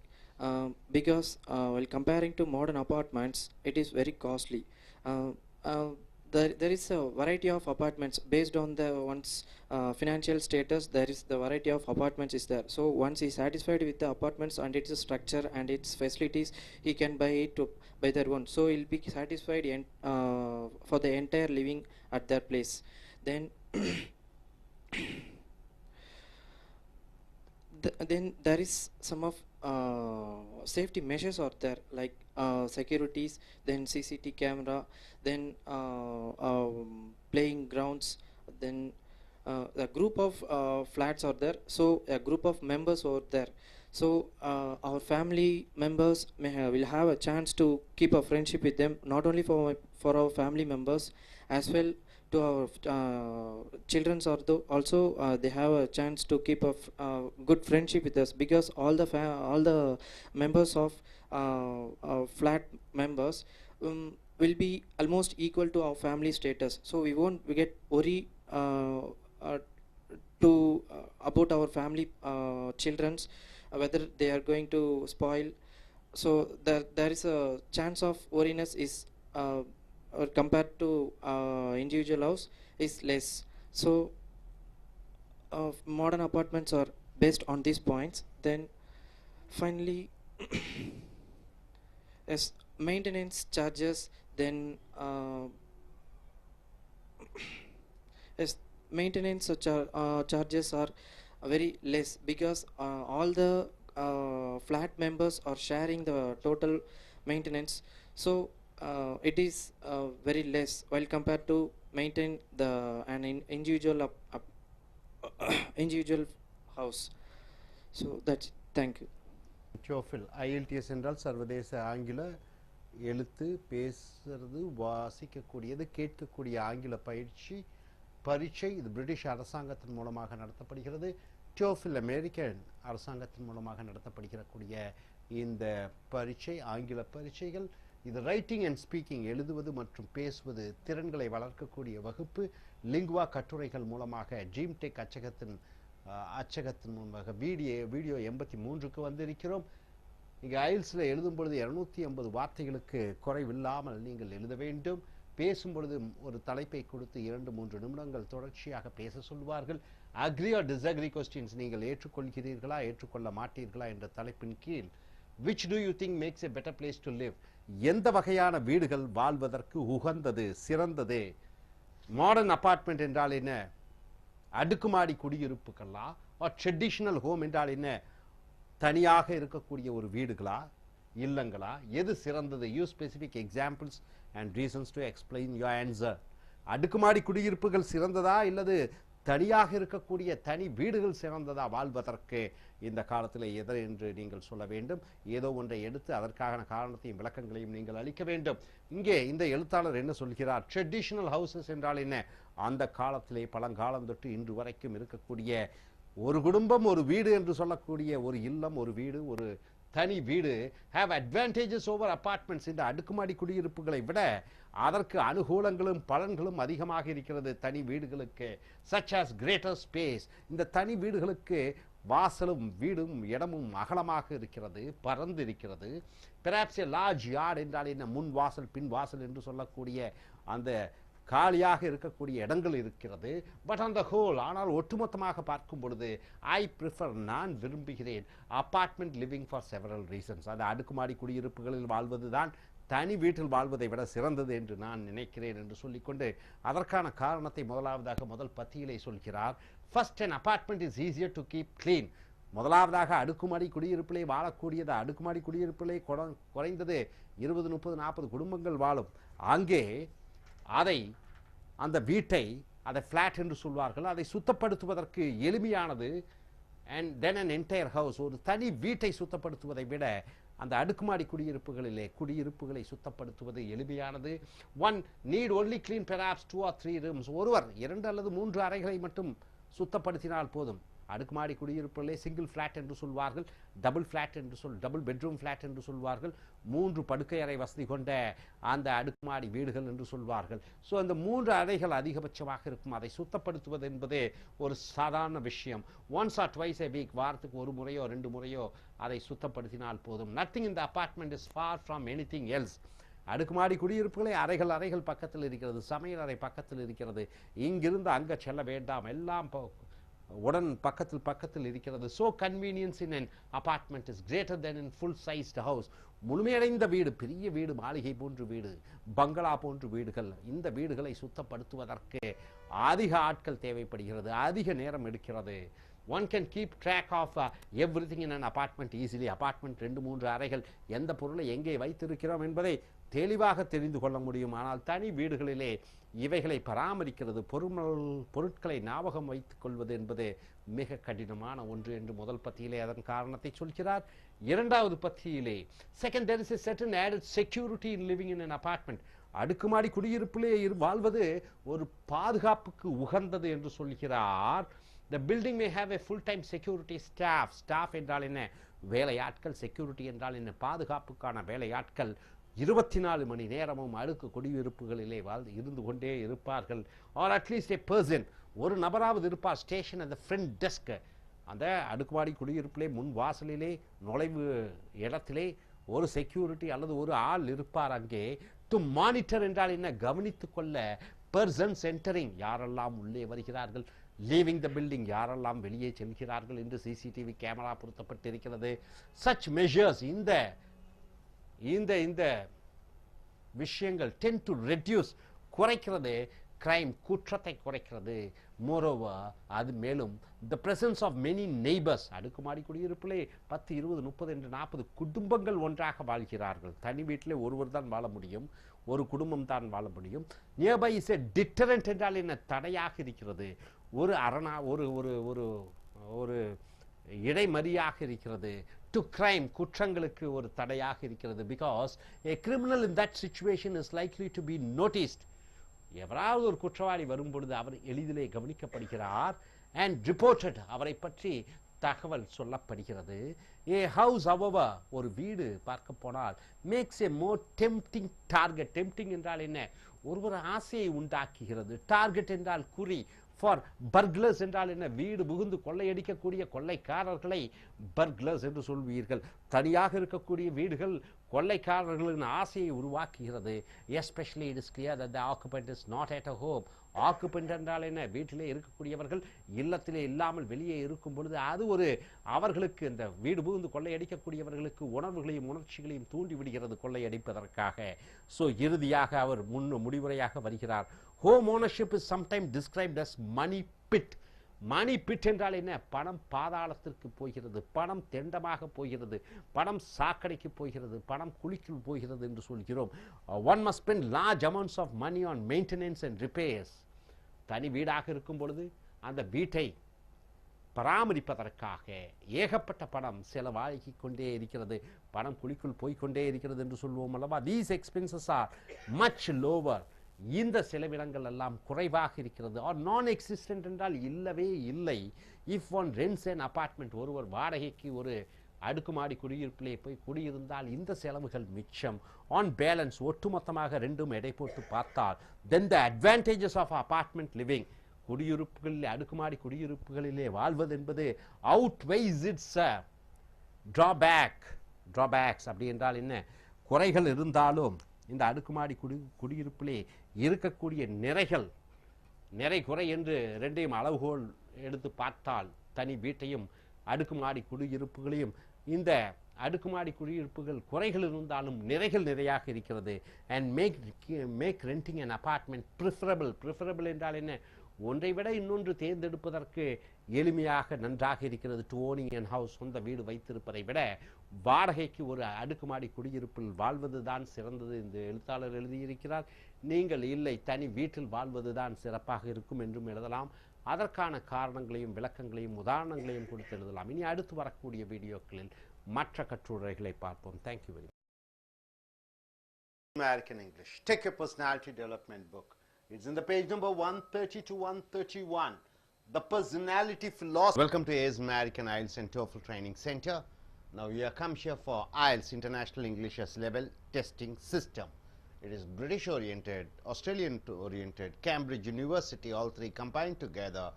E: because while comparing to modern apartments, it is very costly. uh, uh, there is a variety of apartments based on the one's financial status. There is the variety of apartments is there. So once he is satisfied with the apartments and its structure and its facilities, he can buy it by their own. So he'll be satisfied for the entire living at their place. Then then there is some of safety measures are there, like securities, then CCTV camera, then playing grounds, then a group of flats are there, so a group of members are there. So our family members will have a chance to keep a friendship with them, not only for our family members, as well to our children's also they have a chance to keep a good friendship with us, because all the members of flat members will be almost equal to our family status, so we get worry uh, to about our family children's, whether they are going to spoil. So there is a chance of worriness is compared to individual house is less. So modern apartments are based on these points. Then finally, as maintenance charges, then as maintenance charges are very less, because all the flat members are sharing the total maintenance, so it is very less while compared to maintain an individual individual house. So that's it. Thank you.
A: TOEFL IELTS என்றால் சர்வதேச ஆங்கில எழுத்து, பேசுறது, வாசிக்கக்கூடியது, கேட்கக்கூடிய ஆங்கில பரீட்சை. இது British அரசாங்கத்தின் மூலமாக நடத்தப்படுகிறது. TOEFL அமெரிக்கன் அரசாங்கத்தின் மூலமாக நடத்தப்படுகிறக்கூடிய இந்த பரீட்சை, ஆங்கில பரீட்சைகள். இது ரைட்டிங் அண்ட் ஸ்பீக்கிங், எழுதுவது மற்றும் பேசுவது திறன்களை வளர்க்கக்கூடிய வகுப்பு. லிங்குவா கட்டுரைகள் மூலமாக ஜீம்டெக் அச்சகத்தின் மூலமாக வீடியோ 83க்கு வந்திருக்கிறோம். இங்கே IELTSல எழுதும் பொழுது 280 வார்த்தைகளுக்கு குறைவில்லாமல் நீங்கள் எழுத வேண்டும். பேசும் பொழுது ஒரு தலைப்பை கொடுத்து 2-3 நிமிடங்கள் தொடர்ச்சியாக பேச சொல்வார்கள். அக்ரி ஆர் டிஸ்அக்ரி கொஸ்டின்ஸ், நீங்கள் ஏற்றுக்கொள்கிறீர்களா ஏற்றுக்கொள்ள மாட்டீர்களா என்ற தலைப்பின் கீழ் which do you think makes a better place to live, எந்த வகையான வீடுகள் வாழ்வதற்கு உகந்தது, சிறந்தது. மாடர்ன் அபார்ட்மெண்ட் என்றால் என்ன, அடுக்குமாடி குடியிருப்புகளா, ட்ரெடிஷனல் ஹோம் என்றால் என்ன, தனியாக இருக்கக்கூடிய ஒரு வீடுகளா, இல்லங்களா, எது சிறந்தது. Use specific examples and reasons to explain your answer. அடுக்குமாடி குடியிருப்புகள் சிறந்ததா இல்லது தனியாக இருக்கக்கூடிய தனி வீடுகள் சிறந்ததா வாழ்வதற்கு இந்த காலத்தில் எதை என்று நீங்கள் சொல்ல வேண்டும். ஏதோ ஒன்றை எடுத்து அதற்கான காரணத்தையும் விளக்கங்களையும் நீங்கள் அளிக்க வேண்டும். இங்கே இந்த எழுத்தாளர் என்ன சொல்கிறார், ட்ரெடிஷனல் ஹவுசஸ் என்றால் என்ன, அந்த காலத்திலே பழங்காலம் தொட்டு இன்று வரைக்கும் இருக்கக்கூடிய ஒரு குடும்பம் ஒரு வீடு என்று சொல்லக்கூடிய ஒரு இல்லம், ஒரு வீடு, ஒரு தனி வீடு have advantages over apartments. இந்த அடுக்குமாடி குடியிருப்புகளை விட அதற்கு அனுகூலங்களும் பலன்களும் அதிகமாக இருக்கிறது தனி வீடுகளுக்கு. such as greater space, இந்த தனி வீடுகளுக்கு வாசலும் வீடும் இடமும் அகலமாக இருக்கிறது, பரந்து இருக்கிறது. perhaps a large yard என்றால் என்ன, முன் வாசல் பின் வாசல் என்று சொல்லக்கூடிய அந்த காலியாக இருக்கக்கூடிய இடங்கள் இருக்கிறது. பட் ஆன் த ஹோல், ஆனால் ஒட்டுமொத்தமாக பார்க்கும் பொழுது ஐ ப்ரிஃபர், நான் விரும்புகிறேன் apartment living for several reasons. அது அடுக்குமாடி குடியிருப்புகளில் வாழ்வது தான் தனி வீட்டில் வாழ்வதை விட சிறந்தது என்று நான் நினைக்கிறேன் என்று சொல்லிக்கொண்டு அதற்கான காரணத்தை முதல் பத்தியிலே சொல்கிறார். First, an apartment is easier to keep clean. முதலாவதாக அடுக்குமாடி குடியிருப்பிலே வாழக்கூடியது, அடுக்குமாடி குடியிருப்பிலே குறைந்தது 20, 30, 40 குடும்பங்கள் வாழும். அங்கே அந்த வீட்டை அதை ஃப்ளாட் என்று சொல்வார்கள், அதை சுத்தப்படுத்துவதற்கு எளிமையானது. And then an entire house, ஒரு தனி வீட்டை சுத்தப்படுத்துவதை விட அந்த அடுக்குமாடி குடியிருப்புகளை சுத்தப்படுத்துவது எளிமையானது. One NEET only clean perhaps 2 or 3 rooms. ஒருவர் 2 அல்லது 3 அறைகளை மட்டும் சுத்தப்படுத்தினால் போதும். அடுக்குமாடி குடியிருப்புகளே சிங்கிள் ஃப்ளாட் என்று சொல்வார்கள், டபுள் பெட்ரூம் ஃப்ளாட் என்று சொல்வார்கள், 3 படுக்கை அறை வசதி கொண்ட அந்த அடுக்குமாடி வீடுகள் என்று சொல்வார்கள். ஸோ அந்த 3 அறைகள் அதிகபட்சமாக இருக்கும். அதை சுத்தப்படுத்துவது என்பதே ஒரு சாதாரண விஷயம். Once R twice a week, வாரத்துக்கு 1 முறையோ 2 முறையோ அதை சுத்தப்படுத்தினால் போதும். Nothing in the apartment is for from anything else. அடுக்குமாடி குடியிருப்புகளே அறைகள் பக்கத்தில் இருக்கிறது, சமையல் அறை பக்கத்தில் இருக்கிறது, இங்கிருந்து அங்கே செல்ல வேண்டாம், எல்லாம் உடன் பக்கத்தில் இருக்கிறது. So convenience in an apartment is greater than in full sized house. முழுமையடைந்த வீடு, பெரிய வீடு, மாளிகை போன்ற வீடு, பங்களா போன்ற வீடுகள், இந்த வீடுகளை சுத்தப்படுத்துவதற்கு அதிக ஆட்கள் தேவைப்படுகிறது, அதிக நேரம் எடுக்கிறது. One can keep track of everything in an apartment easily. Apartment 2-3 அறைகள் எந்த பொருளை எங்கே வைத்திருக்கிறோம் என்பதை தெளிவாக தெரிந்து கொள்ள முடியும். ஆனால் தனி வீடுகளிலே இவைகளை பராமரிக்கிறது, பொருட்களை ஞாபகம் வைத்துக் கொள்வது என்பது மிக கடினமான ஒன்று என்று முதல் பத்தியிலே அதன் காரணத்தை சொல்கிறார். இரண்டாவது பத்தியிலே second, there is a certain added security in living in an apartment. அடுக்குமாடி குடியிருப்பிலே வாழ்வது ஒரு பாதுகாப்புக்கு உகந்தது என்று சொல்கிறார். The building may have a full-time security staff. Staff என்றால் என்ன? வேலையாட்கள். செக்யூரிட்டி என்றால் என்ன? பாதுகாப்புக்கான வேலையாட்கள் 24 மணி நேரமும் அடுக்கு குடியிருப்புகளிலே இருந்து கொண்டே இருப்பார்கள். or at least a person, ஒரு நபராவது இருப்பார். Station at the front desk, அந்த அடுக்குமாடி குடியிருப்பிலே முன் வாசலிலே நுழைவு இடத்திலே ஒரு செக்யூரிட்டி அல்லது ஒரு ஆள் இருப்பார் அங்கே. டு மானிட்டர் என்றால் என்ன? கவனித்துக் கொள்ள. persons entering, யாரெல்லாம் உள்ளே வருகிறார்கள், லீவிங் த பில்டிங், யாரெல்லாம் வெளியே செல்கிறார்கள் என்று சிசிடிவி கேமரா பொருத்தப்பட்டிருக்கிறது. சச் மெஷர்ஸ், இந்த இந்த இந்த விஷயங்கள் டென் டு ரெடியூஸ், குறைக்கிறது கிரைம், குற்றத்தை குறைக்கிறது. மோரோவர், அது மேலும் the presence of many neighbours, அடுக்குமாடி குடியிருப்பிலே 10, 20, 30 என்று 40 குடும்பங்கள் ஒன்றாக வாழ்கிறார்கள். தனி வீட்டிலே ஒருவர் தான் வாழ முடியும், ஒரு குடும்பம் தான் வாழ முடியும். நியர்பை இஸ் எ டிட்டரண்ட் என்றால் என்ன? தடையாக இருக்கிறது, ஒரு அரணா, ஒரு ஒரு ஒரு ஒரு இடைமறியாக இருக்கிறது. டு கிரைம், குற்றங்களுக்கு ஒரு தடையாக இருக்கிறது. Because a criminal in that situation is likely to be noticed. எவராவது ஒரு குற்றவாளி வரும்பொழுது அவர் எளிதிலே கவனிக்கப்படுகிறார். அண்ட் ரிப்போர்ட்டட், அவரை பற்றி தகவல் சொல்லப்படுகிறது. ஏ ஹவுஸ், however, ஒரு வீடு பார்க்க போனால் மேக்ஸ் ஏ மோர் டெம்ப்டிங் டார்கெட். டெம்ப்டிங் என்றால் என்ன? ஒருவர் ஆசையை உண்டாக்குகிறது. டார்கெட் என்றால் குறி. ஃபார் பர்க்லர்ஸ் என்றால் என்ன? வீடு புகுந்து கொள்ளையடிக்கக்கூடிய கொள்ளைக்காரர்களை பர்க்லர்ஸ் என்று சொல்வீர்கள். தனியாக இருக்கக்கூடிய வீடுகள் கொள்ளைக்காரர்களின் ஆசையை உருவாக்குகிறது. Especially it is clear that the occupant is not at a home. Occupant என்றால் என்ன? வீட்டிலே இருக்கக்கூடியவர்கள் இல்லத்திலே இல்லாமல் வெளியே இருக்கும் பொழுது அது ஒரு அவர்களுக்கு, இந்த வீடு புகுந்து கொள்ளையடிக்கக்கூடியவர்களுக்கு உணர்வுகளையும் உணர்ச்சிகளையும் தூண்டிவிடுகிறது கொள்ளையடிப்பதற்காக. ஸோ இறுதியாக அவர் முடிவுரையாக வருகிறார். Home ownership is sometime described as money pit. Money pit என்றால் என்ன? பணம் பாதாளத்திற்கு போகிறது, பணம் தெண்டமாக போகிறது, பணம் சாக்கடைக்கு போகிறது, பணம் குழிக்குள் போகிறது என்று சொல்கிறோம். One must spend large amounts of money on maintenance and repairs. தனி வீடாக இருக்கும் பொழுது அந்த வீட்டை பராமரிப்பதற்காக ஏகப்பட்ட பணம் செலவாகி கொண்டே இருக்கிறது, பணம் குழிக்குள் போய்கொண்டே இருக்கிறது என்று சொல்வோம் அல்லவா? These expenses are much lower. இந்த செலவினங்கள் எல்லாம் குறைவாக இருக்கிறது. ஆர் நான் எக்ஸிஸ்டன்ட் என்றால் இல்லவே இல்லை. இஃப் ஒன் ரென்ட்ஸ் அன் அபார்ட்மெண்ட், ஒருவர் வாடகைக்கு ஒரு அடுக்குமாடி குடியிருப்பிலே போய் குடியிருந்தால் இந்த செலவுகள் மிச்சம். ஆன் பேலன்ஸ், ஒட்டுமொத்தமாக ரெண்டும் எடை போட்டு பார்த்தால், then the advantages of apartment living, குடியிருப்புகளில் அடுக்குமாடி குடியிருப்புகளிலே வாழ்வது என்பது அவுட்வைஸ் இட்ஸ் ட்ராபேக்ஸ். அப்படி என்றால் என்ன? குறைகள் இருந்தாலும் இந்த அடுக்குமாடி குடியிருப்பிலே இருக்கக்கூடிய நிறை குறை என்று ரெண்டையும் அளவுகோல் எடுத்து பார்த்தால், தனி வீட்டையும் அடுக்குமாடி குடியிருப்புகளையும், இந்த அடுக்குமாடி குடியிருப்புகள் குறைகள் இருந்தாலும் நிறைகள் நிறையாக இருக்கிறது. And make renting an apartment preferable என்றால் என்ன? ஒன்றை விட இன்னொன்று தேர்ந்தெடுப்பதற்கு எளிமையாக நன்றாக இருக்கிறது. டு ஓனிங் அன் ஹவுஸ், சொந்த வீடு வைத்திருப்பதை விட வாடகைக்கு ஒரு அடுக்குமாடி குடியிருப்பில் வாழ்வது தான் சிறந்தது என்று எழுத்தாளர் எழுதியிருக்கிறார். நீங்கள் இல்லை, தனி வீட்டில் வாழ்வது தான் சிறப்பாக இருக்கும் என்றும் எழுதலாம். அதற்கான காரணங்களையும் விளக்கங்களையும் உதாரணங்களையும் கொடுத்து எழுதலாம். இனி அடுத்து வரக்கூடிய வீடியோக்களில் மற்ற கட்டுரைகளை பார்ப்போம். Thank you very much.
K: American English. Take a personality development book. It's in the page number 130 to 131. The personality philosophy. Welcome to AS American IELTS and TOEFL Training Center. Now we have come here for IELTS International English as Level Testing System. It is British oriented, Australian oriented, Cambridge University, all three combined together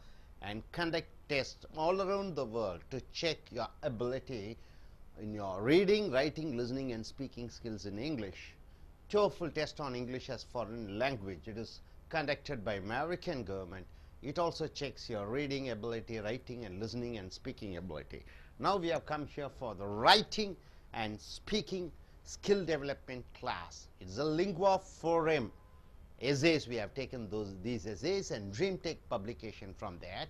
K: and conduct tests all around the world to check your ability in your reading, writing, listening and speaking skills in English. TOEFL test on English as foreign language. It is conducted by American government. It also checks your reading ability, writing and listening and speaking ability. Now we have come here for the writing and speaking skill development class. It's a lingua forum. Essays, we have taken these essays and Dream Tech publication from that.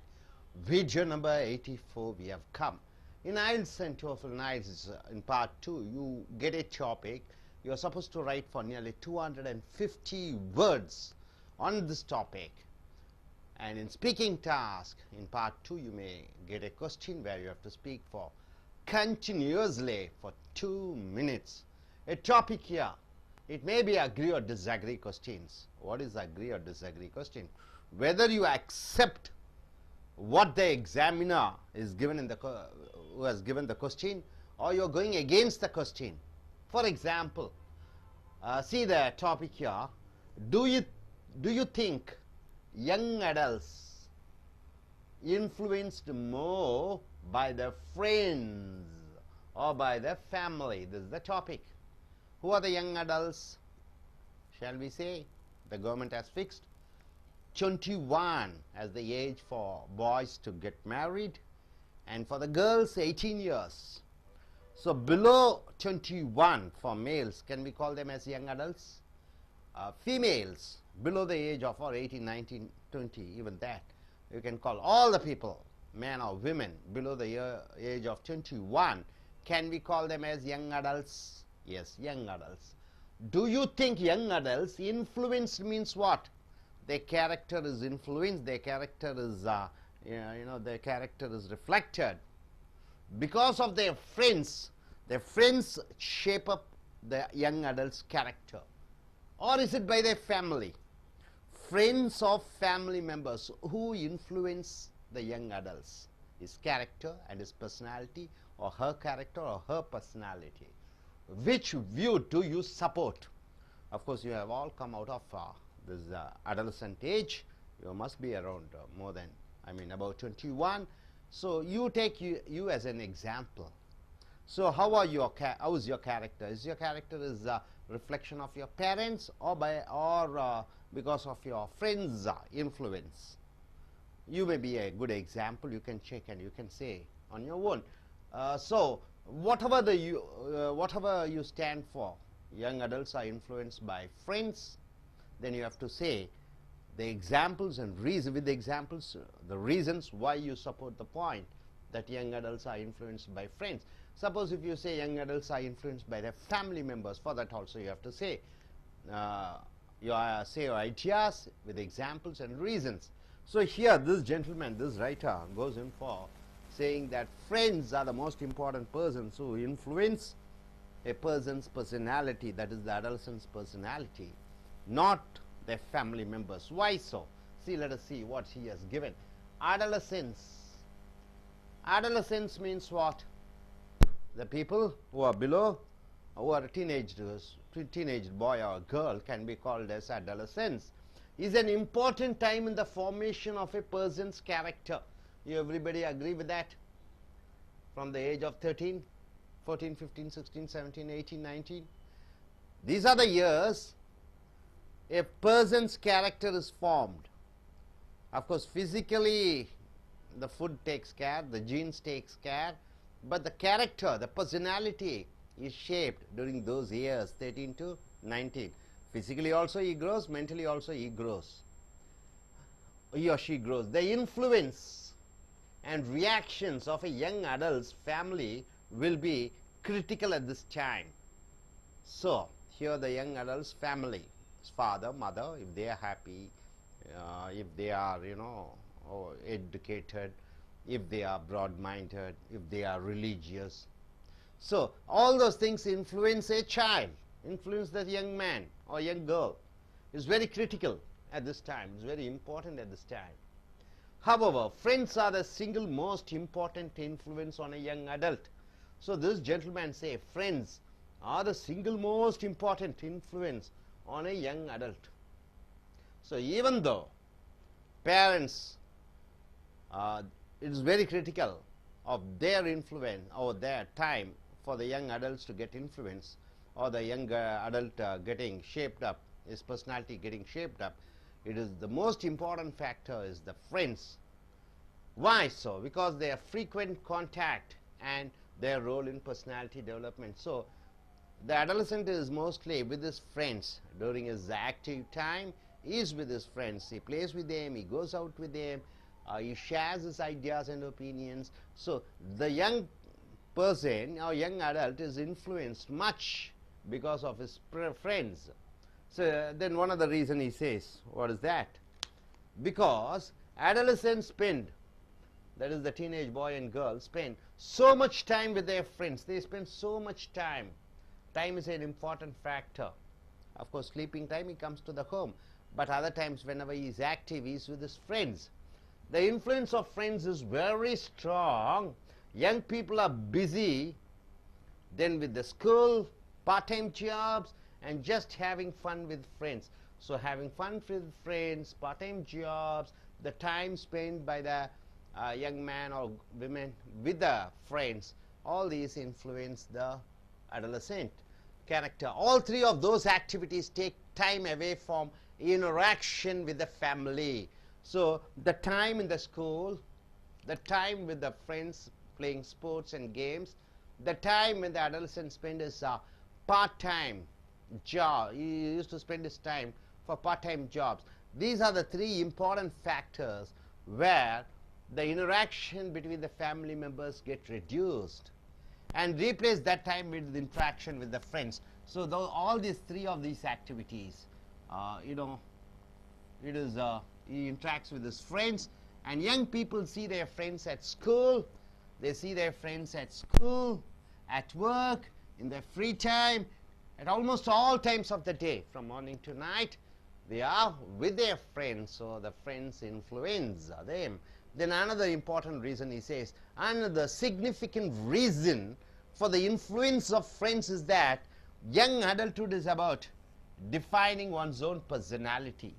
A: Video number 84 we have come. In IELTS and TOEFL and IELTS, in part 2, you get a topic. You are supposed to write for nearly 250 words on this topic. And in speaking task, in part 2, you may get a question where you have to speak for continuously for 2 minutes. A topic here, it may be agree or disagree questions. What is agree or disagree question? Whether you accept what the examiner is given in the who has given the question, or you are going against the question. For example, see the topic here. Do you think young adults influenced more by their friends or by their family? This is the topic. Who are the young adults? Shall we say the government has fixed 21 as the age for boys to get married, and for the girls 18 years. So below 21 for males, can we call them as young adults? Females below the age of 18, 19, 20, even that, you can call all the people, men or women, below the age of 21. Can we call them as young adults? Yes, young adults. Do you think young adults influenced means what? Their character is influenced, their character is their character is reflected because of their friends. Their friends shape up the young adult's character. Or is it by their family? Friends of family members who influence the young adults, his character and his personality, or her character or her personality. Which view do you support? Of course, you have all come out of this adolescent age. You must be around more than, about 21. So you take you as an example. So how is your character? Is your character is a reflection of your parents, or because of your friends' influence? You may be a good example. You can check and you can say on your own. So whatever you stand for, young adults are influenced by friends. Then you have to say the examples and with the examples, the reasons why you support the point that young adults are influenced by friends. Suppose if you say young adults are influenced by their family members, for that also you have to say your ideas with examples and reasons. So here this gentleman, this writer, goes in for saying that friends are the most important persons who influence a person's personality, that is the adolescent's personality, not their family members. Why so? See, let us see what he has given. Adolescence. Adolescence means what? The people who are below, who are teenage boy or girl, can be called as adolescents. Is an important time in the formation of a person's character. You everybody agree with that? From the age of 13, 14, 15, 16, 17, 18, 19. These are the years a person's character is formed. Of course, physically the food takes care, the genes takes care, but the character, the personality is shaped during those years, 13 to 19. Physically also he grows, mentally also he grows. He or she grows. The influence and reactions of a young adult's family will be critical at this time. So here the young adult's family, his father, mother, if they are happy, if they are educated, if they are broad-minded, if they are religious. So all those things influence a child, influence the young man or young girl. Is very critical at this time, it's very important at this time. However, friends are the single most important influence on a young adult. So this gentleman say friends are the single most important influence on a young adult. So even though parents, it is very critical of their influence or their time for the young adults to get influence, or the young adult getting shaped up, his personality getting shaped up, it is the most important factor is the friends. Why so? Because their frequent contact and their role in personality development. So the adolescent is mostly with his friends during his active time. He is with his friends, he plays with them, he goes out with them. He shares his ideas and opinions. So the young person or young adult is influenced much because of his friends. So then one of the reason he says, what is that? Because adolescents spend, that is the teenage boy and girl, spend so much time with their friends. They spend so much time. Time is an important factor. Of course, sleeping time, he comes to the home. But other times, whenever he is active, he is with his friends. The influence of friends is very strong. Young people are busy then with the school, part-time jobs, and just having fun with friends. So having fun with friends, part-time jobs, the time spent by the young man or women with the friends, all these influence the adolescent character. All three of those activities take time away from interaction with the family. So the time in the school, the time with the friends playing sports and games, the time when the adolescent spend his part-time job, he used to spend his time for part-time jobs. These are the three important factors where the interaction between the family members get reduced and replace that time with the interaction with the friends. So all these three of these activities, it is he interacts with his friends, and young people see their friends at school, they see their friends at school, at work, in their free time, at almost all times of the day, from morning to night, they are with their friends, so the friends influence them. Then another important reason, he says, another significant reason for the influence of friends is that young adulthood is about defining one's own personality.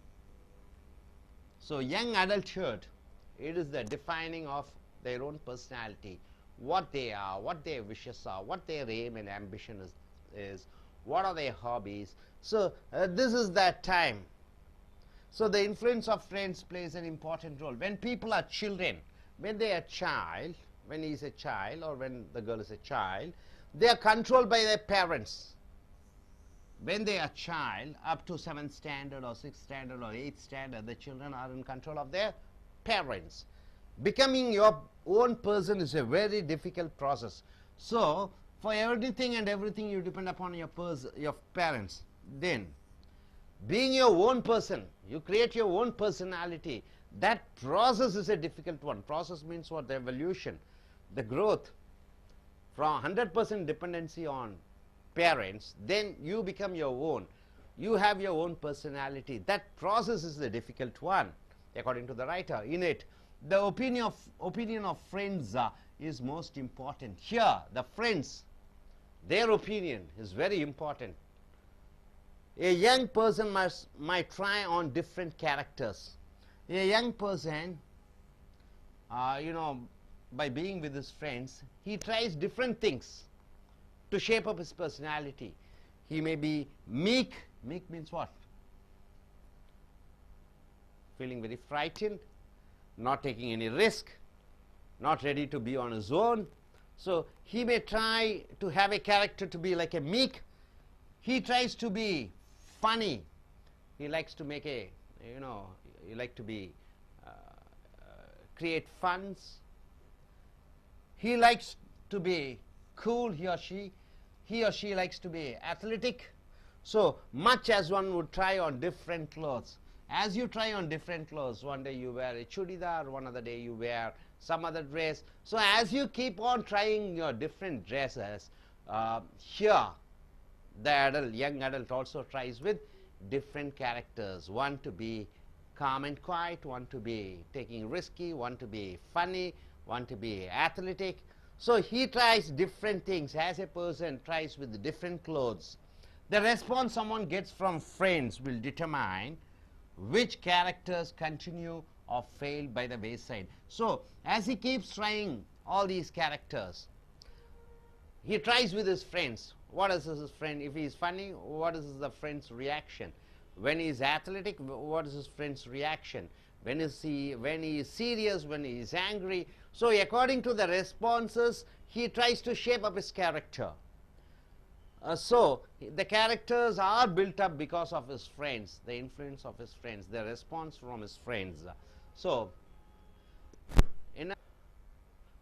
A: So young adulthood, it is the defining of their own personality, what they are, what their wishes are, what their aim and ambition is, what are their hobbies. So this is that time. So the influence of friends plays an important role. When people are children, when they are a child, when he is a child or when the girl is a child, they are controlled by their parents. When they are a child, up to 7th standard or 6th standard or 8th standard, the children are in control of their parents. Becoming your own person is a very difficult process. So for everything and everything you depend upon your parents. Then being your own person, you create your own personality. That process is a difficult one. Process means what? The evolution, the growth from 100% dependency on parents, then you become your own. You have your own personality. That process is the difficult one, according to the writer. In it, the opinion of friends is most important. Here, the friends, their opinion is very important. A young person might try on different characters. A young person, by being with his friends, he tries different things to shape up his personality. He may be meek. Meek means what? Feeling very frightened, not taking any risk, not ready to be on his own. So he may try to have a character to be like a meek. He tries to be funny. He likes to make he like to be create funs. He likes to be cool, he or she likes to be athletic. So much as one would try on different clothes. As you try on different clothes, one day you wear a chudidar, one other day you wear some other dress. So as you keep on trying your different dresses, here the young adult also tries with different characters. One to be calm and quiet, one to be taking risky, one to be funny, one to be athletic. So he tries different things. As a person tries with different clothes, the response someone gets from friends will determine which characters continue or fail by the wayside. So as he keeps trying all these characters, he tries with his friends. What is his friend? If he is funny, what is the friend's reaction? When he is athletic, what is his friend's reaction? When he is serious, when he is angry. So according to the responses, he tries to shape up his character. So the characters are built up because of his friends, the influence of his friends, the response from his friends. So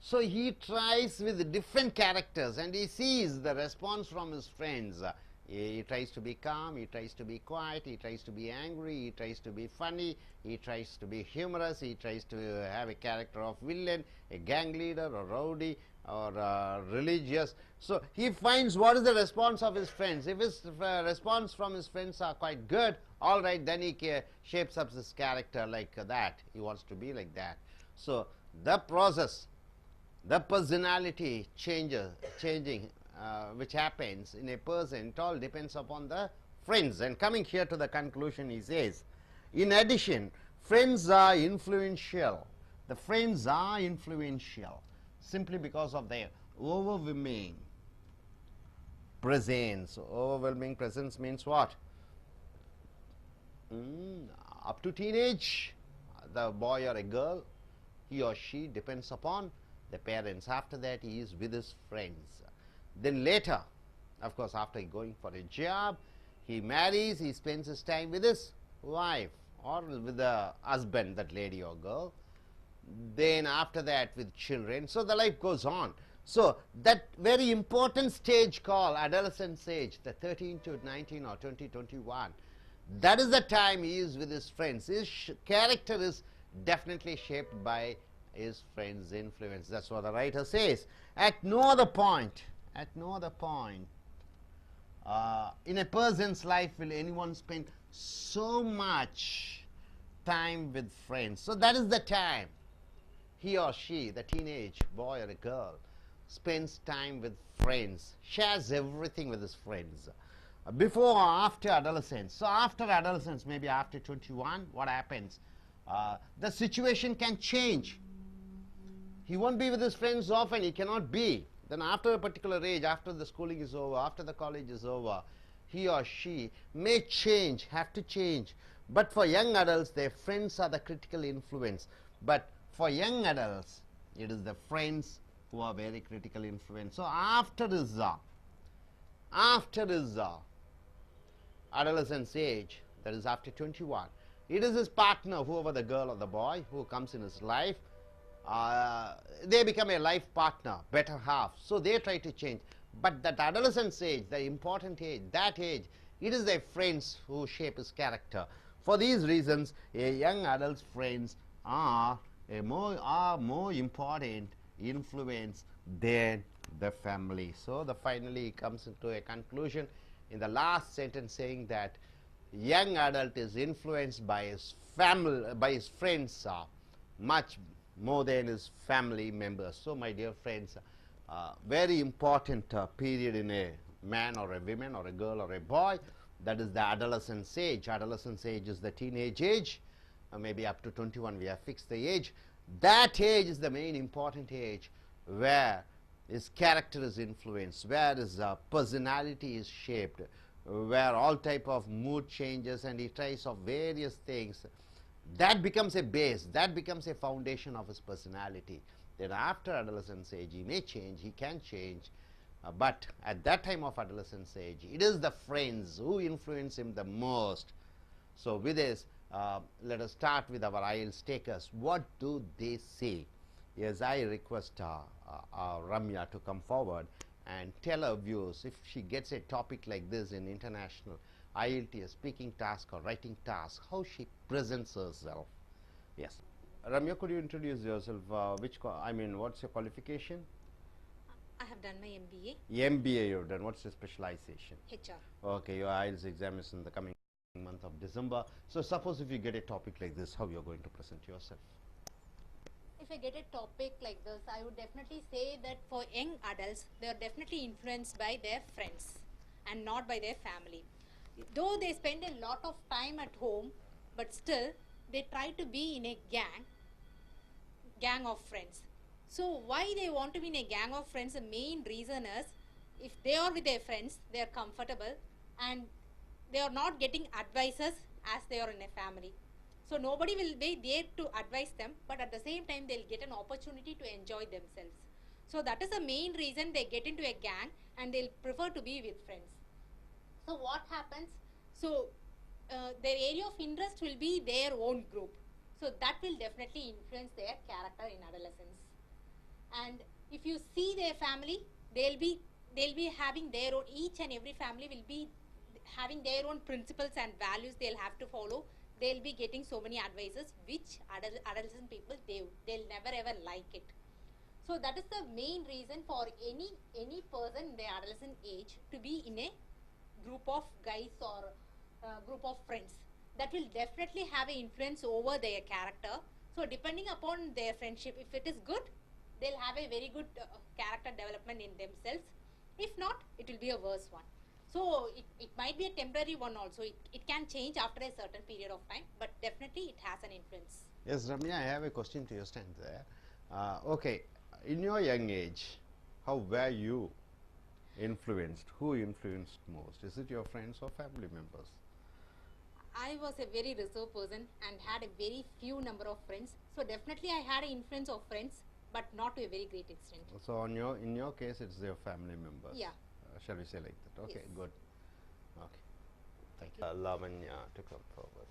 A: So he tries with different characters and he sees the response from his friends. He tries to be calm, he tries to be quiet, he tries to be angry, he tries to be funny, he tries to be humorous, he tries to have a character of villain, a gang leader or rowdy or religious. So he finds what is the response of his friends. If his response from his friends are quite good, all right, then he shapes up his character like that. He wants to be like that. So the process, the personality changing which happens in a person, it all depends upon the friends. And coming here to the conclusion, he says, in addition, friends are influential. The friends are influential simply because of their overwhelming presence. Overwhelming presence means what? Up to teenage, the boy or a girl, he or she depends upon the parents. After that, he is with his friends. Then later, of course, after going for a job, he marries, he spends his time with his wife or with the husband, that lady or girl. Then after that with children. So the life goes on. So that very important stage called adolescent stage, the 13 to 19 or 20, 21, that is the time he is with his friends. His character is definitely shaped by his friends' influence. That's what the writer says. At no other point, in a person's life will anyone spend so much time with friends. So that is the time he or she, the teenage boy or a girl, spends time with friends, shares everything with his friends. Before or after adolescence. So after adolescence, maybe after 21, what happens? The situation can change. He won't be with his friends often, he cannot be. Then after a particular age, after the schooling is over, after the college is over, he or she may change, have to change. But for young adults, their friends are the critical influence. But for young adults, it is the friends who are very critical influence. So after his adolescence age, that is after 21, it is his partner, whoever the girl or the boy who comes in his life, they become a life partner, better half. So they try to change. But that adolescence age, the important age, that age, it is their friends who shape his character. For these reasons, a young adult's friends are more important influence than the family. So finally he comes into a conclusion in the last sentence saying that young adult is influenced by his family, by his friends much more than his family members. So my dear friends, very important period in a man or a woman or a girl or a boy, that is the adolescence age. Adolescence age is the teenage age, maybe up to 21 we have fixed the age. That age is the main important age where his character is influenced, where his personality is shaped, where all type of mood changes and he tries of various things. That becomes a base, that becomes a foundation of his personality. Then after adolescence age, he may change, he can change, but at that time of adolescence age, it is the friends who influence him the most. So with this, let us start with our IELTS takers. What do they say? Yes, I request Ramya to come forward and tell her views if she gets a topic like this in international I.E.L.T.S speaking task or writing task, how she presents herself. Yes. Ramya, could you introduce yourself? What's your qualification?
L: I have done my MBA.
A: MBA you've done. What's your specialization?
L: HR.
A: Okay, your IELTS exam is in the coming month of December. So suppose if you get a topic like this, how you're going to present yourself?
L: If I get a topic like this, I would definitely say that for young adults, they are definitely influenced by their friends and not by their family. Though they spend a lot of time at home, but still they try to be in a gang of friends. So why they want to be in a gang of friends, the main reason is if they are with their friends, they are comfortable and they are not getting advices as they are in a family. So nobody will be there to advise them, but at the same time they'll get an opportunity to enjoy themselves. So that is the main reason they get into a gang and they'll prefer to be with friends. So what happens? So their area of interest will be their own group. So that will definitely influence their character in adolescence. And if you see their family, they'll be having their own, each and every family will be having their own principles and values they'll have to follow. They'll be getting so many advices which adolescent people, they'll never ever like it. So that is the main reason for any person in the adolescent age to be in a group of guys or group of friends. That will definitely have an influence over their character. So depending upon their friendship, if it is good, they'll have a very good character development in themselves. If not, it will be a worse one. So it might be a temporary one also. It can change after a certain period of time, but definitely it has an influence.
K: Yes, Ramya, I have a question to your stand there. Okay, in your young age, how were you influenced? Who influenced most? Is it your friends or family members?
L: I was a very reserved person and had a very few number of friends. So definitely I had an influence of friends, but not to a very great extent.
K: So in your case, it's your family members.
L: Yeah.
K: Shall we say like that? Okay,
L: Yes.
K: good. Okay, thank you. Lavanya to come forward.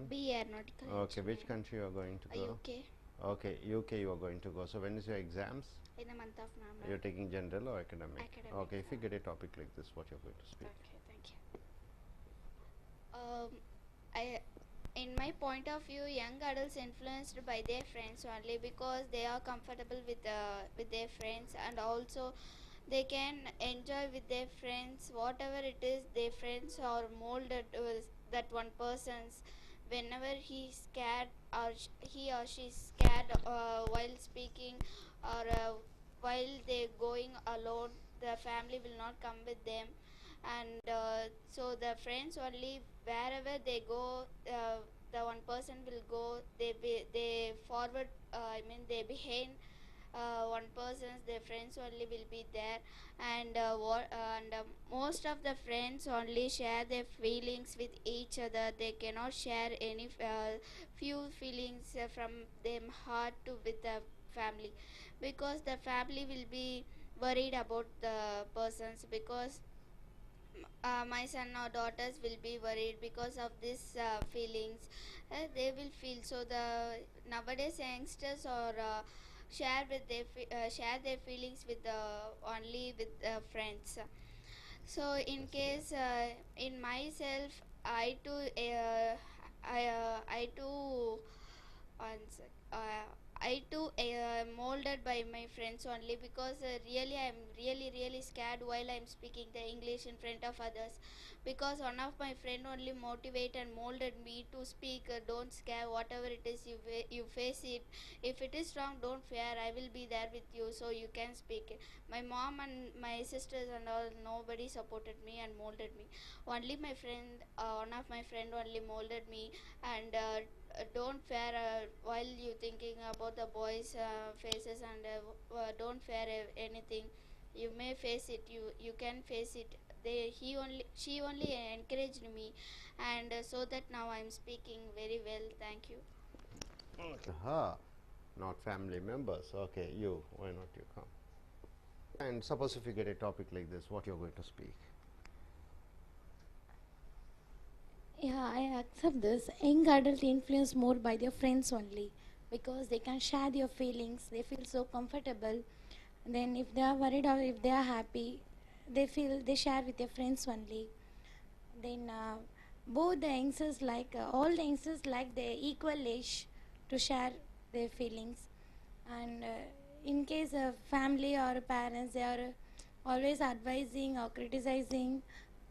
B: B aeronautical.
K: Okay, which country you are going to go?
B: UK
K: Okay, UK you are going to go. So when is your exams?
B: in the month of November.
K: You're taking general or academic?
B: Academic,
K: Okay, if you get a topic like this, what you're going to speak?
B: Okay, thank you. In my point of view, young adults influenced by their friends only because they are comfortable with their friends, and also they can enjoy with their friends whatever it is. Their friends are molded with that one person's. Whenever he's scared or he or she's scared while speaking, or while they're going alone, the family will not come with them. And so the friends only, wherever they go, the one person will go, they forward, they behind one person's, their friends only will be there. And most of the friends only share their feelings with each other. They cannot share any few feelings from them heart to with the family, because the family will be worried about the persons, because my son or daughters will be worried because of this feelings. They will feel. So the nowadays youngsters are share their feelings with only with friends. So in case in myself, I too one sec. I too molded by my friends only, because really I'm really scared while I'm speaking the English in front of others, because one of my friend only motivate and molded me to speak. Don't scare, whatever it is, you face it. If it is wrong, don't fear, I will be there with you, so you can speak it. My mom and my sisters and all, nobody supported me and molded me. Only my friend, one of my friend only molded me. And don't fear while you thinking about the boys faces, and don't fear anything. You may face it, you can face it. She only encouraged me, and so that now I'm speaking very well. Thank you.
K: Aha, not family members. Okay, you, why not you come? And suppose if you get a topic like this, what you're going to speak?
C: Yeah, I accept this. Young adult influenced more by their friends only, because they can share their feelings. They feel so comfortable. And then if they are worried or if they are happy, they share with their friends only. Then both the youngsters all the youngsters like the equal age to share their feelings. And in case of family or parents, they are always advising or criticizing,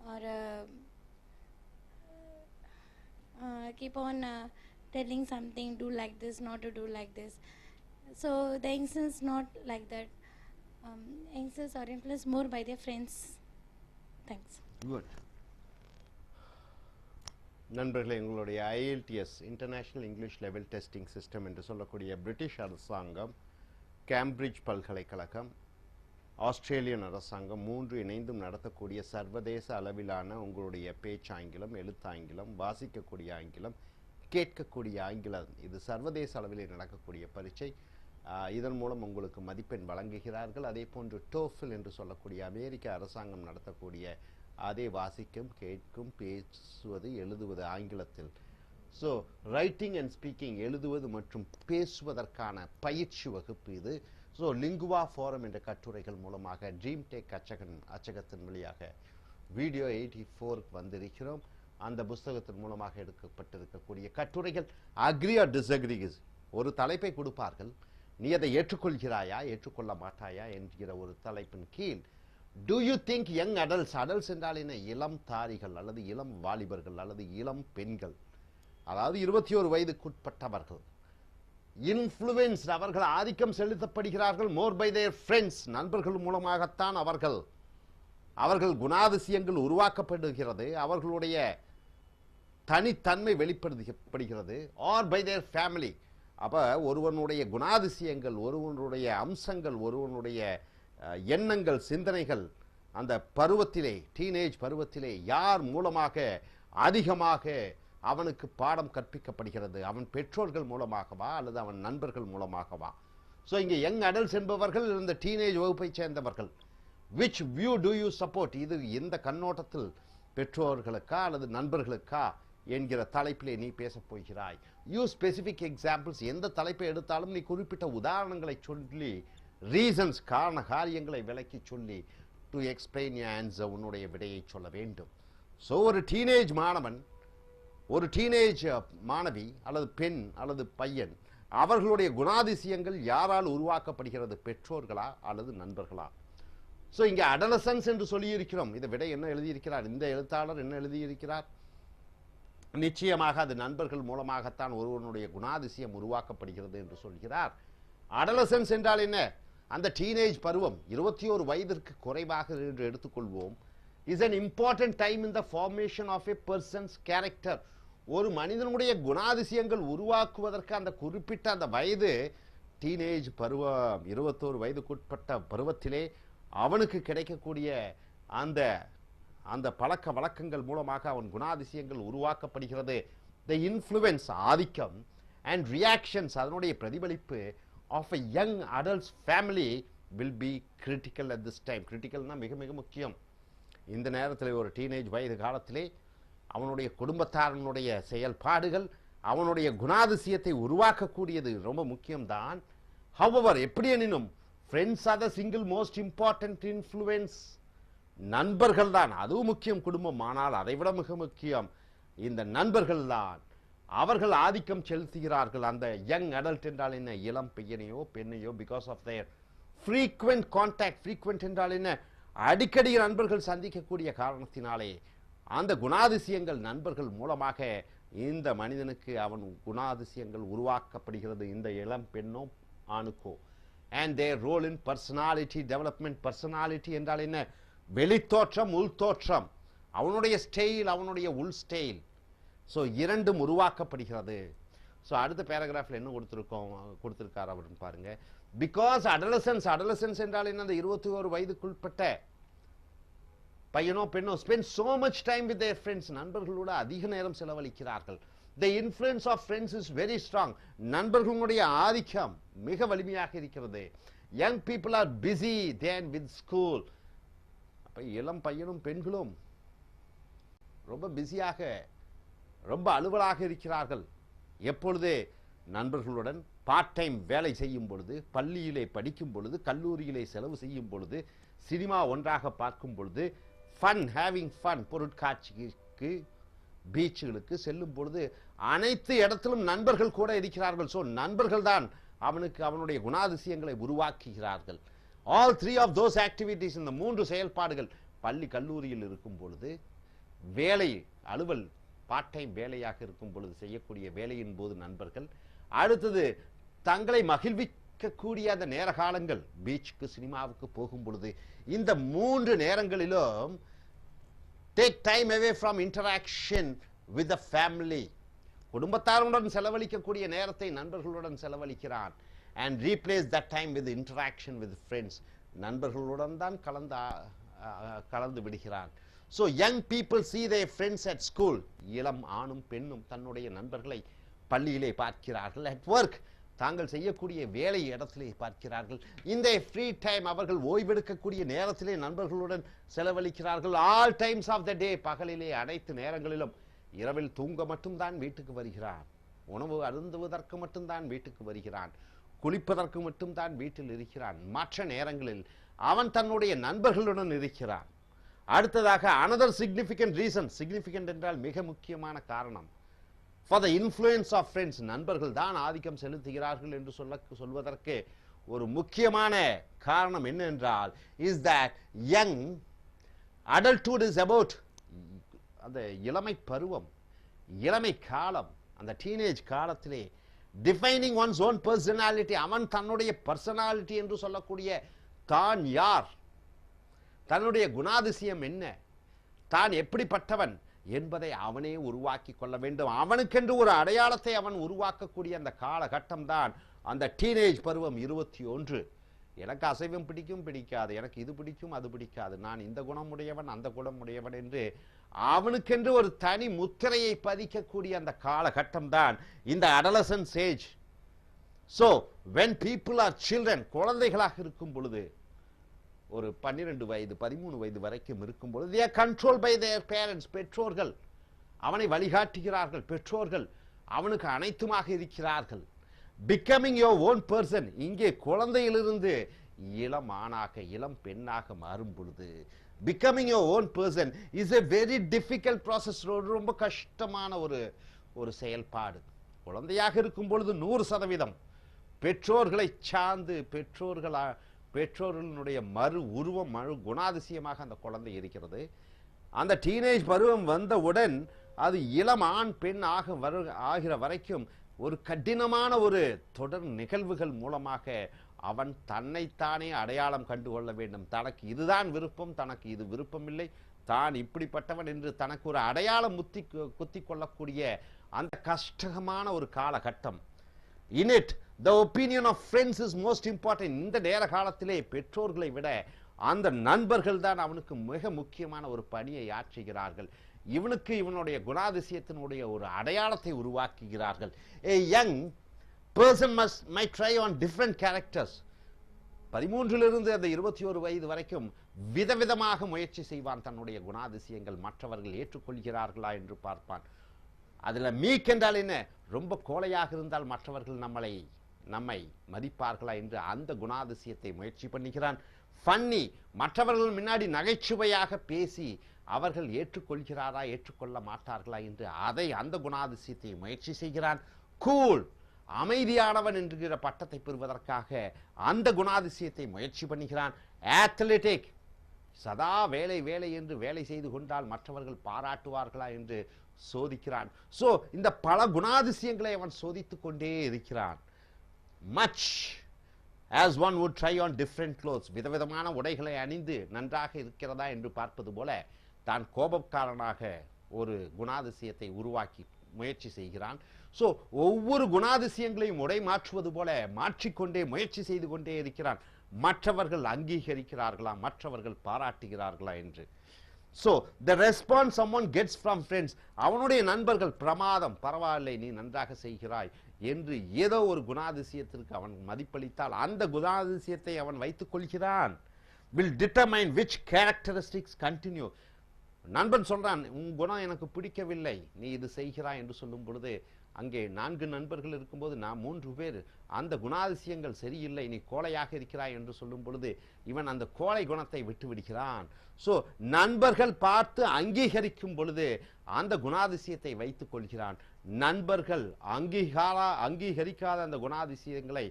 C: or keep on telling something, do like this, not to do like this. So the youngsters not like that. Youngsters are influenced more by their friends. Thanks.
K: Good. நண்பர்களே, உங்களுடைய IELTS international English level testing system என்று சொல்லக்கூடிய British அரசாங்கம், Cambridge பல்கலைக்கழகம், Australian அரசாங்கம் மூன்று இணைந்தும் நடத்தக்கூடிய சர்வதேச அளவிலான உங்களுடைய பேச்சாங்கிலம், எழுத்தாங்கிலம், வாசிக்கக்கூடிய ஆங்கிலம், கேட்கக்கூடிய ஆங்கிலம், இது சர்வதேச அளவிலே நடக்கக்கூடிய பரீட்சை. இதன் மூலம் உங்களுக்கு மதிப்பெண் வழங்குகிறார்கள். அதே போன்று TOEFL என்று சொல்லக்கூடிய அமெரிக்க அரசாங்கம் நடத்தக்கூடிய அதே வாசிக்கும், கேட்கும், பேசுவது, எழுதுவது ஆங்கிலத்தில். ஸோ ரைட்டிங் அண்ட் ஸ்பீக்கிங், எழுதுவது மற்றும் பேசுவதற்கான பயிற்சி வகுப்பு இது. ஸோ ஸோ லிங்குவா ஃபோரம் என்ற கட்டுரைகள் மூலமாக ட்ரீம் டேக் அச்சகத்தின் வழியாக வீடியோ 84க்கு வந்திருக்கிறோம். அந்த புஸ்தகத்தின் மூலமாக எடுக்கப்பட்டிருக்கக்கூடிய கட்டுரைகள் அக்ரி ஆர் டிஸ்அக்ரிஸ் ஒரு தலைப்பை கொடுப்பார்கள். நீ அதை ஏற்றுக்கொள்கிறாயா ஏற்றுக்கொள்ள மாட்டாயா என்கிற ஒரு தலைப்பின் கீழ் to you think young adults என்றால் என்ன, இளம் தாரிகள் அல்லது இளம் வாலிபர்கள் அல்லது இளம் பெண்கள், அதாவது 21 வயதுக்குட்பட்டவர்கள், இன்ஃப்ளூயன்ஸ் அவர்கள் ஆதிக்கம் செலுத்தப்படுகிறார்கள் மோர் பை தேர் ஃப்ரெண்ட்ஸ், நண்பர்கள் மூலமாகத்தான் அவர்கள் குணாதிசயங்கள் உருவாக்கப்படுகிறது, அவர்களுடைய தனித்தன்மை வெளிப்படுத்தப்படுகிறது, ஆர் பை தேர் ஃபேமிலி. அப்போ ஒருவனுடைய குணாதிசயங்கள், ஒருவனுடைய அம்சங்கள், ஒருவனுடைய எண்ணங்கள், சிந்தனைகள் அந்த பருவத்திலே, டீனேஜ் பருவத்திலே யார் மூலமாக அதிகமாக அவனுக்கு பாடம் கற்பிக்கப்படுகிறது, அவன் பெற்றோர்கள் மூலமாகவா அல்லது அவன் நண்பர்கள் மூலமாகவா? ஸோ இங்கே யங் அடல்ட்ஸ் என்பவர்கள் இந்த டீனேஜ் வகுப்பை சேர்ந்தவர்கள். Which view to you support? இது எந்த கண்ணோட்டத்தில், பெற்றோர்களுக்கா அல்லது நண்பர்களுக்கா என்கிற தலைப்பிலே நீ பேசப் போகிறாய். You specific examples. எந்த தலைப்பை எடுத்தாலும் நீ குறிப்பிட்ட உதாரணங்களை சொல்லி, ரீசன்ஸ், காரண காரியங்களை விளக்கி சொல்லி டு எக்ஸ்பிளைன் யுவர் ஆன்சர், உன்னுடைய விடையை சொல்ல வேண்டும். ஸோ ஒரு டீனேஜ் மாணவன், ஒரு டீனேஜ் மாணவி அல்லது பெண் அல்லது பையன், அவர்களுடைய குணாதிசயங்கள் யாரால் உருவாக்கப்படுகிறது, பெற்றோர்களா அல்லது நண்பர்களா? ஸோ இங்கே அடலசன்ஸ் என்று சொல்லியிருக்கிறோம். இதை விட என்ன எழுதியிருக்கிறார் இந்த எழுத்தாளர், என்ன எழுதியிருக்கிறார்? நிச்சயமாக அது நண்பர்கள் மூலமாகத்தான் ஒருவனுடைய குணாதிசயம் உருவாக்கப்படுகிறது என்று சொல்கிறார். அடலசன்ஸ் என்றால் என்ன? அந்த டீனேஜ் பருவம் 21 வயதிற்கு குறைவாக என்று எடுத்துக்கொள்வோம். Is an important time in the formation of a person's character. ஒரு மனிதனுடைய குணாதிசயங்கள் உருவாக்குவதற்கு அந்த குறிப்பிட்ட அந்த வயது, டீனேஜ் பருவம், 21 வயதுக்குட்பட்ட பருவத்திலே அவனுக்கு கிடைக்கக்கூடிய அந்த பழக்க வழக்கங்கள் மூலமாக அவன் குணாதிசயங்கள் உருவாக்கப்படுகிறது. த இன்ஃப்ளூயன்ஸ், ஆதிக்கம், அண்ட் ரியாக்ஷன்ஸ், அதனுடைய பிரதிபலிப்பு of a young adult's family will be critical at this time. கிரிட்டிக்கல்னா மிக மிக முக்கியம். இந்த நேரத்தில் ஒரு டீனேஜ் வயது காலத்திலே அவனுடைய குடும்பத்தாரனுடைய செயல்பாடுகள் அவனுடைய குணாதிசயத்தை உருவாக்கக்கூடியது ரொம்ப முக்கியம்தான். however, எப்படி எனினும் friends R the single most important influence. நண்பர்கள் தான், அதுவும் முக்கியம் குடும்பம், ஆனால் அதைவிட மிக முக்கியம் இந்த நண்பர்கள் தான். அவர்கள் ஆதிக்கம் செலுத்துகிறார்கள் அந்த யங் அடல்ட் என்றால் என்ன, இளம் பையனையோ பெண்ணையோ, because of their frequent contact. Frequent என்றால் என்ன, அடிக்கடி நண்பர்கள் சந்திக்கக்கூடிய காரணத்தினாலே அந்த குணாதிசயங்கள் நண்பர்கள் மூலமாக இந்த மனிதனுக்கு அவன் குணாதிசயங்கள் உருவாக்கப்படுகிறது, இந்த இளம் பெண்ணோ ஆணுக்கோ. And their role in personality development. Personality என்றால் என்ன, வெளித்தோற்றம், உள்தோற்றம், அவனுடைய ஸ்டைல், அவனுடைய உள் ஸ்டைல். ஸோ இரண்டும் உருவாக்கப்படுகிறது. ஸோ அடுத்த பேராகிராஃபில் என்ன கொடுத்துருக்கார் அப்படின்னு பாருங்க. பிகாஸ் அடலசன்ஸ் என்றால் என்ன, அந்த 21 வயதுக்குட்பட்ட பையனோ பெண்ணோ spend so much time with their friends, நண்பர்களோடு அதிக நேரம் செலவழிக்கிறார்கள். the influence of friends is very strong. நண்பர்களுடைய ஆதிக்கம் மிக வலிமையாக இருக்கிறது. young people are busy than with school. அப்ப இளம் பையனும் பெண்களும் ரொம்ப பிஸியாக, ரொம்ப அலுவலாக இருக்கிறார்கள். எப்பொழுது நண்பர்களுடன் பார்ட் டைம் வேலை செய்யும் பொழுது, பள்ளியிலே படிக்கும் பொழுது, கல்லூரியிலே செலவு செய்யும் பொழுது, சினிமா ஒன்றாக பார்க்கும் பொழுது, ஃபன், ஹேவிங் ஃபன், பொருட்காட்சிக்கு, பீச்சுகளுக்கு செல்லும் பொழுது, அனைத்து இடத்திலும் நண்பர்கள் கூட இருக்கிறார்கள். ஸோ நண்பர்கள் தான் அவனுடைய குணாதிசயங்களை உருவாக்குகிறார்கள். ஆல் 3 ஆஃப் தோஸ் ஆக்டிவிட்டீஸ், இந்த 3 செயல்பாடுகள், பள்ளி கல்லூரியில் இருக்கும் பொழுது, வேலை அலுவல் பார்ட் டைம் வேலையாக இருக்கும் பொழுது செய்யக்கூடிய வேலையின் போது நண்பர்கள், அடுத்தது தங்களை மகிழ்விக்கக்கூடிய அந்த நேர காலங்கள், பீச்சுக்கு சினிமாவுக்கு போகும் பொழுது, இந்த 3 நேரங்களிலும் take time away from interaction with the family. குடும்பத்தாருடன் செலவழிக்கக்கூடிய நேரத்தை நண்பர்களுடன் செலவழிக்கிறான். And replace that time with interaction with friends. நண்பர்களுடன் தான் கலந்து விடுகிறான். So young people see their friends at school. இளம் ஆணும் பெண்ணும் தன்னுடைய நண்பர்களை பள்ளியிலே பார்க்கிறார்கள். at work, தாங்கள் செய்யக்கூடிய வேலை இடத்திலே பார்க்கிறார்கள். இந்த ஃப்ரீ டைம், அவர்கள் ஓய்வெடுக்கக்கூடிய நேரத்திலே நண்பர்களுடன் செலவழிக்கிறார்கள். ஆல் டைம்ஸ் ஆஃப் த டே, பகலிலே அனைத்து நேரங்களிலும். இரவில் தூங்க மட்டும்தான் வீட்டுக்கு வருகிறான், உணவு அருந்துவதற்கு மட்டும்தான் வீட்டுக்கு வருகிறான். குளிப்பதற்கு மட்டும் தான் வீட்டில் இருக்கிறான். மற்ற நேரங்களில் அவன் தன்னுடைய நண்பர்களுடன் இருக்கிறான். அடுத்ததாக another significant reason, significant என்றால் மிக முக்கியமான காரணம், for the influence of friends, நண்பர்கள் தான் ஆதிக்கம் செலுத்துகிறார்கள் என்று சொல்வதற்கு ஒரு முக்கியமான காரணம் என்னவென்றால் is that young adulthood is about அந்த இளமை பருவம், இளமை காலம், அந்த டீனேஜ் காலத்திலே defining one's own personality, அவன் தன்னுடைய பர்சனாலிட்டி என்று சொல்லக்கூடிய தான் யார், தன்னுடைய குணாதிசயம் என்ன, தான் எப்படிப்பட்டவன் என்பதை அவனே உருவாக்கி கொள்ள வேண்டும். அவனுக்கென்று ஒரு அடையாளத்தை அவன் உருவாக்கக்கூடிய அந்த காலகட்டம் தான் அந்த டீனேஜ் பருவம் 21. எனக்கு அசைவம் பிடிக்கும் பிடிக்காது, எனக்கு இது பிடிக்கும் அது பிடிக்காது, நான் இந்த குணமுடையவன் அந்த குணமுடையவன் என்று அவனுக்கென்று ஒரு தனி முத்திரையை பதிக்கக்கூடிய அந்த காலகட்டம் தான் இந்த adolescence age. So when people are children, குழந்தைகளாக இருக்கும் பொழுது, ஒரு 12 வயது 13 வயது வரைக்கும் இருக்கும் பொழுது they are controlled by their parents, பெற்றோர்கள் அவனை வழிகாட்டுகிறார்கள், பெற்றோர்கள் அவனுக்கு அனைத்துமாக இருக்கிறார்கள். becoming your own person, இங்கே குழந்தையிலிருந்து இளம் ஆணாக இளம் பெண்ணாக மாறும் பொழுது becoming your own person is a very difficult process, ரொம்ப கஷ்டமான ஒரு செயல்பாடு. குழந்தையாக இருக்கும் பொழுது 100% பெற்றோர்களை சார்ந்து பெற்றோர்களுடைய மறு உருவம் மறு குணாதிசயமாக அந்த குழந்தை இருக்கிறது. அந்த டீனேஜ் பருவம் வந்தவுடன் அது இளம் ஆண் பெண் ஆகிற வரைக்கும் ஒரு கடினமான ஒரு தொடர் நிகழ்வுகள் மூலமாக அவன் தன்னைத்தானே அடையாளம் கண்டுகொள்ள வேண்டும். தனக்கு இதுதான் விருப்பம், தனக்கு இது விருப்பமில்லை, தான் இப்படிப்பட்டவன் என்று தனக்கு ஒரு அடையாளம் குத்தி கொள்ளக்கூடிய அந்த கஷ்டமான ஒரு காலகட்டம். In it, the opinion of friends is most important. இந்த நேர காலத்திலே பெற்றோர்களை விட அந்த நண்பர்கள் தான் அவனுக்கு மிக முக்கியமான ஒரு பணியை ஆற்றுகிறார்கள். இவனுக்கு இவனுடைய குணாதிசயத்தினுடைய ஒரு அடையாளத்தை உருவாக்குகிறார்கள். A young person might try on different characters. 13 அந்த 21 வயது வரைக்கும் விதவிதமாக முயற்சி செய்வான். தன்னுடைய குணாதிசயங்கள் மற்றவர்கள் ஏற்றுக்கொள்கிறார்களா என்று பார்ப்பான். அதுல மீக் என்றால் என்ன, ரொம்ப கோழையாக இருந்தால் மற்றவர்கள் நம்மை மதிப்பார்களா என்று அந்த குணாதிசயத்தை முயற்சி பண்ணுகிறான். ஃபன்னி, மற்றவர்கள் முன்னாடி நகைச்சுவையாக பேசி அவர்கள் ஏற்றுக்கொள்கிறாரா ஏற்றுக்கொள்ள மாட்டார்களா என்று அந்த குணாதிசயத்தை முயற்சி செய்கிறான். கூல், அமைதியானவன் என்கிற பட்டத்தை பெறுவதற்காக அந்த குணாதிசயத்தை முயற்சி பண்ணுகிறான். ஆத்லெட்டிக், சதா வேலை வேலை என்று வேலை செய்து கொண்டால் மற்றவர்கள் பாராட்டுவார்களா என்று சோதிக்கிறான். சோ இந்த பல குணாதிசயங்களை அவன் சோதித்துக் கொண்டே இருக்கிறான். much as one would try on different clothes, விதவிதமான உடைகளை அணிந்து நன்றாக இருக்கிறதா என்று பார்ப்பது போல தான் கோபக்காரனாக ஒரு குணாதிசயத்தை உருவாக்கி முயற்சி செய்கிறான். சோ ஒவ்வொரு குணாதிசயங்களையும் உடை மாற்றுவது போல மாற்றிக்கொண்டே முயற்சி செய்து கொண்டே இருக்கிறான். மற்றவர்கள் அங்கீகரிக்கிறார்களா, மற்றவர்கள் பாராட்டுகிறார்களா என்று. So the response someone gets from friends, அவனுடைய நண்பர்கள் பிரமாதம், பரவாயில்லை, நீ நன்றாக செய்கிறாய் என்று ஏதோ ஒரு குணாதிசயத்திற்கு அவன் மதிப்பளித்தால் அந்த குணாதிசயத்தை அவன் வைத்துக் கொள்கிறான். will determine which characteristics continue. நண்பன் சொல்றான், உன் குணம் எனக்கு பிடிக்கவில்லை, நீ இது செய்கிறாய் என்று சொல்லும் பொழுது அங்கே 4 நண்பர்கள் இருக்கும்போது நான் 3 பேர் அந்த குணாதிசயங்கள் சரியில்லை, நீ கோழையாக இருக்கிறாய் என்று சொல்லும் பொழுது இவன் அந்த கோழை குணத்தை விட்டு விடுகிறான். சோ நண்பர்கள் பார்த்து அங்கீகரிக்கும் பொழுது அந்த குணாதிசயத்தை வைத்துக் கொள்கிறான். நண்பர்கள் அங்கீகரிக்காத அந்த குணாதிசயங்களை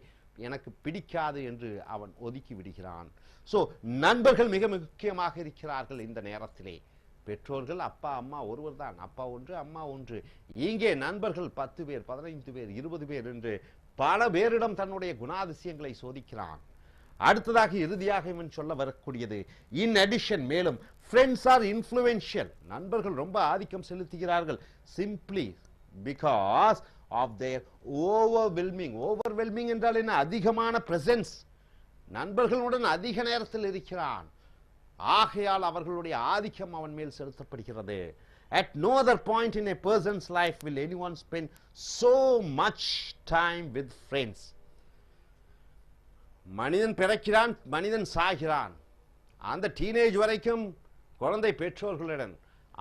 K: எனக்கு பிடிக்காது என்று அவன் ஒதுக்கி விடுகிறான். சோ நண்பர்கள் மிக முக்கியமாக இருக்கிறார்கள் இந்த நேரத்திலே. பெற்றோர்கள் அப்பா அம்மா ஒருவர் தான், அப்பா ஒன்று அம்மா ஒன்று. இங்கே நண்பர்கள் 10 பேர் 15 பேர் 20 பேர் என்று பல பேரிடம் தன்னுடைய குணாதிசயங்களை சோதிக்கிறான். அடுத்ததாக இறுதியாக இவன் சொல்ல வரக்கூடியது, இன் அடிஷன், மேலும் friends are influential, நண்பர்கள் ரொம்ப ஆதிக்கம் செலுத்துகிறார்கள். simply because of their overwhelming என்றால் என்ன, அதிகமான presence, நண்பர்களுடன் அதிக நேரத்தில் இருக்கிறான், ஆகையால் அவர்களுடைய ஆதிக்கம் அவன் மேல் செலுத்தப்படுகிறது. At no other point in a person's life will anyone spend so much time with friends. மனிதன் பிறக்கிறான், மனிதன் சாகிறான். அந்த டீனேஜ் வரைக்கும் குழந்தை பெற்றோர்களுடன்,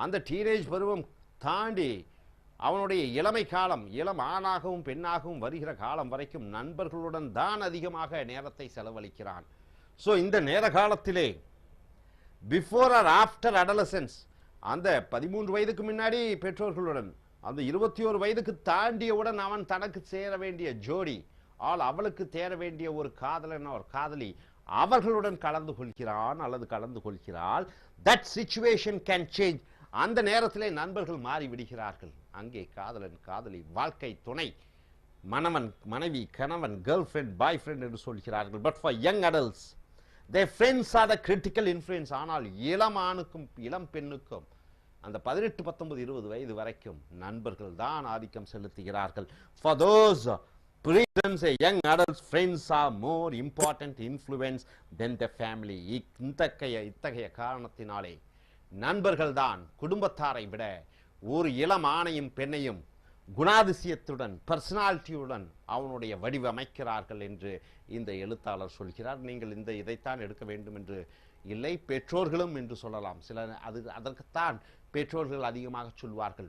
K: அந்த டீனேஜ் பருவம் தாண்டி அவனுடைய இளமை காலம், இளம் ஆணாகவும் பெண்ணாகவும் வருகிற காலம் வரைக்கும் நண்பர்களுடன் தான் அதிகமாக நேரத்தை செலவழிக்கிறான். ஸோ இந்த நேர காலத்திலே பிஃபோர் ஆர் ஆஃப்டர் அடலசன்ஸ், அந்த 13 வயதுக்கு முன்னாடி பெற்றோர்களுடன், அந்த 21 வயதுக்கு தாண்டியவுடன் அவன் தனக்கு சேர வேண்டிய ஜோடி, அவளுக்கு தேர வேண்டிய ஒரு காதலன் ஒரு காதலி, அவர்களுடன் கலந்து கொள்கிறான் அல்லது கலந்து கொள்கிறாள். That situation can change. அந்த நேரத்திலே நண்பர்கள் மாறிவிடுகிறார்கள். அங்கே காதலன் காதலி, வாழ்க்கை துணை, மணவன் மனைவி, கணவன், கேர்ள் ஃப்ரெண்ட், பாய் ஃப்ரெண்ட் என்று சொல்கிறார்கள். But for young adults, their friends are the critical influence. ஆனால் இளம் ஆணுக்கும் இளம் பெண்ணுக்கும் அந்த 18, 19, 20 வயது வரைக்கும் நண்பர்கள் தான் ஆதிக்கம் செலுத்துகிறார்கள். For those reasons, a young adult's friends are more important influence than the family. இத்தகைய காரணத்தினாலே நண்பர்கள் தான் குடும்பத்தாரை விட ஒரு இளம் ஆணையும் பெண்ணையும் குணாதிசயத்துடன், பர்சனாலிட்டியுடன் அவனுடைய வடிவமைக்கிறார்கள் என்று இந்த எழுத்தாளர் சொல்கிறார். நீங்கள் இதைத்தான் எடுக்க வேண்டும் என்று இல்லை, பெற்றோர்களும் என்று சொல்லலாம். அதற்குத்தான் பெற்றோர்கள் அதிகமாக சொல்வார்கள்.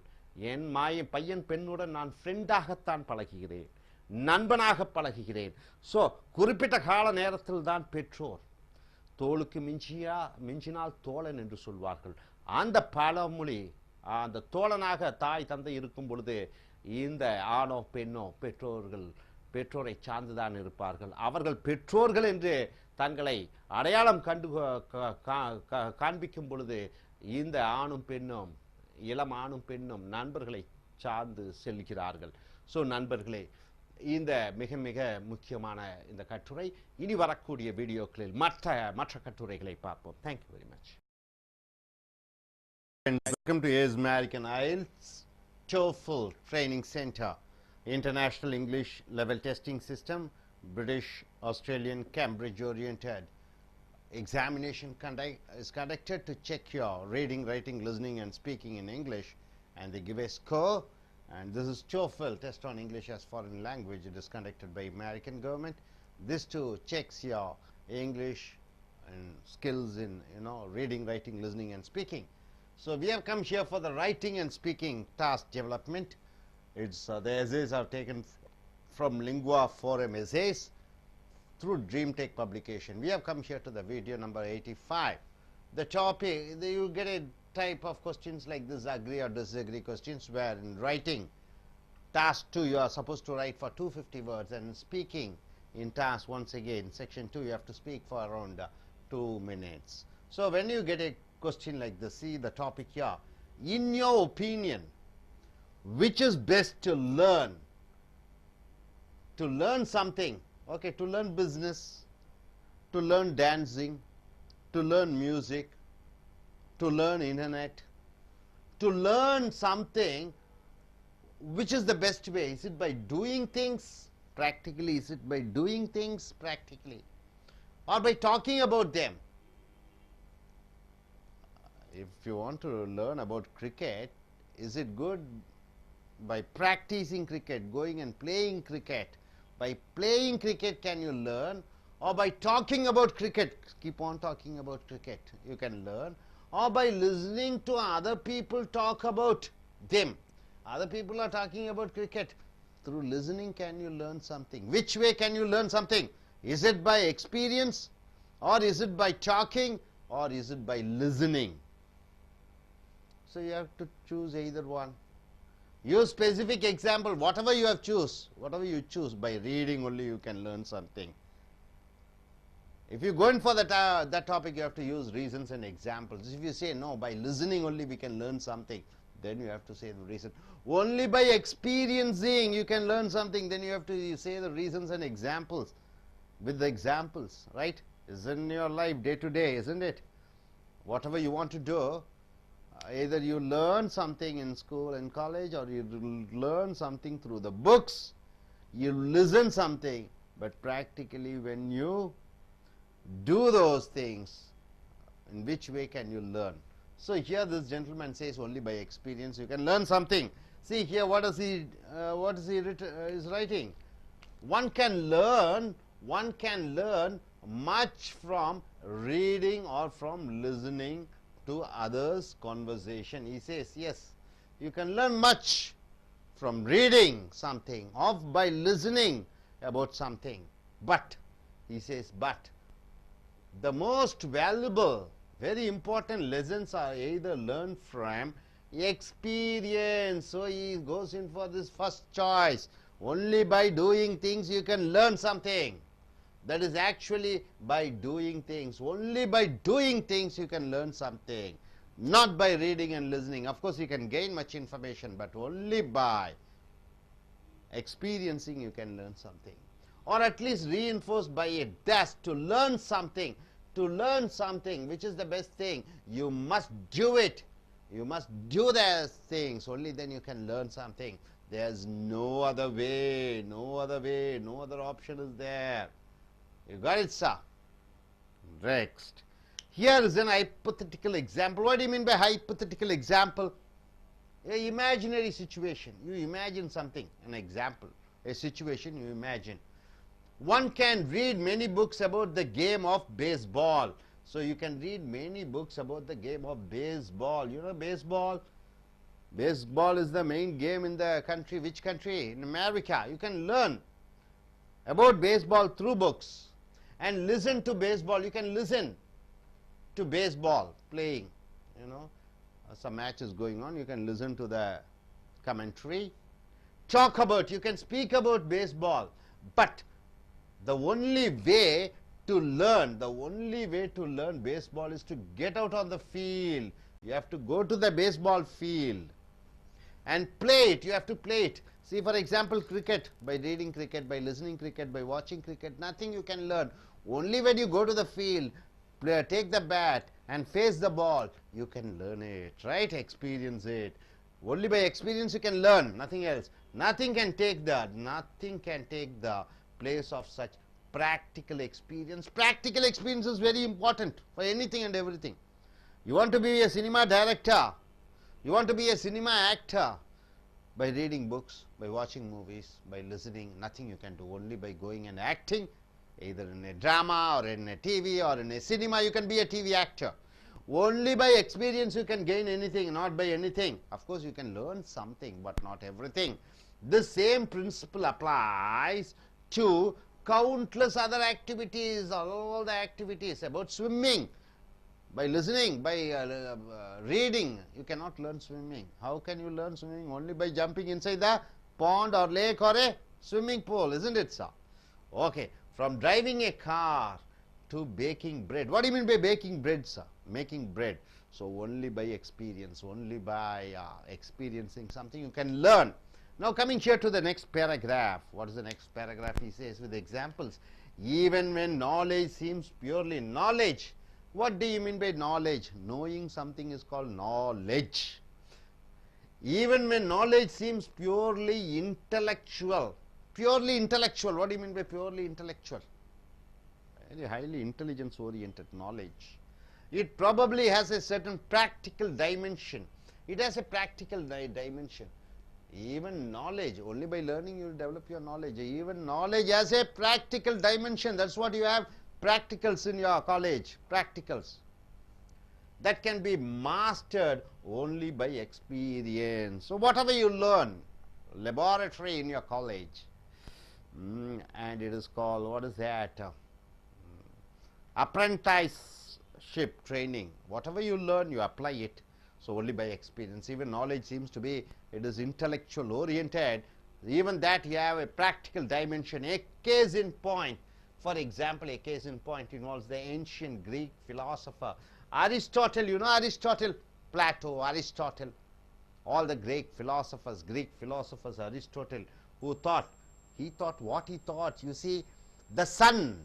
K: என் பையன் பெண்ணுடன் நான் ஃப்ரெண்டாகத்தான் பழகுகிறேன், நண்பனாக பழகுகிறேன். ஸோ குறிப்பிட்ட கால நேரத்தில் தான் பெற்றோர் தோளுக்கு மிஞ்சினால் தோழன் என்று சொல்வார்கள். அந்த பழமொழி, அந்த தோழனாக தாய் தந்தை இருக்கும் பொழுது இந்த ஆணோ பெண்ணோ பெற்றோரை சார்ந்துதான் இருப்பார்கள். அவர்கள் பெற்றோர்கள் என்று தங்களை அடையாளம் காண்பிக்கும் பொழுது இந்த ஆணும் பெண்ணும், இளம் ஆணும் பெண்ணும் நண்பர்களை சார்ந்து செல்கிறார்கள். ஸோ நண்பர்களே, இந்த மிக மிக முக்கியமான இந்த கட்டுரை, இனி வரக்கூடிய வீடியோக்களில் மற்ற கட்டுரைகளை பார்ப்போம். Thank you very much. Welcome to A.S. American I.E.L.T.S TOEFL Training Center, International English Level Testing System, British, Australian, Cambridge oriented. Examination is conducted to check your reading, writing, listening and speaking in English, and they give a score. And this is TOEFL, Test on English as Foreign Language. It is conducted by American government. This too checks your English and skills in reading, writing, listening and speaking. So we have come here for the writing and speaking task development. The essays are taken from Lingua Forum Essays through DreamTech publication. We have come here to the video number 85. The topic, you get a type of questions like this, agree or disagree questions, where in writing, task 2, you are supposed to write for 250 words, and speaking in task, once again, section 2, you have to speak for around 2 minutes. So when you get a question like this, see the topic here. In your opinion, which is best to learn? To learn something, okay, to learn business, to learn dancing, to learn music, to learn internet, to learn something, which is the best way? Is it by doing things practically? Is it by doing things practically? Or by talking about them? If you want to learn about cricket, is it good by practicing cricket, going and playing cricket? By playing cricket can you learn, or by talking about cricket, keep on talking about cricket, you can learn, or by listening to other people talk about them. Other people are talking about cricket. Through listening can you learn something? Which way can you learn something? Is it by experience, or is it by talking, or is it by listening? So you have to choose either one. Use specific example, whatever you choose, by reading only you can learn something. If you go in for that topic, you have to use reasons and examples. If you say no, by listening only we can learn something, then you have to say the reason. Only by experiencing you can learn something, then you have to say the reasons and examples. With the examples, right? It's in your life day to day, isn't it? Whatever you want to do, either you learn something in school and college, or you learn something through the books, you listen something, but practically when you do those things, in which way can you learn? So here this gentleman says only by experience you can learn something. See here, what is he is writing? One can learn much from reading or from listening to others' conversation. He says, yes, you can learn much
A: from reading something, of by listening about something. But, he says, but the most valuable, very important lessons are either learned from experience. So he goes in for this first choice. Only by doing things you can learn something. That is actually by doing things. Only by doing things you can learn something. Not by reading and listening. Of course you can gain much information, but only by experiencing you can learn something. Or at least reinforced by a test. To learn something, which is the best thing, you must do it. You must do those things. Only then you can learn something. There's no other way, no other option is there. You got it, sir? Next. Here is an hypothetical example. What do you mean by hypothetical example? An imaginary situation. You imagine something, an example, a situation you imagine. One can read many books about the game of baseball. So you can read many books about the game of baseball. You know baseball? Baseball is the main game in the country. Which country? In America. You can learn about baseball through books. And listen to baseball. You can listen to baseball playing. You know, some match is going on. You can listen to the commentary. Talk about, you can speak about baseball. But the only way to learn baseball is to get out on the field. You have to go to the baseball field and play it. You have to play it. See, for example, cricket. By reading cricket, by listening cricket, by watching cricket, nothing you can learn. Only when you go to the field, take the bat and face the ball, you can learn it, right? Experience it. Only by experience you can learn, nothing else. Nothing can take the place of such practical experience. Practical experience is very important for anything and everything. You want to be a cinema director, you want to be a cinema actor, by reading books, by watching movies, by listening, nothing you can do. Only by going and acting, either in a drama or in a TV or in a cinema, you can be a TV actor. Only by experience you can gain anything, not by anything. Of course you can learn something, but not everything. The same principle applies to countless other activities, all the activities about swimming. By listening, by reading, you cannot learn swimming. How can you learn swimming? Only by jumping inside the pond or lake or a swimming pool, isn't it, sir? Okay, from driving a car to baking bread. What do you mean by baking bread, sir? Making bread. So only by experience, only by experiencing something you can learn. Now coming here to the next paragraph. What is the next paragraph? He says with examples. Even when knowledge seems purely knowledge. What do you mean by knowledge? Knowing something is called knowledge. Even when knowledge seems purely intellectual. Purely intellectual. What do you mean by purely intellectual? Very highly intelligence oriented knowledge. It probably has a certain practical dimension. It has a practical dimension. Even knowledge, only by learning you will develop your knowledge. Even knowledge has a practical dimension. That's what you have practicals in your college. Practicals. That can be mastered only by experience. So whatever you learn, laboratory in your college, and it is called, what is that? Apprenticeship training. Whatever you learn, you apply it. So only by experience. Even knowledge seems to be, it is intellectual oriented. Even that you have a practical dimension. A case in point. For example, a case in point involves the ancient Greek philosopher Aristotle. You know Aristotle? Plato, Aristotle. All the Greek philosophers, Aristotle, who thought, he thought what he thought. You see, the sun,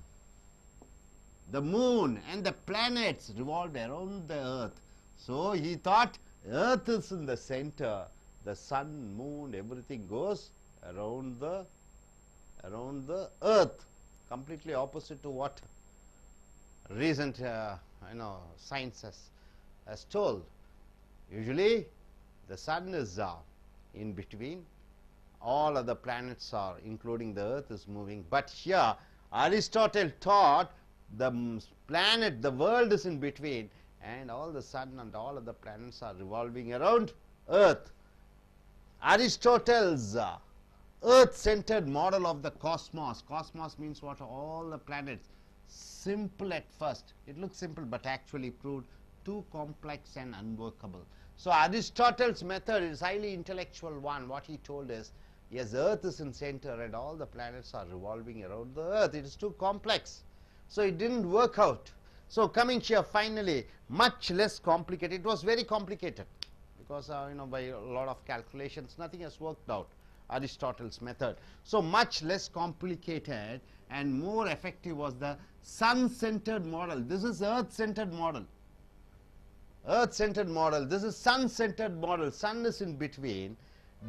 A: the moon and the planets revolved around the earth. So he thought earth is in the center. The sun, moon, everything goes around the earth. Completely opposite to what recent science has told. Usually the sun is in between. All other planets are, including the earth, is moving. But here Aristotle thought the planet, the world is in between, and all the sun and all other planets are revolving around earth.
K: Aristotle's earth-centered model of the cosmos. Cosmos means what? All the planets. Simple at first. It looks simple, but actually proved too complex and unworkable. So Aristotle's method is highly intellectual one. What he told is, yes, Earth is in center and all the planets are revolving around the Earth. It is too complex. So it didn't work out. So coming here finally, much less complicated. It was very complicated because by a lot of calculations, nothing has worked out. Aristotle's method. So much less complicated and more effective was the sun-centered model. This is earth-centered model. Earth-centered model. This is sun-centered model. Sun is in between.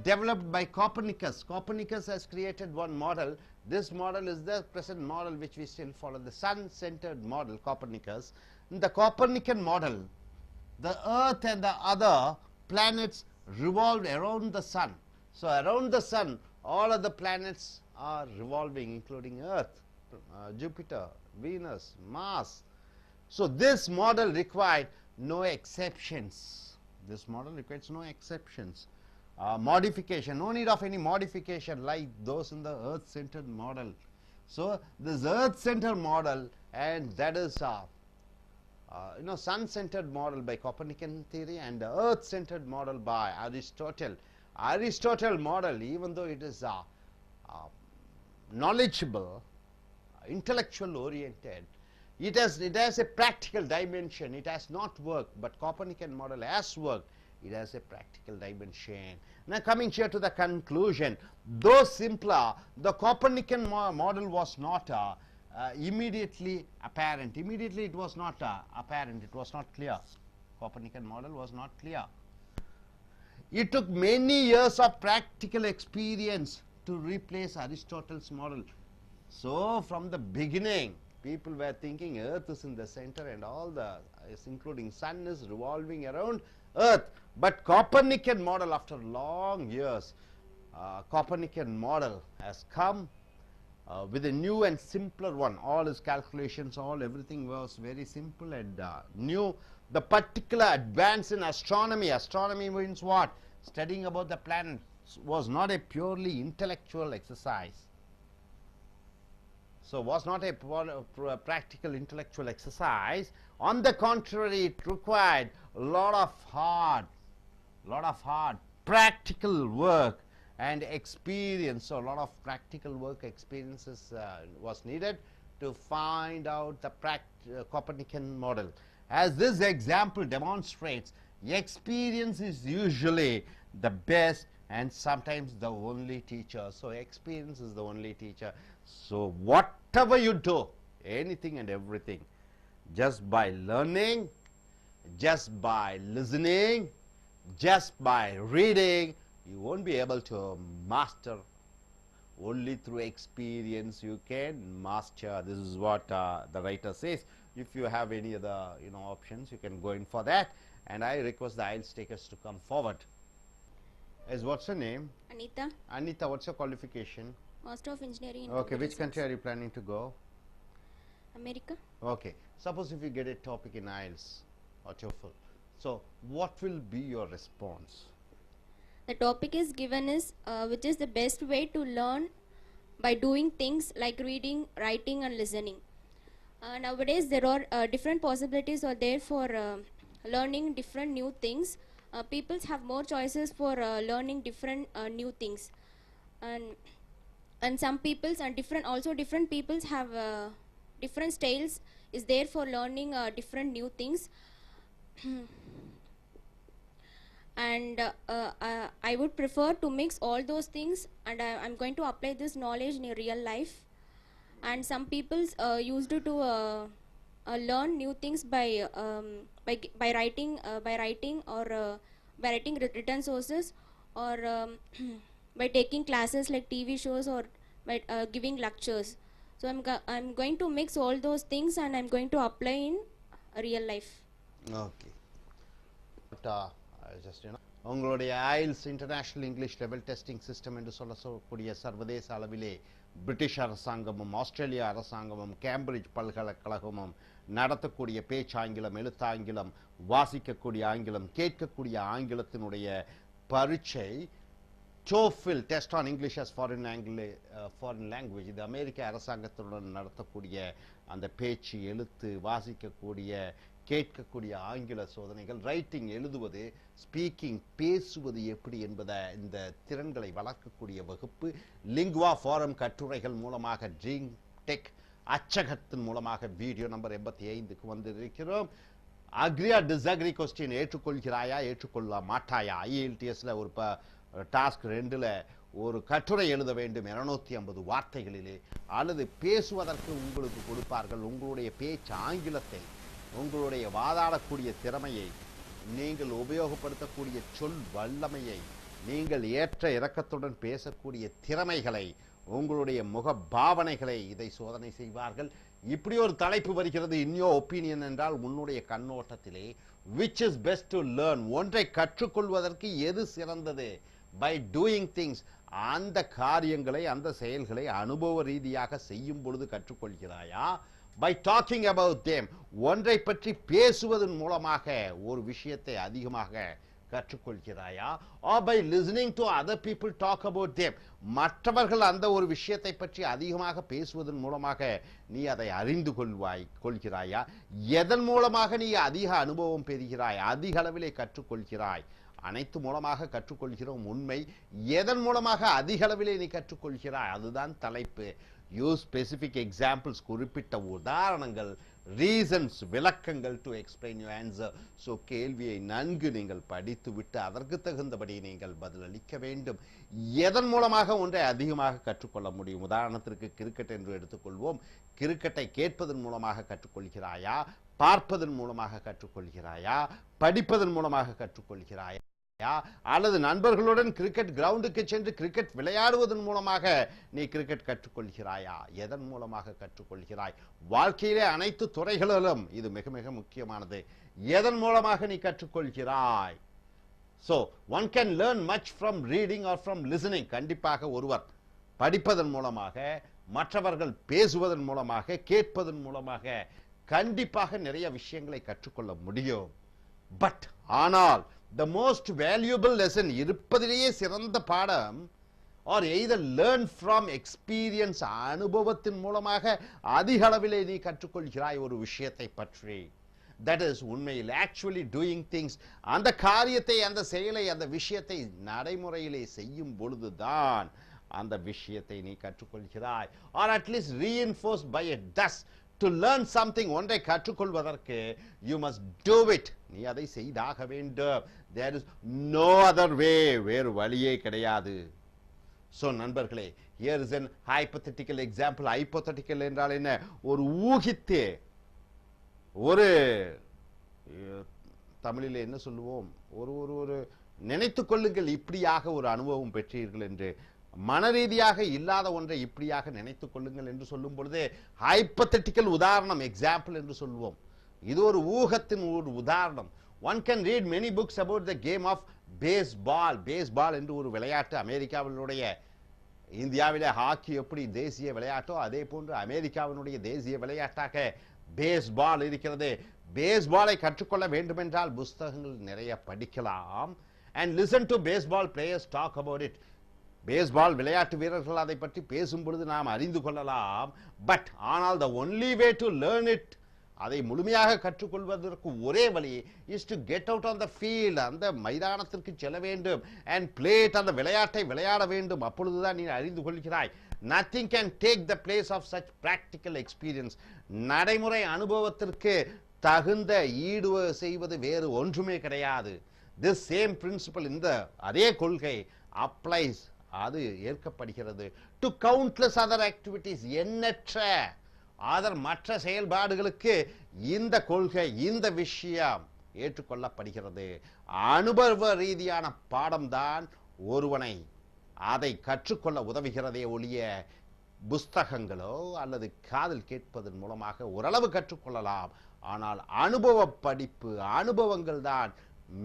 K: Developed by Copernicus. Copernicus has created one model. This model is the present model which we still follow. The sun-centered model, Copernicus. In the Copernican model, the Earth and the other planets revolved around the sun. So around the sun, all of the planets are revolving, including Earth, Jupiter, Venus, Mars. So this model required no exceptions. This model requires no exceptions. Modification, no need of any modification like those in the earth-centered model. So this earth-centered model, and that is sun-centered model by Copernican theory and the earth-centered model by Aristotle. Aristotle model, even though it is knowledgeable, intellectual oriented, it has a practical dimension. It has not worked, but Copernican model has worked. It has a practical dimension. Now coming here to the conclusion, though simpler, the Copernican model was not immediately apparent. Immediately it was not apparent, it was not clear. Copernican model was not clear. It took many years of practical experience to replace Aristotle's model. So from the beginning, people were thinking Earth is in the center and all the, including sun, is revolving around Earth. But Copernican model, after long years, Copernican model has come with a new and simpler one. All his calculations, everything was very simple and new. The particular advance in astronomy, astronomy means what? Studying about the planets, was not a purely intellectual exercise. So was not a practical intellectual exercise. On the contrary, it required a lot of hard practical work and experience. So a lot of practical work experiences was needed to find out the Copernican model. As this example demonstrates, experience is usually the best and sometimes the only teacher. So experience is the only teacher. So whatever you do, anything and everything, just by learning, just by listening, just by reading, you won't be able to master. Only through experience you can master. This is what the writer says. If you have any other options, you can go in for that. And I request the IELTS takers to come forward. As what's your name?
B: Anita.
K: Anita, what's your qualification?
B: Master of Engineering in
K: Okay, which
B: Computer
K: country
B: Science.
K: are you planning to go?
B: America.
K: Okay, suppose if you get a topic in IELTS or TOEFL, so what will be your response?
B: The topic is given is which is the best way to learn by doing things like reading, writing and listening. Nowadays there are different possibilities are there for learning different new things. People have more choices for learning different new things, and some peoples and different peoples have different styles is there for learning different new things. And I would prefer to mix all those things, and I'm going to apply this knowledge in a real life. And some people's used to learn new things by writing or by writing written sources, or by taking classes like TV shows, or by giving lectures. So I'm going to mix all those things and I'm going to apply in real life.
K: Okay. But, just உங்களுடைய IELTS international English level testing system என்று சொல்லக்கூடிய சர்வதேச அளவிலே British அரசாங்கமும் Australia அரசாங்கமும் Cambridge பல்கலைக்கழகமும் நடத்தக்கூடிய பேச்சாங்கிலம், எழுத்தாங்கிலம், வாசிக்கக்கூடிய ஆங்கிலம், கேட்கக்கூடிய ஆங்கிலத்தினுடைய பரீட்சை TOEFL test on English as foreign language இது அமெரிக்க அரசாங்கத்துடன் நடத்தக்கூடிய அந்த பேச்சு எழுத்து வாசிக்கக்கூடிய கேட்கக்கூடிய ஆங்கில சோதனைகள் ரைட்டிங் எழுதுவது ஸ்பீக்கிங் பேசுவது எப்படி என்பதை இந்த திறன்களை வளர்க்கக்கூடிய வகுப்பு லிங்குவா ஃபாரம் கட்டுரைகள் மூலமாக ட்ரீம் டெக் அச்சகத்தின் மூலமாக வீடியோ நம்பர் 85க்கு வந்திருக்கிறோம். அக்ரி ஆர் டிஸ்அக்ரி கொஸ்டின் ஏற்றுக்கொள்கிறாயா ஏற்றுக்கொள்ள மாட்டாயா IELTSல ஒரு டாஸ்க் 2ல் ஒரு கட்டுரை எழுத வேண்டும் 250 வார்த்தைகளிலே அல்லது பேசுவதற்கு உங்களுக்கு கொடுப்பார்கள். உங்களுடைய பேச்சு ஆங்கிலத்தை உங்களுடைய வாதாடக்கூடிய திறமையை நீங்கள் உபயோகப்படுத்தக்கூடிய சொல் வல்லமையை நீங்கள் ஏற்ற இறக்கத்துடன் பேசக்கூடிய திறமைகளை உங்களுடைய முக பாவனைகளை இதை சோதனை செய்வார்கள். இப்படி ஒரு தலைப்பு வருகிறது இன் யோர் ஒப்பீனியன் என்றால் உன்னுடைய கண்ணோட்டத்திலே which is best to learn ஒன்றை கற்றுக்கொள்வதற்கு எது சிறந்தது by doing things அந்த காரியங்களை அந்த செயல்களை அனுபவ ரீதியாக செய்யும் பொழுது கற்றுக்கொள்கிறாயா by talking about them ஒன்றை பற்றி பேசுவதன் மூலமாக ஒரு விஷயத்தை அதிகமாக கற்றுக்கொள்கிறாயா or by listening to other people talk about them மற்றவர்கள் அந்த ஒரு விஷயத்தை பற்றி அதிகமாக பேசுவதன் மூலமாக நீ அதை அறிந்து கொள்கிறாயா எதன் மூலமாக நீ அதிக அனுபவம் பெறுகிறாய் அதிக அளவிலே கற்றுக்கொள்கிறாய் அனைத்து மூலமாக கற்றுக்கொள்கிறோம் உண்மை எதன் மூலமாக அதிக அளவிலே நீ கற்றுக்கொள்கிறாய் அதுதான் தலைப்பு யூஸ் ஸ்பெசிபிக் எக்ஸாம்பிள்ஸ் குறிப்பிட்ட உதாரணங்கள் ரீசன்ஸ் விளக்கங்கள் to explain you answer so கேள்வியை நன்கு நீங்கள் படித்துவிட்டு அதற்கு தகுந்தபடி நீங்கள் பதிலளிக்க வேண்டும் எதன் மூலமாக ஒன்றை அதிகமாக கற்றுக்கொள்ள முடியும் உதாரணத்திற்கு கிரிக்கெட் என்று எடுத்துக்கொள்வோம் கிரிக்கெட்டை கேட்பதன் மூலமாக கற்றுக்கொள்கிறாயா பார்ப்பதன் மூலமாக கற்றுக்கொள்கிறாயா படிப்பதன் மூலமாக கற்றுக்கொள்கிறாயா அல்லது நண்பர்களுடன் கிரிக்கெட் கிரவுண்டுக்கு சென்று கிரிக்கெட் விளையாடுவதன் மூலமாக நீ கிரிக்கெட் கற்றுக்கொள்கிறாயா எதன் மூலமாக கற்றுக்கொள்கிறாய் வாழ்க்கையிலே அனைத்து துறைகளிலும் இது மிக மிக முக்கியமானது எதன் மூலமாக நீ கற்றுக்கொள்கிறாய் so one can learn much from reading or from listening கண்டிப்பாக ஒருவர் படிப்பதன் மூலமாக மற்றவர்கள் பேசுவதன் மூலமாக கேட்பதன் மூலமாக கண்டிப்பாக நிறைய விஷயங்களை கற்றுக்கொள்ள முடியும் பட் ஆனால் the most valuable lesson இருப்பதிலேயே சிறந்த பாடம் or either learn from experience அனுபவத்தின் மூலமாக அதிக அளவிலே நீ கற்றுக்கொள்கிறாய் ஒரு விஷயத்தை பற்றி that is உண்மையில் actually doing things அந்த காரியத்தை அந்த செயலை அந்த விஷயத்தை நடைமுறையிலே செய்யும் பொழுதுதான் அந்த விஷயத்தை நீ கற்றுக்கொள்கிறாய் or at least reinforced by it thus to learn something ஒன்றை கற்றுக்கொள்வதற்கு you must do it நீ அதை செய்தாக வேண்டும் there is no other way வேறு வழியே கிடையாது so நண்பர்களே here is an hypothetical example hypothetical என்றால் என்ன ஒரு ஊகித்து ஒரு தமிழிலே என்ன சொல்லுவோம் ஒரு ஒரு ஒரு நினைத்துக் கொள்ளுங்கள் இப்படியாக ஒரு அனுபவம் பெற்றீர்கள் என்று மனரீதியாக இல்லாத ஒன்றை இப்படியாக நினைத்துக் கொள்ளுங்கள் என்று சொல்லும் பொழுது ஹைப்போதெட்டிக்கல் உதாரணம் எக்ஸாம்பிள் என்று சொல்வோம் இது ஒரு ஊகத்தின் ஒரு உதாரணம் one can read many books about the game of baseball என்று ஒரு விளையாட்டு அமெரிக்காவினுடைய இந்தியாவிலே ஹாக்கி எப்படி தேசிய விளையாட்டோ அதே போன்று அமெரிக்காவினுடைய தேசிய விளையாட்டாக பேஸ்பால் இருக்கிறது பேஸ்பாலை கற்றுக்கொள்ள வேண்டுமென்றால் புத்தகங்கள் நிறைய படிக்கலாம் and listen to baseball players talk about it baseball விளையாட்டு வீரர்கள் அதை பற்றி பேசும் பொழுது நாம் அறிந்து கொள்ளலாம் பட் ஆனால் the only way to learn it அதை முழுமையாக கற்றுக்கொள்வதற்கு ஒரே வழி is to get out on the field அந்த மைதானத்திற்கு செல்ல வேண்டும் and play it அந்த விளையாட்டை விளையாட வேண்டும் அப்பொழுதுதான் நீ அறிந்து கொள்கிறாய் nothing can take the place of such practical experience நடைமுறை அனுபவத்திற்கு தகுந்த ஈடு செய்வது வேறு ஒன்றுமே கிடையாது this same principle இந்த அதே கொள்கை applies அது ஏற்கப்படுகிறது to countless other activities எண்ணற்ற மற்ற செயல்பாடுகளுக்கு இந்த கொள்கை இந்த விஷயம் ஏற்றுக்கொள்ளப்படுகிறது அனுபவ ரீதியான பாடம்தான் ஒருவனை அதை கற்றுக்கொள்ள உதவுகிறதே ஒழிய புத்தகங்களோ அல்லது காதில் கேட்பதன் மூலமாக ஓரளவு கற்றுக்கொள்ளலாம் ஆனால் அனுபவ படிப்பு அனுபவங்கள் தான்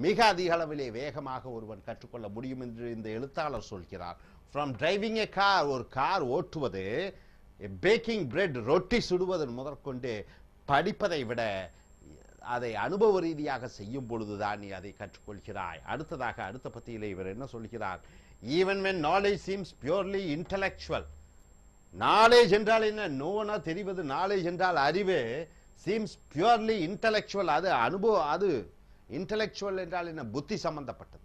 K: மிக அதிக அளவிலே வேகமாக ஒருவன் கற்றுக்கொள்ள முடியும் என்று இந்த எழுத்தாளர் சொல்கிறார் from driving a car ஒரு கார் ஓட்டுவது பேக்கிங் பிரெட் ரொட்டி சுடுவதன் முதற்கொண்டு படிப்பதை விட அதை அனுபவ ரீதியாக செய்யும் பொழுதுதான் நீ அதை கற்றுக்கொள்கிறாய். அடுத்ததாக அடுத்த பத்தியிலே இவர் என்ன சொல்கிறார்? Even when knowledge seems purely intellectual. Knowledge என்றால் என்ன? நோனா தெரிவது. நாலேஜ் என்றால் அறிவு. seems purely intellectual, அது அனுபவம். அது இன்டலெக்சுவல் என்றால் என்ன? புத்தி சம்பந்தப்பட்டது.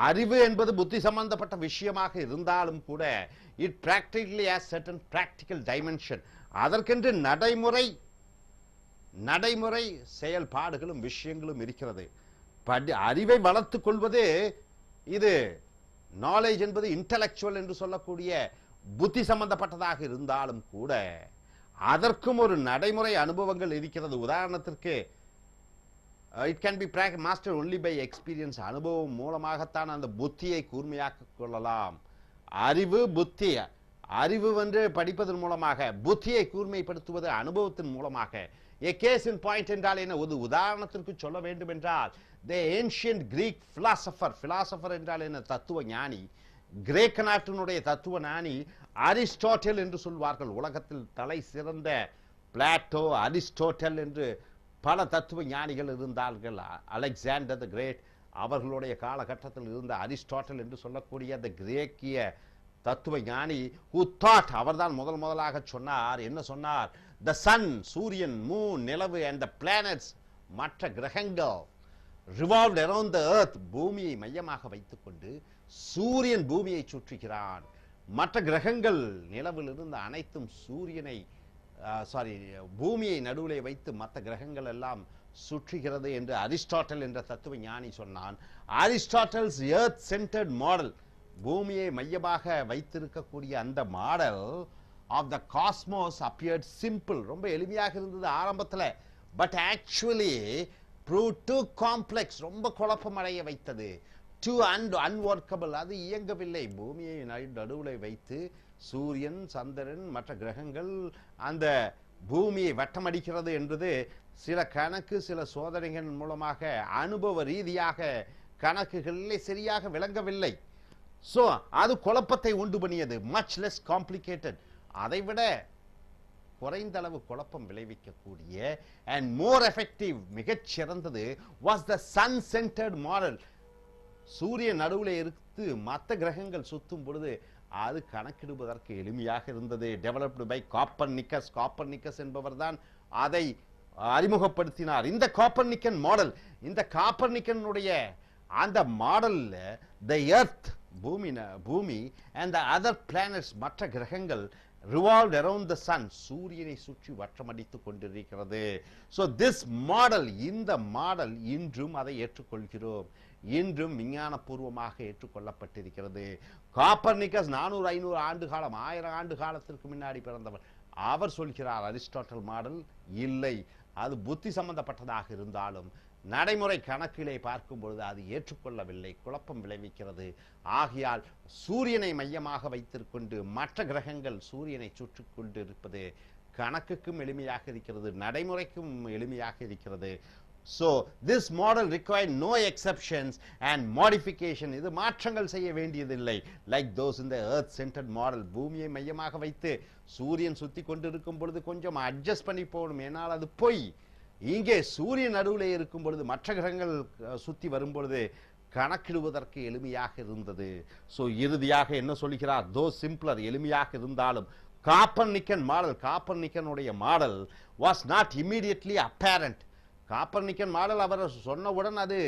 K: அறிவு என்பது புத்தி சம்பந்தப்பட்ட விஷயமாக இருந்தாலும் கூட it practically has certain practical dimension. அதற்கென்று நடைமுறை செயல்பாடுகளும் விஷயங்களும் இருக்கிறது. அறிவை வளர்த்துக் கொள்வது இது நாலேஜ் என்பது இன்டலெக்சுவல் என்று சொல்லக்கூடிய புத்தி சம்பந்தப்பட்டதாக இருந்தாலும் கூட அதற்கும் ஒரு நடைமுறை அனுபவங்கள் இருக்கிறது. உதாரணத்திற்கு it can be mastered only by experience. அனுபவம் மூலமாகத்தான் அந்த புத்தியை கூர்மையாக்கிக் கொள்ளலாம். அறிவு வந்து படிப்பதன் மூலமாக, புத்தியை கூர்மைப்படுத்துவது அனுபவத்தின் மூலமாக. a case in point என்றால் என்ன? ஒரு உதாரணத்திற்கு சொல்ல வேண்டும் என்றால் the ancient Greek philosopher என்றால் என்ன? தத்துவ ஞானி. கிரேக்க நாட்டினுடைய தத்துவ ஞானி அரிஸ்டாட்டில் என்று சொல்வார்கள். உலகத்தில் தலை சிறந்த பிளாட்டோ, அரிஸ்டாட்டில் என்று பல தத்துவ ஞானிகள் இருந்தார்கள். அலெக்சாண்டர் தி கிரேட் அவர்களுடைய காலகட்டத்தில் இருந்த அரிஸ்டாட்டில் என்று சொல்லக்கூடிய அந்த கிரேக்கிய தத்துவ ஞானி who thought, அவர்தான் முதலாக சொன்னார். என்ன சொன்னார்? the sun, சூரியன், moon, நிலவு and the planets, மற்ற கிரகங்கள் revolved around the earth, பூமியை மையமாக வைத்துக்கொண்டு சூரியன் பூமியை சுற்றுகிறான். மற்ற கிரகங்கள் நிலவில் இருந்து அனைத்தும் பூமியை நடுவிலே வைத்து மற்ற கிரகங்கள் எல்லாம் சுற்றுகிறது என்று அரிஸ்டாட்டில் என்ற தத்துவ ஞானி சொன்னான். அரிஸ்டாட்டில்ஸ் எர்த் சென்டர்ட் மாடல், பூமியை மையமாக வைத்திருக்கக்கூடிய அந்த model of the cosmos appeared simple, ரொம்ப எளிமையாக இருந்தது ஆரம்பத்தில். But actually prove to complex, ரொம்ப குழப்பமடைய வைத்தது. டு அன்வொர்க்கபிள், அது இயங்கவில்லை. பூமியை நடுவில் வைத்து சூரியன், சந்திரன், மற்ற கிரகங்கள் அந்த பூமியை வட்டமடிக்கிறது என்பது சில சோதனைகள் மூலமாக அனுபவ ரீதியாக கணக்குகளிலே சரியாக விளங்கவில்லை. ஸோ அது குழப்பத்தை உண்டு பண்ணியது. மச் லெஸ் காம்ப்ளிகேட்டட், அதைவிட குறைந்த அளவு குழப்பம் விளைவிக்கக்கூடிய அண்ட் மோர் எஃபெக்டிவ், மிகச்சிறந்தது was the sun centered model. சூரியன் நடுவில் இருந்து மற்ற கிரகங்கள் சுத்தும் பொழுது அது கணக்கிடுவதற்கு எளிமையாக இருந்தது. டெவலப்டு பை காப்பர்னிக்கஸ் என்பவர் தான் அதை அறிமுகப்படுத்தினார். இந்த காப்பர்னிக்கன் மாடல், இந்த காப்பர்னிக்கனுடைய அந்த மாடல்ல த எர்த், பூமி and the other planets, மற்ற கிரகங்கள் revolved around the sun, சூரியனை சுற்றி வட்டமடித்துக் கொண்டிருக்கிறது. so this model, இந்த மாடல் இன்றும் அதை ஏற்றுக்கொள்கிறோம். இன்றும் விஞ்ஞானபூர்வமாக ஏற்றுக்கொள்ளப்பட்டிருக்கிறது. காப்பர்னிக்கஸ் 400-500 ஆண்டு காலம், 1000 ஆண்டு காலத்திற்கு முன்னாடி பிறந்தவர். அவர் சொல்கிறார் அரிஸ்டாட்டில் மாடல் இல்லை, அது புத்தி சம்பந்தப்பட்டதாக இருந்தாலும் நடைமுறை கணக்கிலே பார்க்கும் பொழுது அது ஏற்றுக்கொள்ளவில்லை, குழப்பம் விளைவிக்கிறது. ஆகையால் சூரியனை மையமாக வைத்திருக்கொண்டு மற்ற கிரகங்கள் சூரியனை சுற்றி கொண்டு இருப்பது கணக்குக்கும் எளிமையாக இருக்கிறது, நடைமுறைக்கும் எளிமையாக இருக்கிறது. So this model required no exceptions and modification. இது மாற்றங்கள் செய்ய வேண்டியதில்லை. like those in the earth centered model, பூமியை மையமாக வைத்து சூரியன் சுத்தி கொண்டிருக்கும் பொழுது கொஞ்சம் அட்ஜஸ்ட் பண்ணி போகணும், ஏனால் அது பொய். இங்கே சூரியன் நடுவிலே இருக்கும் பொழுது மற்ற கிரகங்கள் சுத்தி வரும் பொழுது கணக்கிடுவதற்கு எளிமையாக இருந்தது. ஸோ இறுதியாக என்ன சொல்கிறார்? தோ சிம்பிளர், எளிமையாக இருந்தாலும் காப்பர்னிக்கன் மாடல், காப்பர்னிக்கனுடைய model was not immediately apparent. Copernican model அவர் சொன்னவுடன் அது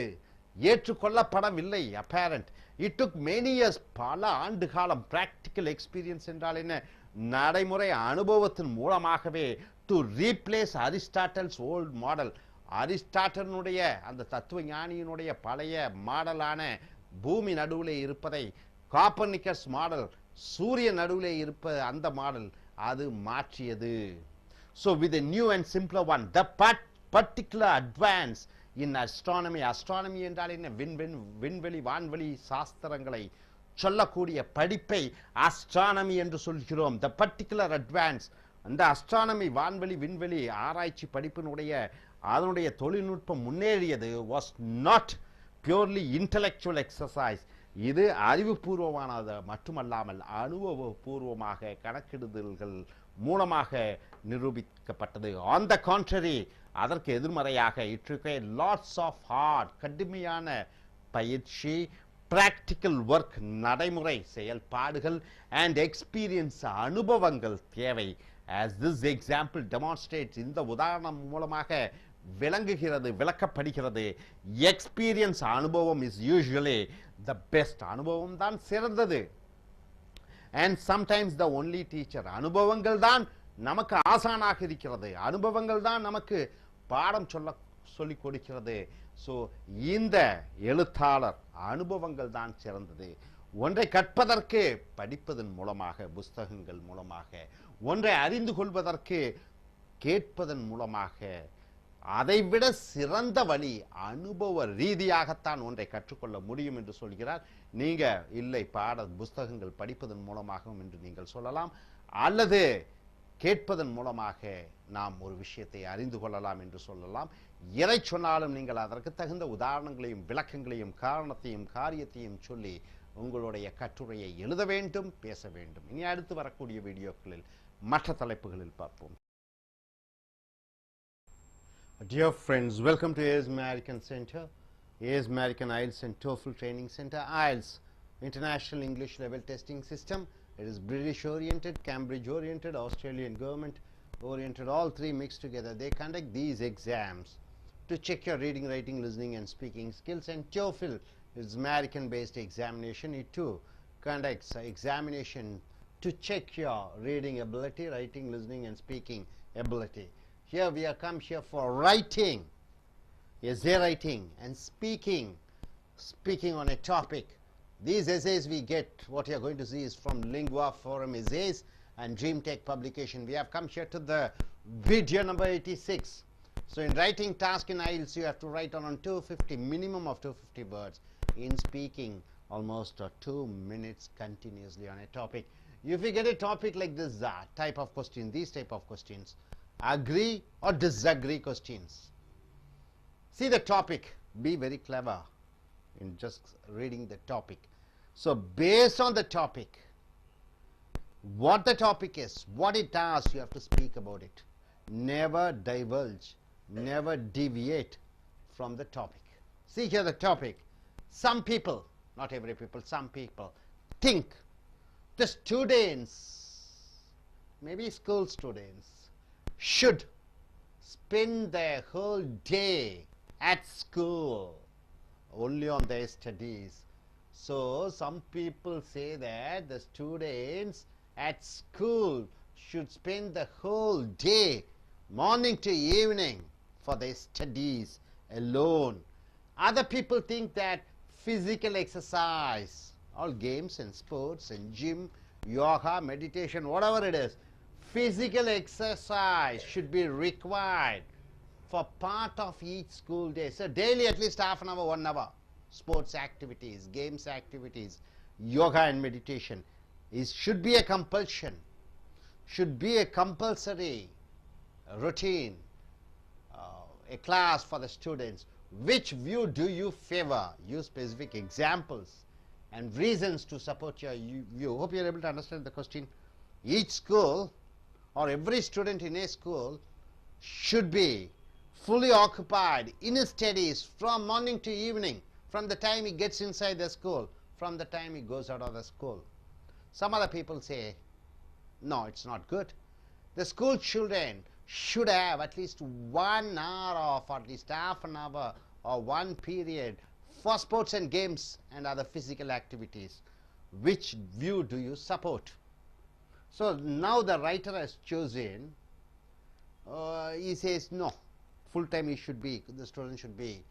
K: ஏற்றுக்கொள்ளப்படவில்லை. Apparent it took many years, பல ஆண்டு காலம். பிராக்டிக்கல் எக்ஸ்பீரியன்ஸ் என்றால் என்ன? நடைமுறை அனுபவத்தின் மூலமாகவே டு ரீப்ளேஸ் அரிஸ்டாட்டில்ஸ் ஓல்ட் மாடல், அரிஸ்டாட்டிலுடைய அந்த தத்துவ ஞானியினுடைய பழைய மாடலான பூமி நடுவிலே இருப்பதை காப்பர்னிக்கஸ் மாடல், சூரிய நடுவிலே இருப்ப அந்த மாடல் அது மாற்றியது. So with a new and simpler one, the particular advance in astronomy. astronomy என்றால் என்ன? விண்வெளி வான்வெளி சாஸ்திரங்களை சொல்லக்கூடிய படிப்பை astronomy என்று சொல்கிறோம். the particular advance, அந்த astronomy வான்வெளி விண்வெளி ஆராய்ச்சி படிப்பினுடைய அதனுடைய தொழில்நுட்பம் முன்னேறியது was not purely intellectual exercise. இது அறிவுபூர்வமானது மட்டுமல்லாமல் அனுபவபூர்வமாக கணக்கிடுதல்கள் மூலமாக நிரூபிக்கப்பட்டது. ஆன் த கான்ட்ரரி, அதற்கு எதிர்மறையாக it require lots of hard, கடுமையான பயிற்சி, பிராக்டிக்கல் ஒர்க், நடைமுறை செயல்பாடுகள், அண்ட் எக்ஸ்பீரியன்ஸ், அனுபவங்கள் தேவை. as this example demonstrates, இந்த உதாரணம் மூலமாக விளங்குகிறது, விளக்கப்படுகிறது. எக்ஸ்பீரியன்ஸ், அனுபவம் is usually the best, அனுபவம் தான் சிறந்தது. and sometimes the only teacher, அனுபவங்கள் தான் நமக்கு ஆசானாக இருக்கிறது, அனுபவங்கள் தான் நமக்கு பாடம் சொல்லிக் கொடுக்கிறது. ஸோ இந்த எழுத்தாளர் அனுபவங்கள் தான் சிறந்தது. ஒன்றை கற்பதற்கு படிப்பதன் மூலமாக, புஸ்தகங்கள் மூலமாக, ஒன்றை அறிந்து கொள்வதற்கு கேட்பதன் மூலமாக, அதைவிட சிறந்த வழி அனுபவ ரீதியாகத்தான் ஒன்றை கற்றுக்கொள்ள முடியும் என்று சொல்கிறார். நீங்க இல்லை புஸ்தகங்கள் படிப்பதன் மூலமாகவும் என்று நீங்கள் சொல்லலாம், அல்லது கேட்பதன் மூலமாக நாம் ஒரு விஷயத்தை அறிந்து கொள்ளலாம் என்று சொல்லலாம். எதை சொன்னாலும் நீங்கள் அதற்கு தகுந்த உதாரணங்களையும் விளக்கங்களையும் காரணத்தையும் காரியத்தையும் சொல்லி உங்களுடைய கட்டுரையை எழுத வேண்டும், பேச வேண்டும். இனி அடுத்து வரக்கூடிய வீடியோக்களில் மற்ற தலைப்புகளில் பார்ப்போம். Dear friends, welcome to I.E.L.T.S American Center, I.E.L.T S American I.E.L.T.S and TOEFL Training Center. I.E.L.T.S, International English Level Testing System. It is British oriented, Cambridge oriented, Australian government oriented, all three mixed together. They conduct these exams to check your reading, writing, listening and speaking skills. And TOEFL is American based examination. It too conducts examination to check your reading ability, writing, listening and speaking ability. Here we are come here for writing, essay writing and speaking on a topic. These essays we get, what you are going to see is from Lingua Forum Essays and DreamTech publication. We have come here to the video number 86. So in writing task in I.E.L.T S, you have to write on 250, minimum of 250 words. In speaking, almost 2 minutes continuously on a topic. If you get a topic like this type of question, these type of questions, agree or disagree questions. See the topic, be very clever in just reading the topic. So based on the topic, what the topic is, what it does, you have to speak about it. Never divulge, never deviate from the topic. See here the topic. Some people, not every people, some people think the students, maybe school students, should spend their whole day at school only on their studies. So some people say that the students at school should spend the whole day, morning to evening, for their studies alone. Other people think that physical exercise, all games and sports and gym, yoga, meditation, whatever it is, physical exercise should be required for part of each school day. So daily at least half an hour, 1 hour, sports activities, games activities, yoga and meditation should be a compulsion, should be a compulsory routine, a class for the students. Which view do you favor? Use specific examples and reasons to support your view. Hope you are able to understand the question. Each school or every student in a school should be fully occupied in his studies from morning to evening, from the time he gets inside the school, from the time he goes out of the school. Some other people say, no, it's not good. The school children should have at least 1 hour of at least half an hour or 1 period for sports and games and other physical activities. Which view do you support? So now the writer has chosen, he says no, full time the student should be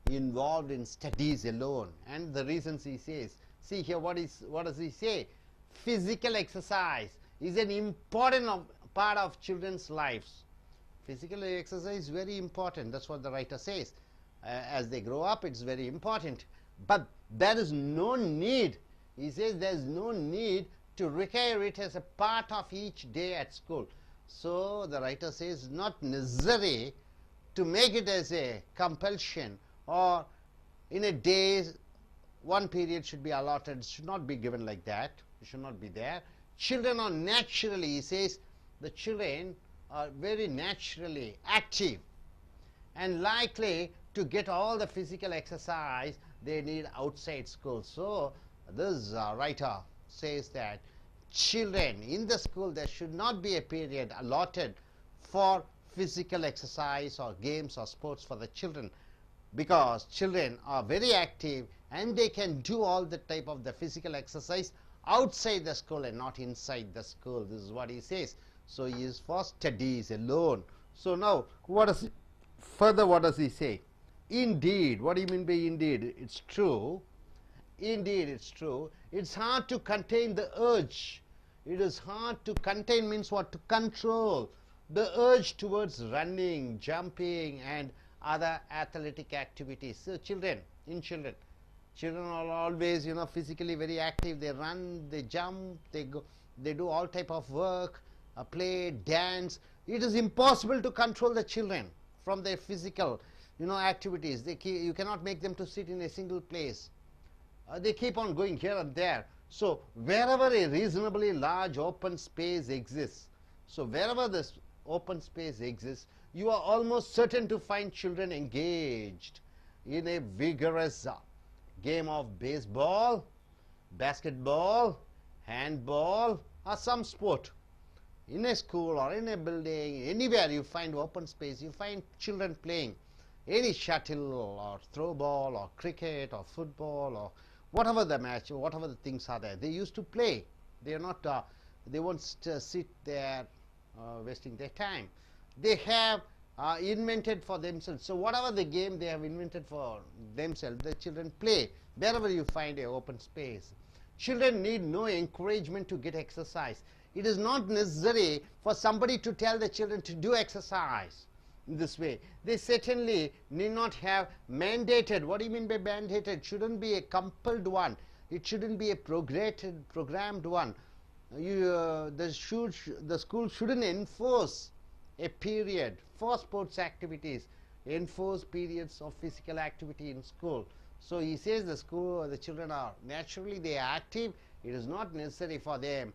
K: involved in studies alone. And the reasons he says, see here what does he say? Physical exercise is an important part of children's lives. Physical exercise is very important, that's what the writer says. As they grow up, it's very important, but there is no need, he says there is no need to require it as a part of each day at school. So the writer says not necessary to make it as a compulsion or in a day
A: one period should be allotted, should not be given like that. It should not be there. Children are naturally, he says, the children are very naturally active and likely to get all the physical exercise they need outside school. So this writer says that children in the school, there should not be a period allotted for physical exercise or games or sports for the children, because children are very active and they can do all the type of the physical exercise outside the school and not inside the school. This is what he says. So he is for studies alone. So now further what does he say? Indeed. What do you mean by indeed? It's true. Indeed, it's true. It's hard to contain the urge. It is hard to contain means what? To control the urge towards running, jumping and other athletic activities. So children are always, you know, physically very active. They run, they jump, they do all type of work, play, dance. It is impossible to control the children from their physical, you know, activities. You cannot make them to sit in a single place. They keep on going here and there. So wherever a reasonably large open space exists, so wherever this open space exists, you are almost certain to find children engaged in a vigorous game of baseball, basketball, handball or some sport. In a school or in a building, anywhere you find open space, you find children playing any shuttle or throw ball or cricket or football or whatever the match or whatever the things are there. They used to play. They are not, they won't sit there wasting their time. They have invented for themselves. So whatever the game they have invented for themselves, the children play wherever you find a open space. Children need no encouragement to get exercise. It is not necessary for somebody to tell the children to do exercise in this way. They certainly need not have mandated. What do you mean by mandated? It shouldn't be a compelled one. It shouldn't be a programmed one. The school shouldn't enforce a period for sports activities, enforce periods of physical activity in school. So he says the children are naturally, they are active. It is not necessary for them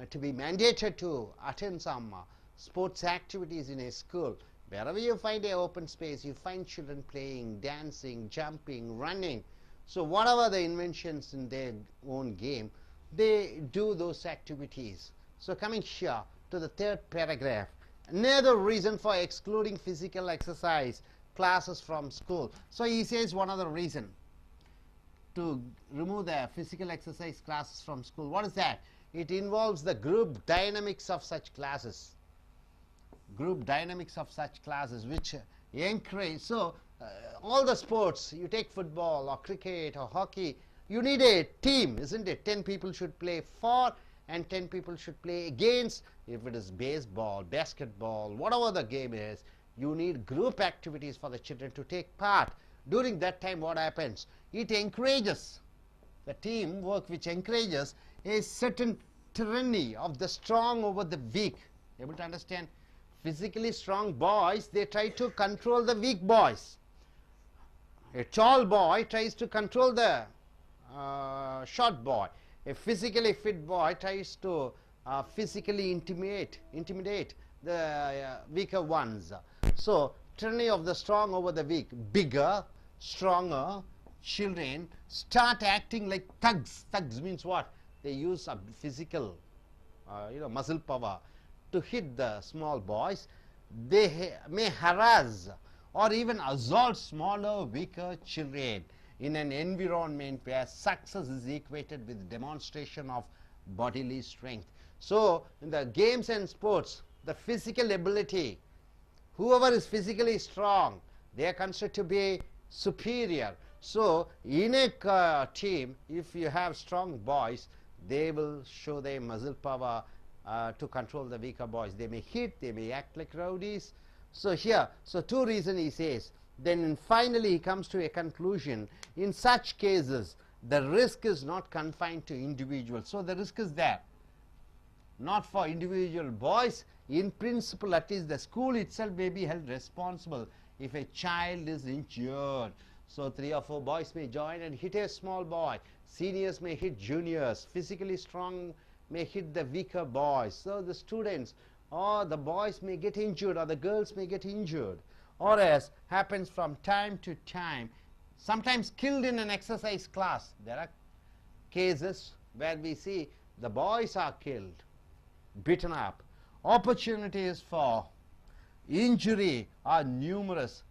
A: to be mandated to attend some sports activities in a school. Wherever you find an open space, you find children playing, dancing, jumping, running. So whatever the inventions in their own game, they do those activities. So coming here to the third paragraph, another reason for excluding physical exercise classes from school. So he says one other reason to remove the physical exercise classes from school. What is that? It involves the group dynamics of such classes. Group dynamics of such classes which encourage. So all the sports, you take football or cricket or hockey, you need a team, isn't it? 10 people should play for and 10 people should play against. If it is baseball, basketball, whatever the game is, you need group activities for the children to take part. During that time, what happens? It encourages the teamwork, which encourages a certain tyranny of the strong over the weak. Able to understand? Physically strong boys, they try to control the weak boys. A tall boy tries to control the short boy. A physically fit boy tries to physically intimidate the weaker ones. So tyranny of the strong over the weak. Bigger, stronger children start acting like thugs. Thugs means what? They use physical muscle power to hit the small boys. They may harass or even assault smaller, weaker children in an environment where success is equated with demonstration of bodily strength. So in the games and sports, the physical ability, whoever is physically strong, they are considered to be superior. So in a team, if you have strong boys, they will show their muscle power to control the weaker boys. They may hit, they may act like rowdies. So here, two reasons he says. Then finally he comes to a conclusion. In such cases, the risk is not confined to individuals. So the risk is there, not for individual boys. In principle, at least the school itself may be held responsible if a child is injured. So 3 or 4 boys may join and hit a small boy. Seniors may hit juniors. Physically strong may hit the weaker boys. So the students or the boys may get injured or the girls may get injured. Or as happens from time to time, sometimes killed in an exercise class. There are cases where we see the boys are killed, beaten up. Opportunities for injury are numerous.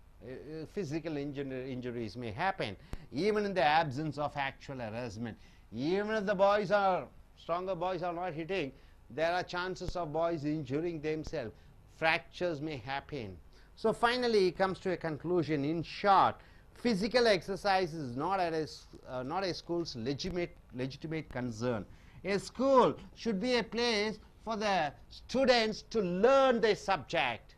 A: Physical injuries may happen even in the absence of actual harassment. Even if the boys are stronger, boys are not hitting, there are chances of boys injuring themselves. Fractures may happen. So finally he comes to a conclusion. In short, physical exercise is not a school's legitimate concern. A school should be a place for the students to learn their subject,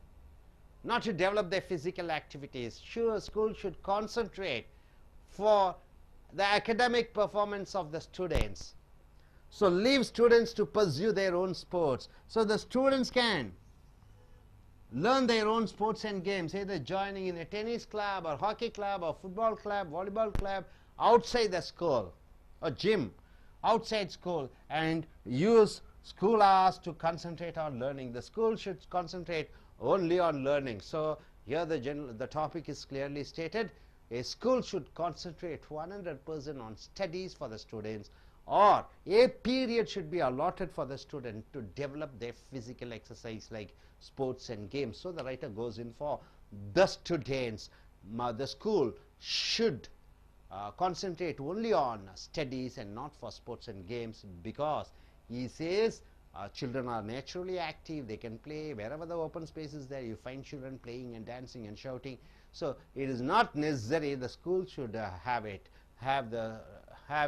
A: not to develop their physical activities. Sure, school should concentrate for the academic performance of the students. So leave students to pursue their own sports. So the students can learn their own sports and games, either joining in a tennis club or hockey club or football club, volleyball club, outside the school, or gym, outside school, and use school hours to concentrate on learning. The school should concentrate only on learning. So here the topic is clearly stated. A school should concentrate 100% on studies for the students, or a period should be allotted for the student to develop their physical exercise like sports and games. So the writer goes in for the students. The school should concentrate only on studies and not for sports and games, because he says children are naturally active. They can play wherever the open space is there. You find children playing and dancing and shouting. So it is not necessary the school should have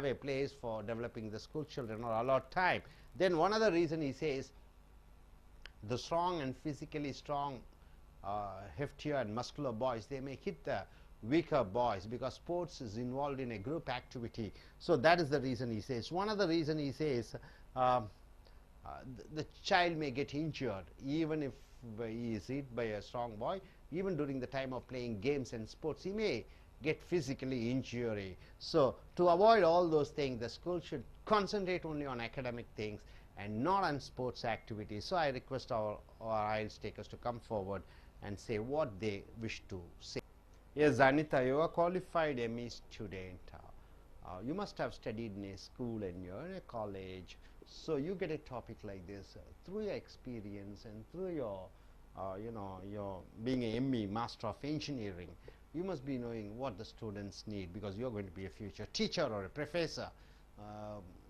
A: a place for developing the school children or allot time. Then one other reason he says, the strong and physically strong, heftier and muscular boys, they may hit the weaker boys, because sports is involved in a group activity. So that is the reason he says. One other reason he says, the child may get injured even if he is hit by a strong boy. Even during the time of playing games and sports, he may get physically injury. So to avoid all those things, the school should concentrate only on academic things and not on sports activities. So I request our IELTS takers to come forward and say what they wish to say. Yes, Anita, you are a qualified ME student. You must have studied in a school and you're in a college. So you get a topic like this through your experience and through your your being a ME, Master of Engineering. You must be knowing what the students need, because you're going to be a future teacher or a professor.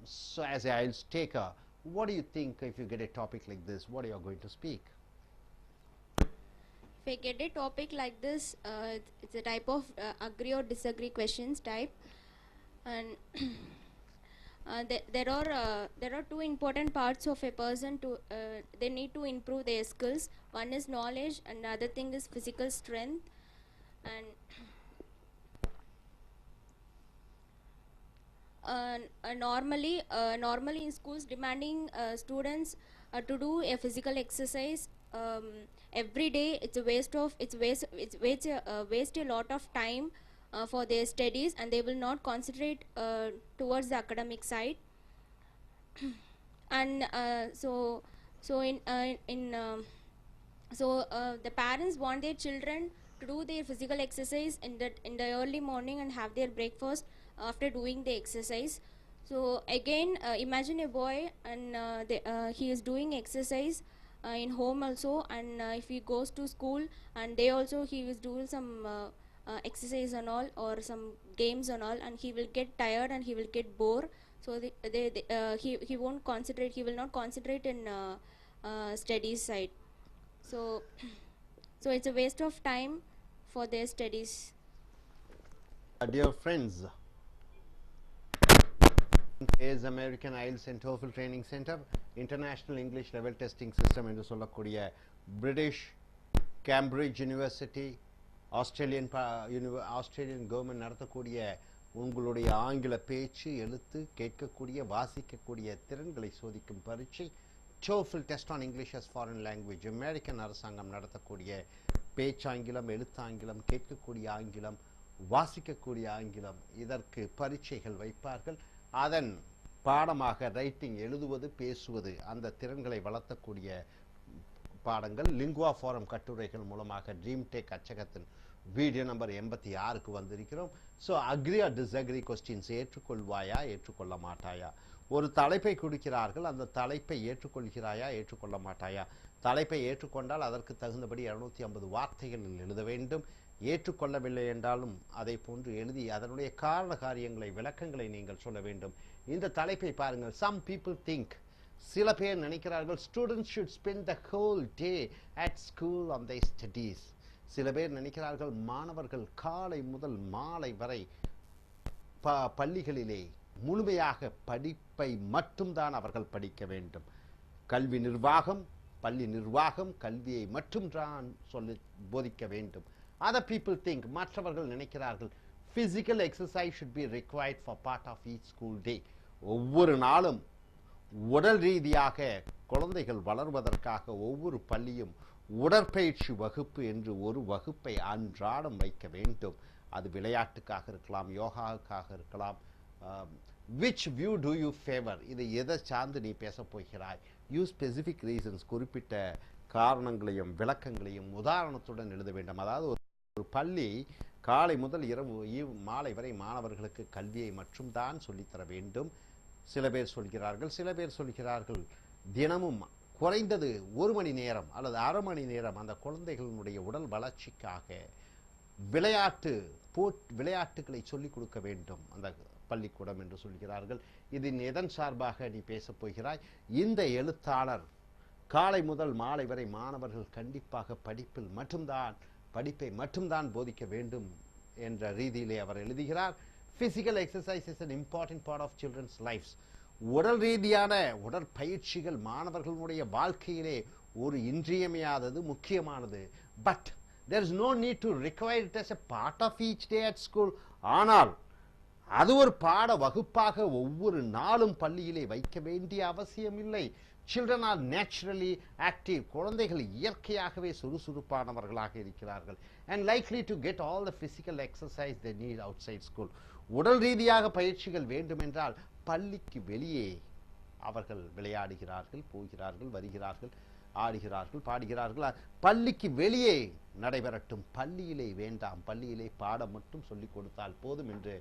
A: So as a IELTS taker, what do you think if you get a topic like this? What are you going to speak?
B: If I get a topic like this, it's a type of agree or disagree questions type, and there are two important parts of a person to they need to improve their skills. One is knowledge, and the other thing is physical strength. And normally in schools demanding students to do a physical exercise every day, it's a waste a lot of time for their studies, and they will not concentrate towards the academic side. And the parents want their children to do their physical exercise in the early morning and have their breakfast after doing the exercise. So again, imagine a boy and he is doing exercise in home also, and if he goes to school and he is doing some exercise and all, or some games and all, and he will get tired and he will get bored. So he won't concentrate. He will not concentrate in studies side. So it's a waste of time for their studies.
A: Dear friends, is American IELTS and TOEFL Training Center, International English Level Testing System என்று சொல்லக்கூடிய British Cambridge University, Australian government நடத்தக்கூடிய உங்களுடைய ஆங்கில பேச்சு, எழுத்து, கேட்கக்கூடிய, வாசிக்கக்கூடிய திறன்களை சோதிக்கும் பரீட்சை TOEFL Test on English as Foreign Language, American அரசாங்கம் நடத்தக்கூடிய பேச்சாங்கிலம், எழுத்தாங்கிலம், கேட்கக்கூடிய ஆங்கிலம்,
K: வாசிக்கக்கூடிய ஆங்கிலம், இதற்கு பரீட்சைகள் வைப்பார்கள். அதன் பாடமாக ரைட்டிங், எழுதுவது, பேசுவது, அந்த திறன்களை வளர்த்தக்கூடிய பாடங்கள் லிங்குவா ஃபாரம் கட்டுரைகள் மூலமாக ட்ரீம் டேக் அச்சகத்தின் வீடியோ நம்பர் 86க்கு வந்திருக்கிறோம். So agree or disagree questions, ஏற்றுக்கொள்வாயா ஏற்றுக்கொள்ள மாட்டாயா, ஒரு தலைப்பை கொடுக்கிறார்கள், அந்த தலைப்பை ஏற்றுக்கொள்கிறாயா ஏற்றுக்கொள்ள மாட்டாயா, தலைப்பை ஏற்றுக்கொண்டால் அதற்கு தகுந்தபடி 250 வார்த்தைகளில் எழுத வேண்டும், ஏற்றுக்கொள்ளவில்லை என்றாலும் அதை போன்று எழுதி அதனுடைய காரண காரியங்களை, விளக்கங்களை நீங்கள் சொல்ல வேண்டும். இந்த தலைப்பை பாருங்கள். சம் பீப்புள் திங்க், சில பேர் நினைக்கிறார்கள் students should spend the whole day at school on their studies. சில பேர் நினைக்கிறார்கள் மாணவர்கள் காலை முதல் மாலை வரை பள்ளிகளிலே முழுமையாக படிப்பை மட்டும்தான் அவர்கள் படிக்க வேண்டும். கல்வி நிர்வாகம், பள்ளி நிர்வாகம் கல்வியை மட்டும்தான் போதிக்க வேண்டும். Other people think, மற்றவர்கள் நினைக்கிறார்கள் physical exercise should be required for part of each school day. ஒவ்வொரு நாளும் உடல் ரீதியாக குழந்தைகள் வளர்வதற்காக ஒவ்வொரு பள்ளியும் உடற்பயிற்சி வகுப்பு என்று ஒரு வகுப்பை அன்றாடம் வைக்க வேண்டும். அது விளையாட்டுக்காக இருக்கலாம், யோகாவுக்காக இருக்கலாம். which view do you favor? இதை எதை சார்ந்து நீ பேச போகிறாய்? யூஸ் ஸ்பெசிஃபிக் ரீசன்ஸ், குறிப்பிட்ட காரணங்களையும் விளக்கங்களையும் உதாரணத்துடன் எழுத வேண்டும். அதாவது ஒரு பள்ளி காலை முதல் இரவு மாலை வரை மாணவர்களுக்கு கல்வியை மட்டும்தான் சொல்லித்தர வேண்டும். சில பேர் சொல்கிறார்கள் தினமும் குறைந்தது 1 மணி நேரம் அல்லது அரை மணி நேரம் அந்த குழந்தைகளுடைய உடல் வளர்ச்சிக்காக விளையாட்டுகளை சொல்லிக் கொடுக்க வேண்டும் அந்த பள்ளிக்கூடம் என்று சொல்கிறார்கள். இதன் எதன் சார்பாக நீ பேசப் போகிறாய்? இந்த எழுத்தாளர் காலை முதல் மாலை வரை மாணவர்கள் கண்டிப்பாக படிப்பை மட்டும்தான் போதிக்க வேண்டும் என்ற ரீதியிலே அவர் எழுதுகிறார். Physical exercise is an important part of children's lives. உடல் ரீதியான உடற்பயிற்சிகள் மாணவர்களுடைய வாழ்க்கையிலே ஒரு இன்றியமையாதது, முக்கியமானது. But there is no need to require it as a part of each day at school. ஆனால் அது ஒரு பாட வகுப்பாக ஒவ்வொரு நாளும் பள்ளியிலே வைக்க வேண்டிய அவசியம் இல்லை. Children are naturally active. குழந்தைகள் இயற்கையாகவே சுறுசுறுப்பானவர்களாக இருக்கிறார்கள். And likely to get all the physical exercise they need outside school. உடல் ரீதியாக பயிற்சிகள் வேண்டுமென்றால் பள்ளிக்கு வெளியே அவர்கள் விளையாடுகிறார்கள், போகிறார்கள், வருகிறார்கள், ஆடுகிறார்கள், பாடுகிறார்கள். பள்ளிக்கு வெளியே நடைபெறட்டும், பள்ளியிலே வேண்டாம், பள்ளியிலே பாடம் மட்டும் சொல்லிக் கொடுத்தால் போதும் என்று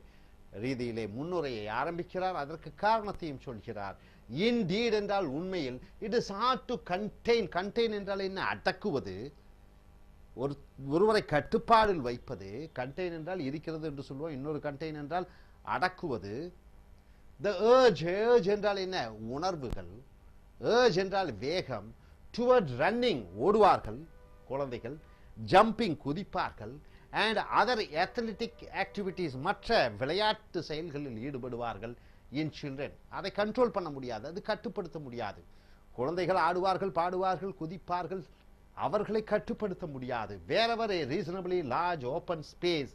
K: ரீதியிலே முன்னுரையை ஆரம்பிக்கிறார். அதற்கு காரணத்தையும் சொல்கிறார். Indeed என்றால் உண்மையில், it is hard to contain. Contain என்றால் என்ன? அடக்குவது, ஒருவரை கட்டுப்பாடில் வைப்பது. கண்டெயின் என்றால் இருக்கிறது என்று சொல்லுவோம், இன்னொரு கண்டெயின் என்றால் அடக்குவது. The urge என்றால் என்ன? உணர்வுகள். urge என்றால் வேகம். Toward running ஓடுவார்கள் குழந்தைகள், jumping குதிப்பார்கள், and other athletic activities மற்ற விளையாட்டு செயல்களில் ஈடுபடுவார்கள். in children அதை கண்ட்ரோல் பண்ண முடியாது, அது கட்டுப்படுத்த முடியாது. குழந்தைகள் ஆடுவார்கள், பாடுவார்கள், குதிப்பார்கள், அவர்களை கட்டுப்படுத்த முடியாது. wherever a reasonably large open space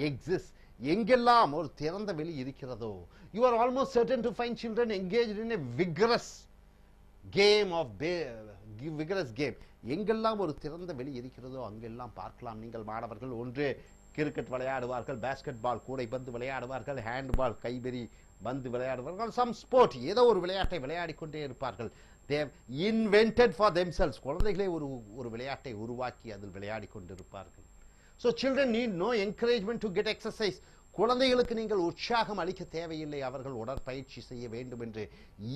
K: exists, எங்கெல்லாம் ஒரு திறந்த வெளி இருக்கிறதோ, you are almost certain to find children engaged in a vigorous game. எங்கெல்லாம் ஒரு திறந்த வெளி இருக்கிறதோ அங்கெல்லாம் பார்க்கலாம் நீங்கள் மாணவர்கள். ஒன்று கிரிக்கெட் விளையாடுவார்கள், பாஸ்கெட் பால் கூடைப்பந்து விளையாடுவார்கள், ஹேண்ட் பால் கைபெறி பந்து விளையாடுவார்கள், சம் ஸ்போர்ட் ஏதோ ஒரு விளையாட்டை விளையாடி கொண்டே இருப்பார்கள். they have invented for themselves. குழந்தைகளே ஒரு விளையாட்டை உருவாக்கி அதில் விளையாடி கொண்டிருப்பார்கள். so children need no encouragement to get exercise. குழந்தைகளுக்கு நீங்கள் உற்சாகம் அளிக்க தேவையில்லை, அவர்கள் உடற்பயிற்சி செய்ய வேண்டும் என்று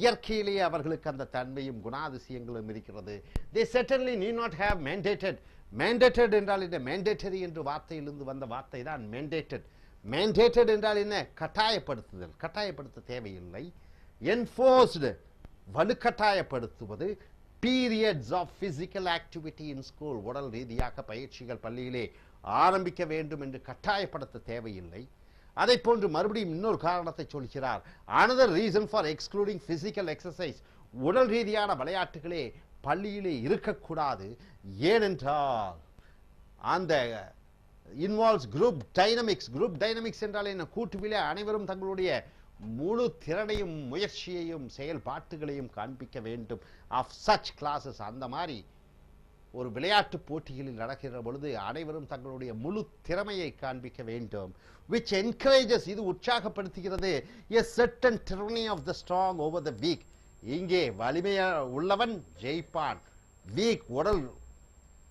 K: இயற்கையிலேயே அவர்களுக்கு அந்த தன்மையும் குணாதிசயங்களும் இருக்கிறது. they certainly need not have mandated. mandated என்றால் என்ன? mandatory என்ற வார்த்தையிலிருந்து வந்த வார்த்தை தான் mandated. mandated என்றால் என்ன? கட்டாயப்படுத்துதல். கட்டாயப்படுத்த தேவையில்லை. enforced வலுக்கட்டாயப்படுத்துவது. periods of physical activity in school உடல் ரீதியாக பயிற்சிகள் பள்ளியிலே ஆரம்பிக்க வேண்டும் என்று கட்டாயப்படுத்த தேவையில்லை. அதை போன்று மறுபடியும் இன்னொரு காரணத்தை சொல்கிறார். another reason for excluding physical exercise, உடல் ரீதியான விளையாட்டுகளே பள்ளியிலே இருக்கக்கூடாது. ஏனென்றால் அந்த involves group dynamics. group dynamics என்றால் என்ன? கூட்டுவிலே அனைவரும் தங்களுடைய முழு திறனையும் முயற்சியையும் செயல்பாட்டுகளையும் காண்பிக்க வேண்டும். of such classes, அந்த மாதிரி ஒரு விளையாட்டு போட்டிகளில் நடக்கிற பொழுது அனைவரும் தங்களுடைய முழு திறமையை காண்பிக்க வேண்டும், which encourages, இது உற்சாகப்படுத்துகிறது, a certain tyranny of the strong over the weak. இங்கே வலிமையா உள்ளவன் ஜெயிப்பான், வீக்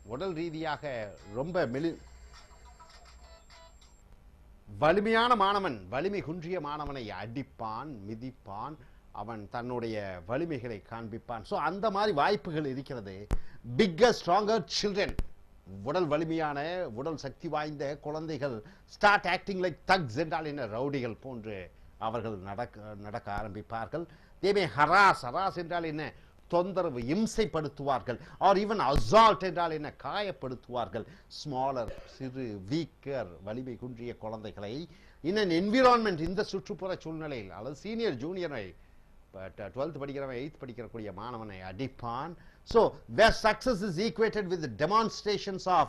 K: உடல் ரீதியாக ரொம்ப வலிமையான மாணவன் வலிமை குன்றிய மாணவனை அடிப்பான், மிதிப்பான், அவன் தன்னுடைய வலிமைகளை காண்பிப்பான். ஸோ அந்த மாதிரி வாய்ப்புகள் இருக்கிறது. பிக்கர் ஸ்ட்ராங்கர் சில்ட்ரன், உடல் வலிமையான உடல் சக்தி வாய்ந்த குழந்தைகள் ஸ்டார்ட் ஆக்டிங் லைக் தக்ஸ் என்றால் என்ன, ரவுடிகள் போன்று அவர்கள் நடக்க ஆரம்பிப்பார்கள். தேமே ஹராஸ் என்றால் என்ன, தொந்தரவு இம்சைப்படுத்துவார்கள். ஆர் ஈவன் அசால்ட் என்றால் என்ன, காயப்படுத்துவார்கள். ஸ்மாலர் சிறு வீக்கர் வலிமை குன்றிய குழந்தைகளை இன் அன் என்விரான்மெண்ட், இந்த சுற்றுப்புற சூழ்நிலையில் அல்லது சீனியர் ஜூனியரை 12th படிக்கிறவன் 8th படிக்கக்கூடிய மாணவனை அடிப்பான். So where success is equated with the demonstrations of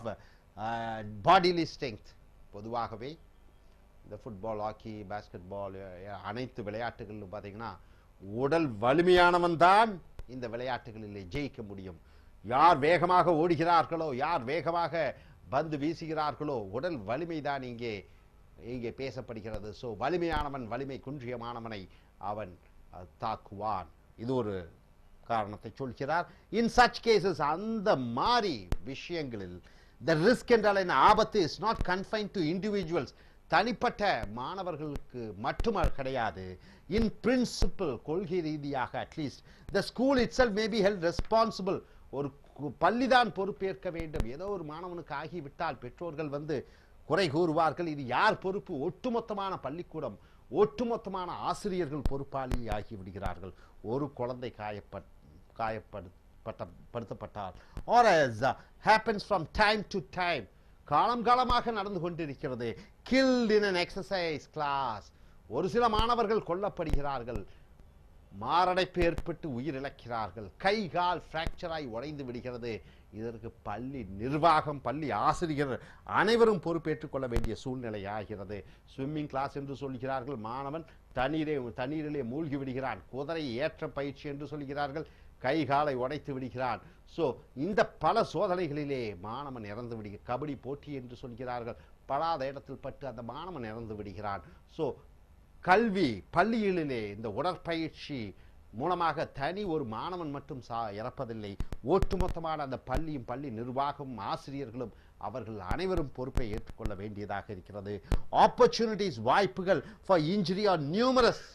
K: bodily strength. பொதுவாகவே இந்த ஃபுட்பால், ஹாக்கி, பாஸ்கெட் பால் அனைத்து விளையாட்டுகளிலும் பார்த்தீங்கன்னா உடல் வலிமையானவன் தான் இந்த விளையாட்டுகளிலே ஜெயிக்க முடியும். யார் வேகமாக ஓடுகிறார்களோ, யார் வேகமாக பந்து வீசுகிறார்களோ, உடல் வலிமைதான் இங்கே பேசப்படுகிறது. ஸோ வலிமையானவன் வலிமை குன்றிய மாணவனை அவன் தாக்குவான். இது ஒரு காரணத்தை சொல்கிறார். இன் சச் கேசஸ், அந்த மாதிரி விஷயங்களில் த ரிஸ்க் என்றால் என்ன, ஆபத்து is not confine to individuals, தனிப்பட்ட மாணவர்களுக்கு மட்டும் கிடையாது. இன் பிரின்சிபிள், கொள்கை ரீதியாக at least the school it self may be held responsible, ஒரு பள்ளிதான் பொறுப்பேற்க வேண்டும். ஏதோ ஒரு மாணவனுக்கு ஆகிவிட்டால் பெற்றோர்கள் குறை கூறுவார்கள். இது யார் பொறுப்பு? ஒட்டுமொத்தமான பள்ளிக்கூடம், ஒட்டுமொத்தமான ஆசிரியர்கள் பொறுப்பாளி ஆகிவிடுகிறார்கள். ஒரு குழந்தை காயப்படுத்தப்பட்டால் R as happens from time to time, காலமாக நடந்து கொண்டிருக்கிறது. killed in an exercise class, ஒரு சில மாணவர்கள் கொல்லப்படுகிறார்கள், மாரடைப்பு ஏற்பட்டு உயிரிழக்கிறார்கள், கை கால் பிராக்சராய் உடைந்து விடுகிறது. இதற்கு பள்ளி நிர்வாகம், பள்ளி ஆசிரியர் அனைவரும் பொறுப்பேற்றுக் கொள்ள வேண்டிய சூழ்நிலை ஆகிறது. ஸ்விம்மிங் கிளாஸ் என்று சொல்கிறார்கள், மாணவன் தண்ணீரிலே மூழ்கி விடுகிறான். குதிரை ஏற்ற பயிற்சி என்று சொல்கிறார்கள், கை காலை உடைத்து விடுகிறான். ஸோ இந்த பல சோதனைகளிலே மாணவன் இறந்து விடுகிறான். கபடி போட்டி என்று சொல்கிறார்கள், படாத இடத்தில் பட்டு அந்த மாணவன் இறந்து விடுகிறான். ஸோ கல்வி பள்ளிகளிலே இந்த உடற்பயிற்சி மூலமாக தனி ஒரு மாணவன் மட்டும் இறப்பதில்லை, ஒட்டுமொத்தமான அந்த பள்ளியும் பள்ளி நிர்வாகமும் ஆசிரியர்களும் அவர்கள் அனைவரும் பொறுப்பை ஏற்றுக்கொள்ள வேண்டியதாக இருக்கிறது. ஆப்பர்ச்சுனிட்டிஸ், வாய்ப்புகள் ஃபார் இன்ஜுரி ஆர் நியூமரஸ்,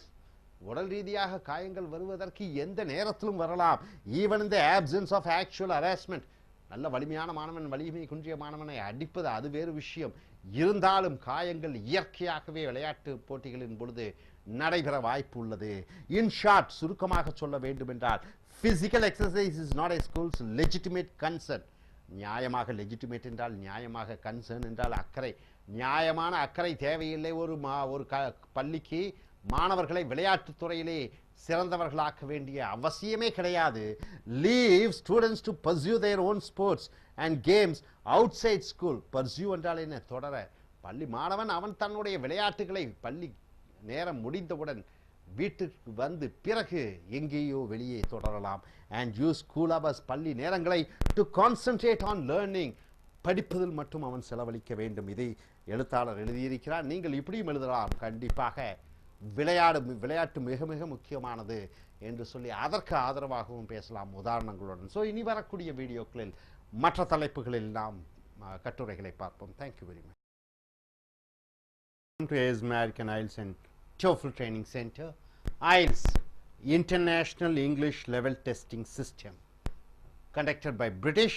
K: உடல் ரீதியாக காயங்கள் வருவதற்கு எந்த நேரத்திலும் வரலாம். ஈவன் இந்த ஆப்சன்ஸ் ஆஃப் ஆக்சுவல் ஹராஸ்மெண்ட், நல்ல வலிமையான மாணவன் வலிமை குன்றிய மாணவனை அடிப்பது அது வேறு விஷயம். இருந்தாலும் காயங்கள் இயற்கையாகவே விளையாட்டு போட்டிகளின் பொழுது நடைபெற வாய்ப்பு உள்ளது. இன் ஷார்ட், சுருக்கமாக சொல்ல வேண்டும் என்றால், physical exercise is not a schools legitimate concern. நியாயமாக லெஜிட்டிமேட் என்றால் நியாயமாக, கன்சர்ன் என்றால் அக்கறை. நியாயமான அக்கறை தேவையில்லை. ஒரு பள்ளிக்கு மாணவர்களை விளையாட்டு துறையிலே சிறந்தவர்களாக்க வேண்டிய அவசியமே கிடையாது. Leave students to pursue their own sports and games outside school. Pursue என்றால் என்ன, தொடர. பள்ளி மாணவன் அவன் தன்னுடைய விளையாட்டுகளை பள்ளி நேரம் முடிந்தவுடன் வீட்டுக்கு பிறகு எங்கேயோ வெளியே தொடரலாம். அண்ட் யூஸ் ஸ்கூல் அவர்ஸ், பள்ளி நேரங்களை டு கான்சென்ட்ரேட் ஆன் லேர்னிங், படிப்பதில் மட்டும் அவன் செலவழிக்க வேண்டும். இதை எழுத்தாளர் எழுதியிருக்கிறார். நீங்கள் இப்படியும் எழுதலாம். கண்டிப்பாக விளையாட்டு மிக மிக முக்கியமானது என்று சொல்லி அதற்கு ஆதரவாகவும் பேசலாம் உதாரணங்களுடன். ஸோ இனி வரக்கூடிய வீடியோக்களில் மற்ற தலைப்புகளில் நாம் கட்டுரைகளை பார்ப்போம். Thank you very much. To AILTS American IELTS and TOEFL Training Center. IELTS, International English Level Testing System, conducted by British,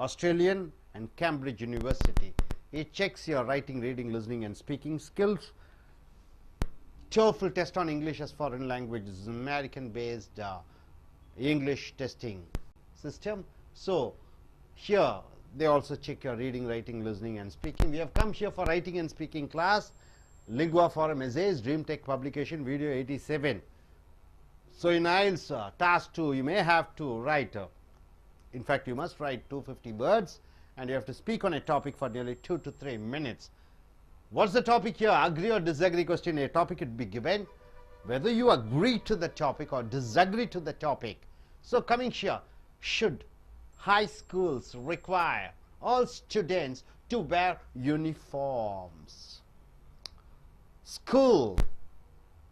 K: Australian and Cambridge University. It checks your writing, reading, listening and speaking skills. TOEFL test on English as foreign language is an American-based English testing system. So here they also check your reading, writing, listening and speaking. We have come here for writing and speaking class, Lingua Forum Essays, Dream Tech publication, video 87. So in IELTS task 2, you may have to write, in fact you must write 250 words and you have to speak on a topic for nearly 2 to 3 minutes. What's the topic here? Agree or disagree question. A topic would be given, whether you agree to the topic or disagree to the topic. So coming here, should,
A: high schools require all students to wear uniforms. School,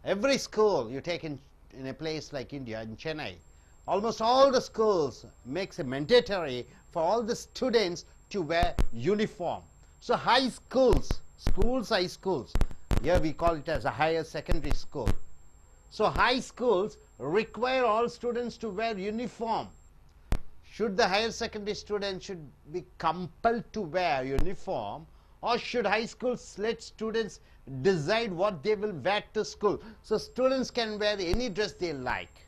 A: every school you take in a place like India, in Chennai, almost all the schools makes it mandatory for all the students to wear uniform. So high schools, high schools, here we call it as a higher secondary school. So high schools require all students to wear uniform. Should the higher secondary students should be compelled to wear uniform, or should high schools let students decide what they will wear to school? So students can wear any dress they like.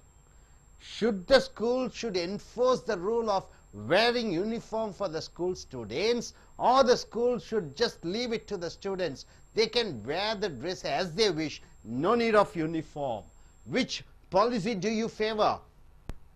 A: Should the school should enforce the rule of wearing uniform for the school students, or the school should just leave it to the students? They can wear the dress as they wish, no need of uniform. Which policy do you favor?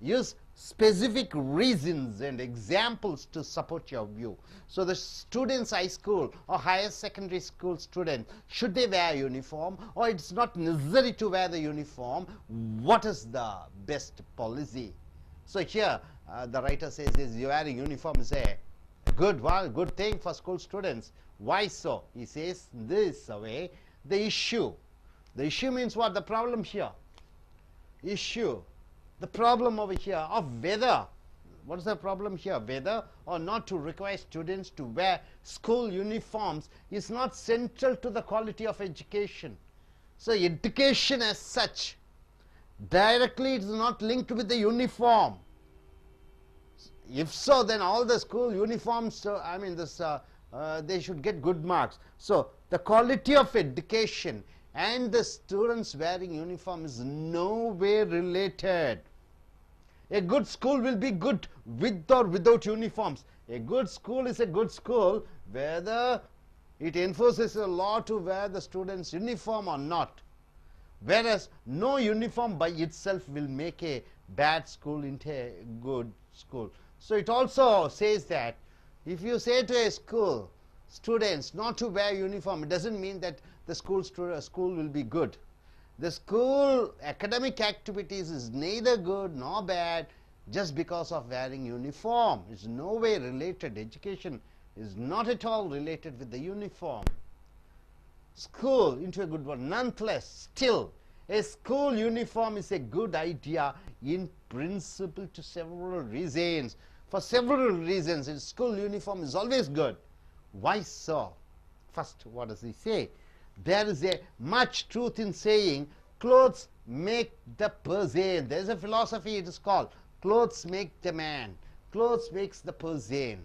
A: Use specific reasons and examples to support your view. So the students, high school or higher secondary school student, should they wear uniform, or it's not necessary to wear the uniform? What is the best policy? So here the writer says is wearing uniform is a good thing for school students. Why so? He says this way, the issue means what? The problem here. Issue, the problem over here of whether, what is the problem here? Whether or not to require students to wear school uniforms is not central to the quality of education. So education as such, directly it is not linked with the uniform. If so, then all the school uniforms, they should get good marks. So the quality of education and the students wearing uniform is no way related. A good school will be good with or without uniforms. A good school is a good school whether it enforces a law to wear the students' uniform or not. Whereas no uniform by itself will make a bad school into a good school. So it also says that if you say to a school students not to wear uniform, it doesn't mean that the school will be good. The school academic activities is neither good nor bad just because of wearing uniform. It's no way related. Education is not at all related with the uniform. School into a good one. Nonetheless, still, a school uniform is a good idea in principle to several reasons. For several reasons, a school uniform is always good. Why so? First, what does he say? There is a much truth in saying clothes make the person. There is a philosophy, it is called clothes make the man. Clothes makes the person.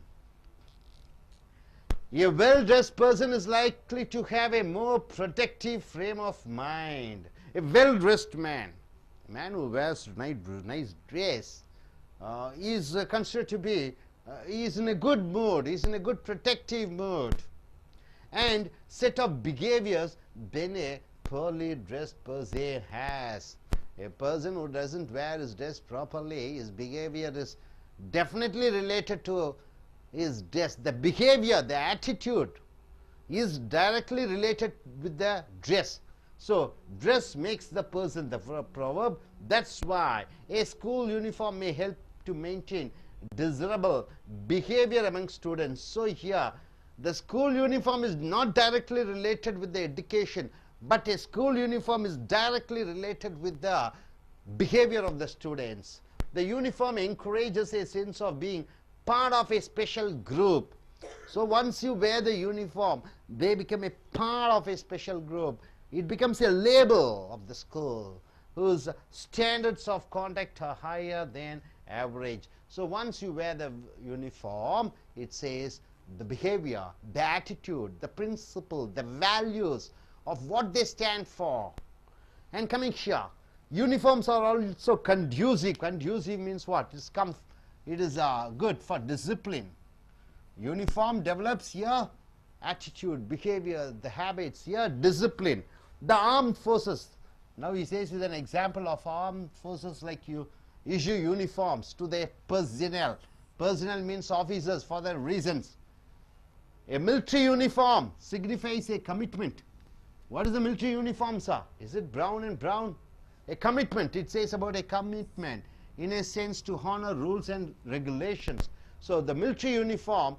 A: A well-dressed person is likely to have a more protective frame of mind. A well-dressed man, a man who wears nice dress, is considered to be, he is in a good mood, he is in a good protective mood, and set of behaviors than a poorly dressed person has. A person who doesn't wear his dress properly, his behavior is definitely related to his dress. The behavior, the attitude is directly related with the dress. So dress makes the person, the proverb. That's why a school uniform may help to maintain desirable behavior among students. So here the school uniform is not directly related with the education, but a school uniform is directly related with the behavior of the students. The uniform encourages a sense of being part of a special group. So once you wear the uniform, they become a part of a special group. It becomes a label of the school whose standards of conduct are higher than average. So once you wear the uniform, it says the behavior, the attitude, the principle, the values of what they stand for. And coming here, uniforms are also conducive. Conducive means what? It is good for discipline. Uniform develops here attitude, behavior, the habits, here discipline. The armed forces, now he says with an example of armed forces, like you issue uniforms to their personnel. Personnel means officers for their reasons. A military uniform signifies a commitment. What is the military uniform, sir? Is it brown and brown? A commitment. It says about a commitment in a sense to honor rules and regulations. So the military uniform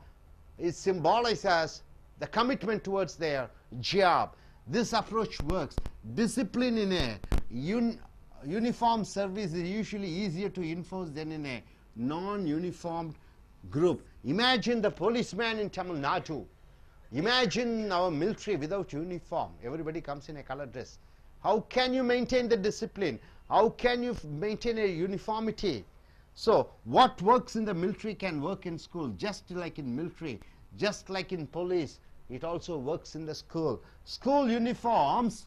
A: is symbolized as the commitment towards their job. This approach works. Discipline in a uniform service is usually easier to enforce than in a non-uniformed group. Imagine the policeman in Tamil Nadu. Imagine our military without uniform. Everybody comes in a color dress. How can you maintain the discipline? How can you maintain a uniformity? So what works in the military can work in school, just like in military, just like in police. It also works in the school. School uniforms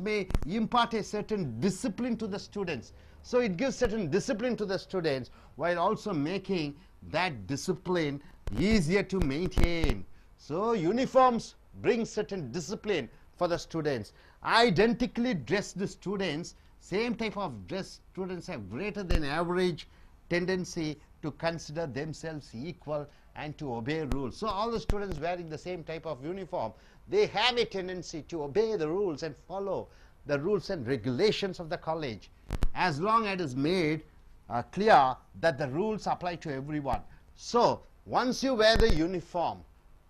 A: may impart a certain discipline to the students. So it gives certain discipline to the students while also making that discipline easier to maintain. So uniforms bring certain discipline for the students. Identically dressed students, same type of dress students, have greater than average tendency to consider themselves equal and to obey rules. So all the students wearing the same type of uniform, they have a tendency to obey the rules and follow the rules and regulations of the college, as long as it is made clear that the rules apply to everyone. So once you wear the uniform,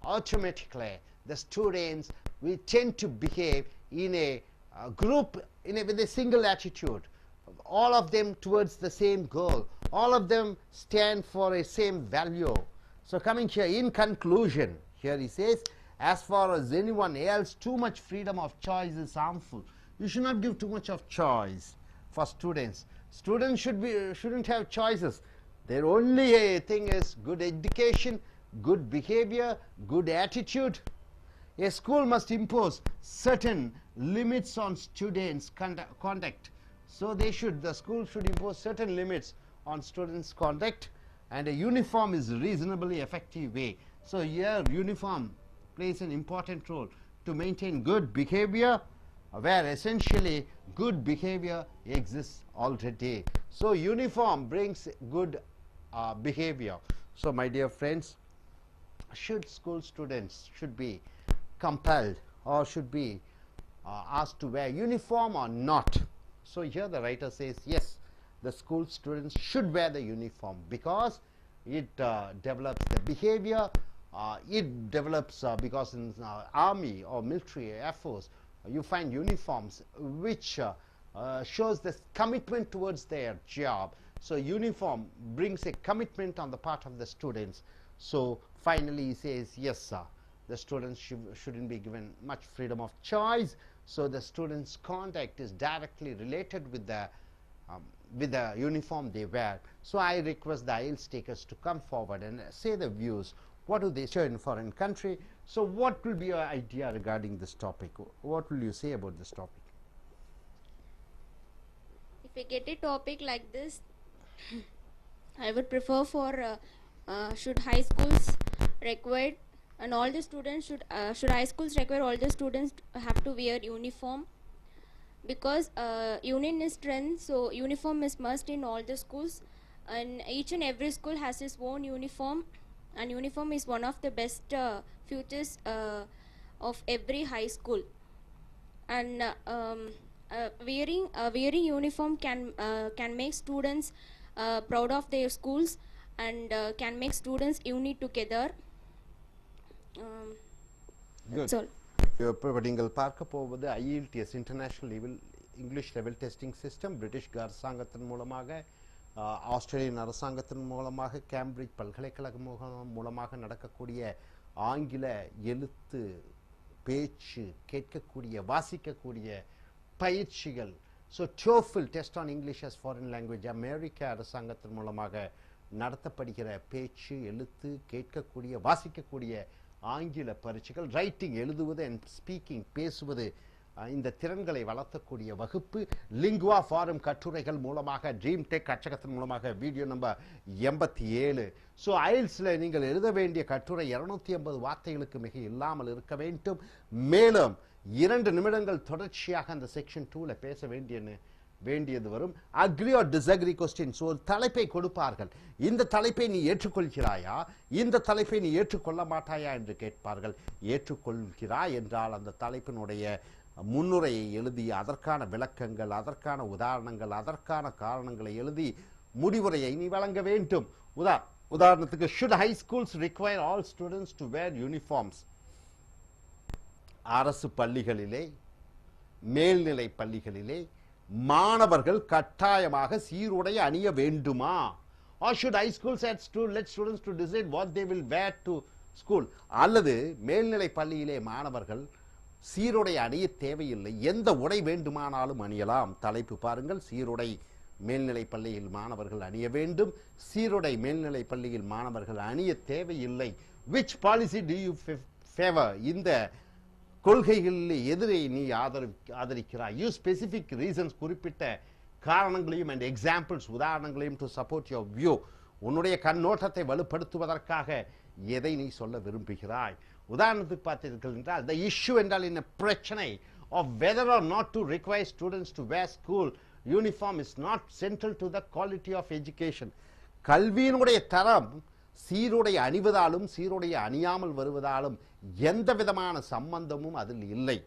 A: automatically the students will tend to behave in a group with a single attitude, all of them towards the same goal, all of them stand for a same value. So coming here, in conclusion, here he says, as far as anyone else, too much freedom of choice is harmful. You should not give too much of choice for students. Students shouldn't have choices. Their only thing is good education, good behavior, good attitude. A school must impose certain limits on students' conduct. So the school should impose certain limits on students' conduct, and a uniform is a reasonably effective way. So here uniform plays an important role to maintain good behavior, where essentially good behavior exists already. So uniform brings good behavior. So my dear friends, should school students be compelled or should be asked to wear uniform or not? So here the writer says yes, the school students should wear the uniform because it develops the behavior, it develops because in army or military, air force, you find uniforms which shows the commitment towards their job. So uniform brings a commitment on the part of the students. So finally he says yes, the students shouldn't be given much freedom of choice. So the students' conduct is directly related with the uniform they wear. So I request the IELTS takers to come forward and say their views. What do they show in foreign country? So what will be your idea regarding this topic? What will you say about this topic?
B: If I get a topic like this, I would prefer for should high schools require and all the students should high schools require all the students have to wear uniform, because union is strength. So uniform is must in all the schools, and each and every school has its own uniform, and uniform is one of the best features of every high school. And wearing uniform can make students proud of their schools, and can make students unite together. That's all.
A: இப்போ நீங்கள் பார்க்க போவது IELTS international level English level testing system British அரசாங்கத்தின் மூலமாக, Australian அரசாங்கத்தின் மூலமாக, Cambridge பல்கலைக்கழகம் மூலமாக நடக்கக்கூடிய ஆங்கில எழுத்து, பேச்சு, கேட்கக்கூடிய, வாசிக்கக்கூடிய பயிற்சிகள். So TOEFL test on English as foreign language அமெரிக்க அரசாங்கத்தின் மூலமாக நடத்தப்படுகிற பேச்சு, எழுத்து, கேட்கக்கூடிய, வாசிக்கக்கூடிய ஆங்கில பரீட்சைகள், ரைட்டிங் எழுதுவது அண்ட் ஸ்பீக்கிங் பேசுவது, இந்த திறன்களை வளர்த்தக்கூடிய வகுப்பு, லிங்குவா ஃபாரம் கட்டுரைகள் மூலமாக, ட்ரீம் டெக் அச்சகத்தின் மூலமாக வீடியோ நம்பர் 87. ஸோ IELTSல நீங்கள் எழுத வேண்டிய கட்டுரை 250 வார்த்தைகளுக்கு மிக இல்லாமல் இருக்க வேண்டும். மேலும் 2 நிமிடங்கள் தொடர்ச்சியாக அந்த செக்ஷன் 2ல பேச வேண்டியது வரும். அக்ரி ஆர் டிஸ்அக்ரி கொஸ்டின்ஸ் ஒரு தலைப்பை கொடுப்பார்கள். இந்த தலைப்பை நீ ஏற்றுக்கொள்கிறாயா, இந்த தலைப்பை நீ ஏற்றுக்கொள்ள மாட்டாயா என்று கேட்பார்கள். ஏற்றுக்கொள்கிறாய் என்றால் அந்த தலைப்பினுடைய முன்னுரையை எழுதி அதற்கான விளக்கங்கள், அதற்கான உதாரணங்கள், அதற்கான காரணங்களை எழுதி முடிவுரையை நீ வழங்க வேண்டும்.
K: உதாரணத்துக்கு should high schools require all students to wear uniforms? அரசு பள்ளிகளிலே மேல்நிலை பள்ளிகளிலே மாணவர்கள் கட்டாயமாக சீருடை அணிய வேண்டுமா? Or should high schools let students to decide what they will wear to school? அல்லது மேல்நிலை பள்ளியிலே மாணவர்கள் சீருடை அணிய தேவையில்லை, எந்த உடை வேண்டுமானாலும் அணியலாம். தலைப்பு பாருங்கள், சீருடை மேல்நிலை பள்ளியில் மாணவர்கள் அணிய வேண்டும், சீருடை மேல்நிலை பள்ளியில் மாணவர்கள் அணிய தேவையில்லை. Which policy do you favor? இந்த கொள்கைகளில் எதிரை நீ ஆதரிக்கிறாய்? யூ ஸ்பெசிபிக் ரீசன்ஸ், குறிப்பிட்ட காரணங்களையும் அண்ட் எக்ஸாம்பிள்ஸ், உதாரணங்களையும் டு சப்போர்ட் யுவர் வியூ. உன்னுடைய கண்ணோட்டத்தை வலுப்படுத்துவதற்காக எதை நீ சொல்ல விரும்புகிறாய்? உதாரணத்துக்கு பார்த்தீர்கள் என்றால், the issue என்றால் என்ன? பிரச்சனை of whether or not to require students to wear school uniform is not central to the quality of education. கல்வியினுடைய தரம் சீருடை அணிவதாலும் சீருடை அணியாமல் வருவதாலும் எந்த விதமான சம்பந்தமும் அதில் இல்லை.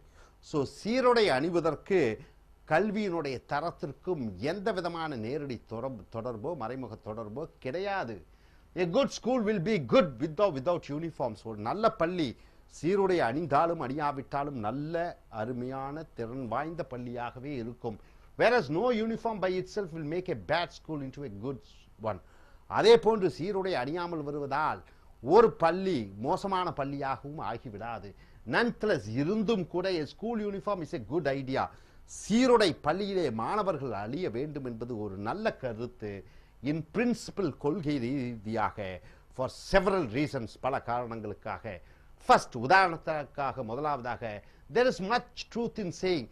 K: ஸோ சீருடை அணிவதற்கு கல்வியினுடைய தரத்திற்கும் எந்த விதமான நேரடி தொடர்போ மறைமுக தொடர்போ கிடையாது. A good school will be good with or without uniforms. ஒரு நல்ல பள்ளி சீருடை அணிந்தாலும் அணியாவிட்டாலும் நல்ல அருமையான திறன் வாய்ந்த பள்ளியாகவே இருக்கும். Whereas no uniform by itself will make a bad school into a good one. அதே போன்று சீருடை அணியாமல் வருவதால் ஒரு பள்ளி மோசமான பள்ளியாகவும் ஆகிவிடாது. Nonetheless, இருந்தும் கூட a school uniform is a good idea. சீருடை பள்ளியிலே மாணவர்கள் அணிய வேண்டும் என்பது ஒரு நல்ல கருத்து. இன் பிரின்சிபல், கொள்கை ரீதியாக, ஃபார் செவரல் ரீசன்ஸ், பல காரணங்களுக்காக. ஃபர்ஸ்ட், உதாரணத்திற்காக, முதலாவதாக, there is much truth in saying,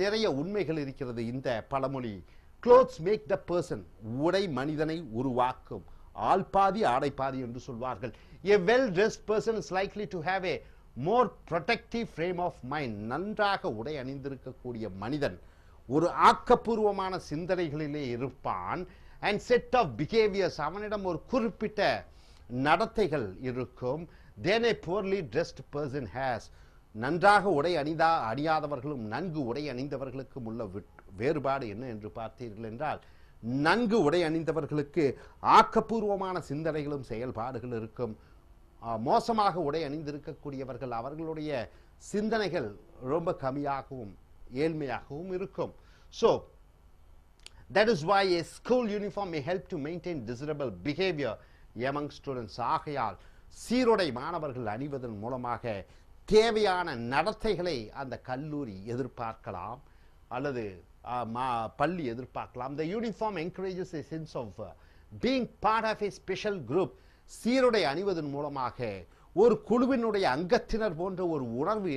K: நிறைய உண்மைகள் இருக்கிறது இந்த பழமொழி. clothes make the person, உடை மனிதனை உருவாக்கும். ஆள் பாதி ஆடை பாதி என்று சொல்வார்கள். a well dressed person is likely to have a more protective frame of mind. நன்றாக உடை அணிந்திருக்கக்கூடிய மனிதன் ஒரு ஆக்கப்பூர்வமான சிந்தனைகளிலே இருப்பான். and set of behaviors, அவனிடம் ஒரு குறிப்பிட்ட நடத்தைகள் இருக்கும். then a poorly dressed person has. நன்றாக உடை அணியாதவர்களும் நன்கு உடை அணிந்தவர்களுக்கும் உள்ள வேறுபாடு என்ன என்று பார்த்தீர்கள் என்றால், நன்கு உடை அணிந்தவர்களுக்கு ஆக்கப்பூர்வமான சிந்தனைகளும் செயல்பாடுகள் இருக்கும். மோசமாக உடை அணிந்திருக்கக்கூடியவர்கள் அவர்களுடைய சிந்தனைகள் ரொம்ப கம்மியாகவும் ஏழ்மையாகவும் இருக்கும். So that is why a school uniform may help to maintain desirable behavior among students. ஆகையால் சீருடை மாணவர்கள் அணிவதன் மூலமாக தேவையான நடத்தைகளை அந்த கல்லூரி எதிர்பார்க்கலாம் அல்லது பள்ளி எதிர்பார்க்கலாம். The uniform encourages a sense of being part of a special group. சீருடை அணிவதன் மூலமாக ஒரு குழுவினுடைய அங்கத்தினர் போன்ற ஒரு உணர்வு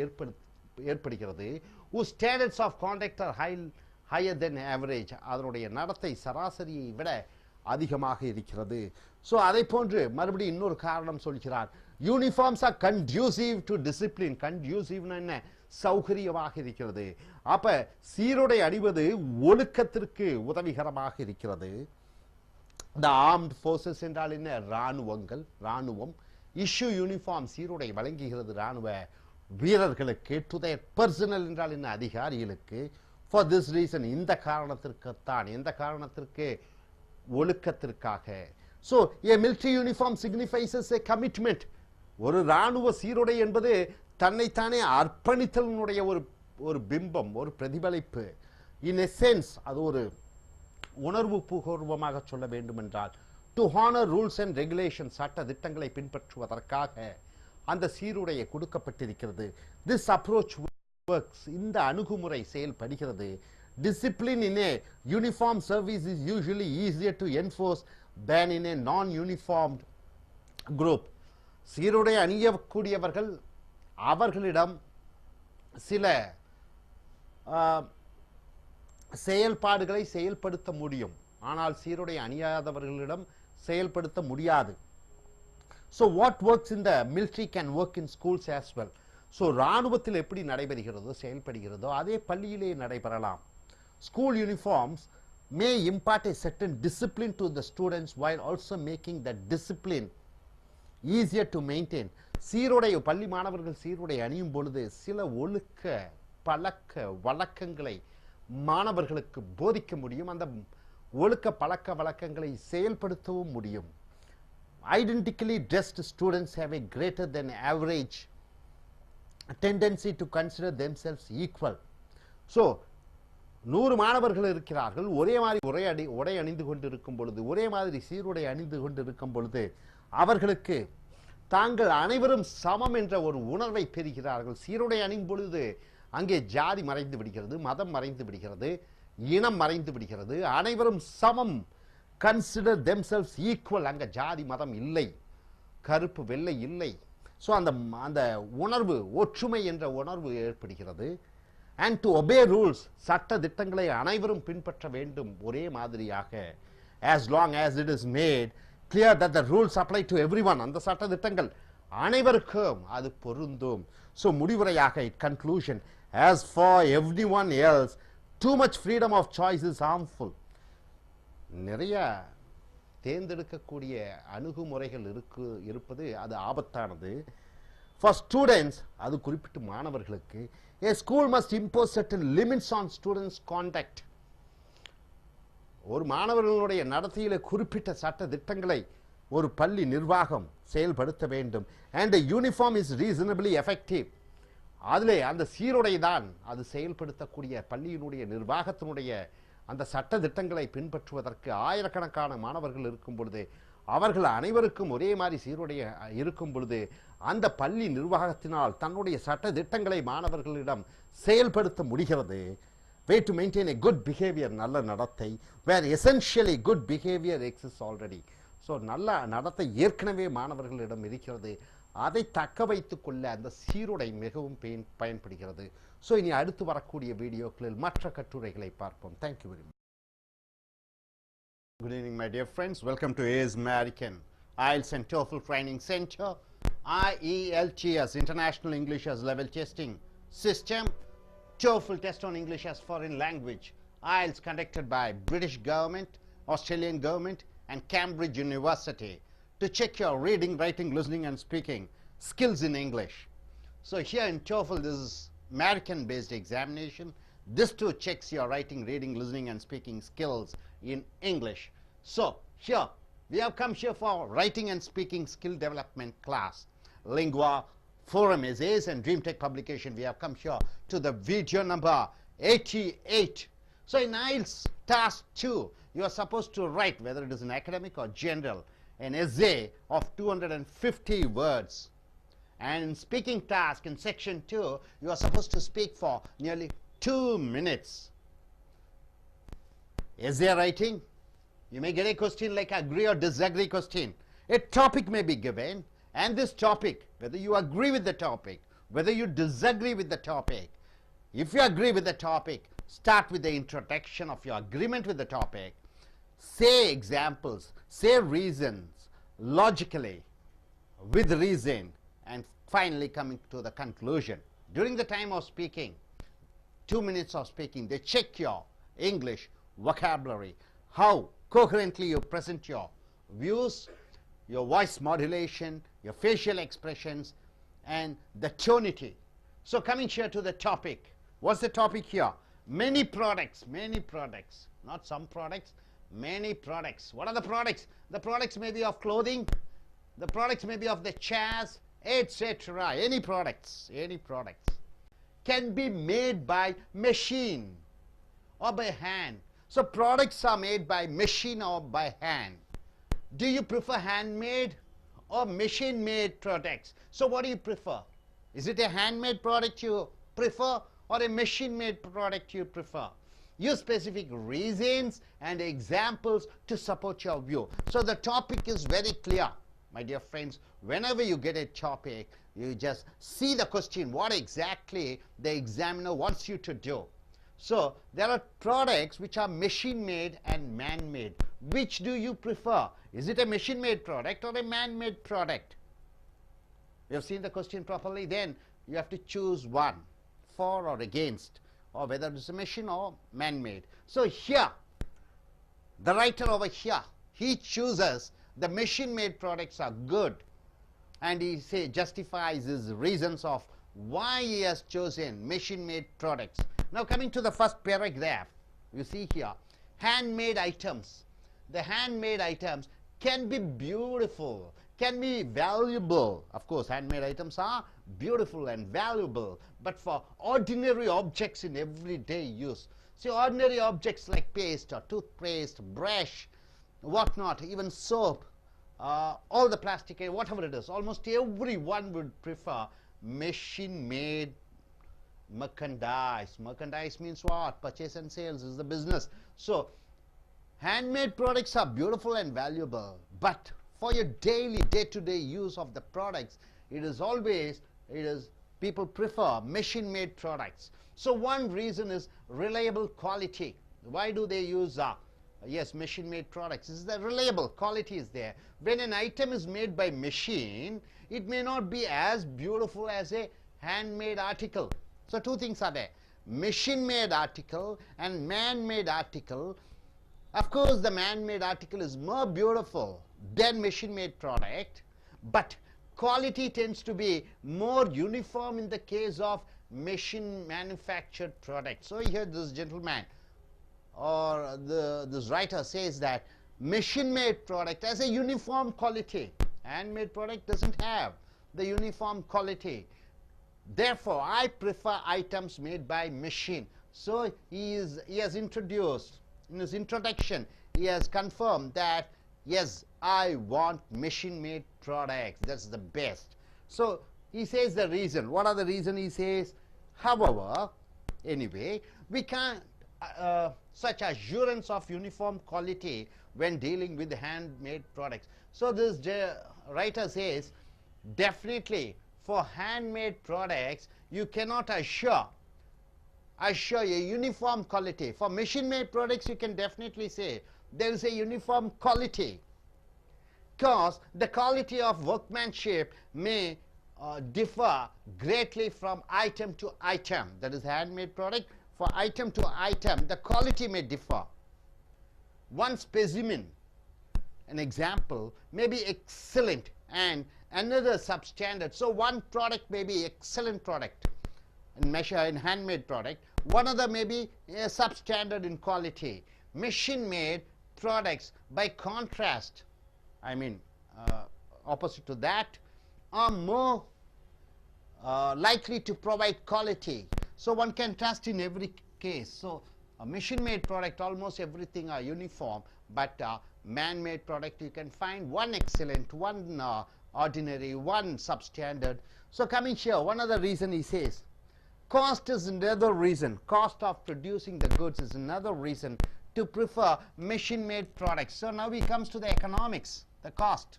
K: ஏற்படுகிறது. whose standards of conduct are higher than average. அதனுடைய நடத்தை சராசரியை விட அதிகமாக இருக்கிறது. ஸோ அதை போன்று மறுபடியும் இன்னொரு காரணம் சொல்கிறார். Uniforms are conducive to discipline. கன்டியூசிவ்னா என்ன? சௌகரியமாக இருக்கிறது. அப்ப சீருடை அணிவது ஒழுக்கத்திற்கு உதவிகரமாக இருக்கிறது. த ஆர்ம்ட் ஃபோர்ஸஸ் என்றால் என்ன? ராணுவம் இஷ்யூ யூனிஃபார்ம், சீருடை வழங்குகிறது ராணுவ வீரர்களுக்கு. டு தேர் பர்சனல் என்றால் என்ன? அதிகாரிகளுக்கு. ஃபார் திஸ் ரீசன், இந்த காரணத்திற்குத்தான். எந்த காரணத்திற்கு? ஒழுக்கத்திற்காக. ஸோ ஏ மிலிட்டரி யூனிஃபார்ம் சிக்னிஃபைசஸ் ஏ கமிட்மெண்ட். ஒரு ராணுவ சீருடை என்பது தன்னைத்தானே அர்ப்பணித்தலினுடைய ஒரு பிம்பம், ஒரு பிரதிபலிப்பு. இன் எ சென்ஸ் அது ஒரு உணர்வு பூர்வமாக சொல்ல வேண்டும் என்றால், to honour rules and regulation, சட்ட திட்டங்களை பின்பற்றுவதற்காக அந்த சீருடையை கொடுக்கப்பட்டிருக்கிறது. திஸ் அப்ரோச் ஒர்க்ஸ், இந்த அணுகுமுறை செயல்படுகிறது. Discipline in A uniform service is usually easier to enforce than in a non-uniformed group. சீருடை அணியக்கூடியவர்கள் அவர்களிடம் சில செயல்பாடுகளை செயல்படுத்த முடியும், ஆனால் சீருடை அணியாதவர்களிடம் செயல்படுத்த முடியாது. So what works in the military can work in schools as well. So ராணுவத்தில் எப்படி நடைபெறுகிறதோ செயல்படுகிறதோ அதே பள்ளியிலே நடைபெறலாம். School uniforms may impart a certain discipline to the students while also making that discipline easier to maintain. சீருடை பள்ளி மாணவர்கள் சீருடை அணியும் பொழுது சில ஒழுக்க பழக்க வழக்கங்களை மாணவர்களுக்கு போதிக்க முடியும். அந்த ஒழுக்க பழக்க வழக்கங்களை செயல்படுத்தவும் முடியும். identically dressed students have a greater than average tendency to consider themselves equal. So 100 மாணவர்கள் இருக்கிறார்கள், ஒரே மாதிரி உடை அணிந்து கொண்டிருக்கும் பொழுது, ஒரே மாதிரி சீருடை அணிந்து கொண்டிருக்கும் பொழுது அவர்களுக்கு தாங்கள் அனைவரும் சமம் என்ற ஒரு உணர்வை பெறுகிறார்கள். சீருடை அணியும் பொழுது அங்கே ஜாதி மறைந்து விடுகிறது, மதம் மறைந்து விடுகிறது, இனம் மறைந்து விடுகிறது, அனைவரும் சமம், கன்சிடர் தெம்செல்ஸ் ஈக்குவல். அங்கே ஜாதி மதம் இல்லை, கருப்பு வெள்ளை இல்லை. ஸோ அந்த உணர்வு, ஒற்றுமை என்ற உணர்வு ஏற்படுகிறது. and to obey rules, சட்ட திட்டங்களை அனைவரும் பின்பற்ற வேண்டும் ஒரே மாதிரியாக, as long as it is made clear that the rules apply to everyone. அந்த சட்ட திட்டங்கள் அனைவருக்கும் அது பொருந்தும். So முடிவுரையாக, conclusion, as for everyone else, too much freedom of choice is harmful. நிறைய தேர்ந்தெடுக்கக்கூடிய அணுகுமுறைகள் இருப்பது அது ஆபத்தானது. For students, அது குறிப்பிட்ட மாணவர்களுக்கு, a school must impose certain limits on students' conduct. ஒரு மாணவர்களுடைய நடத்தையிலே குறிப்பிட்ட சட்ட திட்டங்களை ஒரு பள்ளி நிர்வாகம் செயல்படுத்த வேண்டும். and the uniform is reasonably effective. அதிலே அந்த சீருடை தான் அது செயல்படுத்தக்கூடிய பள்ளியினுடைய நிர்வாகத்தினுடைய அந்த சட்ட திட்டங்களை பின்பற்றுவதற்கு ஆயிரக்கணக்கான மாணவர்கள் இருக்கும் பொழுது, அவர்கள் அனைவருக்கும் ஒரே மாதிரி சீருடைய இருக்கும் பொழுது, அந்த பள்ளி நிர்வாகத்தினால் தன்னுடைய சட்ட திட்டங்களை மாணவர்களிடம் செயல்படுத்த முடிகிறது. way to maintain a good behavior, நல்ல நடத்தை, where essentially good behavior exists already. so நல்ல நடத்தை ஏற்கனவே மாணவர்களிடம் இருக்கிறது, அதை தக்க வைத்துக் கொள்ள அந்த சீருடை மிகவும் பயன்படுகிறது. so இனி அடுத்து வரக்கூடிய வீடியோக்களில் மற்ற கட்டுரைகளை பார்ப்போம். thank you very much. Good evening, my dear friends. Welcome to A.S. American I.E.L.T.S and TOEFL Training Center. I.E.L.T.S, International English as Level Testing System. TOEFL Test on English as Foreign Language. I.E.L.T.S conducted by British government, Australian government and Cambridge University to check your reading, writing, listening and speaking skills in English. So here in TOEFL, this is American based examination. This too checks your writing, reading, listening and speaking skills in English. So here we have come here for writing and speaking skill development class. Lingua, Forum Essays and Dream Tech publication. We have come here to the video number 88. So in I.E.L.T.S task 2, you are supposed to write, whether it is an academic or general, an essay of 250 words. And in speaking task in section 2, you are supposed to speak for nearly 2 minutes. Essay writing, you may get a question like agree or disagree question. A topic may be given, and this topic, whether you agree with the topic, whether you disagree with the topic, if you agree with the topic, start with the introduction of your agreement with the topic, say examples, say reasons, logically, with reason, and finally coming to the conclusion. During the time of speaking, 2 minutes of speaking, they check your English vocabulary, how coherently you present your views, your voice modulation, your facial expressions, and the tonality. So coming here to the topic, what's the topic here? Many products, not some products, many products. What are the products? The products may be of clothing, the products may be of the chairs, etc. Any products can be made by machine or by hand. So products are made by machine or by hand. Do you prefer handmade or machine made products? So what do you prefer? Is it a handmade product you prefer or a machine made product you prefer? Use specific reasons and examples to support your view. So the topic is very clear, my dear friends. Whenever you get a topic, you just see the question, what exactly the examiner wants you to do. So there are products which are machine made and man made. Which do you prefer? Is it a machine made product or a man made product? You have seen the question properly, then you have to choose one, for or against, or whether it is a machine or man made. So here, the writer over here, he chooses the machine made products are good, and he justifies his reasons of why he has chosen machine made products. Now coming to the first paragraph, you see here, handmade items. The handmade items can be beautiful, can be valuable. Of course, handmade items are beautiful and valuable, but for ordinary objects in everyday use. See, ordinary objects like paste or toothpaste, brush, whatnot, even soap, all the plastic, whatever it is, almost everyone would prefer machine-made merchandise. Merchandise means what? Purchase and sales is the business. So handmade products are beautiful and valuable, but for your daily, day-to-day use of the products, people prefer machine-made products. So one reason is reliable quality. Why do they use yes, machine-made products? Is the reliable quality is there. When an item is made by machine, it may not be as beautiful as a handmade article. So two things are there: machine-made article and man-made article. Of course, the man-made article is more beautiful than machine-made product, but quality tends to be more uniform in the case of machine manufactured products. So here this gentleman or this writer says that machine-made product has a uniform quality. Handmade product doesn't have the uniform quality. Therefore, I prefer items made by machine. So he has introduced, in his introduction, he has confirmed that yes, I want machine-made products. That's the best. So he says the reason. What are the reason he says? However, anyway, we can't such assurance of uniform quality when dealing with handmade products. So this writer says definitely for handmade products you cannot assure a uniform quality. For machine-made products you can definitely say there is a uniform quality, because the quality of workmanship may differ greatly from item to item. That is handmade product. For item to item, the quality may differ. One specimen, an example, may be excellent and another substandard. So one product may be excellent product in handmade product. One other may be a substandard in quality. Machine-made products, by contrast, opposite to that, are more likely to provide quality. So one can trust in every case. So a machine-made product, almost everything are uniform, but man-made product you can find one excellent, one ordinary, one substandard. So coming here, one other reason he says, cost is another reason. Cost of producing the goods is another reason to prefer machine-made products. So now he comes to the economics, the cost.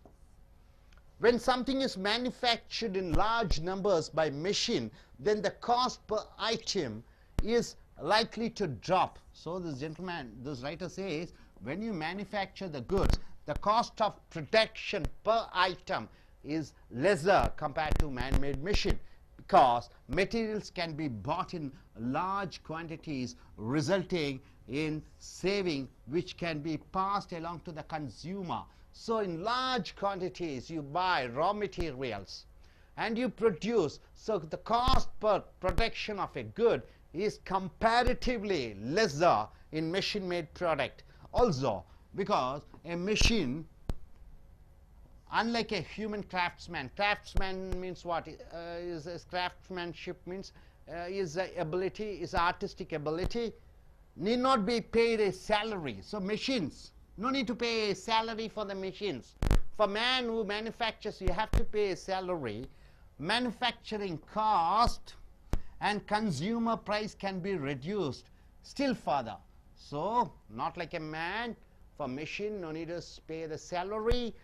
K: When something is manufactured in large numbers by machine, then the cost per item is likely to drop. So this writer says, when you manufacture the goods, the cost of production per item is lesser compared to man-made machine, because materials can be bought in large quantities, resulting in saving which can be passed along to the consumer. So in large quantities you buy raw materials and you produce, so the cost per production of a good is comparatively lesser in machine-made product. Also, because a machine, unlike a human craftsman means what? Craftsmanship means is artistic ability, need not be paid a salary. So machines, no need to pay a salary for the machines. For man who manufactures, you have to pay a salary. Manufacturing cost and consumer price can be reduced still further. So not like a man, for machine no need to pay the salary,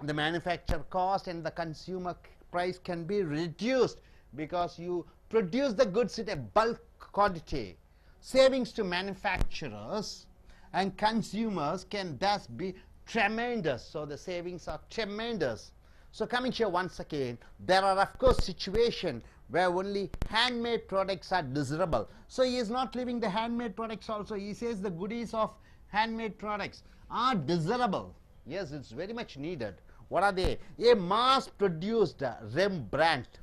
K: the manufacture cost and the consumer price can be reduced because you produce the goods in a bulk quantity. Savings to manufacturers and consumers can thus be tremendous. So the savings are tremendous. So coming here once again, there are of course situations where only handmade products are desirable. So he is not leaving the handmade products also. He says the goodies of handmade products are desirable. Yes, it's very much needed. What are they? A mass-produced Rembrandt.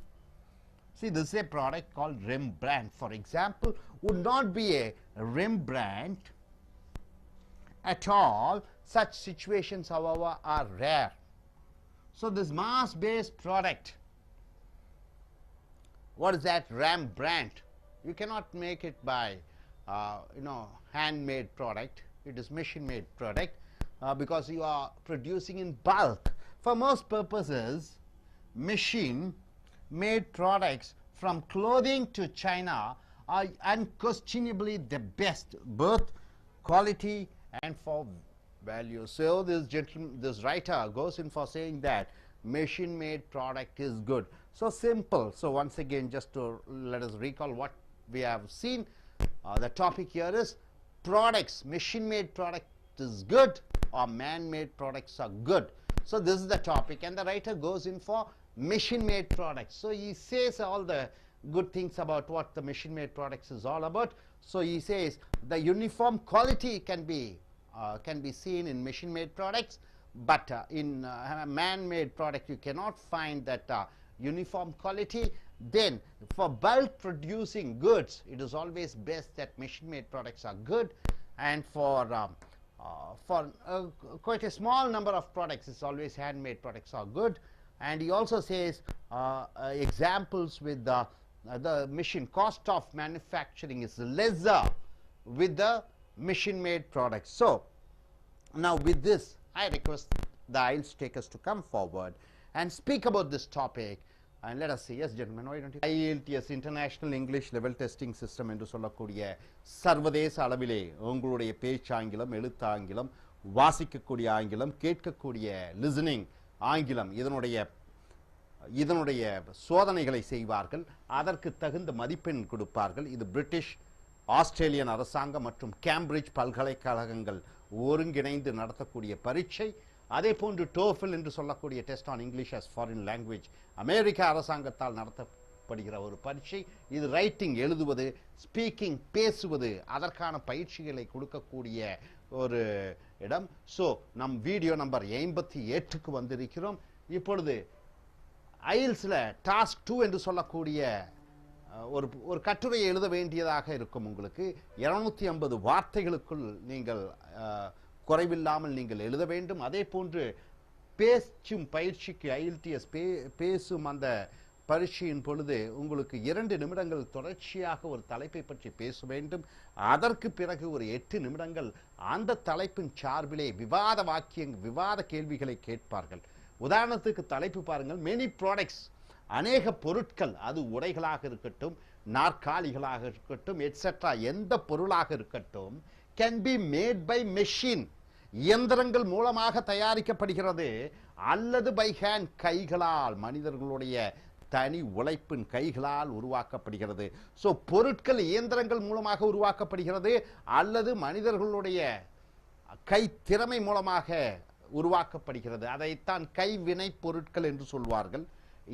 K: See, this is a product called Rembrandt, for example, would not be a Rembrandt at all Such situations, however, are rare. So this mass-based product, what is that? Rembrandt. You cannot make it by handmade product. It is machine-made product because you are producing in bulk. For most purposes, machine-made products from clothing to China are unquestionably the best, both quality and for value. So this writer goes in for saying that machine-made product is good. So simple. So once again, just to let us recall what we have seen, the topic here is products. Machine-made product is good or man-made products are good. So this is the topic, and the writer goes in for machine-made products. So he says all the good things about what the machine-made products is all about. So he says the uniform quality can be seen in machine-made products, but in man-made product you cannot find that uniform quality. Then for bulk producing goods, it is always best that machine-made products are good, and for quite a small number of products, it's always handmade products are good. And he also says examples with the machine cost of manufacturing is lesser with the machine-made products. So now with this, I request the IELTS takers to come forward and speak about this topic. And let us see. Yes, gentlemen, why don't you? I.E.L.T.S International English Level Testing System என்று சொல்லக்கூடிய சர்வதேச அளவிலே உங்களுடைய பேச்சாங்கிலம், எழுத்தாங்கிலம், வாசிக்கக்கூடிய ஆங்கிலம், கேட்கக்கூடிய listening ஆங்கிலம், இதனுடைய சோதனைகளை செய்வார்கள். அதற்கு தகுந்த மதிப்பெண் கொடுப்பார்கள். இது பிரிட்டிஷ், ஆஸ்திரேலியன் அரசாங்கம் மற்றும் கேம்பிரிட்ஜ் பல்கலைக்கழகங்கள் ஒருங்கிணைந்து நடத்தக்கூடிய பரீட்சை. அதே போன்று TOEFL என்று சொல்லக்கூடிய test on English as foreign language அமெரிக்க அரசாங்கத்தால் நடத்தப்படுகிற ஒரு பரீட்சை. இது ரைட்டிங் எழுதுவது, ஸ்பீக்கிங் பேசுவது, அதற்கான பயிற்சிகளை கொடுக்கக்கூடிய ஒரு இடம். ஸோ நம் வீடியோ நம்பர் 88க்கு வந்திருக்கிறோம். இப்பொழுது ஐஎல்ஸில் டாஸ்க் 2 என்று சொல்லக்கூடிய ஒரு கட்டுரையை எழுத வேண்டியதாக இருக்கும். உங்களுக்கு 250 வார்த்தைகளுக்குள் நீங்கள் குறைவில்லாமல் நீங்கள் எழுத வேண்டும். அதே போன்று பேச்சும் பயிற்சிக்கு IELTS பேசும் அந்த பரீட்சையின் பொழுது உங்களுக்கு 2 நிமிடங்கள் தொடர்ச்சியாக ஒரு தலைப்பை பற்றி பேச வேண்டும். அதற்கு பிறகு ஒரு 8 நிமிடங்கள் அந்த தலைப்பின் சார்பிலே விவாத கேள்விகளை கேட்பார்கள். உதாரணத்துக்கு தலைப்பு பாருங்கள், மெனி ப்ராடக்ட்ஸ், அநேக பொருட்கள், அது உடைகளாக இருக்கட்டும், நாற்காலிகளாக இருக்கட்டும், எட்ஸெட்ரா, எந்த பொருளாக இருக்கட்டும், can be made by machine, இயந்திரங்கள் மூலமாக தயாரிக்கப்படுகிறது, அல்லது பை ஹேண்ட், கைகளால், மனிதர்களுடைய தனி உழைப்பின் கைகளால் உருவாக்கப்படுகிறது. ஸோ பொருட்கள் இயந்திரங்கள் மூலமாக உருவாக்கப்படுகிறது அல்லது மனிதர்களுடைய கை திறமை மூலமாக உருவாக்கப்படுகிறது. அதைத்தான் கைவினை பொருட்கள் என்று சொல்வார்கள்.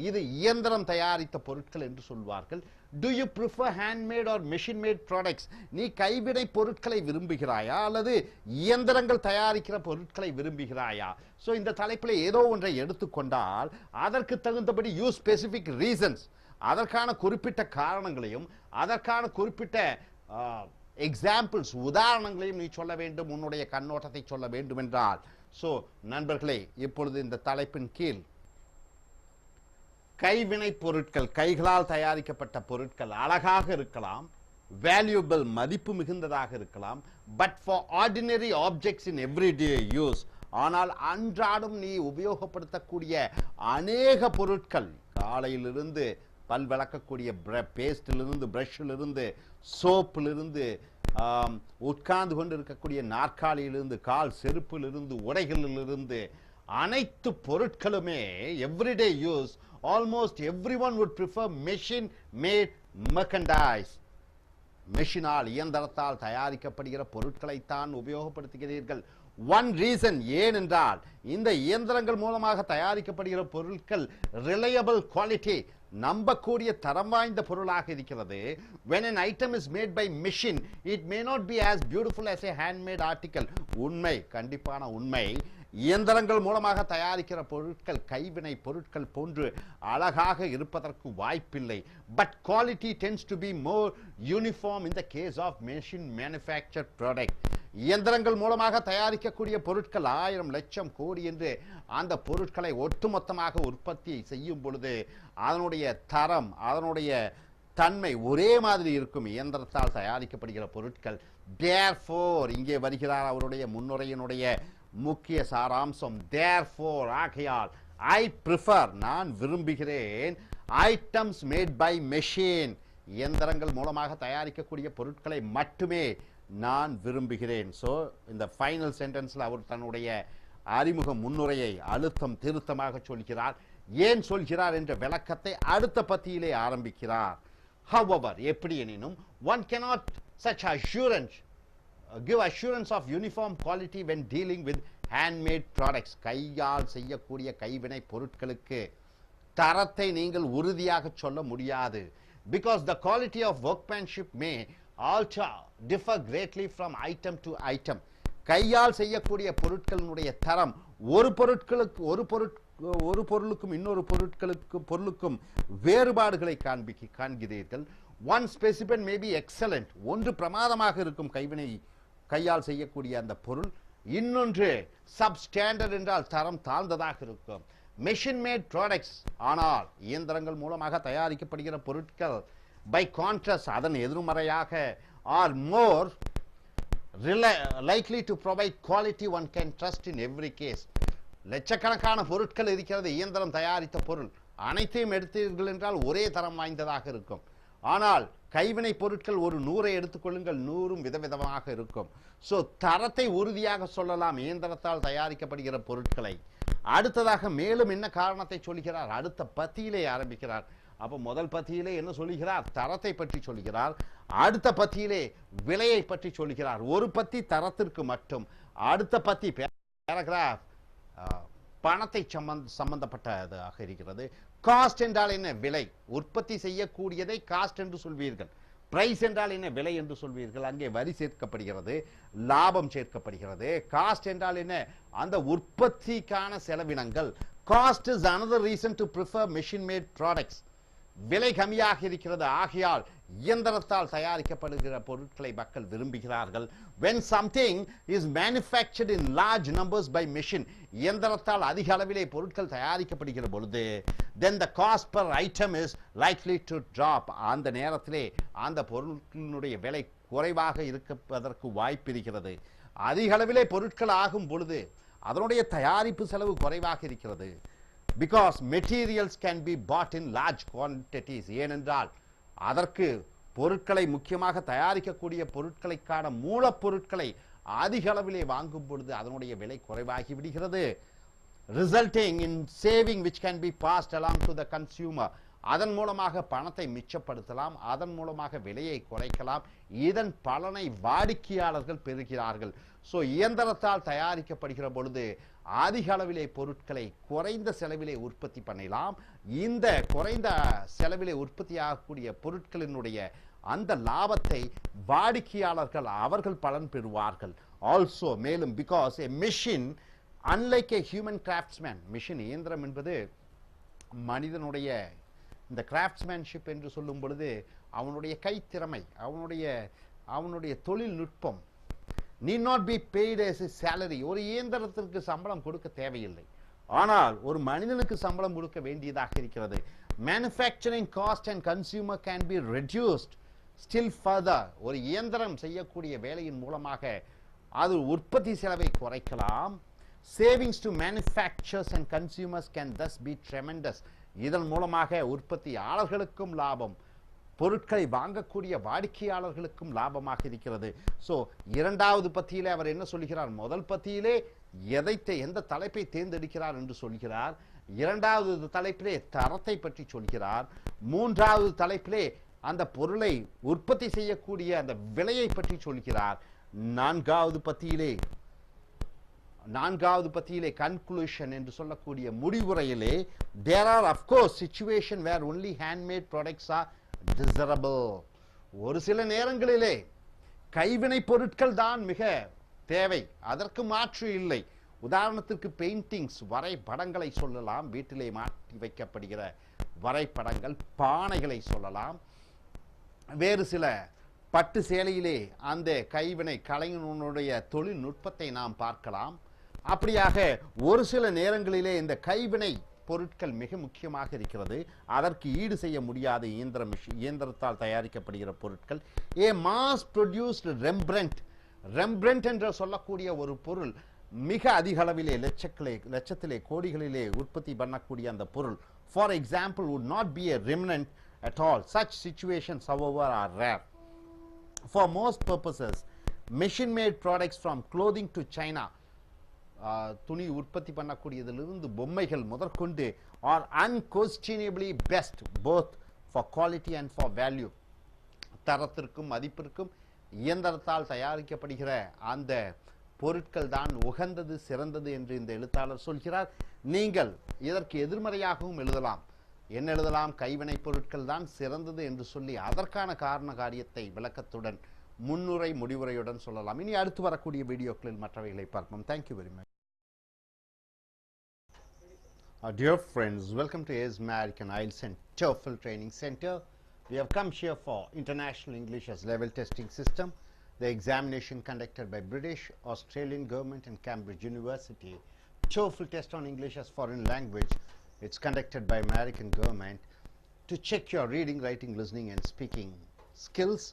K: இது இயந்திரம் தயாரித்த பொருட்கள் என்று சொல்வார்கள். Do you prefer handmade or machine made products? நீ கைவினை பொருட்களை விரும்புகிறாயா அல்லது இயந்திரங்கள் தயாரிக்கிற பொருட்களை விரும்புகிறாயா? ஸோ இந்த தலைப்பில் ஏதோ ஒன்றை எடுத்துக்கொண்டால் அதற்கு தகுந்தபடி யூஸ் ஸ்பெசிபிக் ரீசன்ஸ், அதற்கான குறிப்பிட்ட காரணங்களையும் அதற்கான குறிப்பிட்ட எக்ஸாம்பிள்ஸ், உதாரணங்களையும் நீ சொல்ல வேண்டும், உன்னுடைய கண்ணோட்டத்தை சொல்ல வேண்டும் என்றால். ஸோ நண்பர்களே, இப்பொழுது இந்த தலைப்பின் கீழ் கைவினை பொருட்கள், கைகளால் தயாரிக்கப்பட்ட பொருட்கள் அழகாக இருக்கலாம், வேல்யூபிள், மதிப்பு மிகுந்ததாக இருக்கலாம், but for ordinary objects in everyday use, ஆனால் அன்றாடம் நீ உபயோகப்படுத்தக்கூடிய அநேக பொருட்கள், காலையிலிருந்து பல் விளக்கக்கூடிய பேஸ்டிலிருந்து, பிரஷ்ஷிலிருந்து, சோப்பிலிருந்து, உட்கார்ந்து கொண்டு இருக்கக்கூடிய நாற்காலியிலிருந்து, கால் செருப்பிலிருந்து, உடைகளிலிருந்து, அனைத்து பொருட்களுமே everyday use. Almost everyone would prefer machine made merchandise. மெஷினால், இயந்திரத்தால் தயாரிக்கப்படுகிற பொருட்களைத்தான் உபயோகப்படுத்துகிறீர்கள். ஒன் ரீசன், ஏனென்றால் இந்த இயந்திரங்கள் மூலமாக தயாரிக்கப்படுகிற பொருட்கள் ரிலையபிள் குவாலிட்டி, நம்பக்கூடிய தரம் வாய்ந்த பொருளாக இருக்கிறது. when an item is made by machine it may not be as beautiful as a handmade article. உண்மை, கண்டிப்பான உண்மை. இயந்திரங்கள் மூலமாக தயாரிக்கிற பொருட்கள் கைவினை பொருட்கள் போன்று அழகாக இருப்பதற்கு வாய்ப்பில்லை. But quality tends to be more uniform in the case of machine manufactured product. இயந்திரங்கள் மூலமாக தயாரிக்கக்கூடிய பொருட்கள் 1000 லட்சம் கோடி என்று அந்த பொருட்களை ஒட்டுமொத்தமாக உற்பத்தி செய்யும் பொழுது அதனுடைய தரம் அதனுடைய தன்மை ஒரே மாதிரி இருக்கும் இயந்திரத்தால் தயாரிக்கப்படுகிற பொருட்கள். therefore இங்கே வருகிறார் அவருடைய முன்னுரையினுடைய முக்கிய சாராம்சம். therefore ஆகையால் I prefer நான் விரும்புகிறேன் items made by machine இயந்திரங்கள் மூலமாக தயாரிக்கக்கூடிய பொருட்களை மட்டுமே நான் விரும்புகிறேன். ஸோ இந்த ஃபைனல் சென்டென்ஸில் அவர் தன்னுடைய அறிமுக முன்னுரையை அழுத்தம் திருத்தமாக சொல்கிறார். ஏன் சொல்கிறார் என்ற விளக்கத்தை அடுத்த பத்தியிலே ஆரம்பிக்கிறார். however எப்படி எனினும் one cannot such assurance give assurance of uniform quality when dealing with handmade products கையால் செய்யக்கூடிய கைவினை பொருட்களுக்கு தரத்தை நீங்கள் உறுதியாக சொல்ல முடியாது. because the quality of workmanship may also differ greatly from item to item கையால் செய்யக்கூடிய பொருட்களினுடைய தரம் ஒரு பொருளுக்கும் இன்னொரு பொருளுக்கும் வேறுபாடுகளை காண்கிறீர்கள். one specimen may be excellent ஒன்று பிரமாதமாக இருக்கும் கையால் செய்யக்கூடிய அந்த பொருள், இன்னொன்று substandard என்றால் தரம் தாழ்ந்ததாக இருக்கும். machine made products ஆனால் இயந்திரங்கள் மூலமாக தயாரிக்கப்படுகிற பொருட்கள் by contrast அதன் எதிர்மறையாக are more likely to provide quality one can trust in every case லட்சக்கணக்கான பொருட்கள் இருக்கிறது இயந்திரம் தயாரித்த பொருள் அனைத்தையும் எடுத்தீர்கள் என்றால் ஒரே தரம் வாய்ந்ததாக இருக்கும். ஆனால் கைவினை பொருட்கள் ஒரு 100 எடுத்துக்கொள்ளுங்கள் 100ம் விதவிதமாக இருக்கும். ஸோ தரத்தை உறுதியாக சொல்லலாம் இயந்திரத்தால் தயாரிக்கப்படுகிற பொருட்களை. அடுத்ததாக மேலும் என்ன காரணத்தை சொல்கிறார் அடுத்த பத்தியிலே ஆரம்பிக்கிறார். அப்போ முதல் பத்தியிலே என்ன சொல்கிறார் தரத்தை பற்றி சொல்கிறார், அடுத்த பத்தியிலே விலையை பற்றி சொல்கிறார். ஒரு பத்தி தரத்திற்கு மட்டும், அடுத்த பத்தி பேராகிராஃப் பணத்தை சம்பந்தப்பட்டதாக இருக்கிறது. காஸ்ட் என்றால் என்ன விலை, உற்பத்தி செய்யக்கூடியதை காஸ்ட் என்று சொல்வீர்கள். பிரைஸ் என்றால் என்ன விலை என்று சொல்வீர்கள். அங்கே வரி சேர்க்கப்படுகிறது, லாபம் சேர்க்கப்படுகிறது. காஸ்ட் என்றால் என்ன அந்த உற்பத்திக்கான செலவினங்கள். Cost is another reason to prefer machine made products விலை கம்மியாக இருக்கிறது ஆகையால் இயந்திரத்தால் தயாரிக்கப்படுகிற பொருட்களை மக்கள் விரும்புகிறார்கள். when something is manufactured in large numbers by machine இயந்திரத்தால் அதிக அளவிலே பொருட்கள் தயாரிக்கப்படுகிற பொழுது then the cost per item is likely to drop அந்த நேரத்திலே அந்த பொருட்களினுடைய விலை குறைவாக இருப்பதற்கு வாய்ப்பு இருக்கிறது. அதிக அளவிலே பொருட்கள் ஆகும் பொழுது அதனுடைய தயாரிப்பு செலவு குறைவாக இருக்கிறது. because materials can be bought in large quantities ஏனென்றால் அதற்கு பொருட்களை முக்கியமாக தயாரிக்கக்கூடிய பொருட்களுக்கான மூலப்பொருட்களை அதிக அளவிலே வாங்கும் பொழுது அதனுடைய விலை குறைவாகி விடுகிறது. resulting in saving which can be passed along to the consumer அதன் மூலமாக பணத்தை மிச்சப்படுத்தலாம், அதன் மூலமாக விலையை குறைக்கலாம். இதன் பலனை வாடிக்கையாளர்கள் பெறுகிறார்கள். ஸோ இயந்திரத்தால் தயாரிக்கப்படுகிற பொழுது அதிக அளவிலே பொருட்களை குறைந்த செலவிலே உற்பத்தி பண்ணலாம். இந்த குறைந்த செலவிலே உற்பத்தியாகக்கூடிய பொருட்களினுடைய அந்த லாபத்தை வாடிக்கையாளர்கள் அவர்கள் பலன் பெறுவார்கள். ஆல்சோ மேலும் because a machine unlike a human craftsman machine இயந்திரம் என்பது மனிதனுடைய இந்த கிராஃப்ட்ஸ்மேன்ஷிப் என்று சொல்லும் பொழுது அவனுடைய கைத்திறமை அவனுடைய தொழில்நுட்பம் need not be paid as a salary ஒரு இயந்திரத்திற்கு சம்பளம் கொடுக்க தேவையில்லை, ஆனால் ஒரு மனிதனுக்கு சம்பளம் கொடுக்க வேண்டியதாக இருக்கிறது. manufacturing cost and consumer can be reduced still further ஒரு இயந்திரம் செய்யக்கூடிய வேலையின் மூலமாக அது உற்பத்தி செலவை குறைக்கலாம். savings to manufacturers and consumers can thus be tremendous இதன் மூலமாக உற்பத்தியாளர்களுக்கும் லாபம், பொருட்களை வாங்கக்கூடிய வாடிக்கையாளர்களுக்கும் லாபமாக இருக்கிறது. ஸோ இரண்டாவது பத்தியிலே அவர் என்ன சொல்கிறார், முதல் பத்தியிலே எந்த தலைப்பை தேர்ந்தெடுக்கிறார் என்று சொல்கிறார், இரண்டாவது தலைப்பிலே தரத்தை பற்றி சொல்கிறார், மூன்றாவது தலைப்பிலே அந்த பொருளை உற்பத்தி செய்யக்கூடிய அந்த விலையை பற்றி சொல்கிறார். நான்காவது பத்தியிலே கன்க்ளூஷன் என்று சொல்லக்கூடிய முடிவுரையிலே there are of course situation where only handmade products are desirable ஒரு சில நேரங்களிலே கைவினை பொருட்கள் தான் மிக தேவை, அதற்கு மாற்று இல்லை. உதாரணத்திற்கு பெயிண்டிங்ஸ் வரைபடங்களை சொல்லலாம், வீட்டிலே மாட்டி வைக்கப்படுகிற வரைபடங்கள், பானைகளை சொல்லலாம், வேறு சில பட்டு சேலையிலே அந்த கைவினை கலைஞனுடைய தொழில்நுட்பத்தை நாம் பார்க்கலாம். அப்படியாக ஒரு சில நேரங்களிலே இந்த கைவினை பொருட்கள் மிக முக்கியமாக இருக்கிறது. அதற்கு ஈடு செய்ய முடியாத இயந்திரத்தால் தயாரிக்கப்படுகிற பொருட்கள். ஏ மாஸ் ப்ரொடியூஸ்ட் ரெம்பிரண்ட் என்று சொல்லக்கூடிய ஒரு பொருள் மிக அதிக அளவிலே லட்சத்திலே கோடிகளிலே உற்பத்தி பண்ணக்கூடிய அந்த பொருள், for example, would not be a remnant at all. Such situations, however, are rare. For most purposes, machine-made products from clothing to China, துணி உற்பத்தி பண்ணக்கூடியதிலிருந்து பொம்மைகள் முதற்கொண்டு are unquestionably best both for quality and for value. தரத்திற்கும் மதிப்பிற்கும் இயந்திரத்தால் தயாரிக்கப்படுகிற அந்த பொருட்கள் தான் உகந்தது, சிறந்தது என்று இந்த எழுத்தாளர் சொல்கிறார். நீங்கள் இதற்கு எதிர்மறையாகவும் எழுதலாம். என்ன எழுதலாம்? கைவினை பொருட்கள் தான் சிறந்தது என்று சொல்லி அதற்கான காரண காரியத்தை விளக்கத்துடன் முன்னுரை முடிவுரையுடன் சொல்லலாம். இனி அடுத்து வரக்கூடிய வீடியோக்களில் மற்றவைகளை பார்ப்போம். Thank you very much. Dear friends, welcome to AILTS American IELTS and TOEFL Training Center. We have come here for International English as Level Testing System, the examination conducted by British, Australian government and Cambridge University. TOEFL test on English as foreign language, it's conducted by American government to check your reading, writing, listening and speaking skills.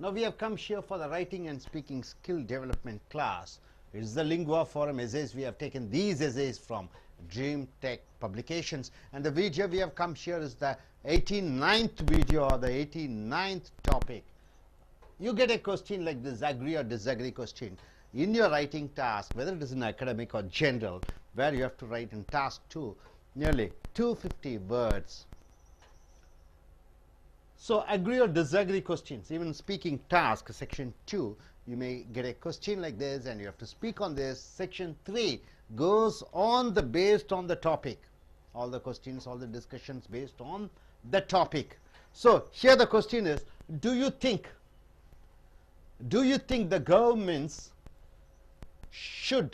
K: Now we have come here for the writing and speaking skill development class. It's the Lingua Forum essays. We have taken these essays from Dream Tech Publications, and the video we have come here is the 89th video or the 89th topic. You get a question like this, agree or disagree question, in your writing task, whether it is in academic or general, where you have to write in task 2 nearly 250 words. So agree or disagree questions, even speaking task section 2, you may get a question like this and you have to speak on this. Section 3 goes on based on the topic, all the questions, all the discussions based on the topic. So here the question is, do you think the governments should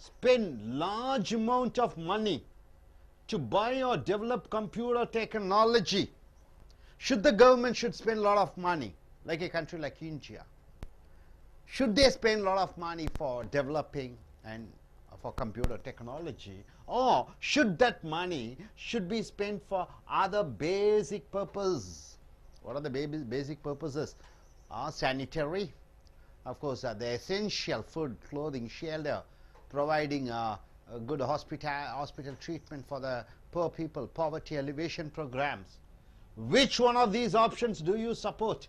K: spend large amount of money to buy or develop computer technology? Should the government spend a lot of money, like a country like India? Should they spend a lot of money for developing and for computer technology, or should that money be spent for other basic purposes? What are the basic purposes? Sanitary, of course, the essential food, clothing, shelter, providing a good hospital treatment for the poor people, poverty alleviation programs. Which one of these options do you support?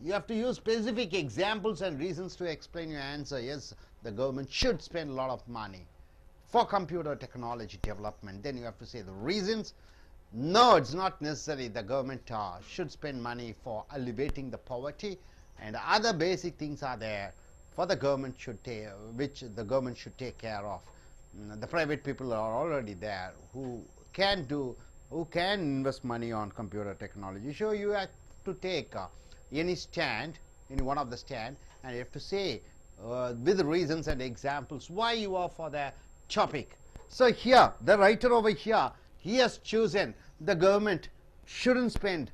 K: You have to use specific examples and reasons to explain your answer. Yes, the government should spend a lot of money for computer technology development. Then you have to say the reasons. No, it's not necessary. The government should spend money for alleviating the poverty, and other basic things are there for the government which the government should take care of. The private people are already there who can invest money on computer technology. So you have to take any stand, in one of the stand, and you have to say with reasons and examples why you are for the topic. So here, the writer over here, he has chosen the government shouldn't spend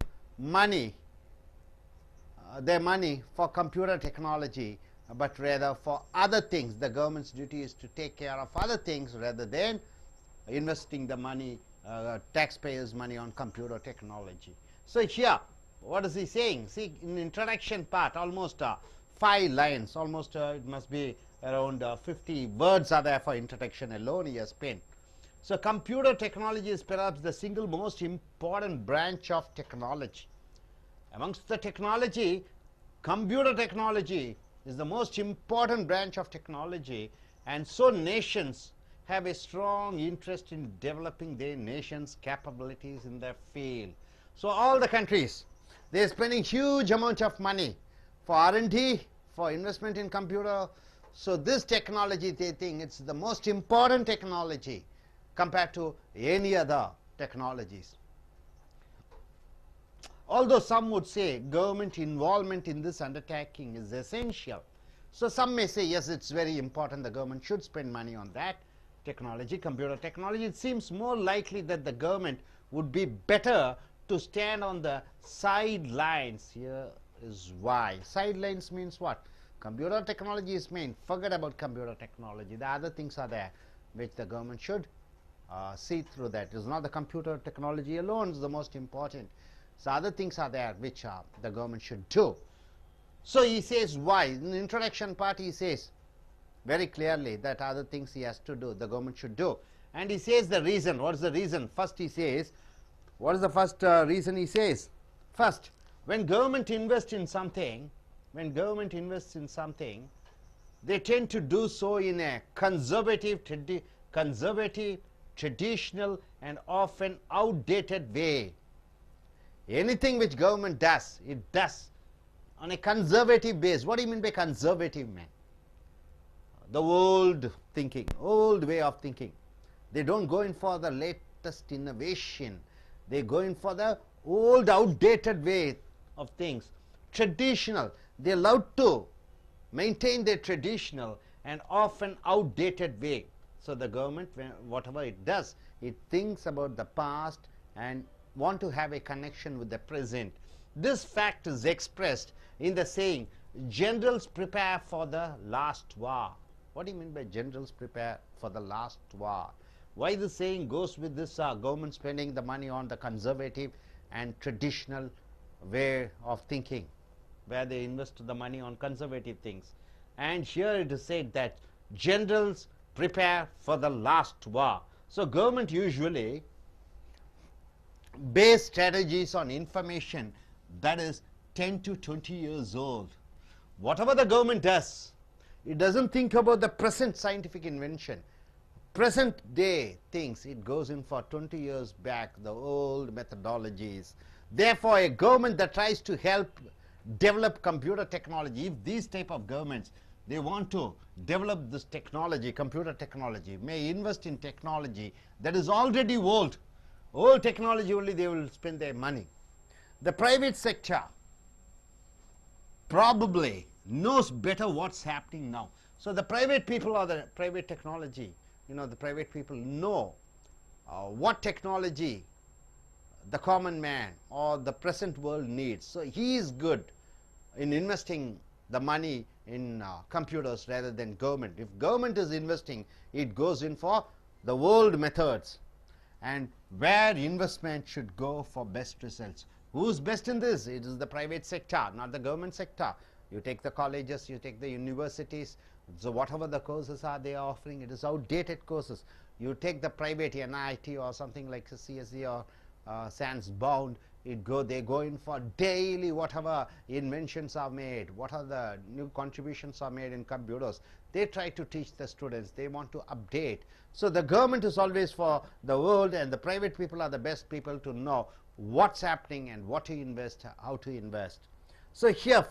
K: their money for computer technology, but rather for other things. The government's duty is to take care of other things rather than investing the money, taxpayers' money on computer technology. So here, what is he saying? See, in introduction part, almost 5 lines, almost it must be around 50 words are there for introduction alone he has spent. So computer technology is perhaps the single most important branch of technology. Amongst the technology, computer technology is the most important branch of technology, and so nations have a strong interest in developing their nation's capabilities in their field. So all the countries, they are spending huge amount of money for R&D, for investment in computer. So this technology, they think it's the most important technology compared to any other technologies. Although some would say government involvement in this undertaking is essential. So some may say, yes, it's very important, the government should spend money on that technology, computer technology. It seems more likely that the government would be better to stand on the sidelines. Here is why. Sidelines means what? Computer technology is main. Forget about computer technology. The other things are there which the government should see through that. It is not the computer technology alone is the most important. So other things are there which the government should do. So he says why. In the introduction part he says very clearly that other things he has to do, the government should do. And he says the reason. What is the reason? First he says, what is the first reason he says? First, when government invests in something, they tend to do so in a conservative, traditional and often outdated way. Anything which government does, it does on a conservative base. What do you mean by conservative, man? The old thinking, old way of thinking. They don't go in for the latest innovation. They go in for the old outdated way of things. Traditional. They love to maintain their traditional and often outdated way. So the government, whatever it does, it thinks about the past and want to have a connection with the present. This fact is expressed in the saying, generals prepare for the last war. What do you mean by generals prepare for the last war? Why the saying goes with this government spending the money on the conservative and traditional way of thinking, where they invest the money on conservative things. And here it is said that generals prepare for the last war. So government usually base strategies on information that is 10 to 20 years old. Whatever the government does, it doesn't think about the present scientific invention, present day things. It goes in for 20 years back, the old methodologies. Therefore, a government that tries to help develop computer technology, if these type of governments, they want to develop this technology, computer technology, may invest in technology that is already old. Old technology only they will spend their money. The private sector probably knows better what's happening now. So the private people or the private technology, the private people know what technology the common man or the present world needs. So he is good in investing the money in computers rather than government. If government is investing, it goes in for the old methods, and where investment should go for best results. Who's best in this? It is the private sector, not the government sector. You take the colleges, you take the universities, so whatever the courses are they are offering, it is outdated courses. You take the private NIT or something like CSE or Sans Bound, they go in for daily whatever inventions are made, what are the new contributions are made in computers. They try to teach the students, they want to update. So the government is always for the world, and the private people are the best people to know what's happening and what to invest, how to invest. So here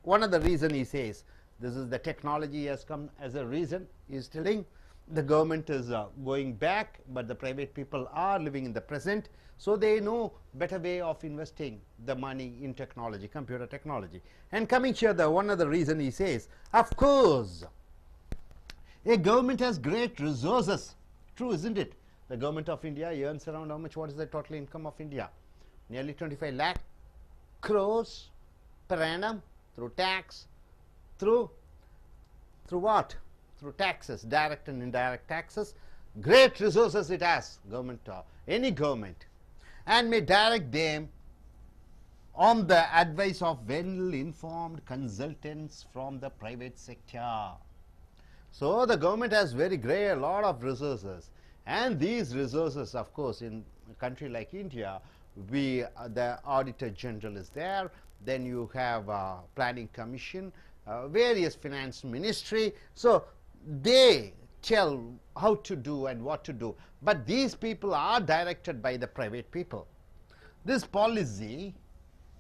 K: one of the reason he says, this is the technology has come as a reason. He is telling the government is going back, but the private people are living in the present, so they know better way of investing the money in technology, computer technology. And coming here, one of the reason he says, of course, a government has great resources. True, isn't it? The government of India earns around how much? What is the total income of India? Nearly 25 lakh crores per annum through tax, through what? Through taxes, direct and indirect taxes. Great resources it has, government, any government, and may direct them on the advice of well-informed consultants from the private sector. So the government has a lot of resources, and these resources, of course, in a country like India, the Auditor General is there, then you have Planning Commission, various Finance Ministry, so they tell how to do and what to do, but these people are directed by the private people. This policy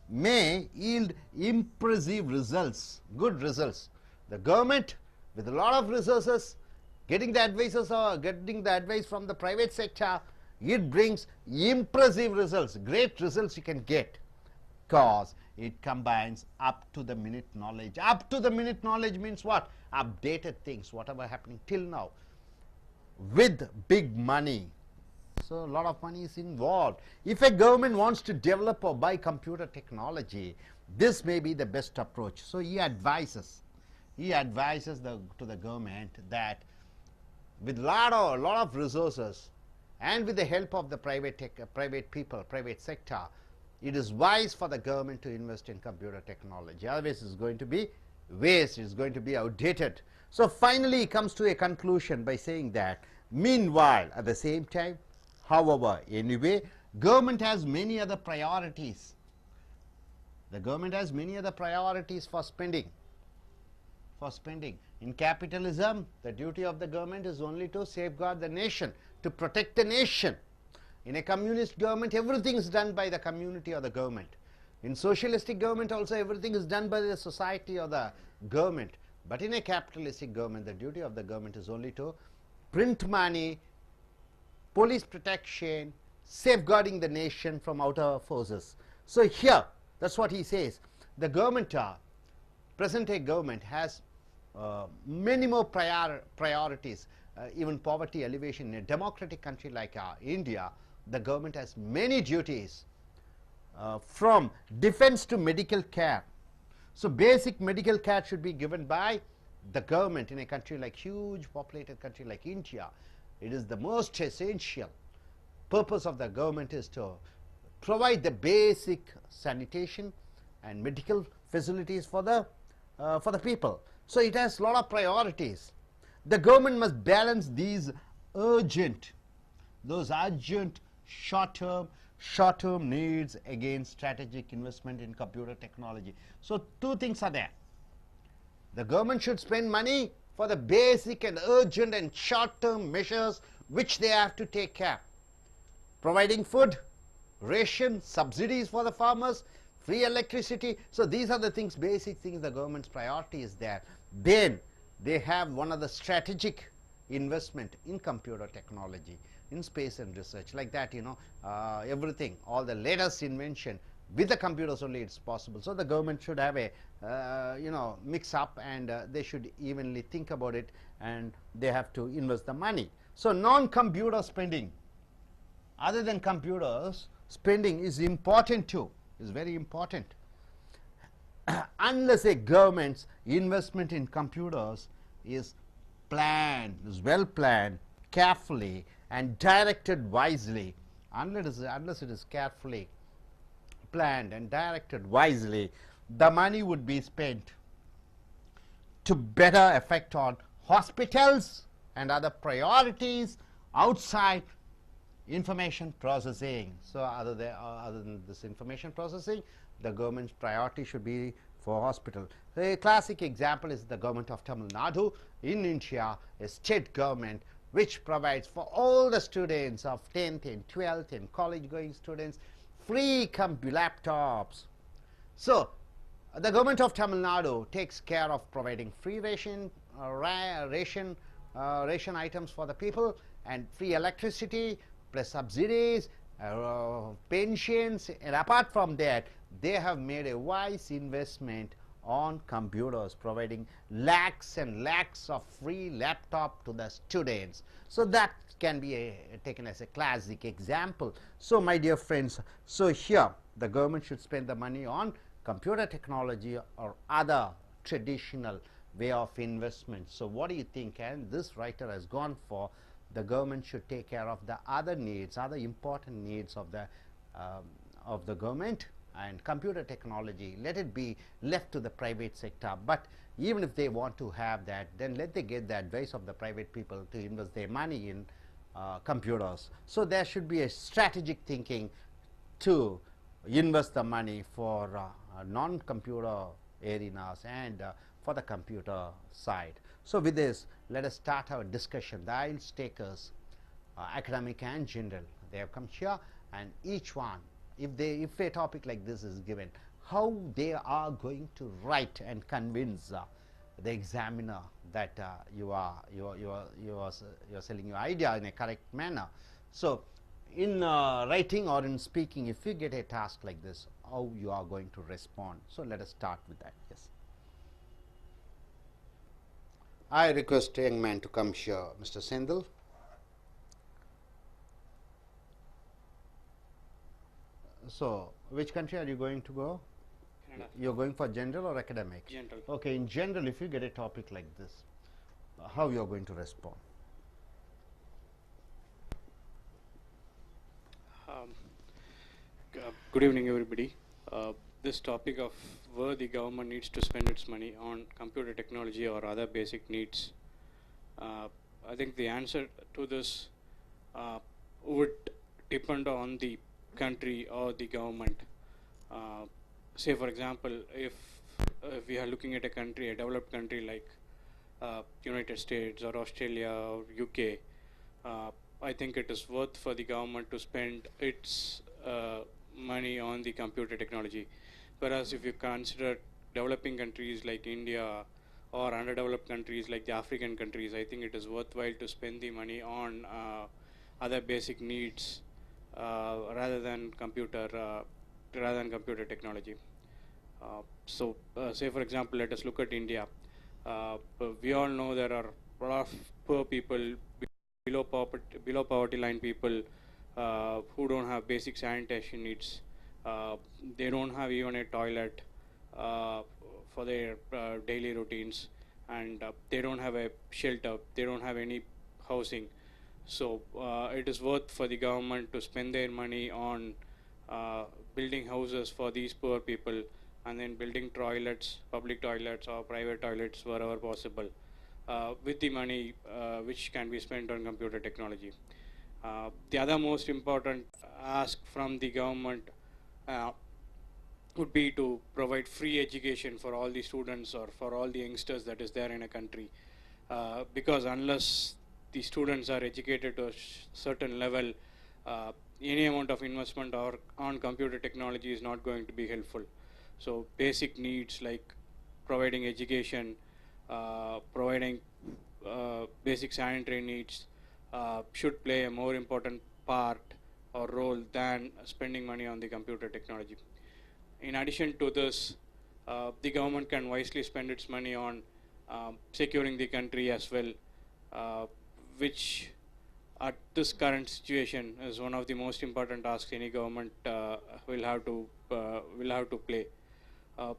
K: may yield impressive results, good results. The government with a lot of resources, getting the advice from the private sector, it brings impressive results, great results you can get, because it combines up to the minute knowledge. Up to the minute knowledge means what? Updated things, whatever happening till now, with big money, So a lot of money is involved. If a government wants to develop or buy computer technology, this may be the best approach. So he advises to the government that with lot of resources and with the help of the private people, private sector, it is wise for the government to invest in computer technology. Otherwise, it's going to be waste, it's going to be outdated. So finally, he comes to a conclusion by saying that, meanwhile, at the same time, however, anyway, government has many other priorities. The government has many other priorities for spending. In capitalism, the duty of the government is only to safeguard the nation, to protect the nation. In a communist government, everything is done by the community or the government. In socialistic government also, everything is done by the society or the government. But in a capitalistic government, the duty of the government is only to print money, police protection, safeguarding the nation from outer forces. So here, that's what he says. The government, present-day government has many more priorities. Even poverty alleviation in a democratic country like India, the government has many duties, from defense to medical care. So basic medical care should be given by the government in a country like huge populated country like India. It is the most essential purpose of the government is to provide the basic sanitation and medical facilities for the people. So it has a lot of priorities. The government must balance these urgent short-term needs against strategic investment in computer technology. So two things are there. The government should spend money for the basic and urgent and short-term measures which they have to take care. Providing food, ration, subsidies for the farmers, free electricity. So these are the things, basic things the government's priority is there. Then they have one of the strategic investment in computer technology, in space and research, like that, everything, all the latest invention, with the computers only it's possible. So the government should have a, mix up, and they should evenly think about it, and they have to invest the money. So non-computer spending, other than computers, spending is important too, is very important. Unless a government's investment in computers is planned, is well planned, carefully, and directed wisely, unless it is carefully planned and directed wisely, the money would be spent to better effect on hospitals and other priorities outside information processing. So other than this information processing, the government's priority should be for hospital. A classic example is the government of Tamil Nadu in India, a state government which provides for all the students of 10th and 12th and college going students free laptops. So the government of Tamil Nadu takes care of providing free ration items for the people, and free electricity, plus subsidies, pensions, and apart from that, they have made a wise investment on computers, providing lakhs and lakhs of free laptop to the students. So that can be taken as a classic example. So my dear friends, so here the government should spend the money on computer technology or other traditional way of investment. So what do you think? And this writer has gone for the government should take care of the other needs, other important needs of the government, and computer technology, let it be left to the private sector. But even if they want to have that, then let they get the advice of the private people to invest their money in computers. So there should be a strategic thinking to invest the money for non-computer arenas and for the computer side. So with this, let us start our discussion. The IELTS takers, academic and general, they have come here, and each one, if a topic like this is given, how they are going to write and convince the examiner that you are selling your idea in a correct manner. So in writing or in speaking, if you get a task like this, how you are going to respond. So let us start with that. Yes, I request young man to come here, Mr. Sendil. So, which country are you going to go?
J: Canada.
K: You're going for general or academic?
J: General.
K: Okay, in general, if you get a topic like this, how you're going to respond?
J: Good evening, everybody. This topic of where the government needs to spend its money on computer technology or other basic needs, I think the answer to this would depend on the country or the government. Say, for example, if we are looking at a country, a developed country like United States or Australia or UK, I think it is worth for the government to spend its money on the computer technology. Whereas if you consider developing countries like India or underdeveloped countries like the African countries, I think it is worthwhile to spend the money on other basic needs rather than computer technology. Say for example, let us look at India. We all know there are a lot of poor people, below poverty line people who don't have basic sanitation needs. They don't have even a toilet for their daily routines, and they don't have a shelter. They don't have any housing. So it is worth for the government to spend their money on building houses for these poor people, and then building toilets, public toilets or private toilets wherever possible, with the money which can be spent on computer technology. The other most important ask from the government would be to provide free education for all the students or for all the youngsters that is there in a country, because unless the students are educated to a certain level, any amount of investment or on computer technology is not going to be helpful. So basic needs like providing education, providing basic sanitary needs should play a more important part or role than spending money on the computer technology. In addition to this, the government can wisely spend its money on securing the country as well, which at this current situation is one of the most important tasks any government will have to play.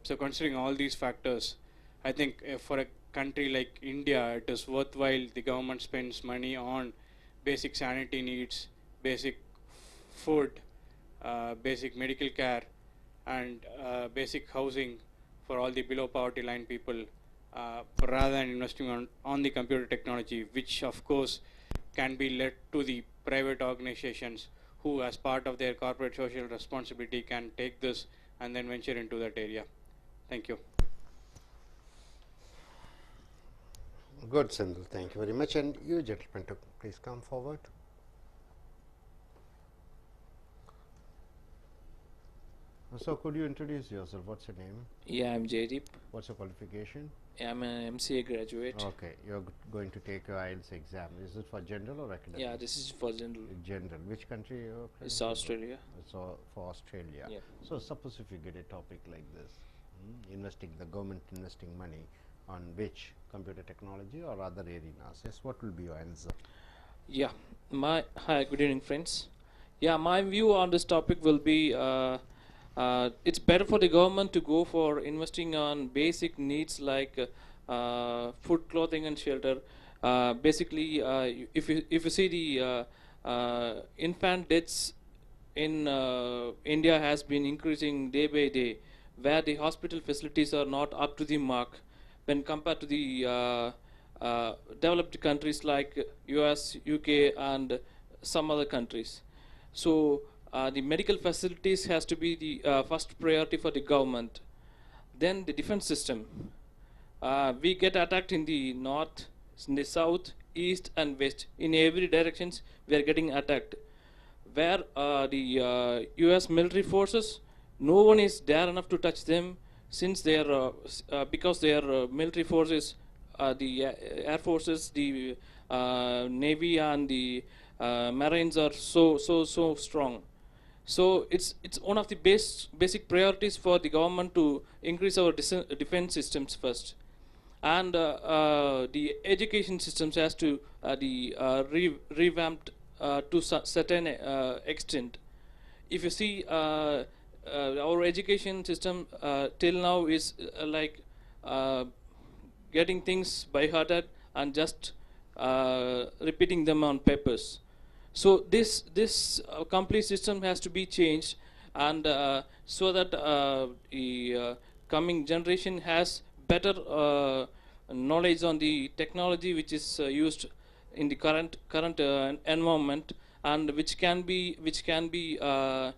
J: So considering all these factors, I think for a country like India, it is worthwhile the government spends money on basic sanitary needs, basic food, basic medical care, and basic housing for all the below poverty line people, rather than investing on the computer technology, which of course can be led to the private organizations who, as part of their corporate social responsibility, can take this and then venture into that area. Thank you.
K: Good, Sindhu. Thank you very much. And you, gentlemen, please come forward. So, could you introduce yourself? What's your name?
M: Yeah, I'm Jaydeep.
K: What's your qualification?
M: I'm an MCA graduate.
K: Okay, you're going to take your IELTS exam. Is it for general or academic?
M: Yeah, this is for general.
K: General. Which country you're
M: It's Australia.
K: So for Australia.
M: Yeah.
K: So suppose if you get a topic like this, the government investing money on which computer technology or other arenas, yes, what will be your answer?
M: Yeah, hi, good evening, friends. Yeah, my view on this topic will be it's better for the government to go for investing on basic needs like food, clothing, and shelter. Basically, if you see the infant deaths in India has been increasing day by day, where the hospital facilities are not up to the mark when compared to the developed countries like US, UK, and some other countries. So the medical facilities has to be the first priority for the government. Then the defense system. We get attacked in the north, in the south, east, and west. In every directions, we are getting attacked. Where the US military forces, no one is dare enough to touch them, since they are because their military forces, the air forces, the navy, and the marines are so strong. So it's one of the basic priorities for the government to increase our defense systems first, and the education systems has to revamped to certain extent. if you see our education system till now is uh, getting things by hearted and just repeating them on papers. So this complete system has to be changed, and so that the coming generation has better knowledge on the technology which is used in the current environment, and which can be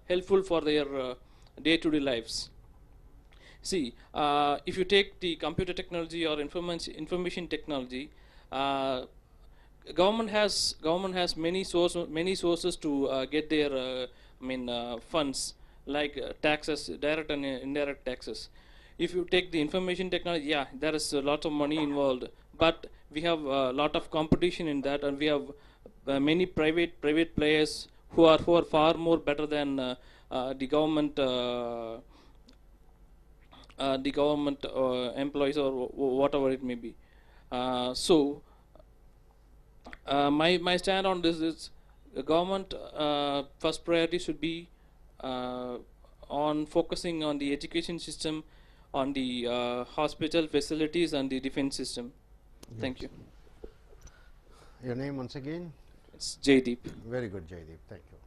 M: helpful for their day-to-day lives. See, if you take the computer technology or information technology, uh, government has many sources to get their funds, like taxes, direct and indirect taxes. If you take the information technology, yeah, there is a lot of money involved, but we have a lot of competition in that, and we have many private players who are far more better than the government employees, or whatever it may be. So my stand on this is the government first priority should be uh, on focusing on the education system, on the hospital facilities, and the defense system. Thank you.
K: Your name once again?
M: It's Jaydeep.
K: Very good, Jaydeep. Thank you.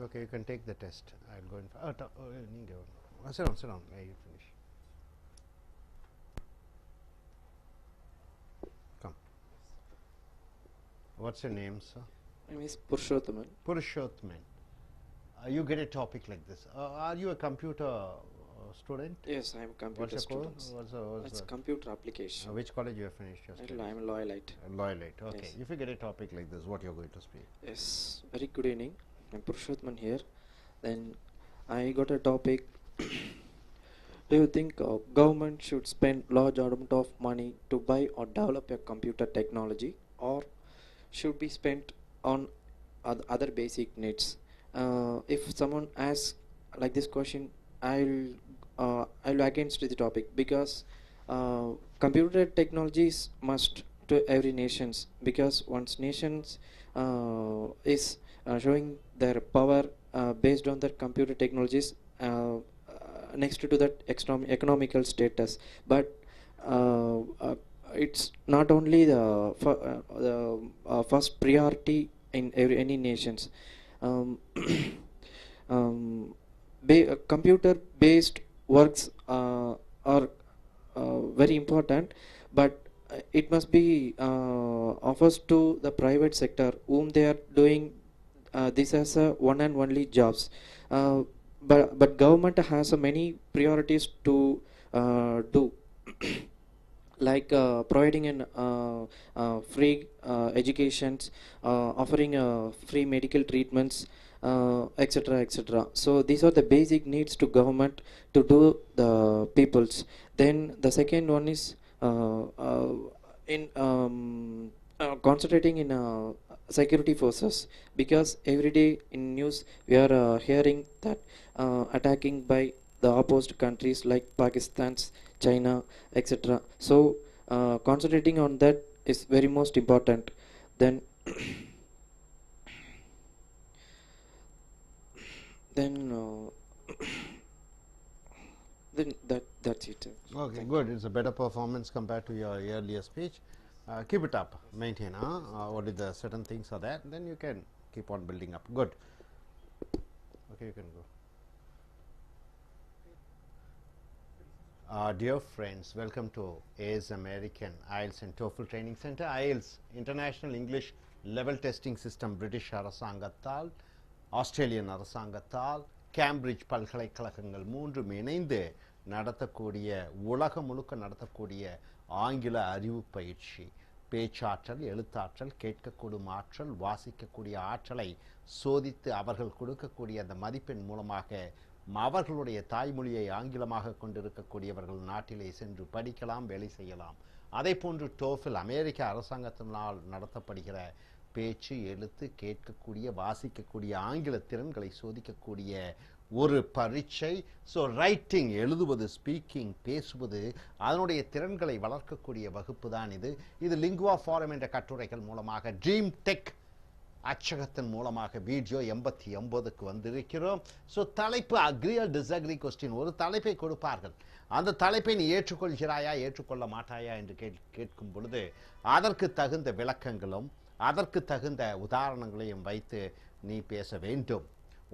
K: Okay, you can take the test. I'll go in. Sit down, sit down. You finish. Come. What's your name, sir?
E: My name is Purushothaman.
K: Purushothaman. You get a topic like this. Are you a computer student?
E: Yes, I am a computer student. It's computer application.
K: Which college you have finished your studies?
E: I am a I.E.L.T.S.
K: I.E.L.T.S. Okay.
E: Yes.
K: If you get a topic like this, what you are going to speak?
E: Yes. Very good evening. I'm Purushothaman here. Then I got a topic. Do you think government should spend large amount of money to buy or develop a computer technology, or should be spent on other basic needs? If someone asks like this question, I'll against the topic, because computer technologies must to every nations, because once nations is showing their power based on their computer technologies, next to that economical status. But it's not only the first priority in any nations. Computer based works are very important, but it must be offers to the private sector, whom they are doing this as a one and only jobs. But government has many priorities to do, like providing an free educations, offering free medical treatments, etc., etc. So these are the basic needs to government to do the peoples. Then the second one is in concentrating in security forces, because every day in news we are hearing that attacking by the opposed countries like Pakistan, China, etc. So concentrating on that is very most important. Then then that's it.
K: Okay,
E: Thank
K: good. It's a better performance compared to your earlier speech. Keep it up, maintain. What is the certain things are there? Then you can keep on building up. Good. Okay, you can go. Dear friends, welcome to AS American IELTS and TOEFL Training Center. IELTS International English Level Testing System, British அரசாங்கத்தால், Australian அரசாங்கத்தால், Cambridge பல்கலைக்கழகங்கள் மூன்றும் இணைந்து நடத்தக்கூடிய, உலகம் முழுக்க நடத்தக்கூடிய ஆங்கில அறிவு பயிற்சி, பேச்சாற்றல், எழுத்தாற்றல், கேட்கக்கூடும் ஆற்றல், வாசிக்கக்கூடிய ஆற்றலை சோதித்து அவர்கள் கொடுக்கக்கூடிய அந்த மதிப்பெண் மூலமாக அவர்களுடைய தாய்மொழியை ஆங்கிலமாக கொண்டிருக்கக்கூடியவர்கள் நாட்டிலே சென்று படிக்கலாம், வேலை செய்யலாம். அதே போன்று TOEFL அமெரிக்க அரசாங்கத்தினால் நடத்தப்படுகிற பேச்சு, எழுத்து, கேட்கக்கூடிய, வாசிக்கக்கூடிய ஆங்கில திறன்களை சோதிக்கக்கூடிய ஒரு பரீட்சை. ஸோ ரைட்டிங் எழுதுவது, ஸ்பீக்கிங் பேசுவது, அதனுடைய திறன்களை வளர்க்கக்கூடிய வகுப்பு தான் இது. இது லிங்குவா ஃபாரம் என்ற கட்டுரைகள் மூலமாக ட்ரீம் டெக் அச்சகத்தின் மூலமாக வீடியோ 89க்கு வந்திருக்கிறோம். ஸோ தலைப்பு அக்ரி ஆர் டிஸ்அக்ரி கொஸ்டின். ஒரு தலைப்பை கொடுப்பார்கள், அந்த தலைப்பை நீ ஏற்றுக்கொள்கிறாயா ஏற்றுக்கொள்ள மாட்டாயா என்று கேட்கும் பொழுது அதற்கு தகுந்த விளக்கங்களும் அதற்கு தகுந்த உதாரணங்களையும் வைத்து நீ பேச வேண்டும்.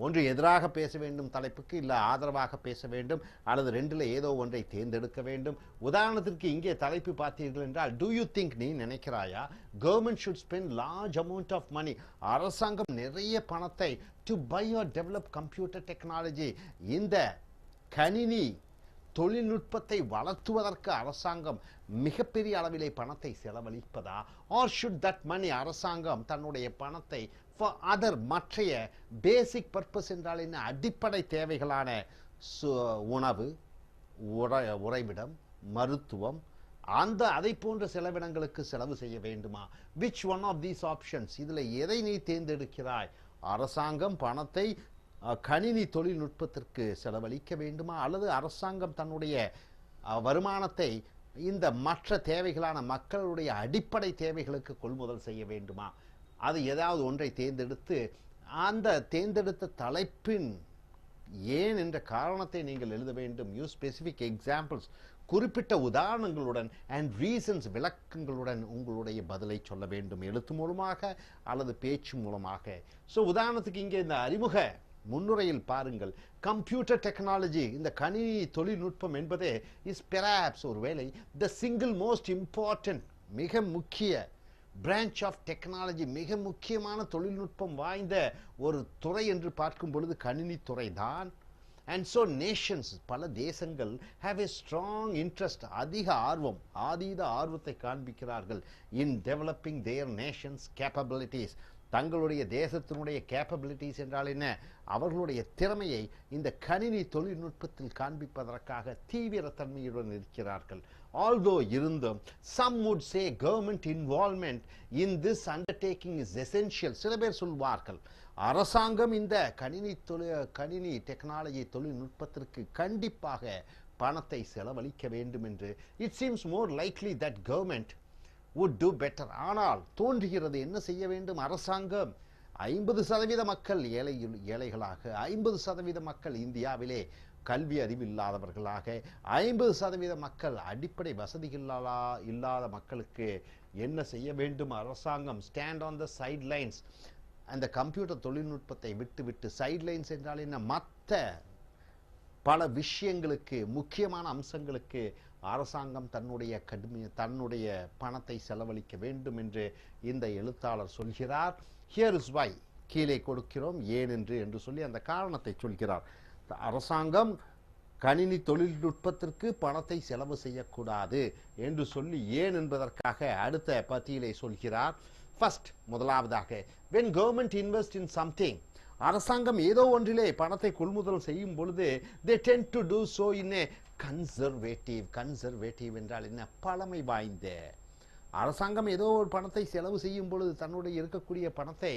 K: ஒன்று எதிராக பேச வேண்டும் தலைப்புக்கு, இல்லை ஆதரவாக பேச வேண்டும், அல்லது ரெண்டில் ஏதோ ஒன்றை தேர்ந்தெடுக்க வேண்டும். உதாரணத்திற்கு இங்கே தலைப்பு பார்த்தீர்கள் என்றால், டூ யூ திங்க், நீ நினைக்கிறாயா government should spend large amount of money, அரசாங்கம் நிறைய பணத்தை to buy or develop computer technology, இந்த கணினி தொழில்நுட்பத்தை வளர்த்துவதற்கு அரசாங்கம் மிகப்பெரிய அளவிலே பணத்தை செலவழிப்பதா? ஆர் ஷுட் தட் மணி, அரசாங்கம் தன்னுடைய பணத்தை ஃபார் அதர் மற்றைய பேசிக் பர்பஸ் என்றால் என்ன, அடிப்படை தேவைகளான உணவு, உறைவிடம், மருத்துவம், அதை போன்ற செலவினங்களுக்கு செலவு செய்ய வேண்டுமா? Which one of these options, இதில் எதை நீ தேர்ந்தெடுக்கிறாய்? அரசாங்கம் பணத்தை கணினி தொழில்நுட்பத்திற்கு செலவழிக்க வேண்டுமா, அல்லது அரசாங்கம் தன்னுடைய வருமானத்தை இந்த மற்ற தேவைகளான மக்களுடைய அடிப்படை தேவைகளுக்கு கொள்முதல் செய்ய வேண்டுமா? அது ஏதாவது ஒன்றை தேர்ந்தெடுத்து அந்த தேர்ந்தெடுத்த தலைப்பின் ஏன் என்ற காரணத்தை நீங்கள் எழுத வேண்டும். யூ ஸ்பெசிஃபிக் எக்ஸாம்பிள்ஸ், குறிப்பிட்ட உதாரணங்களுடன் அண்ட் ரீசன்ஸ், விளக்கங்களுடன் உங்களுடைய பதிலை சொல்ல வேண்டும், எழுத்து மூலமாக அல்லது பேச்சு மூலமாக. ஸோ உதாரணத்துக்கு இங்கே இந்த அறிமுக முன்னுரையில் பாருங்கள், கம்ப்யூட்டர் டெக்னாலஜி, இந்த கணினி தொழில்நுட்பம் என்பதே இஸ் பெராப்ஸ் ஒருவேளை த சிங்கிள் மோஸ்ட் இம்பார்ட்டன்ட், மிக முக்கிய பிரான்ச் ஆஃப் டெக்னாலஜி, மிக முக்கியமான தொழில்நுட்பம் வாய்ந்த ஒரு துறை என்று பார்க்கும் பொழுது கணினி துறை தான். அண்ட் ஸோ நேஷன்ஸ், பல தேசங்கள் ஹேவ் ஏ ஸ்ட்ராங் இன்ட்ரெஸ்ட், அதிக ஆர்வம், ஆதீத ஆர்வத்தை காண்பிக்கிறார்கள் in developing their nations capabilities, தங்களுடைய தேசத்தினுடைய கேப்பபிலிட்டிஸ் என்றால் என்ன, அவர்களுடைய திறமையை இந்த கணினி தொழில்நுட்பத்தில் காண்பிப்பதற்காக தீவிரத்தன்மையுடன் இருக்கிறார்கள். Although இருந்தும் some would say government involvement in this undertaking is essential. சில பேர் சொல்வார்கள் அரசாங்கம் இந்த கணினி டெக்னாலஜி தொழில்நுட்பத்திற்கு கண்டிப்பாக பணத்தை செலவழிக்க வேண்டும் என்று. It seems more likely that government would do better. ஆனால் தோன்றுகிறது என்ன செய்ய வேண்டும், அரசாங்கம் 50% மக்கள் ஏழைகளாக, 50% மக்கள் இந்தியாவிலே கல்வி அறிவில்லாதவர்களாக, 50% மக்கள் அடிப்படை வசதிகள் இல்லாத மக்களுக்கு என்ன செய்ய வேண்டும் அரசாங்கம்? Stand on the sidelines. அந்த கம்ப்யூட்டர் தொழில்நுட்பத்தை விட்டு சைட்லைன்ஸ் என்றால் என்ன, மற்ற பல விஷயங்களுக்கு, முக்கியமான அம்சங்களுக்கு அரசாங்கம் தன்னுடைய பணத்தை செலவழிக்க வேண்டும் என்று இந்த எழுத்தாளர் சொல்கிறார். ஹியர் இஸ் வை, கீழே கொடுக்கிறோம் ஏன் என்று சொல்லி அந்த காரணத்தை சொல்கிறார். அரசாங்கம் கணினி தொழில்நுட்பத்திற்கு பணத்தை செலவு செய்யக்கூடாது என்று சொல்லி ஏன் என்பதற்காக அடுத்த பத்தியிலே சொல்கிறார். ஃபர்ஸ்ட், முதலாவதாக, when government invest in something, அரசாங்கம் ஏதோ ஒன்றிலே பணத்தை கொள்முதல் செய்யும் பொழுது they tend to do so in a conservative என்றால் என்ன, பழமை வாய்ந்த. அரசாங்கம் ஏதோ ஒரு பணத்தை செலவு செய்யும் பொழுது தன்னுடைய இருக்கக்கூடிய பணத்தை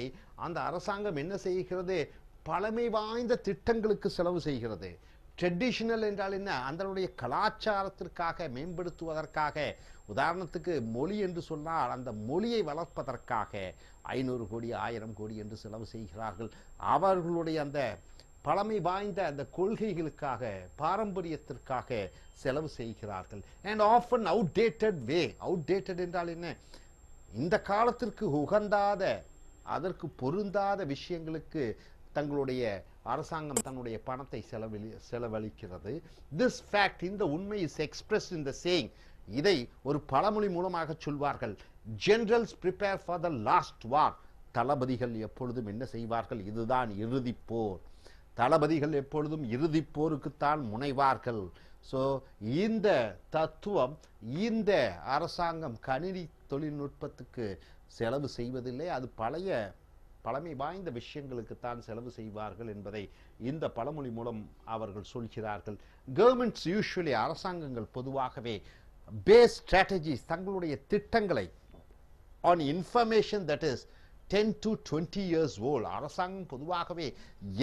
K: அந்த அரசாங்கம் என்ன செய்கிறது, பழமை வாய்ந்த திட்டங்களுக்கு செலவு செய்கிறது. ட்ரெடிஷனல் என்றால் என்ன, அதனுடைய கலாச்சாரத்திற்காக மேம்படுத்துவதற்காக. உதாரணத்துக்கு மொழி என்று சொன்னால் அந்த மொழியை வளர்ப்பதற்காக 500 கோடி 1000 கோடி என்று செலவு செய்கிறார்கள். அவர்களுடைய அந்த பழமை வாய்ந்த அந்த கொள்கைகளுக்காக, பாரம்பரியத்திற்காக செலவு செய்கிறார்கள். And often outdated way. Outdated என்றால் என்ன, இந்த காலத்திற்கு உகந்தாத, அதற்கு பொருந்தாத விஷயங்களுக்கு தங்களுடைய அரசாங்கம் தன்னுடைய பணத்தை செலவழிக்கிறது. திஸ் ஃபேக்ட், இந்த உண்மை is express in the saying. இதை ஒரு பழமொழி மூலமாக சொல்வார்கள், generals prepare for the last war. தளபதிகள் எப்பொழுதும் என்ன செய்வார்கள், இதுதான் இறுதி போர். தளபதிகள் எப்பொழுதும் இறுதி போருக்குத்தான் முனைவார்கள். ஸோ இந்த தத்துவம், இந்த அரசாங்கம் கணினி தொழில்நுட்பத்துக்கு செலவு செய்வதில்லை, அது பழமை வாய்ந்த விஷயங்களுக்குத்தான் செலவு செய்வார்கள் என்பதை இந்த பழமொழி மூலம் அவர்கள் சொல்கிறார்கள். கவர்மெண்ட்ஸ் யூஸ்வலி, அரசாங்கங்கள் பொதுவாகவே பேஸ் ஸ்ட்ராட்டஜிஸ், தங்களுடைய திட்டங்களை on information that is 10 to 20 years old. அரசாங்கம் பொதுவாகவே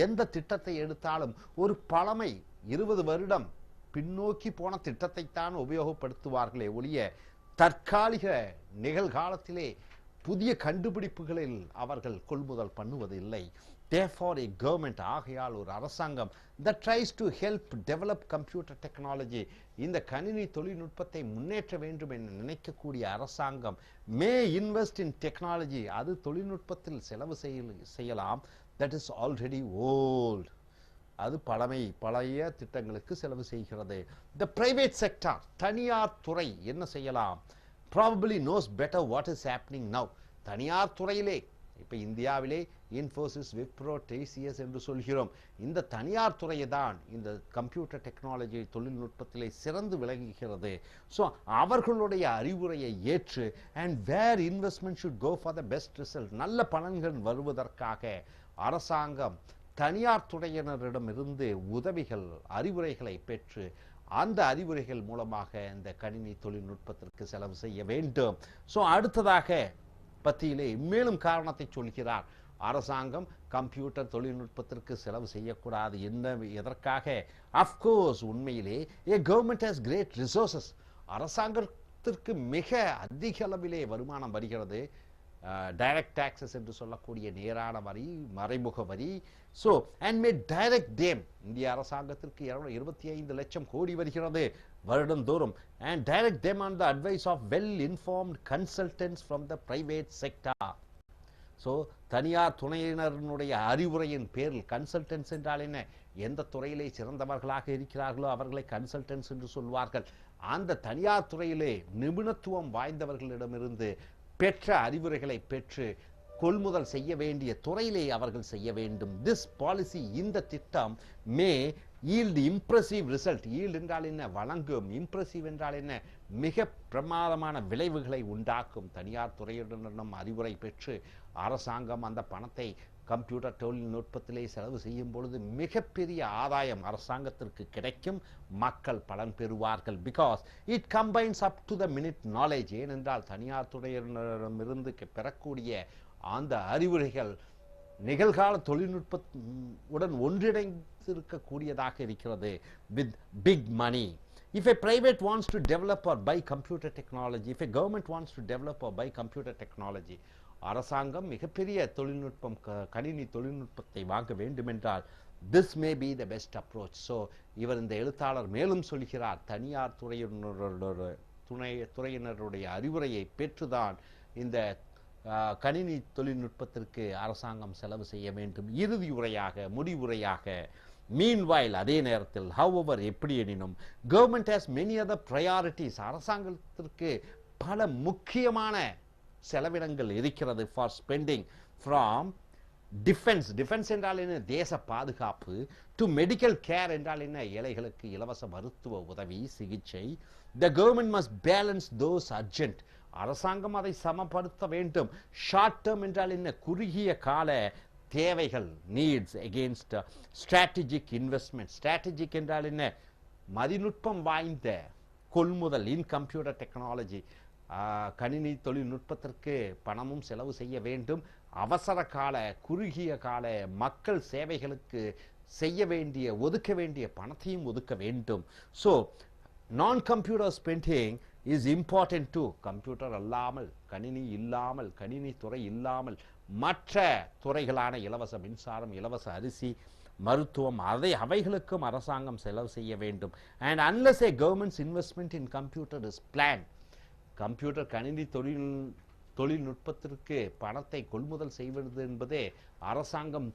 K: எந்த திட்டத்தை எடுத்தாலும் ஒரு பழமை 20 வருடம் பின்னோக்கி போன திட்டத்தைத்தான் உபயோகப்படுத்துவார்களே ஒழிய தற்காலிக நிகழ்காலத்திலே புதிய கண்டுபிடிப்புகளில் அவர்கள் கொள்முதல் பண்ணுவதில்லை. Therefore, a government ஆகையால் ஒரு அரசாங்கம் that tries to help develop computer technology, இந்த கணினி தொழில்நுட்பத்தை முன்னேற்ற வேண்டும் என்று நினைக்கக்கூடிய அரசாங்கம் may invest in technology, அது தொழில்நுட்பத்தில் செலவு செய்யலாம், that is already old, அது பழைய திட்டங்களுக்கு செலவு செய்கிறது. The private sector, தனியார் துறை என்ன செய்யலாம்? Probably knows better what is happening now. தனியார் துறையிலே இப்போ இந்தியாவிலே இன்ஃபோசிஸ், விப்ரோ, டிசிஎஸ் என்று சொல்கிறோம். இந்த தனியார் துறையை தான் இந்த கம்ப்யூட்டர் டெக்னாலஜி தொழில்நுட்பத்திலே சிறந்து விளங்குகிறது. ஸோ அவர்களுடைய அறிவுரையை ஏற்று and where investment should go for the best result, நல்ல பலன்கள் வருவதற்காக அரசாங்கம் தனியார் துறையினரிடமிருந்து உதவிகள், அறிவுரைகளை பெற்று அந்த அறிவுரைகள் மூலமாக இந்த கணினி தொழில்நுட்பத்திற்கு செலவு செய்ய வேண்டும். ஸோ அடுத்ததாக பத்தியிலே மேலும் காரணத்தை சொல்கிறார். அரசாங்கம் கம்ப்யூட்டர் தொழில்நுட்பத்திற்கு செலவு செய்யக்கூடாது. எதற்காக? அஃப்கோர்ஸ் உண்மையிலே a government has great resources, அரசாங்கத்திற்கு மிக அதிக அளவிலே வருமானம் வருகிறது. டைரக்ட் டாக்ஸஸ் என்று சொல்லக்கூடிய நேரான வரி, மறைமுக வரி. So and may direct them, இந்திய அரசாங்கத்திற்கு 25 லட்சம் கோடி வருகிறது வருடந்தோறும். And direct them on the advice of well informed consultants from the private sector. So தனியார் துணையினருடைய அறிவுரையின் பேரில், கன்சல்டன்ட்ஸ் என்றால் என்ன? எந்த துறையிலே சிறந்தவர்களாக இருக்கிறார்களோ அவர்களை கன்சல்டன்ட்ஸ் என்று சொல்வார்கள். அந்த தனியார் துறையிலே நிபுணத்துவம் வாய்ந்தவர்களிடமிருந்து பெற்ற அறிவுரைகளை பெற்று கொள்முதல் செய்ய வேண்டிய துறையிலே அவர்கள் செய்ய வேண்டும். திஸ் பாலிசி, இந்த திட்டம் மே yield impressive result. yield என்றால் என்ன? வழங்கும். impressive என்றால் என்ன? மிக பிரமாதமான விளைவுகளை உண்டாக்கும். தனியார் துறையுடனும் அறிவுரை பெற்று அரசாங்கம் அந்த பணத்தை கம்ப்யூட்டர் தொழில்நுட்பத்திலே செலவு செய்யும் பொழுது மிகப்பெரிய ஆதாயம் அரசாங்கத்திற்கு கிடைக்கும், மக்கள் பலன் பெறுவார்கள். Because it combines up to the minute knowledge. ஏனென்றால் தனியார் துறையினரிடமிருந்து பெறக்கூடிய அந்த அறிவுரைகள் நிகழ்கால தொழில்நுட்பத்துடன் ஒன்றிணைந்திருக்கக்கூடியதாக இருக்கிறது. with big money. If a private wants to develop or buy computer technology, if a government wants to develop or buy computer technology, அரசாங்கம் மிகப்பெரிய தொழில்நுட்பம், கணினி தொழில்நுட்பத்தை வாங்க வேண்டுமென்றால் this may be the best approach. So இவர் இந்த எழுத்தாளர் மேலும் சொல்கிறார், தனியார் துறையினருடைய அறிவுரையை பெற்றுதான் இந்த கணினி தொழில்நுட்பத்திற்கு அரசாங்கம் செலவு செய்ய வேண்டும். இறுதி உரையாக, முடிவுரையாக, மீன்வாயில் அதே நேரத்தில் however எப்படி எனினும் government has many other priorities, அரசாங்கத்திற்கு பல முக்கியமான செலவினங்கள் இருக்கிறது. For spending from defence, defence என்றால் என்ன? தேச பாதுகாப்பு, டு மெடிக்கல் கேர் என்றால் என்ன? ஏழைகளுக்கு இலவச மருத்துவ உதவி, சிகிச்சை. The government must balance those urgent, அரசாங்கம் அதை சமப்படுத்த வேண்டும். ஷார்ட் டேர்ம் என்றால் என்ன? குறுகிய கால தேவைகள், needs, against strategic investment. Strategic என்றால் என்ன? மதிநுட்பம் வாய்ந்த கொள்முதல் இன் கம்ப்யூட்டர் டெக்னாலஜி. கணினி தொழில்நுட்பத்திற்கு பணமும் செலவு செய்ய வேண்டும். அவசர கால, குறுகிய கால மக்கள் சேவைகளுக்கு செய்ய வேண்டிய, ஒதுக்க வேண்டிய பணத்தையும் ஒதுக்க வேண்டும். ஸோ நான் computer spending is important to, computer அல்லாமல், கணினி இல்லாமல், கணினி துறை இல்லாமல் மற்ற துறைகளான இலவச மின்சாரம், இலவச அரிசி, மருத்துவம், அவைகளுக்கும் அரசாங்கம் செலவு செய்ய வேண்டும். And unless A governments investment in computer is plan, computer கணினி தொழில்நுட்பத்திற்கு பணத்தை கொள்முதல் செய்வது என்பதே அரசாங்கம்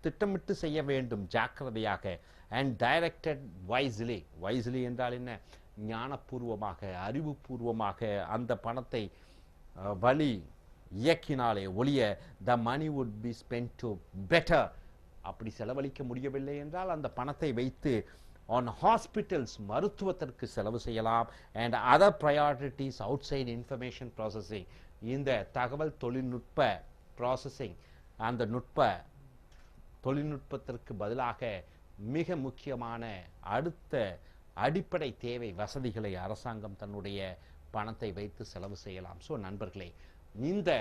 K: திட்டமிட்டு செய்ய வேண்டும், ஜாக்கிரதையாக. அண்ட் டைரக்டட் வைஸ்லி, வைஸ்லி என்றால் என்ன? ஞானபூர்வமாக, அறிவுபூர்வமாக அந்த பணத்தை வழி இயக்கினாலே ஒழிய the money would be spend to better. அப்படி செலவழிக்க முடியவில்லை என்றால் அந்த பணத்தை வைத்து ஆன் ஹாஸ்பிட்டல்ஸ், மருத்துவத்திற்கு செலவு செய்யலாம். And other priorities outside information processing, இந்த தகவல் தொழில்நுட்ப ப்ராசஸிங், அந்த தொழில்நுட்பத்திற்கு பதிலாக மிக முக்கியமான அடுத்த அடிப்படை தேவை வசதிகளை அரசாங்கம் தன்னுடைய பணத்தை வைத்து செலவு செய்யலாம். ஸோ நண்பர்களே, இந்த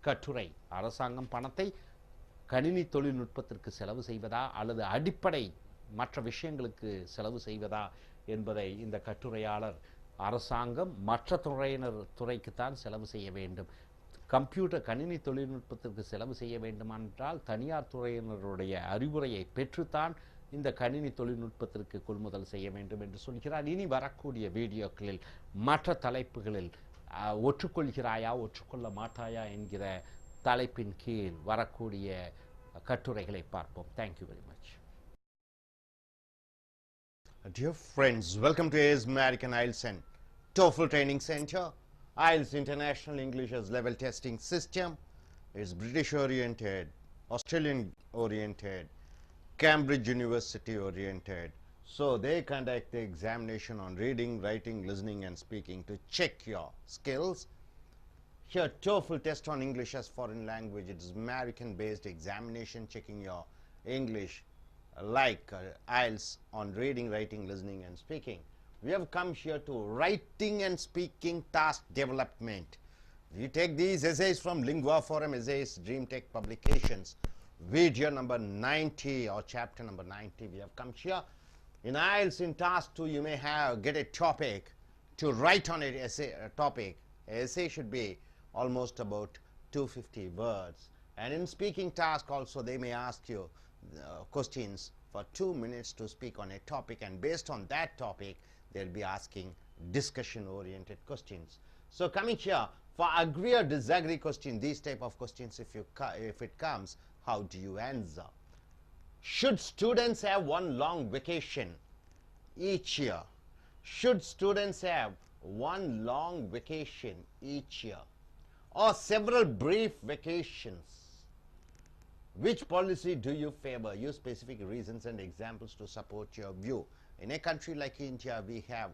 K: கட்டுரை. அரசாங்கம் பணத்தை கணினி தொழில்நுட்பத்திற்கு செலவு செய்வதா அல்லது அடிப்படை மற்ற விஷயங்களுக்கு செலவு செய்வதா என்பதை இந்த கட்டுரையாளர் அரசாங்கம் மற்ற துறைக்குத்தான் செலவு செய்ய வேண்டும், கம்ப்யூட்டர் கணினி தொழில்நுட்பத்திற்கு செலவு செய்ய வேண்டுமென்றால் தனியார் துறையினருடைய அறிவுரையை பெற்றுத்தான் இந்த கணினி தொழில்நுட்பத்திற்கு கொள்முதல் செய்ய வேண்டும் என்று சொல்கிறார். இனி வரக்கூடிய வீடியோக்களில் மற்ற தலைப்புகளில் ஒற்றுக்கொள்கிறாயா ஒற்றுக்கொள்ள மாட்டாயா என்கிற தலைப்பின் கீழ் வரக்கூடிய கட்டுரைகளை பார்ப்போம். Thank you very much. Dear friends, welcome to IELTS American IELTS and TOEFL Training Center. IELTS International English as level testing system is British oriented, Australian oriented, Cambridge University oriented. So they conduct the examination on reading, writing, listening and speaking to check your skills. Here TOEFL test on English as foreign language. It is American based examination checking your English like IELTS on reading, writing, listening and speaking. We have come here to writing and speaking task development. We take these essays from Lingua Forum Essays, Dream Tech Publications, video number 90 or chapter number 90. We have come here. In IELTS in task 2 you may get a topic to write on an essay, topic. An essay should be almost about 250 words. And in speaking task also they may ask you questions for 2 minutes to speak on a topic, and based on that topic they'll be asking discussion oriented questions. So coming here for agree or disagree question, these type of questions if it comes, how do you answer? Should students have one long vacation each year? Should students have one long vacation each year or several brief vacations? Which policy do you favor? Use specific reasons and examples to support your view. In a country like India, we have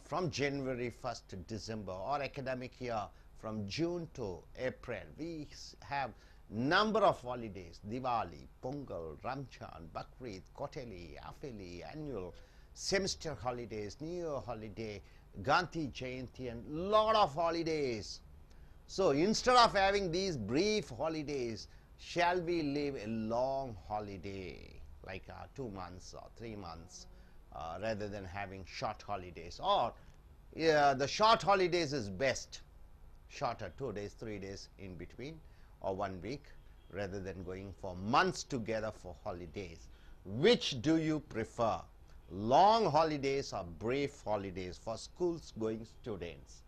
K: from January 1st to December, or academic year from June to April, we have number of holidays: Diwali, Pongal, Ramchan, Bakrid, Koteli, Afeli, annual, semester holidays, New Year holiday, Gandhi Jayanti, and lot of holidays. So instead of having these brief holidays, shall we live a long holiday like 2 months or 3 months rather than having short holidays? Or the short holidays is best, shorter, 2 days, 3 days in between, or 1 week, rather than going for months together for holidays. Which do you prefer, long holidays or brief holidays for schools going students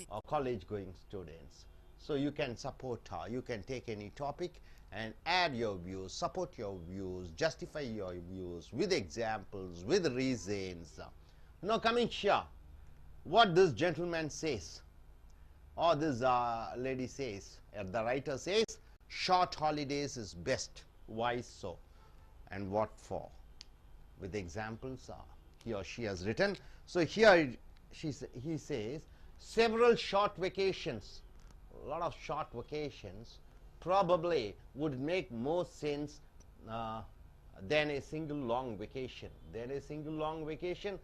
K: or college going students? So you can support her, you can take any topic and add your views, support your views, justify your views with examples, with reasons. Now coming here, what this gentleman says or this lady says, the writer says short holidays is best. Why so and what for? With examples he or she has written. So here he says several short vacations, a lot of short vacations probably would make more sense than a single long vacation. Than a single long vacation,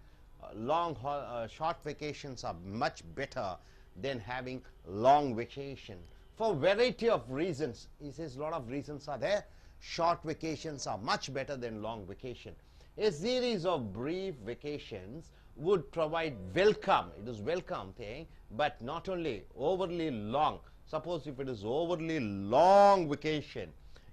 K: short vacations are much better than having long vacation for variety of reasons. He says a lot of reasons are there. Short vacations are much better than long vacation. A series of brief vacations would provide welcome, it is welcome thing, but not only overly long. Suppose if it is overly long vacation,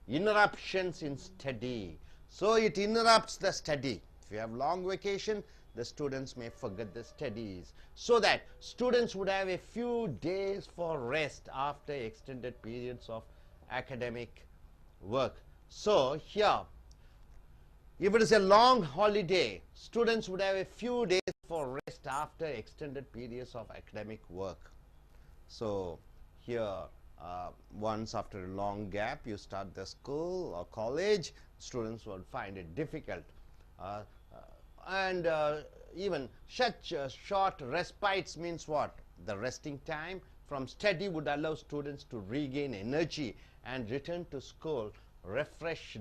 K: interruptions in study, so it interrupts the study. If you have long vacation, the students may forget the studies, so that students would have a few days for rest after extended periods of academic work. So here, if it is a long holiday, students would have a few days for rest after extended periods of academic work. So here once after a long gap you start the school or college, students would find it difficult, and even such short respites means what? The resting time from study would allow students to regain energy and return to school refreshed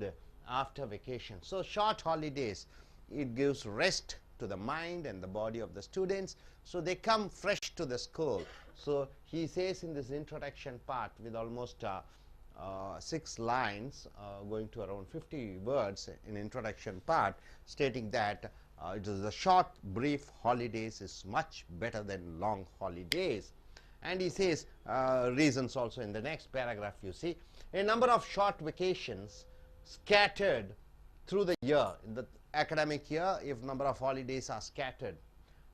K: after vacation. So short holidays, it gives rest
A: to the mind and the body of the students, so they come fresh to the school. So he says in this introduction part with almost 6 lines, going to around 50 words in introduction part, stating that it is a short brief holidays is much better than long holidays. And he says reasons also in the next paragraph. You see, a number of short vacations scattered through the year, in the academic year, if number of holidays are scattered,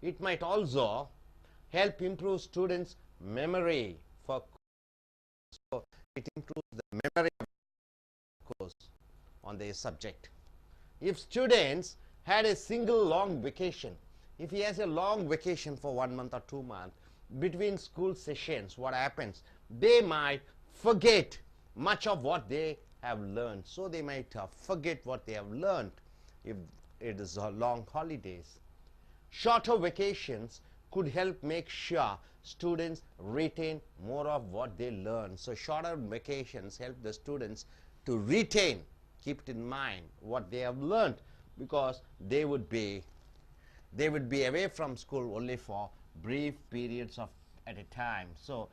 A: it might also help improve students' memory for so it improves the memory of the course on their subject. If students had a single long vacation, if he has a long vacation for 1 month or 2 months between school sessions, what happens? They might forget much of what they have learned. So they might forget what they have learned if it is a long holidays. Shorter vacations could help make sure students retain more of what they learn. So shorter vacations help the students to retain, keep it in mind what they have learned, because they would be away from school only for brief periods of at a time. So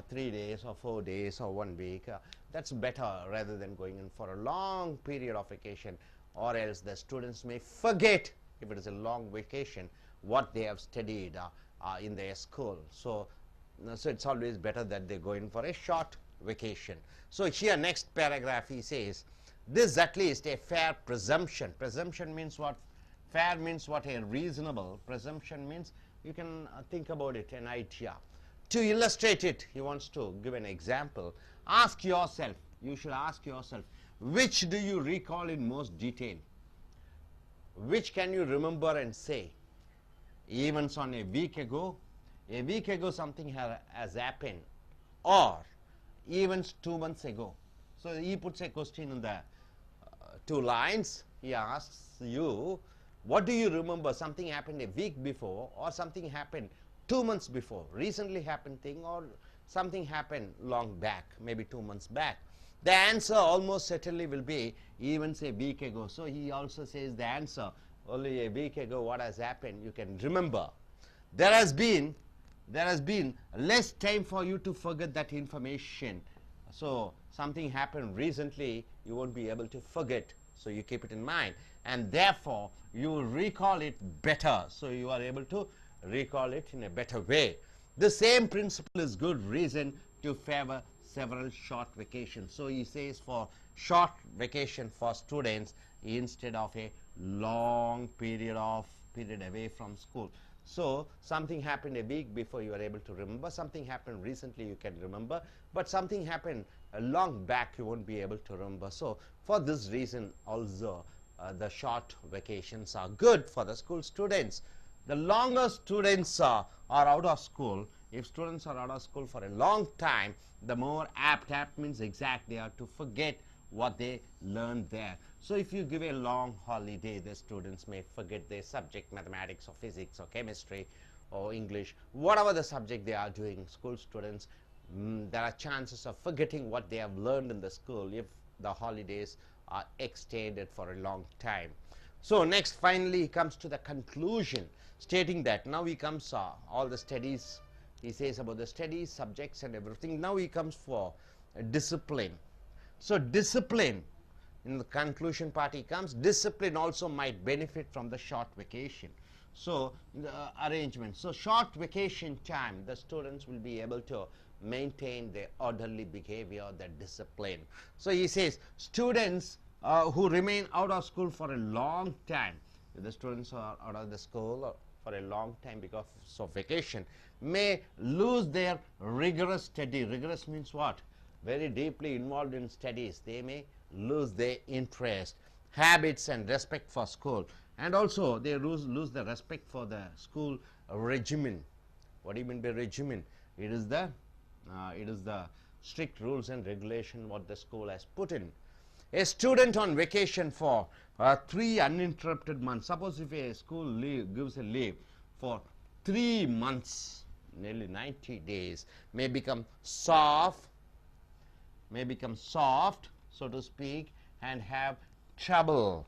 A: 3 days or 4 days or 1 week, that's better rather than going in for a long period of vacation, or else the students may forget, if it is a long vacation, what they have studied in their school. So it's always better that they go in for a short vacation. So here next paragraph he says, this is at least a fair presumption. Presumption means what? Fair means what? A reasonable. Presumption means you can think about it, an idea. To illustrate it, he wants to give an example. Ask yourself, you should ask yourself, which do you recall in most detail? Which can you remember and say? Events on a week ago something has happened, or events 2 months ago. So he puts a question in the 2 lines. He asks you, what do you remember? Something happened a week before, or something happened 2 months before, recently happened thing, or something happened long back, maybe 2 months back. The answer almost certainly will be events a week ago. So he also says the answer, only a week ago what has happened you can remember. There has been less time for you to forget that information. So something happened recently, you won't be able to forget, so you keep it in mind, and therefore you will recall it better. So you are able to recall it in a better way. The same principle is good reason to favor several short vacations. So he says for short vacation for students instead of a long period away from school. So something happened a week before, you are able to remember. Something happened recently, you can remember, but something happened long back, you won't be able to remember. So for this reason also the short vacations are good for the school students. The longer students are out of school, if students are out of school for a long time, the more apt means exact, they are to forget what they learned there. So if you give a long holiday, the students may forget their subject, mathematics or physics or chemistry or English, whatever the subject they are doing. School students, there are chances of forgetting what they have learned in the school if the holidays are extended for a long time. So next finally he comes to the conclusion, stating that now he comes all the studies, he says about the studies, subjects and everything. Now he comes for discipline. So discipline, in the conclusion part he comes, discipline also might benefit from the short vacation. So the arrangement, so short vacation time, the students will be able to maintain their orderly behavior, their discipline. So he says students who remain out of school for a long time, if the students are out of the school for a long time because of vacation, may lose their rigorous study. Rigorous means what? Very deeply involved in studies. They may lose their interest, habits and respect for school, and also they lose the respect for the school regimen. What do you mean by regimen? It is the strict rules and regulation what the school has put in. A student on vacation for 3 uninterrupted months. Suppose if a school gives a leave for 3 months, nearly 90 days, may become soft, so to speak, and have trouble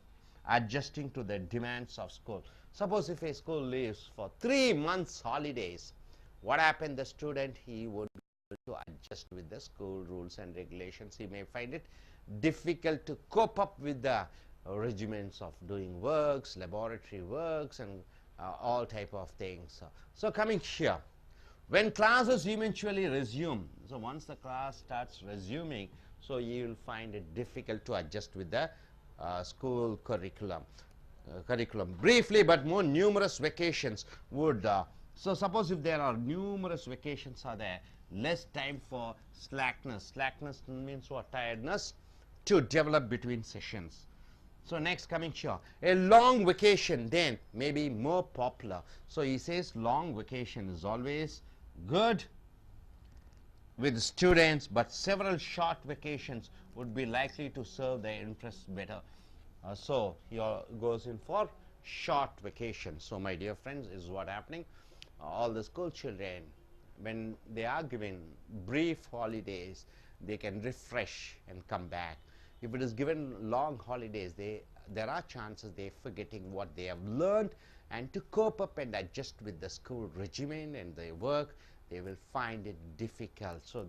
A: adjusting to the demands of school. Suppose if a school leaves for 3 months holidays, what happened? The student, he would be able to adjust with the school rules and regulations. He may find it difficult to cope up with the regimens of doing works, laboratory works, and all type of things. So coming here, when classes eventually resume, so once the class starts resuming, so you will find it difficult to adjust with the school curriculum. Briefly, but more numerous vacations would, so suppose if there are numerous vacations are there, less time for slackness. Slackness means what? Tiredness to develop between sessions. So next coming here, a long vacation then may be more popular. So he says long vacation is always good with students, but several short vacations would be likely to serve their interests better. So he goes in for short vacation. So my dear friends, is what happening. All the school children, when they are given brief holidays, they can refresh and come back. If it is given long holidays, there are chances they're forgetting what they have learned, and to cope up and adjust with the school regimen and their work, they will find it difficult. So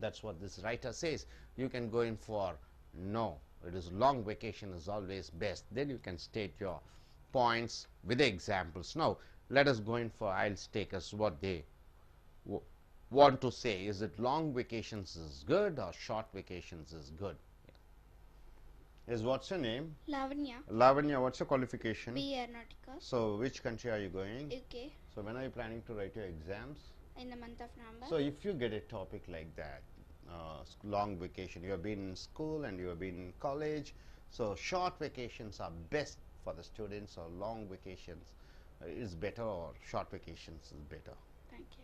A: that's what this writer says. You can go in for no. It is long vacation is always best. Then you can state your points with the examples. Now let us go in for IELTS takers, what they want to say. Is it long vacations is good or short vacations is good? Is what's your name?
B: Lavanya.
A: Lavanya, what's your qualification?
B: B Aeronautica.
A: So which country are you going?
B: UK.
A: So when are you planning to write your exams?
B: In the month of November.
A: So if you get a topic like that, long vacation, you have been in school and you have been in college, so short vacations are best for the students, or long vacations is better, or short vacations is better?
B: Thank you.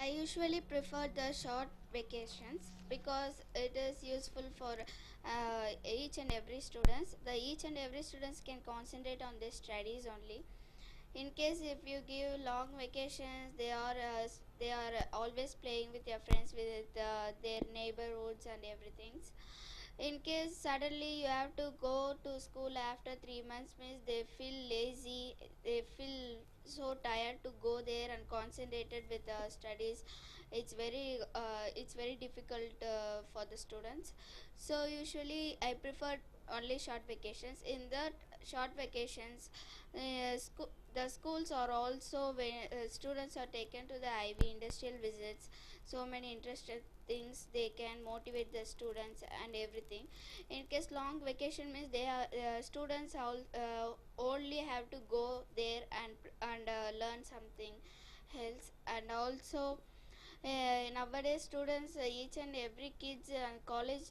B: I usually prefer the short vacations because it is useful for each and every students. Each and every students can concentrate on their studies only. In case if you give long vacations, they are always playing with their friends, with their neighborhoods and everything. In case suddenly you have to go to school after 3 months, means they feel lazy, they feel so tired to go there and concentrated with studies. It's very difficult for the students. So usually I prefer only short vacations. In the short vacations, the schools are also students are taken to the IB industrial visits. So many interested things, they can motivate the students and everything. In case long vacation means they are students only have to go there and learn something else. And also nowadays students, each and every kids and college,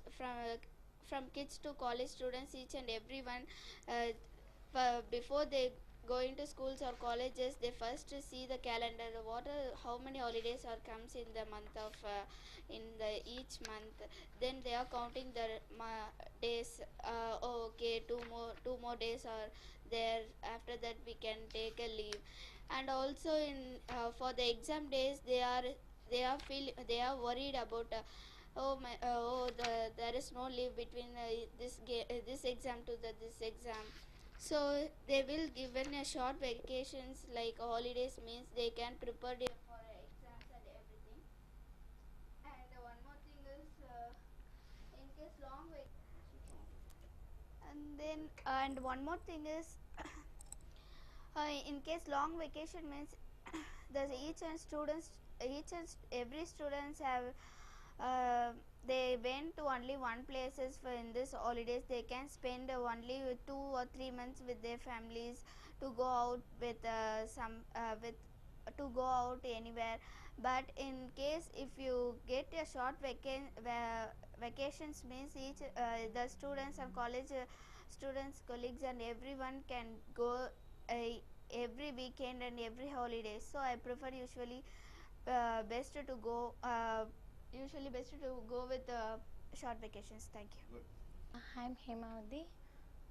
B: from kids to college students, each and everyone, before they go into schools or colleges, they first see the calendar, how many holidays are comes in the month of in the each month. Then they are counting the days. Oh, okay, two more days are there, after that we can take a leave. And also in for the exam days, they are worried about there is no leave between this exam to this exam. So they will given a short vacations like holidays, means they can prepare for exams and everything. And one more thing is, in case long and one more thing is, in case long vacation means each and every students have they went to only one places for in this holidays. They can spend only 2 or 3 months with their families, to go out with with to go out anywhere. But in case if you get a short vacations means the students and college students, colleagues and everyone can go every weekend and every holiday. So I prefer best to go with short vacations. Thank you.
C: I'm Hemavati.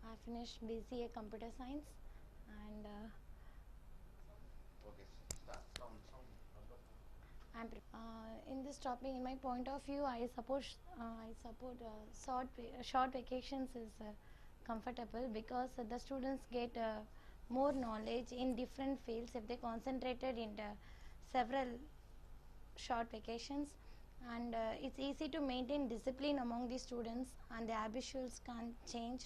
C: I finished BCA Computer Science, and in this topic, in my point of view, I support short vacations is comfortable because the students get more knowledge in different fields if they concentrated in several short vacations, and it's easy to maintain discipline among the students and the habituals can't change,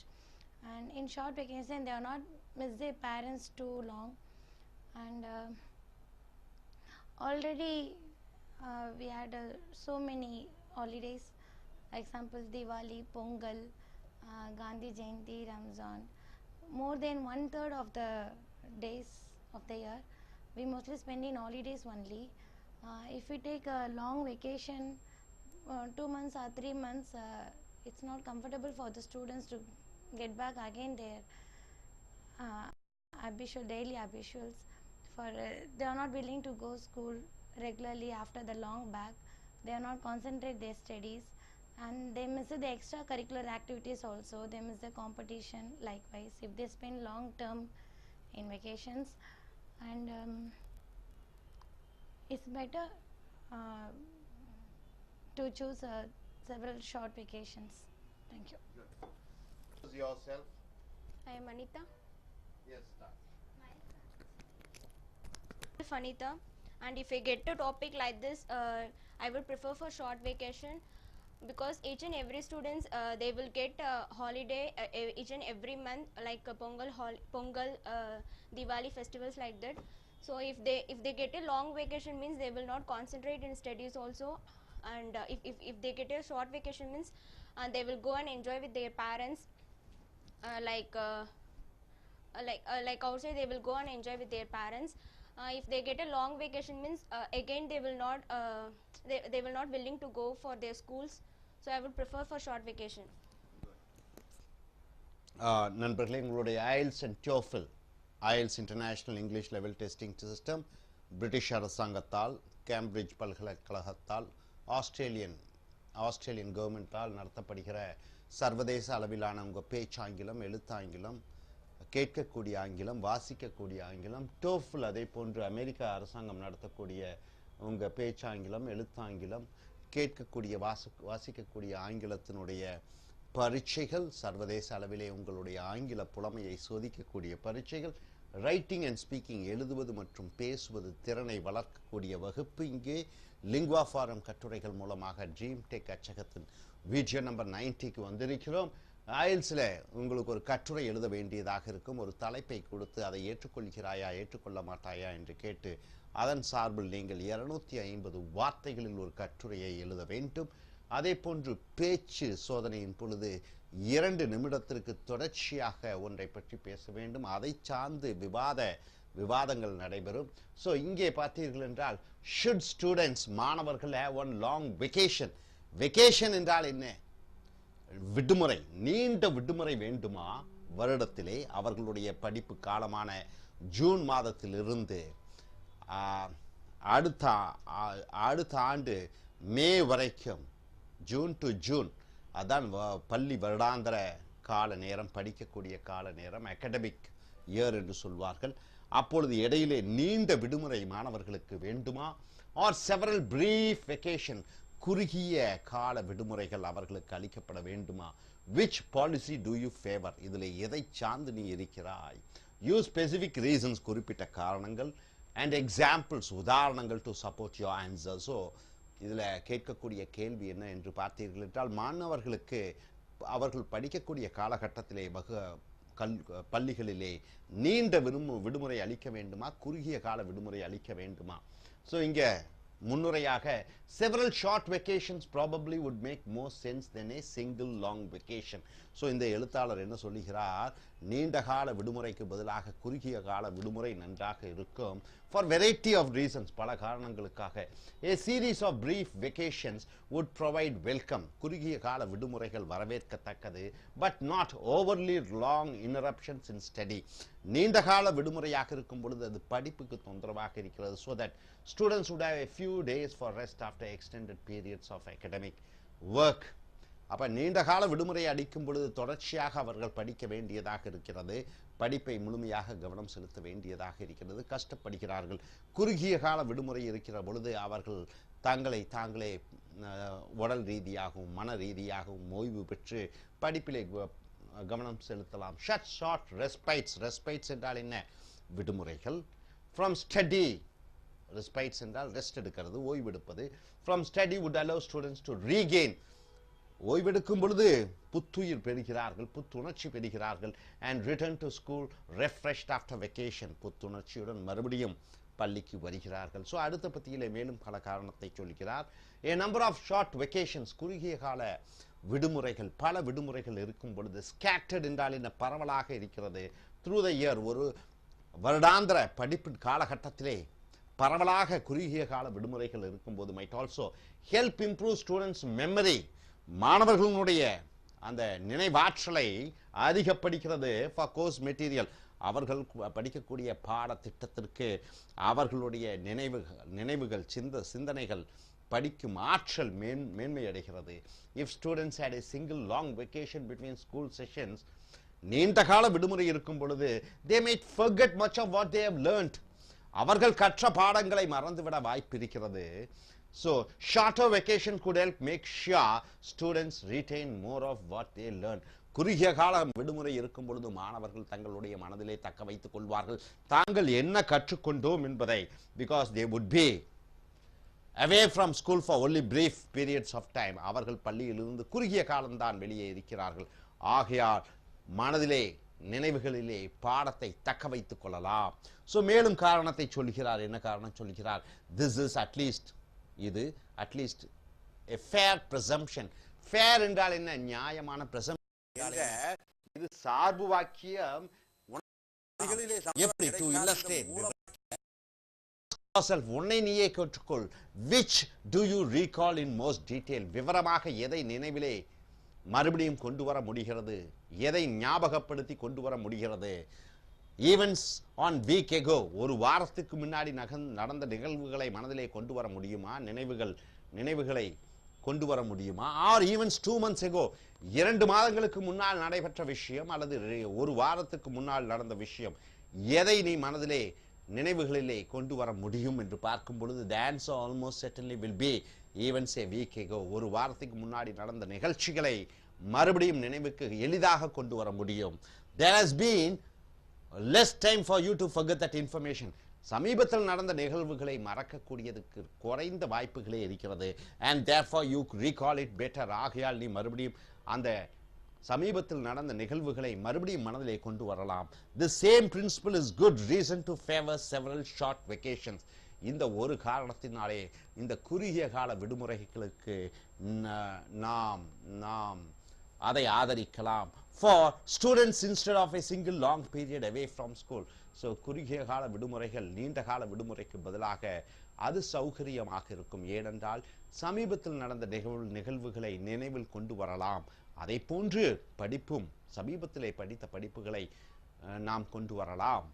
C: and in short vacation they are not miss their parents too long, and already we had so many holidays, example Diwali, Pongal, Gandhi Jayanti, Ramzan. More than 1/3 of the days of the year we mostly spend in holidays only. If we take a long vacation, 2 months or 3 months, it's not comfortable for the students to get back again their daily habituals. For they are not willing to go school regularly after the long back. They are not concentrate their studies, and they miss the extracurricular activities also. They miss the competition. Likewise, if they spend long term in vacations, and it's better to choose several short vacations. Thank you.
K: Good. Yourself?
B: I am Anita.
K: Yes, start.
B: Anita, and if I get a topic like this, I would prefer for short vacation, because each and every students they will get holiday each and every month, like Pongal, Diwali festivals like that. So if they get a long vacation means they will not concentrate in studies also, and if they get a short vacation means they will go and enjoy with their parents, like outside they will go and enjoy with their parents. If they get a long vacation means again they will not they will not willing to go for their schools, so I would prefer for short vacation.
K: நண்பர்களே, உங்களுடைய IELTS and TOEFL IELTS international English level testing system British அரசாங்கத்தால், Cambridge பல்கலைக்கழகத்தால், Australian கவர்மெண்ட்டால் நடத்தப்படுகிற சர்வதேச அளவிலான உங்கள் பேச்சாங்கிலம், எழுத்தாங்கிலம், கேட்கக்கூடிய ஆங்கிலம், வாசிக்கக்கூடிய ஆங்கிலம், TOEFL அதே போன்று அமெரிக்கா அரசாங்கம் நடத்தக்கூடிய உங்கள் பேச்சாங்கிலம், எழுத்தாங்கிலம், கேட்கக்கூடிய வாசிக்கக்கூடிய ஆங்கிலத்தினுடைய பரீட்சைகள், சர்வதேச அளவிலே உங்களுடைய ஆங்கில புலமையை சோதிக்கக்கூடிய பரீட்சைகள், ரைட்டிங் அண்ட் ஸ்பீக்கிங் எழுதுவது மற்றும் பேசுவது திறனை வளர்க்கக்கூடிய வகுப்பு இங்கே லிங்குவா ஃபாரம் கட்டுரைகள் மூலமாக ட்ரீம் டெக் அச்சகத்தின் வீடியோ நம்பர் 90க்கு வந்திருக்கிறோம். IELTSல உங்களுக்கு ஒரு கட்டுரை எழுத வேண்டியதாக இருக்கும். ஒரு தலைப்பை கொடுத்து அதை ஏற்றுக்கொள்கிறாயா ஏற்றுக்கொள்ள மாட்டாயா என்று கேட்டு அதன் சார்பில் நீங்கள் 250 வார்த்தைகளில் ஒரு கட்டுரையை எழுத வேண்டும். அதே போன்று பேச்சு சோதனையின் பொழுது 2 நிமிடத்திற்கு தொடர்ச்சியாக ஒன்றை பற்றி பேச வேண்டும். அதை சார்ந்து விவாதங்கள் நடைபெறும். ஸோ இங்கே பார்த்தீர்கள் என்றால் ஷுட் ஸ்டூடெண்ட்ஸ், மாணவர்கள் have one long vacation. Vacation என்றால் என்ன? விடுமுறை, நீண்ட விடுமுறை வேண்டுமா வருடத்திலே? அவர்களுடைய படிப்பு காலமான ஜூன் மாதத்திலிருந்து அடுத்த ஆண்டு மே வரைக்கும், ஜூன் டு ஜூன், அதான் பள்ளி வருடாந்திர கால நேரம், படிக்கக்கூடிய கால நேரம், அகடமிக் இயர் என்று சொல்வார்கள். அப்பொழுது இடையிலே நீண்ட விடுமுறை மாணவர்களுக்கு வேண்டுமா? ஆர் செவரல் பிரீஃப் வெக்கேஷன், குறுகிய கால விடுமுறைகள் அவர்களுக்கு அளிக்கப்பட வேண்டுமா? which policy do you favor? இதில் எதை சார்ந்து நீ இருக்கிறாய்? use specific reasons, குறிப்பிட்ட காரணங்கள், and examples, உதாரணங்கள் to support your answer. So இதில் கேட்கக்கூடிய கேள்வி என்ன என்று பார்த்தீர்கள் என்றால், மாணவர்களுக்கு அவர்கள் படிக்கக்கூடிய காலகட்டத்திலே பள்ளிகளிலே நீண்ட விடுமுறை அளிக்க வேண்டுமா, குறுகிய கால விடுமுறை அளிக்க வேண்டுமா? ஸோ இங்கே முன்னுரையாக several short vacations probably would make more sense than a single long vacation. So இந்த எழுத்தாளர் என்ன சொல்லுகிறார்? நீண்ட கால விடுமுறைக்கு பதிலாக குறுகிய கால விடுமுறை நன்றாக இருக்கும். for variety of reasons, பல காரணங்களுக்காக. a series of brief vacations would provide welcome, குறுகிய கால விடுமுறைகள் வரவேற்கத்தக்கது, but not overly long interruptions in study. நீண்ட கால விடுமுறையாக இருக்கும் பொழுது அது படிப்புக்கு தொந்தரவாக இருக்கிறது. so that students would have a few days for rest after extended periods of academic work. அப்ப நீண்ட கால விடுமுறை அளிக்கும் பொழுது தொடர்ச்சியாக அவர்கள் படிக்க வேண்டியதாக இருக்கிறது, படிப்பை முழுமையாக கவனம் செலுத்த வேண்டியதாக இருக்கிறது, கஷ்டப்படுகிறார்கள். குறுகிய கால விடுமுறை இருக்கிற பொழுது அவர்கள் தாங்களே உடல் ரீதியாகவும் மன ரீதியாகவும் ஓய்வு பெற்று படிப்பிலே கவனம் செலுத்தலாம். ஷார்ட் ரெஸ்பைட்ஸ் என்றால் என்ன? விடுமுறைகள். ஃப்ரம் ஸ்டடி, ரெஸ்பைட்ஸ் என்றால் ரெஸ்ட் எடுக்கிறது, ஓய்வெடுப்பது. From study would allow students to regain, ஓய்வெடுக்கும் பொழுது புத்துயிர் பெறுகிறார்கள், புத்துணர்ச்சி பெறுகிறார்கள். And return to school refreshed after vacation, புத்துணர்ச்சியுடன் மறுபடியும் பள்ளிக்கு வருகிறார்கள். ஸோ அடுத்த பத்தியிலே மேலும் பல காரணத்தை சொல்கிறார். ஏ நம்பர் ஆஃப் ஷார்ட் வெக்கேஷன்ஸ், குறுகிய கால விடுமுறைகள், பல விடுமுறைகள் இருக்கும் பொழுது. ஸ்கேட்டர்ட் என்றால் என்ன? பரவலாக இருக்கிறது. த்ரூ த இயர், ஒரு வருடாந்திர படிப்பு காலகட்டத்திலே பரவலாக குறுகிய கால விடுமுறைகள் இருக்கும்போது. Might also help improve students memory, மாணவர்களுடைய அந்த நினைவாற்றலை அதிகப்படுகிறது. ஃபார் கோர்ஸ் மெட்டீரியல், அவர்கள் படிக்கக்கூடிய பாடத்திட்டத்திற்கு அவர்களுடைய நினைவுகள் சிந்தனைகள் படிக்கும் ஆற்றல் மேன்மை அடைகிறது. If students had a single long vacation between school sessions, நீண்ட கால விடுமுறை இருக்கும் பொழுது they might forget much of what they have learned, அவர்கள் கற்ற பாடங்களை மறந்துவிட வாய்ப்பு இருக்கிறது. So shorter vacation could help make sure students retain more of what they learned. குறுகிய கால விடுமுறை இருக்கும் பொழுது மாணவர்கள் தங்களுடைய மனதிலே தக்க வைத்துக் கொள்வார்கள் தாங்கள் என்ன கற்றுக்கொண்டோம் என்பதை. because they would be away from school for only brief periods of time, அவர்கள் பள்ளியிலிருந்து குறுகிய காலம்தான் வெளியே இருக்கிறார்கள். ஆகையால் மனதிலே நினைவுகளிலே பாடத்தை தக்க வைத்துக் கொள்ளலாம். ஸோ மேலும் காரணத்தை சொல்கிறார். என்ன காரணம் சொல்கிறார்? திஸ் இஸ் அட்லீஸ்ட், இது at least a fair presumption. fair என்றால் என்ன? நியாயமான presumption. இது சார்பு வாக்கியம். எப்படி to illustrate yourself, உன்னை நீயே கற்றுக்கொள். which do you recall in most detail, விவரமாக எதை நினைவிலே மறுபடியும் கொண்டு வர முடிகிறது, எதை ஞாபகப்படுத்தி கொண்டு வர முடிகிறது. ஈவென்ட்ஸ் ஆன் வீக் எகோ, ஒரு வாரத்துக்கு முன்னாடி நடந்த நிகழ்வுகளை மனதிலே கொண்டு வர முடியுமா? நினைவுகளை கொண்டு வர முடியுமா? ஆர் ஈவென்ட்ஸ் 2 months எகோ, 2 மாதங்களுக்கு முன்னால் நடைபெற்ற விஷயம் அல்லது ஒரு வாரத்துக்கு முன்னால் நடந்த விஷயம், எதை நீ மனதிலே நினைவுகளிலே கொண்டு வர முடியும் என்று பார்க்கும் பொழுது the answer almost certainly will be events a week ago. ஒரு வாரத்துக்கு முன்னாடி நடந்த நிகழ்ச்சிகளை மறுபடியும் நினைவுக்கு எளிதாக கொண்டு வர முடியும். there has been less time for you to forget that information. சமீபத்தில் நடந்த நிகழ்வுகளை மறக்கக்கூடியதுக்கு குறைந்த வாய்ப்புகளே இருக்கிறது. and therefore you recall it better. ஆகையால் நீ மறுபடியும் அந்த சமீபத்தில் நடந்த நிகழ்வுகளை மறுபடியும் மனதிலே கொண்டு வரலாம். the same principle is good reason to favor several short vacations. இந்த ஒரு காரணத்தினாலே இந்த குறுகிய கால விடுமுறைகளுக்கு நாம் அதை ஆதரிக்கலாம். for students instead of a single long period away from school. so குறுகிய கால விடுமுறைகள் நீண்ட கால விடுமுறைக்கு பதிலாக அது சௌகரியமாக இருக்கும். ஏனென்றால் சமீபத்தில் நடந்த நிகழ்வுகளை நினைவில் கொண்டு வரலாம். அதை போன்று படிப்பும் சமீபத்திலே படித்த படிப்புகளை நாம் கொண்டு வரலாம்.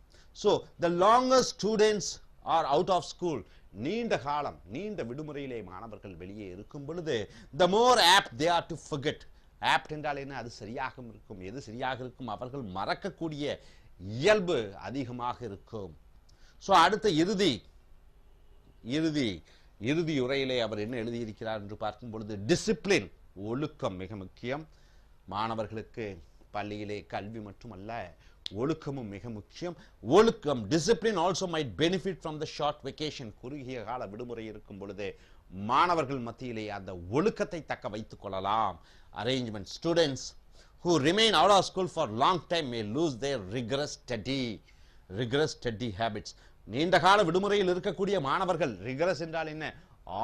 K: so the longer students are out of school, நீண்ட விடுமுறையிலே மாணவர்கள் வெளியே இருக்கும் பொழுது the more apt they are to forget. apt என்றால் என்ன? அது சரியாக இருக்கும். எது சரியாக இருக்கும்? அவர்கள் மறக்கக்கூடிய இயல்பு அதிகமாக இருக்கும். ஸோ அடுத்த இறுதி உரையிலே அவர் என்ன எழுதியிருக்கிறார் என்று பார்க்கும் பொழுது டிசிப்ளின், ஒழுக்கம் மிக முக்கியம். மாணவர்களுக்கு பள்ளியிலே கல்வி மட்டுமல்ல, ஒழுக்கமும் மிக முக்கியம். ஒழுக்கம், discipline also might benefit from the short vacation. குறுகிய கால விடுமுறை இருக்கும் பொழுது மாணவர்கள் மத்தியிலே அந்த ஒழுக்கத்தை தக்க வைத்துக் கொள்ளலாம். Arrangement, students who remain out of school for long time may lose their rigorous study habits. நீண்ட கால விடுமுறையில் இருக்கக்கூடிய மாணவர்கள், ரிகரஸ் என்றால் என்ன?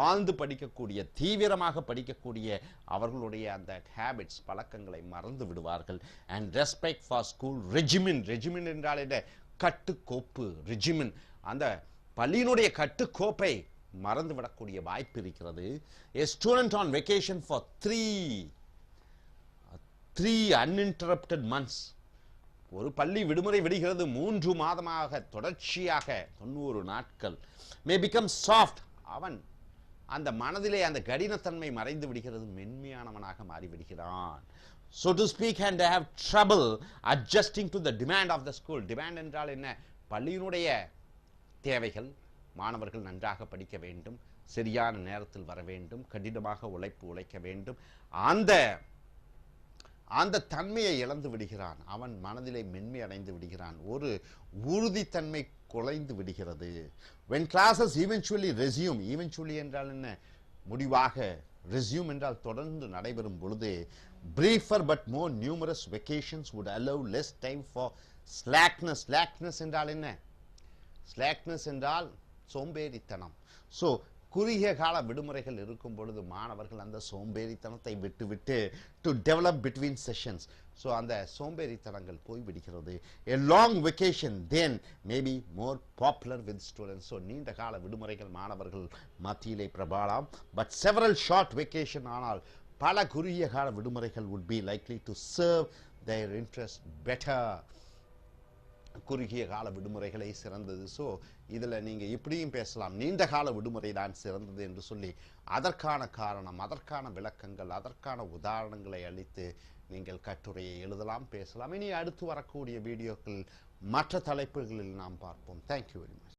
K: ஆழ்ந்து படிக்கக்கூடிய, தீவிரமாக படிக்கக்கூடிய அவர்களுடைய அந்த ஹேபிட்ஸ், பழக்கங்களை மறந்து விடுவார்கள். And respect for school regimen என்றால் என்ன? கட்டுக்கோப்பு, ரெஜிமென், அந்த பள்ளியினுடைய கட்டுக்கோப்பை மறந்து விடக்கூடிய வாய்ப்பு இருக்கிறது. A student on vacation for three uninterrupted months. ஒரு பள்ளி விடுமுறை விடுகிறது 3 மாதமாக தொடர்ச்சியாக 90 நாட்கள். may become soft. அவன் அந்த மனதிலே அந்த கடினத்தன்மை மறைந்து விடுகிறது, மென்மையானவனாக மாறிவிடுகிறான். so to speak, and they have trouble adjusting to the demand of the school. demand என்றால் என்ன? பள்ளியினுடைய தேவைகள். மாணவர்கள் நன்றாக படிக்க வேண்டும், சரியான நேரத்தில் வர வேண்டும், கடினமாக உழைக்க வேண்டும். அந்த தன்மையை இழந்து விடுகிறான், அவன் மனதிலே மென்மை அடைந்து விடுகிறான், ஒரு உறுதித்தன்மை குலைந்து விடுகிறது. when classes eventually resume, eventually என்றால் என்ன, முடிவாக, resume என்றால் தொடர்ந்து நடைபெறும் பொழுது, briefer but more numerous vacations would allow less time for slackness. slackness என்றால் என்ன, slackness என்றால் சோம்பேறித்தனம். ஸோ குறுகிய கால விடுமுறைகள் இருக்கும் பொழுது மாணவர்கள் அந்த சோம்பேறித்தனத்தை விட்டுவிட்டு to develop between sessions, so அந்த சோம்பேறித்தனங்கள் போய்விடுகிறது. a long vacation then may be more popular with students. So நீண்ட கால விடுமுறைகள் மாணவர்கள் மத்தியிலே பிரபலம், but several short vacation, ஆனால் பல குறுகிய கால விடுமுறைகள் would be likely to serve their interest better. குறுகிய கால விடுமுறைகளே சிறந்தது. ஸோ இதில் நீங்கள் இப்படியும் பேசலாம், நீண்ட கால விடுமுறை தான் சிறந்தது என்று சொல்லி அதற்கான காரணம், அதற்கான விளக்கங்கள், அதற்கான உதாரணங்களை அளித்து நீங்கள் கட்டுரையை எழுதலாம், பேசலாம். இனி அடுத்து வரக்கூடிய வீடியோக்கள் மற்ற தலைப்புகளில் நாம் பார்ப்போம். Thank you very much.